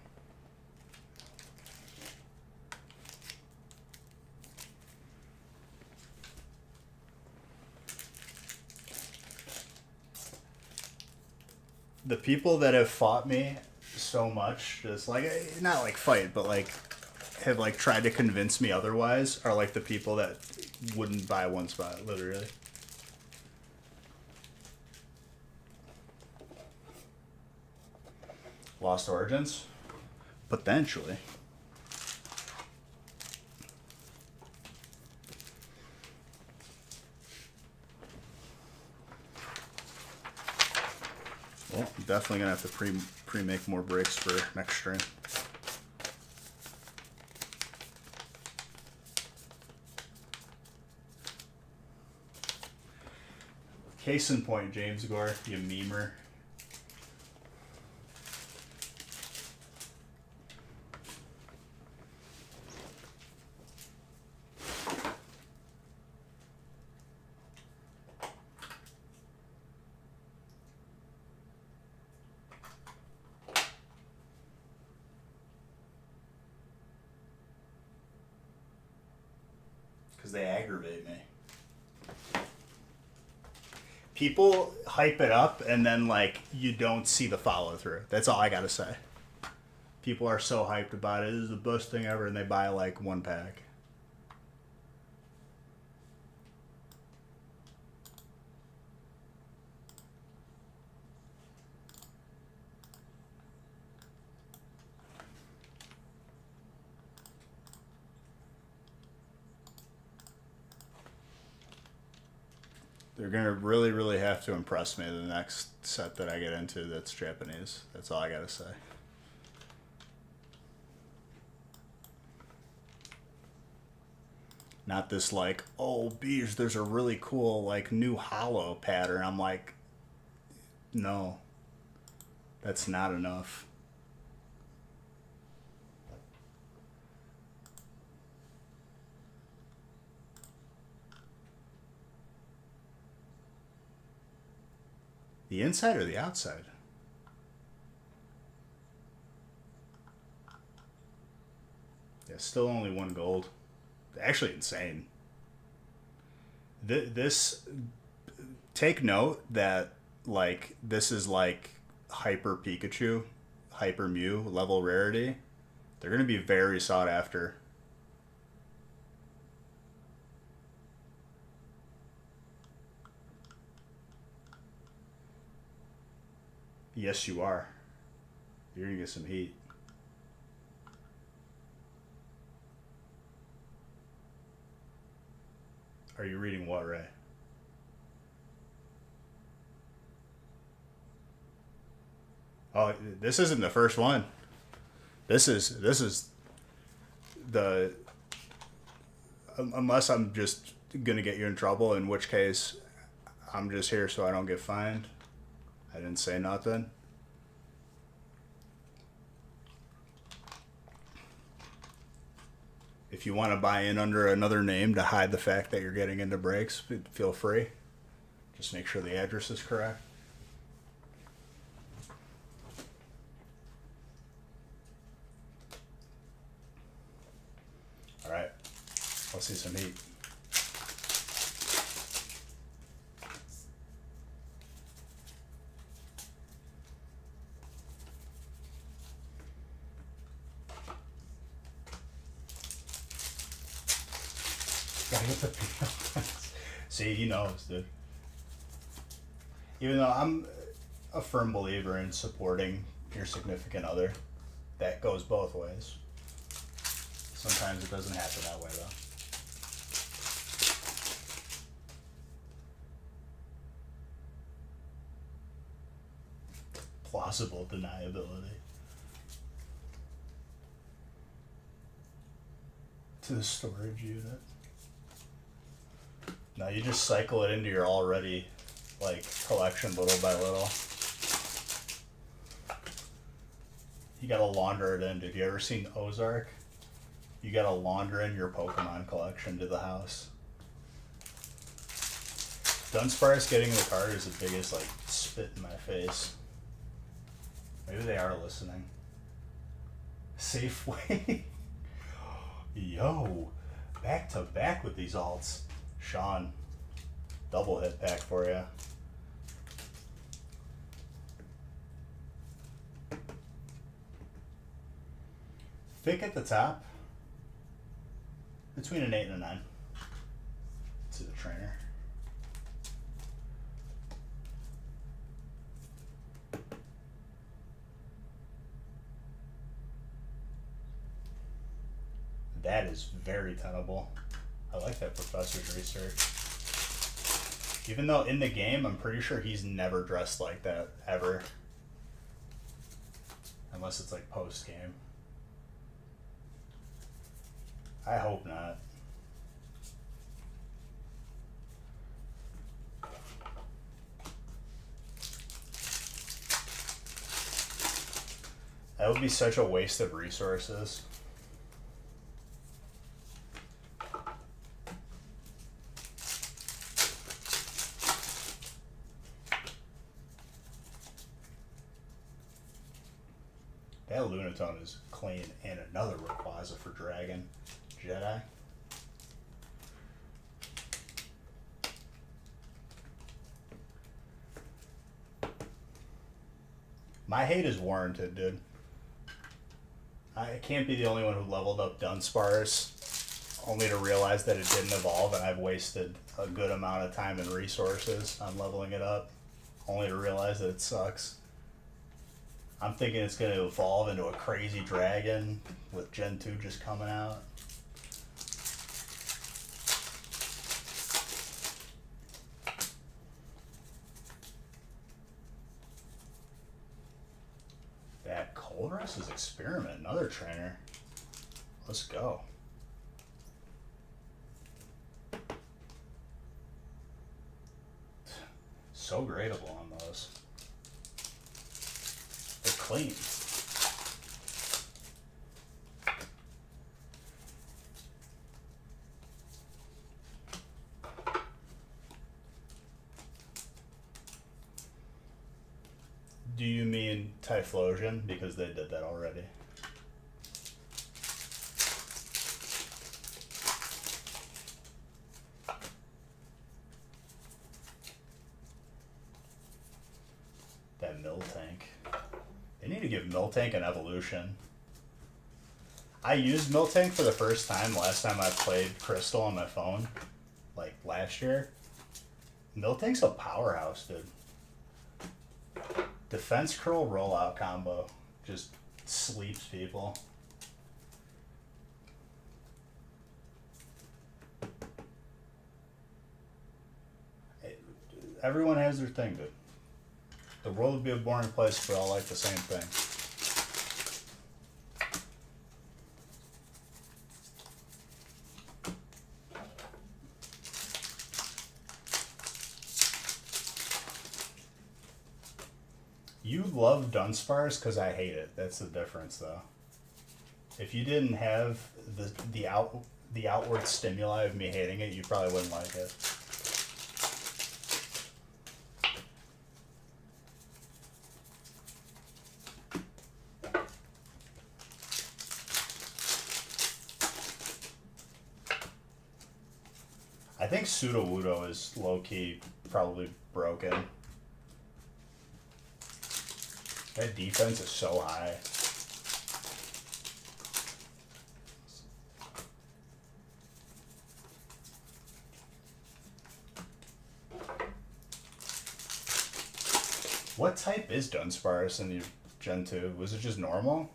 The people that have fought me so much, just like, not like fight, but like have like tried to convince me otherwise, are like the people that wouldn't buy one spot, literally. Lost Origins? Potentially. Well, I'm definitely gonna have to pre-make more breaks for next stream. Case in point, James Gore, you memer. Because they aggravate me. People hype it up and then like you don't see the follow through. That's all I gotta say. People are so hyped about it. This is the best thing ever, and they buy like one pack. They're gonna really, really have to impress me the next set that I get into that's Japanese. That's all I gotta say. Not this like, oh, bees, there's a really cool like new hollow pattern. I'm like, no, that's not enough. The inside or the outside? Yeah, still only one gold. Actually insane. This, take note that like this is like Hyper Pikachu, Hyper Mew level rarity, they're going to be very sought after. Yes, you are. You're going to get some heat. Are you reading what, Ray? Oh, this isn't the first one. This is the unless I'm just gonna get you in trouble, in which case I'm just here so I don't get fined. I didn't say nothing. If you want to buy in under another name to hide the fact that you're getting into breaks, feel free. Just make sure the address is correct. All right, let's see some heat. Gotta get the see, he knows, dude. Even though I'm a firm believer in supporting your significant other, that goes both ways. Sometimes it doesn't happen that way, though. Plausible deniability. To the storage unit. No, you just cycle it into your already, like, collection little by little. You gotta launder it in. Have you ever seen Ozark? You gotta launder in your Pokemon collection to the house. Dunsparce getting in the card is the biggest, like, spit in my face. Maybe they are listening. Safeway. Yo, back to back with these alts. Sean, double hit pack for you. Thick at the top. Between an 8 and a 9. To the trainer. That is very tenable. I like that professor's research. Even though in the game, I'm pretty sure he's never dressed like that, ever. Unless it's like post-game. I hope not. That would be such a waste of resources. That Lunatone is clean, and another Rayquaza for Dragon. Jedi. My hate is warranted, dude. I can't be the only one who leveled up Dunsparce only to realize that it didn't evolve, and I've wasted a good amount of time and resources on leveling it up only to realize that it sucks. I'm thinking it's going to evolve into a crazy dragon with Gen 2 just coming out. That Colress is Experiment, another trainer. Let's go. So gradable on those. They're clean. Do you mean Typhlosion? Because they did that already. That Mill Tank. They need to give Miltank an evolution. I used Miltank for the first time last time I played Crystal on my phone, like last year. Miltank's a powerhouse, dude. Defense curl rollout combo just sleeps people. Everyone has their thing, dude. The world would be a boring place if we all like the same thing. You love Dunsparce because I hate it. That's the difference, though. If you didn't have the outward stimuli of me hating it, you probably wouldn't like it. I think Sudowoodo is low-key probably broken. That defense is so high. What type is Dunsparce in the Gen 2? Was it just normal?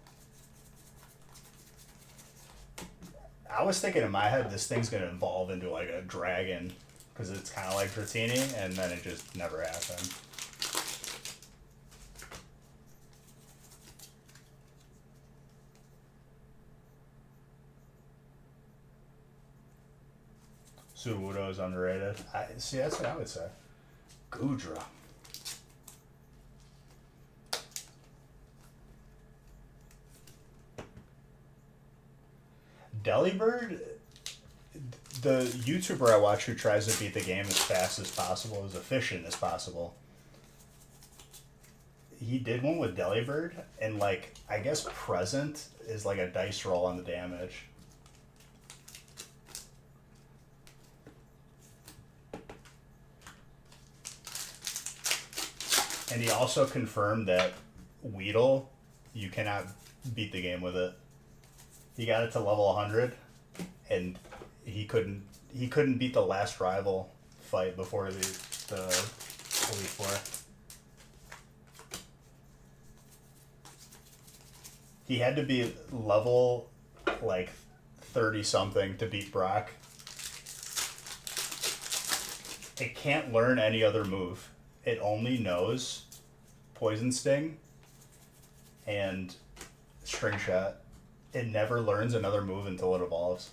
I was thinking in my head this thing's going to evolve into like a dragon because it's kind of like Dratini, and then it just never happened. Sudowoodo is underrated. See, that's what I would say. Goodra. Delibird, the YouTuber I watch who tries to beat the game as fast as possible, as efficient as possible, he did one with Delibird, and like, I guess present is like a dice roll on the damage. And he also confirmed that Weedle, you cannot beat the game with it. He got it to level 100, and he couldn't beat the last rival fight before the Elite Four. He had to be level like 30 something to beat Brock. It can't learn any other move. It only knows Poison Sting and String Shot. It never learns another move until it evolves.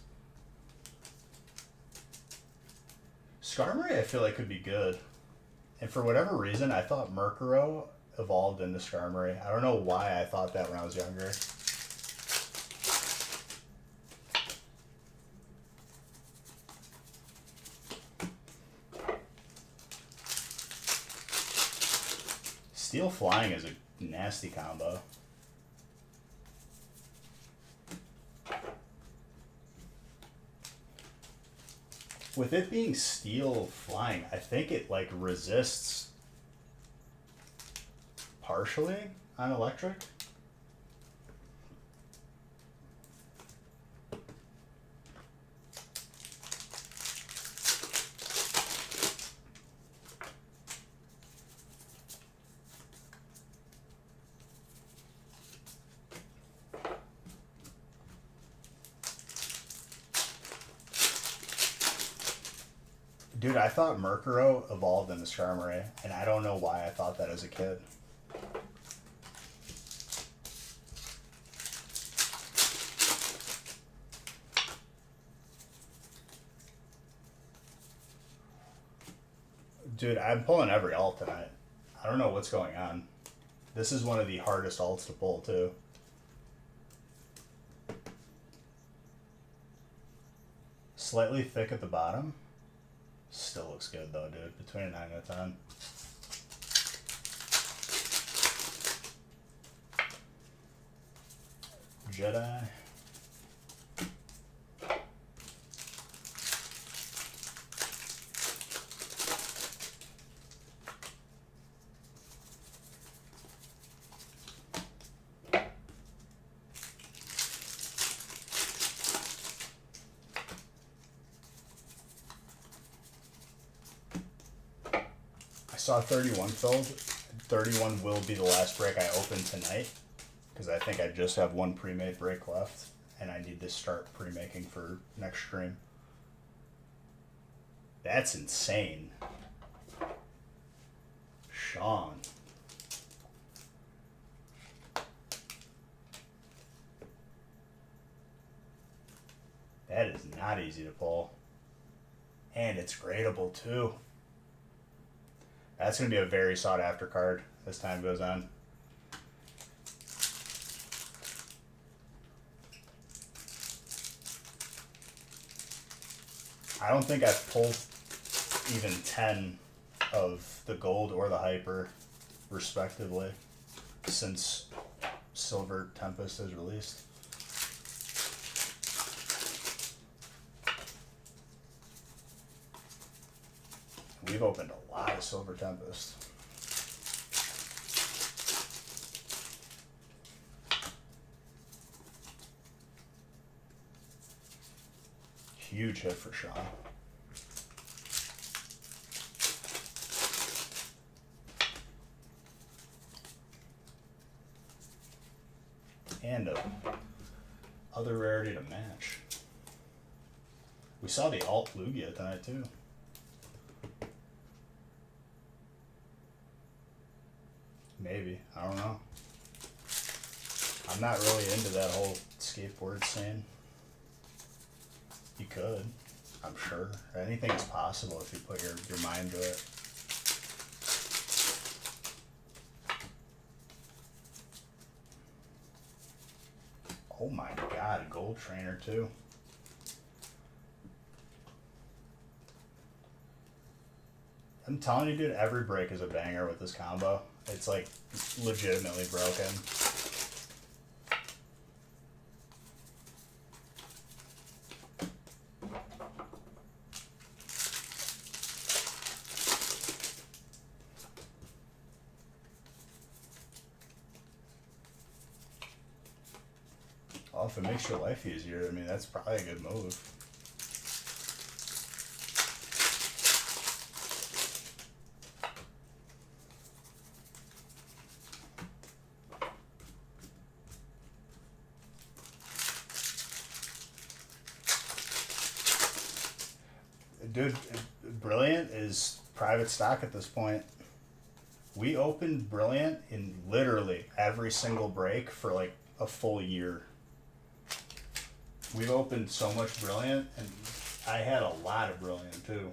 Skarmory I feel like could be good. And for whatever reason, I thought Murkrow evolved into Skarmory. I don't know why I thought that when I was younger. Steel Flying is a nasty combo. With it being Steel Flying, I think it like resists partially on electric. Dude, I thought Murkrow evolved into Skarmory, and I don't know why I thought that as a kid. Dude, I'm pulling every alt tonight. I don't know what's going on. This is one of the hardest alts to pull, too. Slightly thick at the bottom. Still looks good though, dude. Between a 9 and a 10. Jedi. saw 31 filled. 31 will be the last break I open tonight, because I think I just have one pre-made break left, and I need to start pre-making for next stream. That's insane. Sean. That is not easy to pull. And it's gradable too. That's going to be a very sought after card as time goes on. I don't think I've pulled even 10 of the gold or the hyper, respectively, since Silver Tempest is released. We've opened a lot of Silver Tempest. Huge hit for Sean. And a other rarity to match. We saw the alt Lugia tonight too. Maybe. I don't know. I'm not really into that whole skateboard scene. You could, I'm sure. Anything is possible if you put your mind to it. Oh my god, Gold Trainer too. I'm telling you, dude, every break is a banger with this combo. It's like legitimately broken. Well, if it makes your life easier, I mean, that's probably a good move. Dude, Brilliant is private stock at this point. We opened Brilliant in literally every single break for like a full year. We've opened so much Brilliant, and I had a lot of Brilliant too.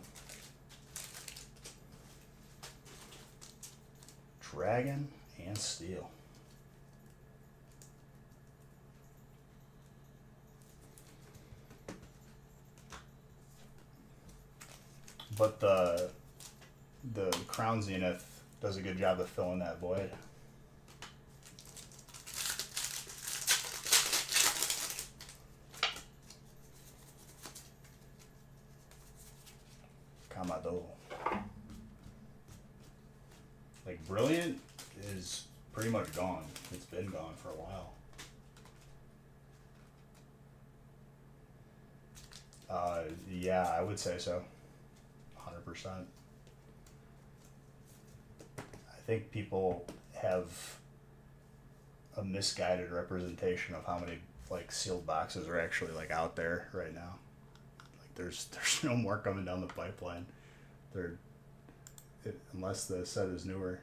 Dragon and Steel. But the Crown Zenith does a good job of filling that void. Kamado. Like, Brilliant is pretty much gone. It's been gone for a while. Yeah, I would say so. 100%. I think people have a misguided representation of how many like sealed boxes are actually like out there right now. Like there's no more coming down the pipeline. Unless the set is newer,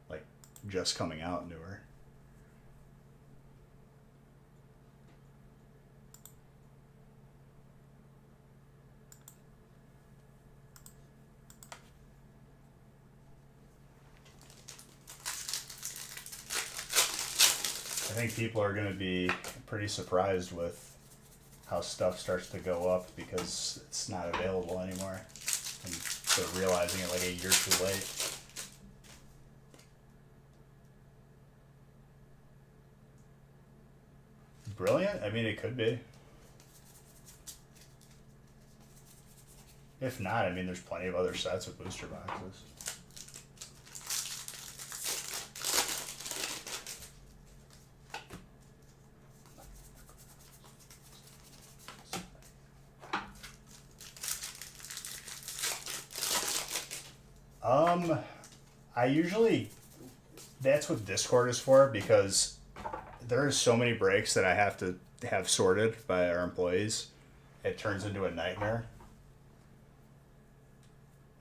like just coming out newer. I think people are going to be pretty surprised with how stuff starts to go up because it's not available anymore. And they're realizing it like a year too late. Brilliant? I mean, it could be. If not, I mean, there's plenty of other sets with booster boxes. I usually, that's what Discord is for, because there's so many breaks that I have to have sorted by our employees. It turns into a nightmare.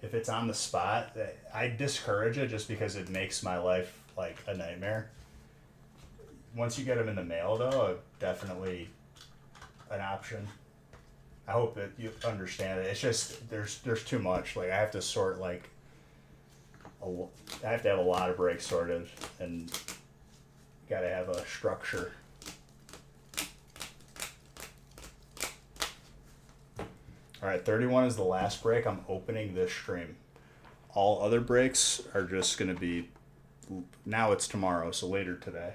If it's on the spot, I discourage it just because it makes my life like a nightmare. Once you get them in the mail, though, definitely an option. I hope that you understand it. It's just there's too much. Like I have to sort like I have to have a lot of breaks sorted, and got to have a structure. All right, 31 is the last break. I'm opening this stream. All other breaks are just going to be, now it's tomorrow, so later today.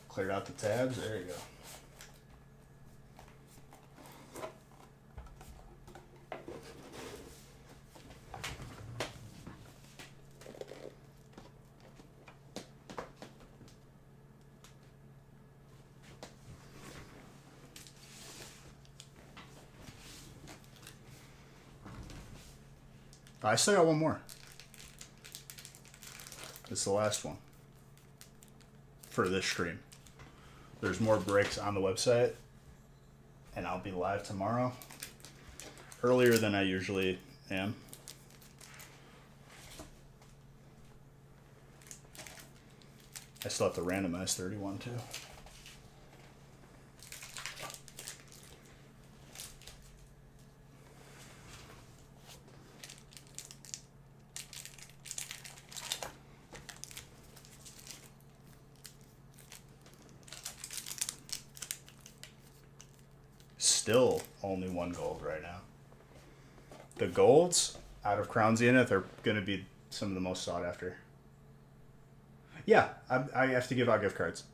Cleared out the tabs. There you go. I still got one more. It's the last one for this stream. There's more breaks on the website, and I'll be live tomorrow, earlier than I usually am. I still have to randomize 31 too. Still only one gold right now. The golds out of Crown Zenith are going to be some of the most sought after. Yeah, I have to give out gift cards.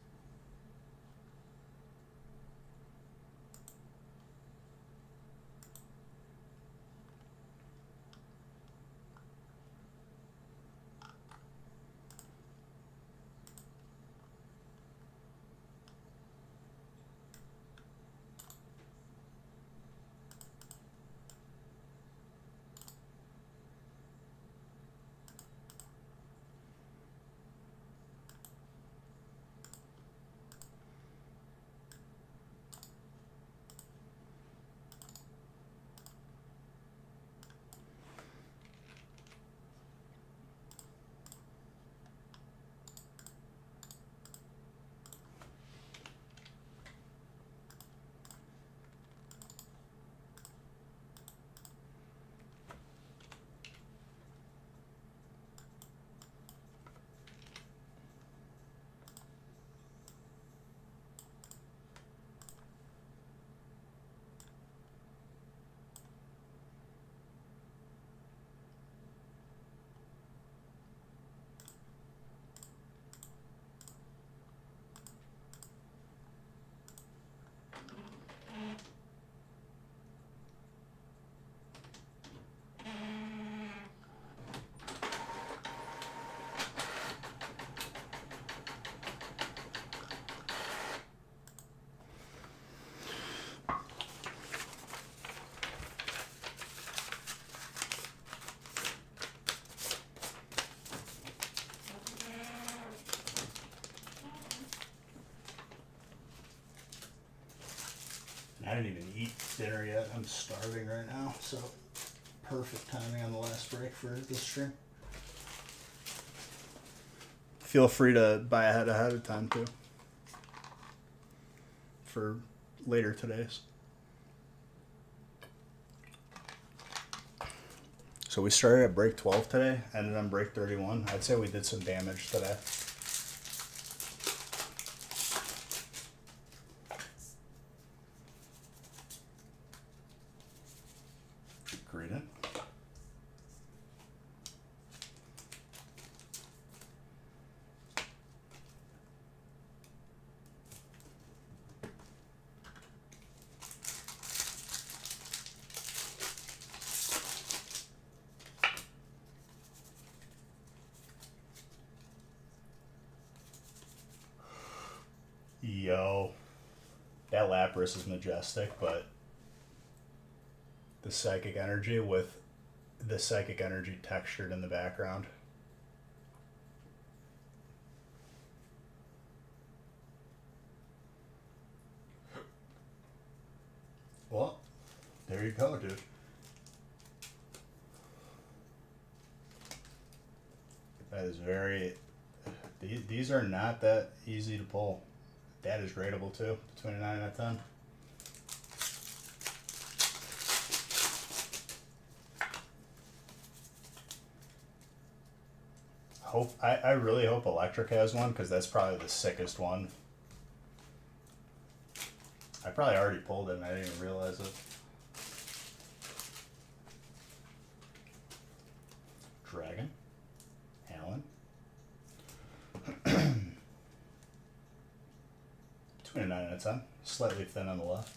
I didn't even eat dinner yet. I'm starving right now, so perfect timing on the last break for this stream. Feel free to buy ahead of time too for later today's. So we started at break 12 today, ended on break 31. I'd say we did some damage today. Read it. Yo, that Lapras is majestic, but the psychic energy with the psychic energy textured in the background. Well, there you go, dude. That is very... These are not that easy to pull. That is rateable too. 29 out of 10. I really hope Electric has one, because that's probably the sickest one. I probably already pulled it and I didn't even realize it. Dragon. Alan. 29 out of 10. Slightly thin on the left.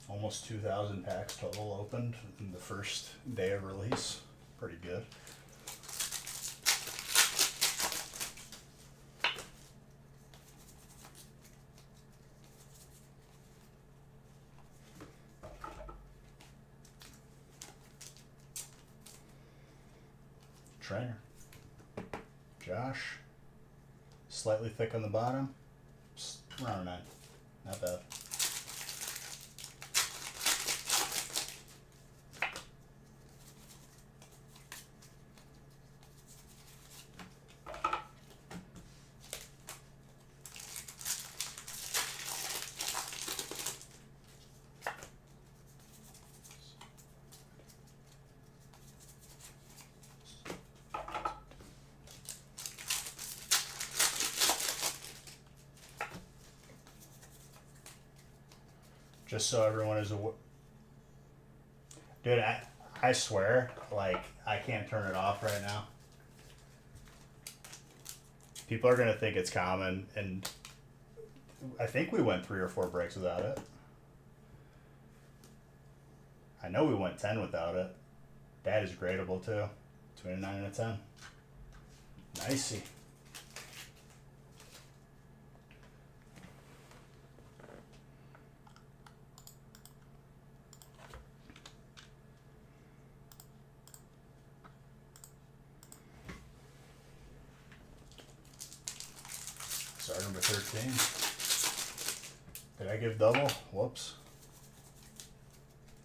Almost 2,000 packs total opened in the first day of release. Pretty good. Trainer. Josh. Slightly thick on the bottom. Around 9. Not bad. Just so everyone is aware. Dude, I swear, like, I can't turn it off right now. People are going to think it's common, and I think we went 3 or 4 breaks without it. I know we went 10 without it. That is gradable, too. 29 out of 10. Nicey. Start number 13. Did I give double? Whoops.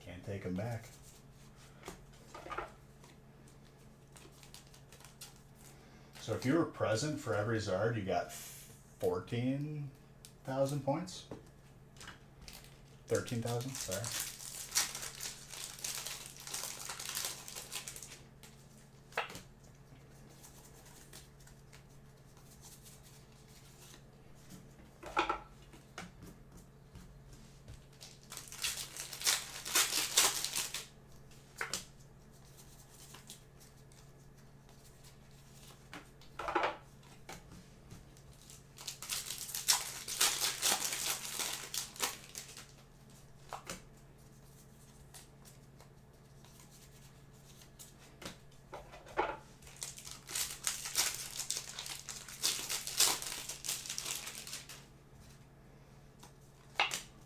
Can't take them back. So if you were present for every Zard, you got 14,000 points? 13,000, sorry.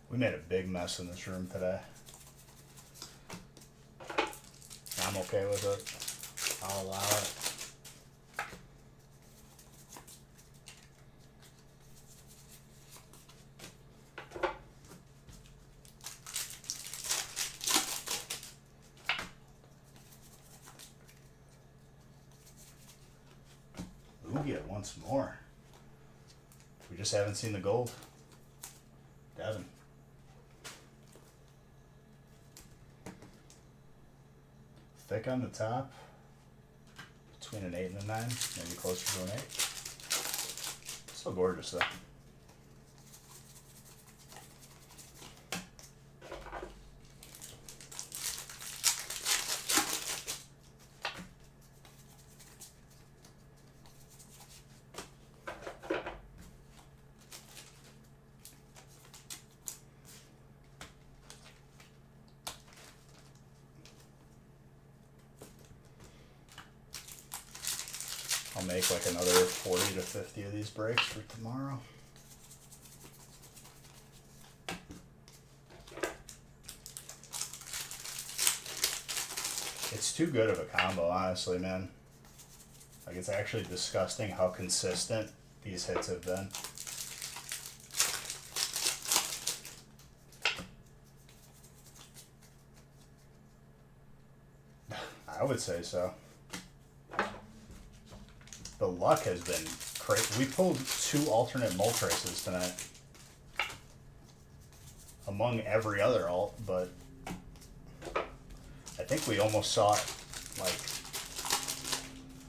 We made a big mess in this room today. I'm okay with it. I'll allow it. Oogie once more. We just haven't seen the gold. Devin. Thick on the top, between an 8 and a 9, maybe closer to an 8. Still gorgeous though. I'll make like another 40 to 50 of these breaks for tomorrow. It's too good of a combo, honestly, man. Like, it's actually disgusting how consistent these hits have been. I would say so. The luck has been crazy. We pulled 2 alternate mult traces tonight. Among every other alt, but I think we almost saw it, like,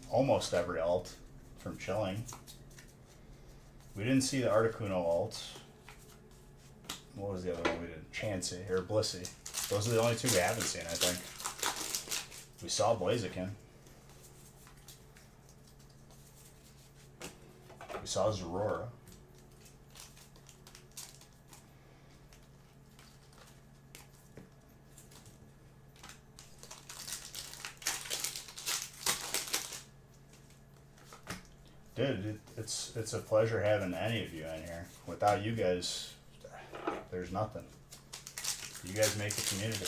almost every alt from chilling. We didn't see the Articuno alt. What was the other one we did? Chansey or Blissey. Those are the only 2 we haven't seen, I think. We saw Blaziken. We saw Zorora. Dude, it's a pleasure having any of you in here. Without you guys, there's nothing. You guys make the community.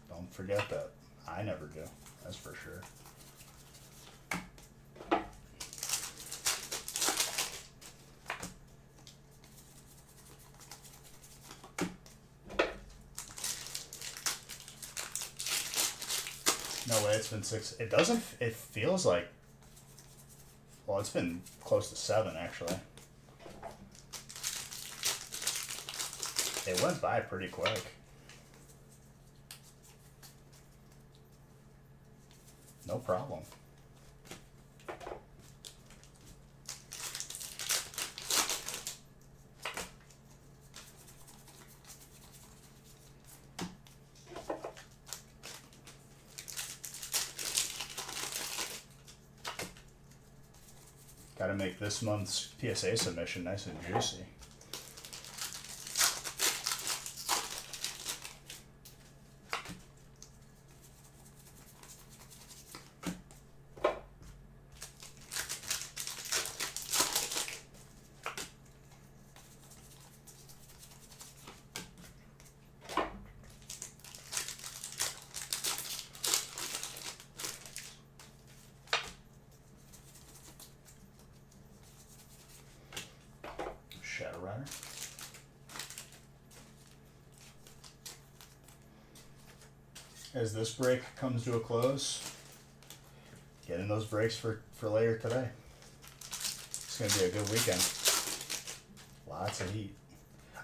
Don't forget that. I never do. That's for sure. No way, it's been 6. It doesn't. It feels like. Well, it's been close to 7, actually. It went by pretty quick. No problem. Got to make this month's PSA submission nice and juicy. Shadow Rider. As this break comes to a close, get in those breaks for later today. It's going to be a good weekend. Lots of heat.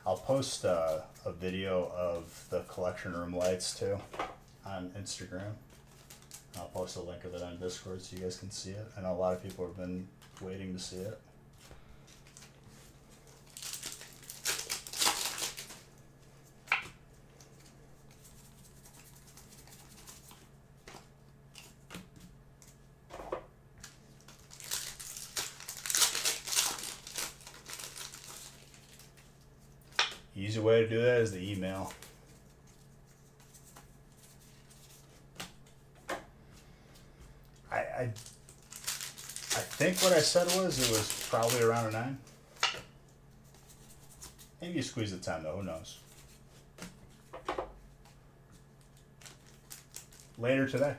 I'll post a video of the collection room lights too on Instagram. I'll post a link of it on Discord so you guys can see it. I know a lot of people have been waiting to see it. Easy way to do that is the email. I think what I said was it was probably around a 9. Maybe you squeeze a 10 though, who knows. Later today.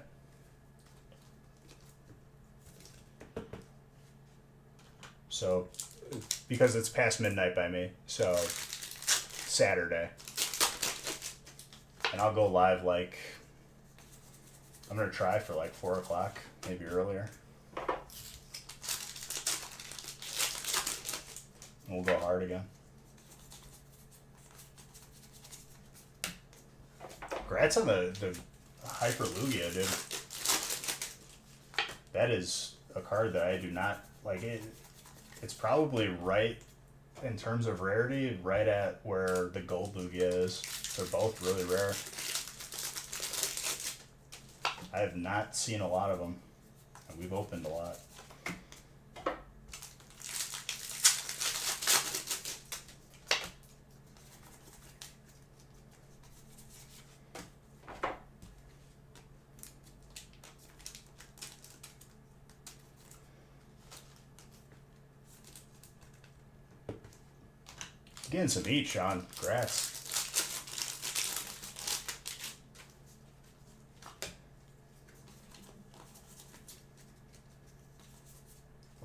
So, because it's past midnight by me, so Saturday. And I'll go live like, I'm going to try for like 4 o'clock, maybe earlier. And we'll go hard again. Congrats on the Hyper Lugia, dude. That is a card that I do not, like it. It's probably right in terms of rarity, right at where the gold Lugia is. They're both really rare. I have not seen a lot of them, and we've opened a lot. Getting some heat, Sean. Congrats.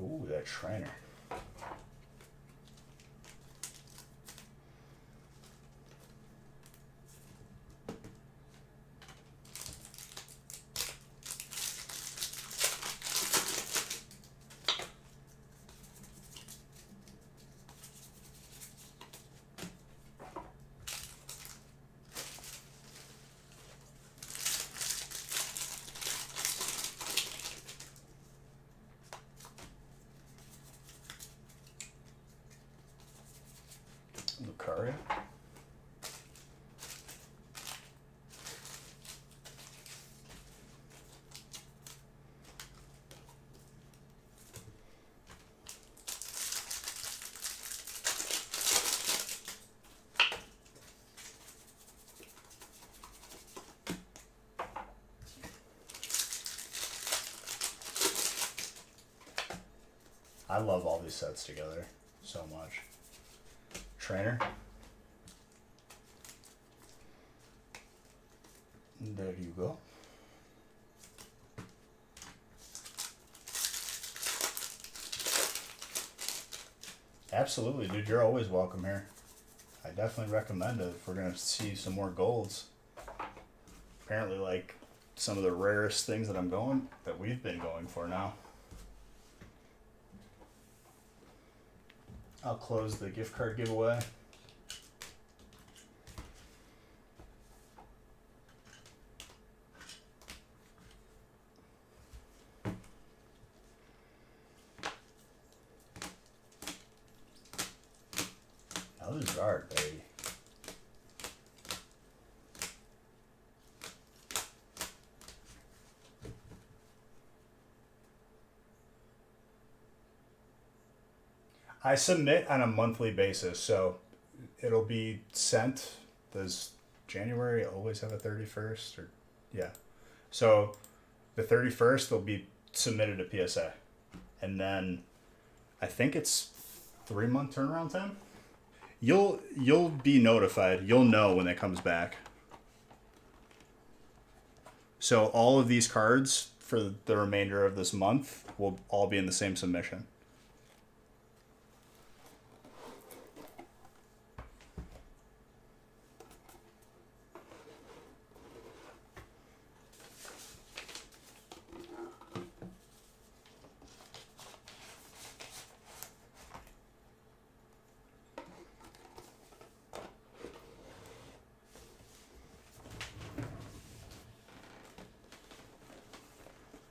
Ooh, that trainer. Lucario. I love all these sets together so much. Trainer. There you go. Absolutely, dude. You're always welcome here. I definitely recommend it if we're going to see some more golds. Apparently, like, some of the rarest things that we've been going for now. I'll close the gift card giveaway. Now this is art, baby. I submit on a monthly basis, so it'll be sent. Does January always have a 31st? Or yeah. So the 31st will be submitted to PSA. And then I think it's 3-month turnaround time. You'll be notified. You'll know when it comes back. So all of these cards for the remainder of this month will all be in the same submission.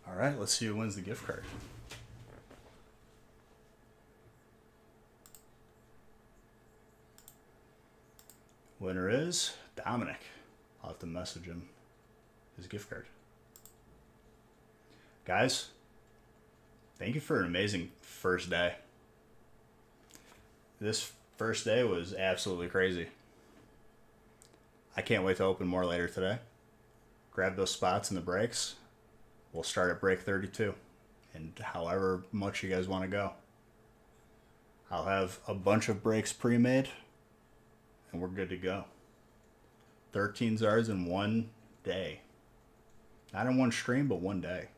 All right, let's see who wins the gift card. Winner is Dominic. I'll have to message him his gift card. Guys, thank you for an amazing first day. This first day was absolutely crazy. I can't wait to open more later today. Grab those spots in the breaks. We'll start at break 32 and however much you guys want to go. I'll have a bunch of breaks pre-made and we're good to go. 13 Zars in one day. Not in one stream, but one day.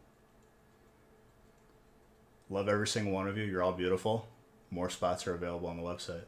Love every single one of you. You're all beautiful. More spots are available on the website.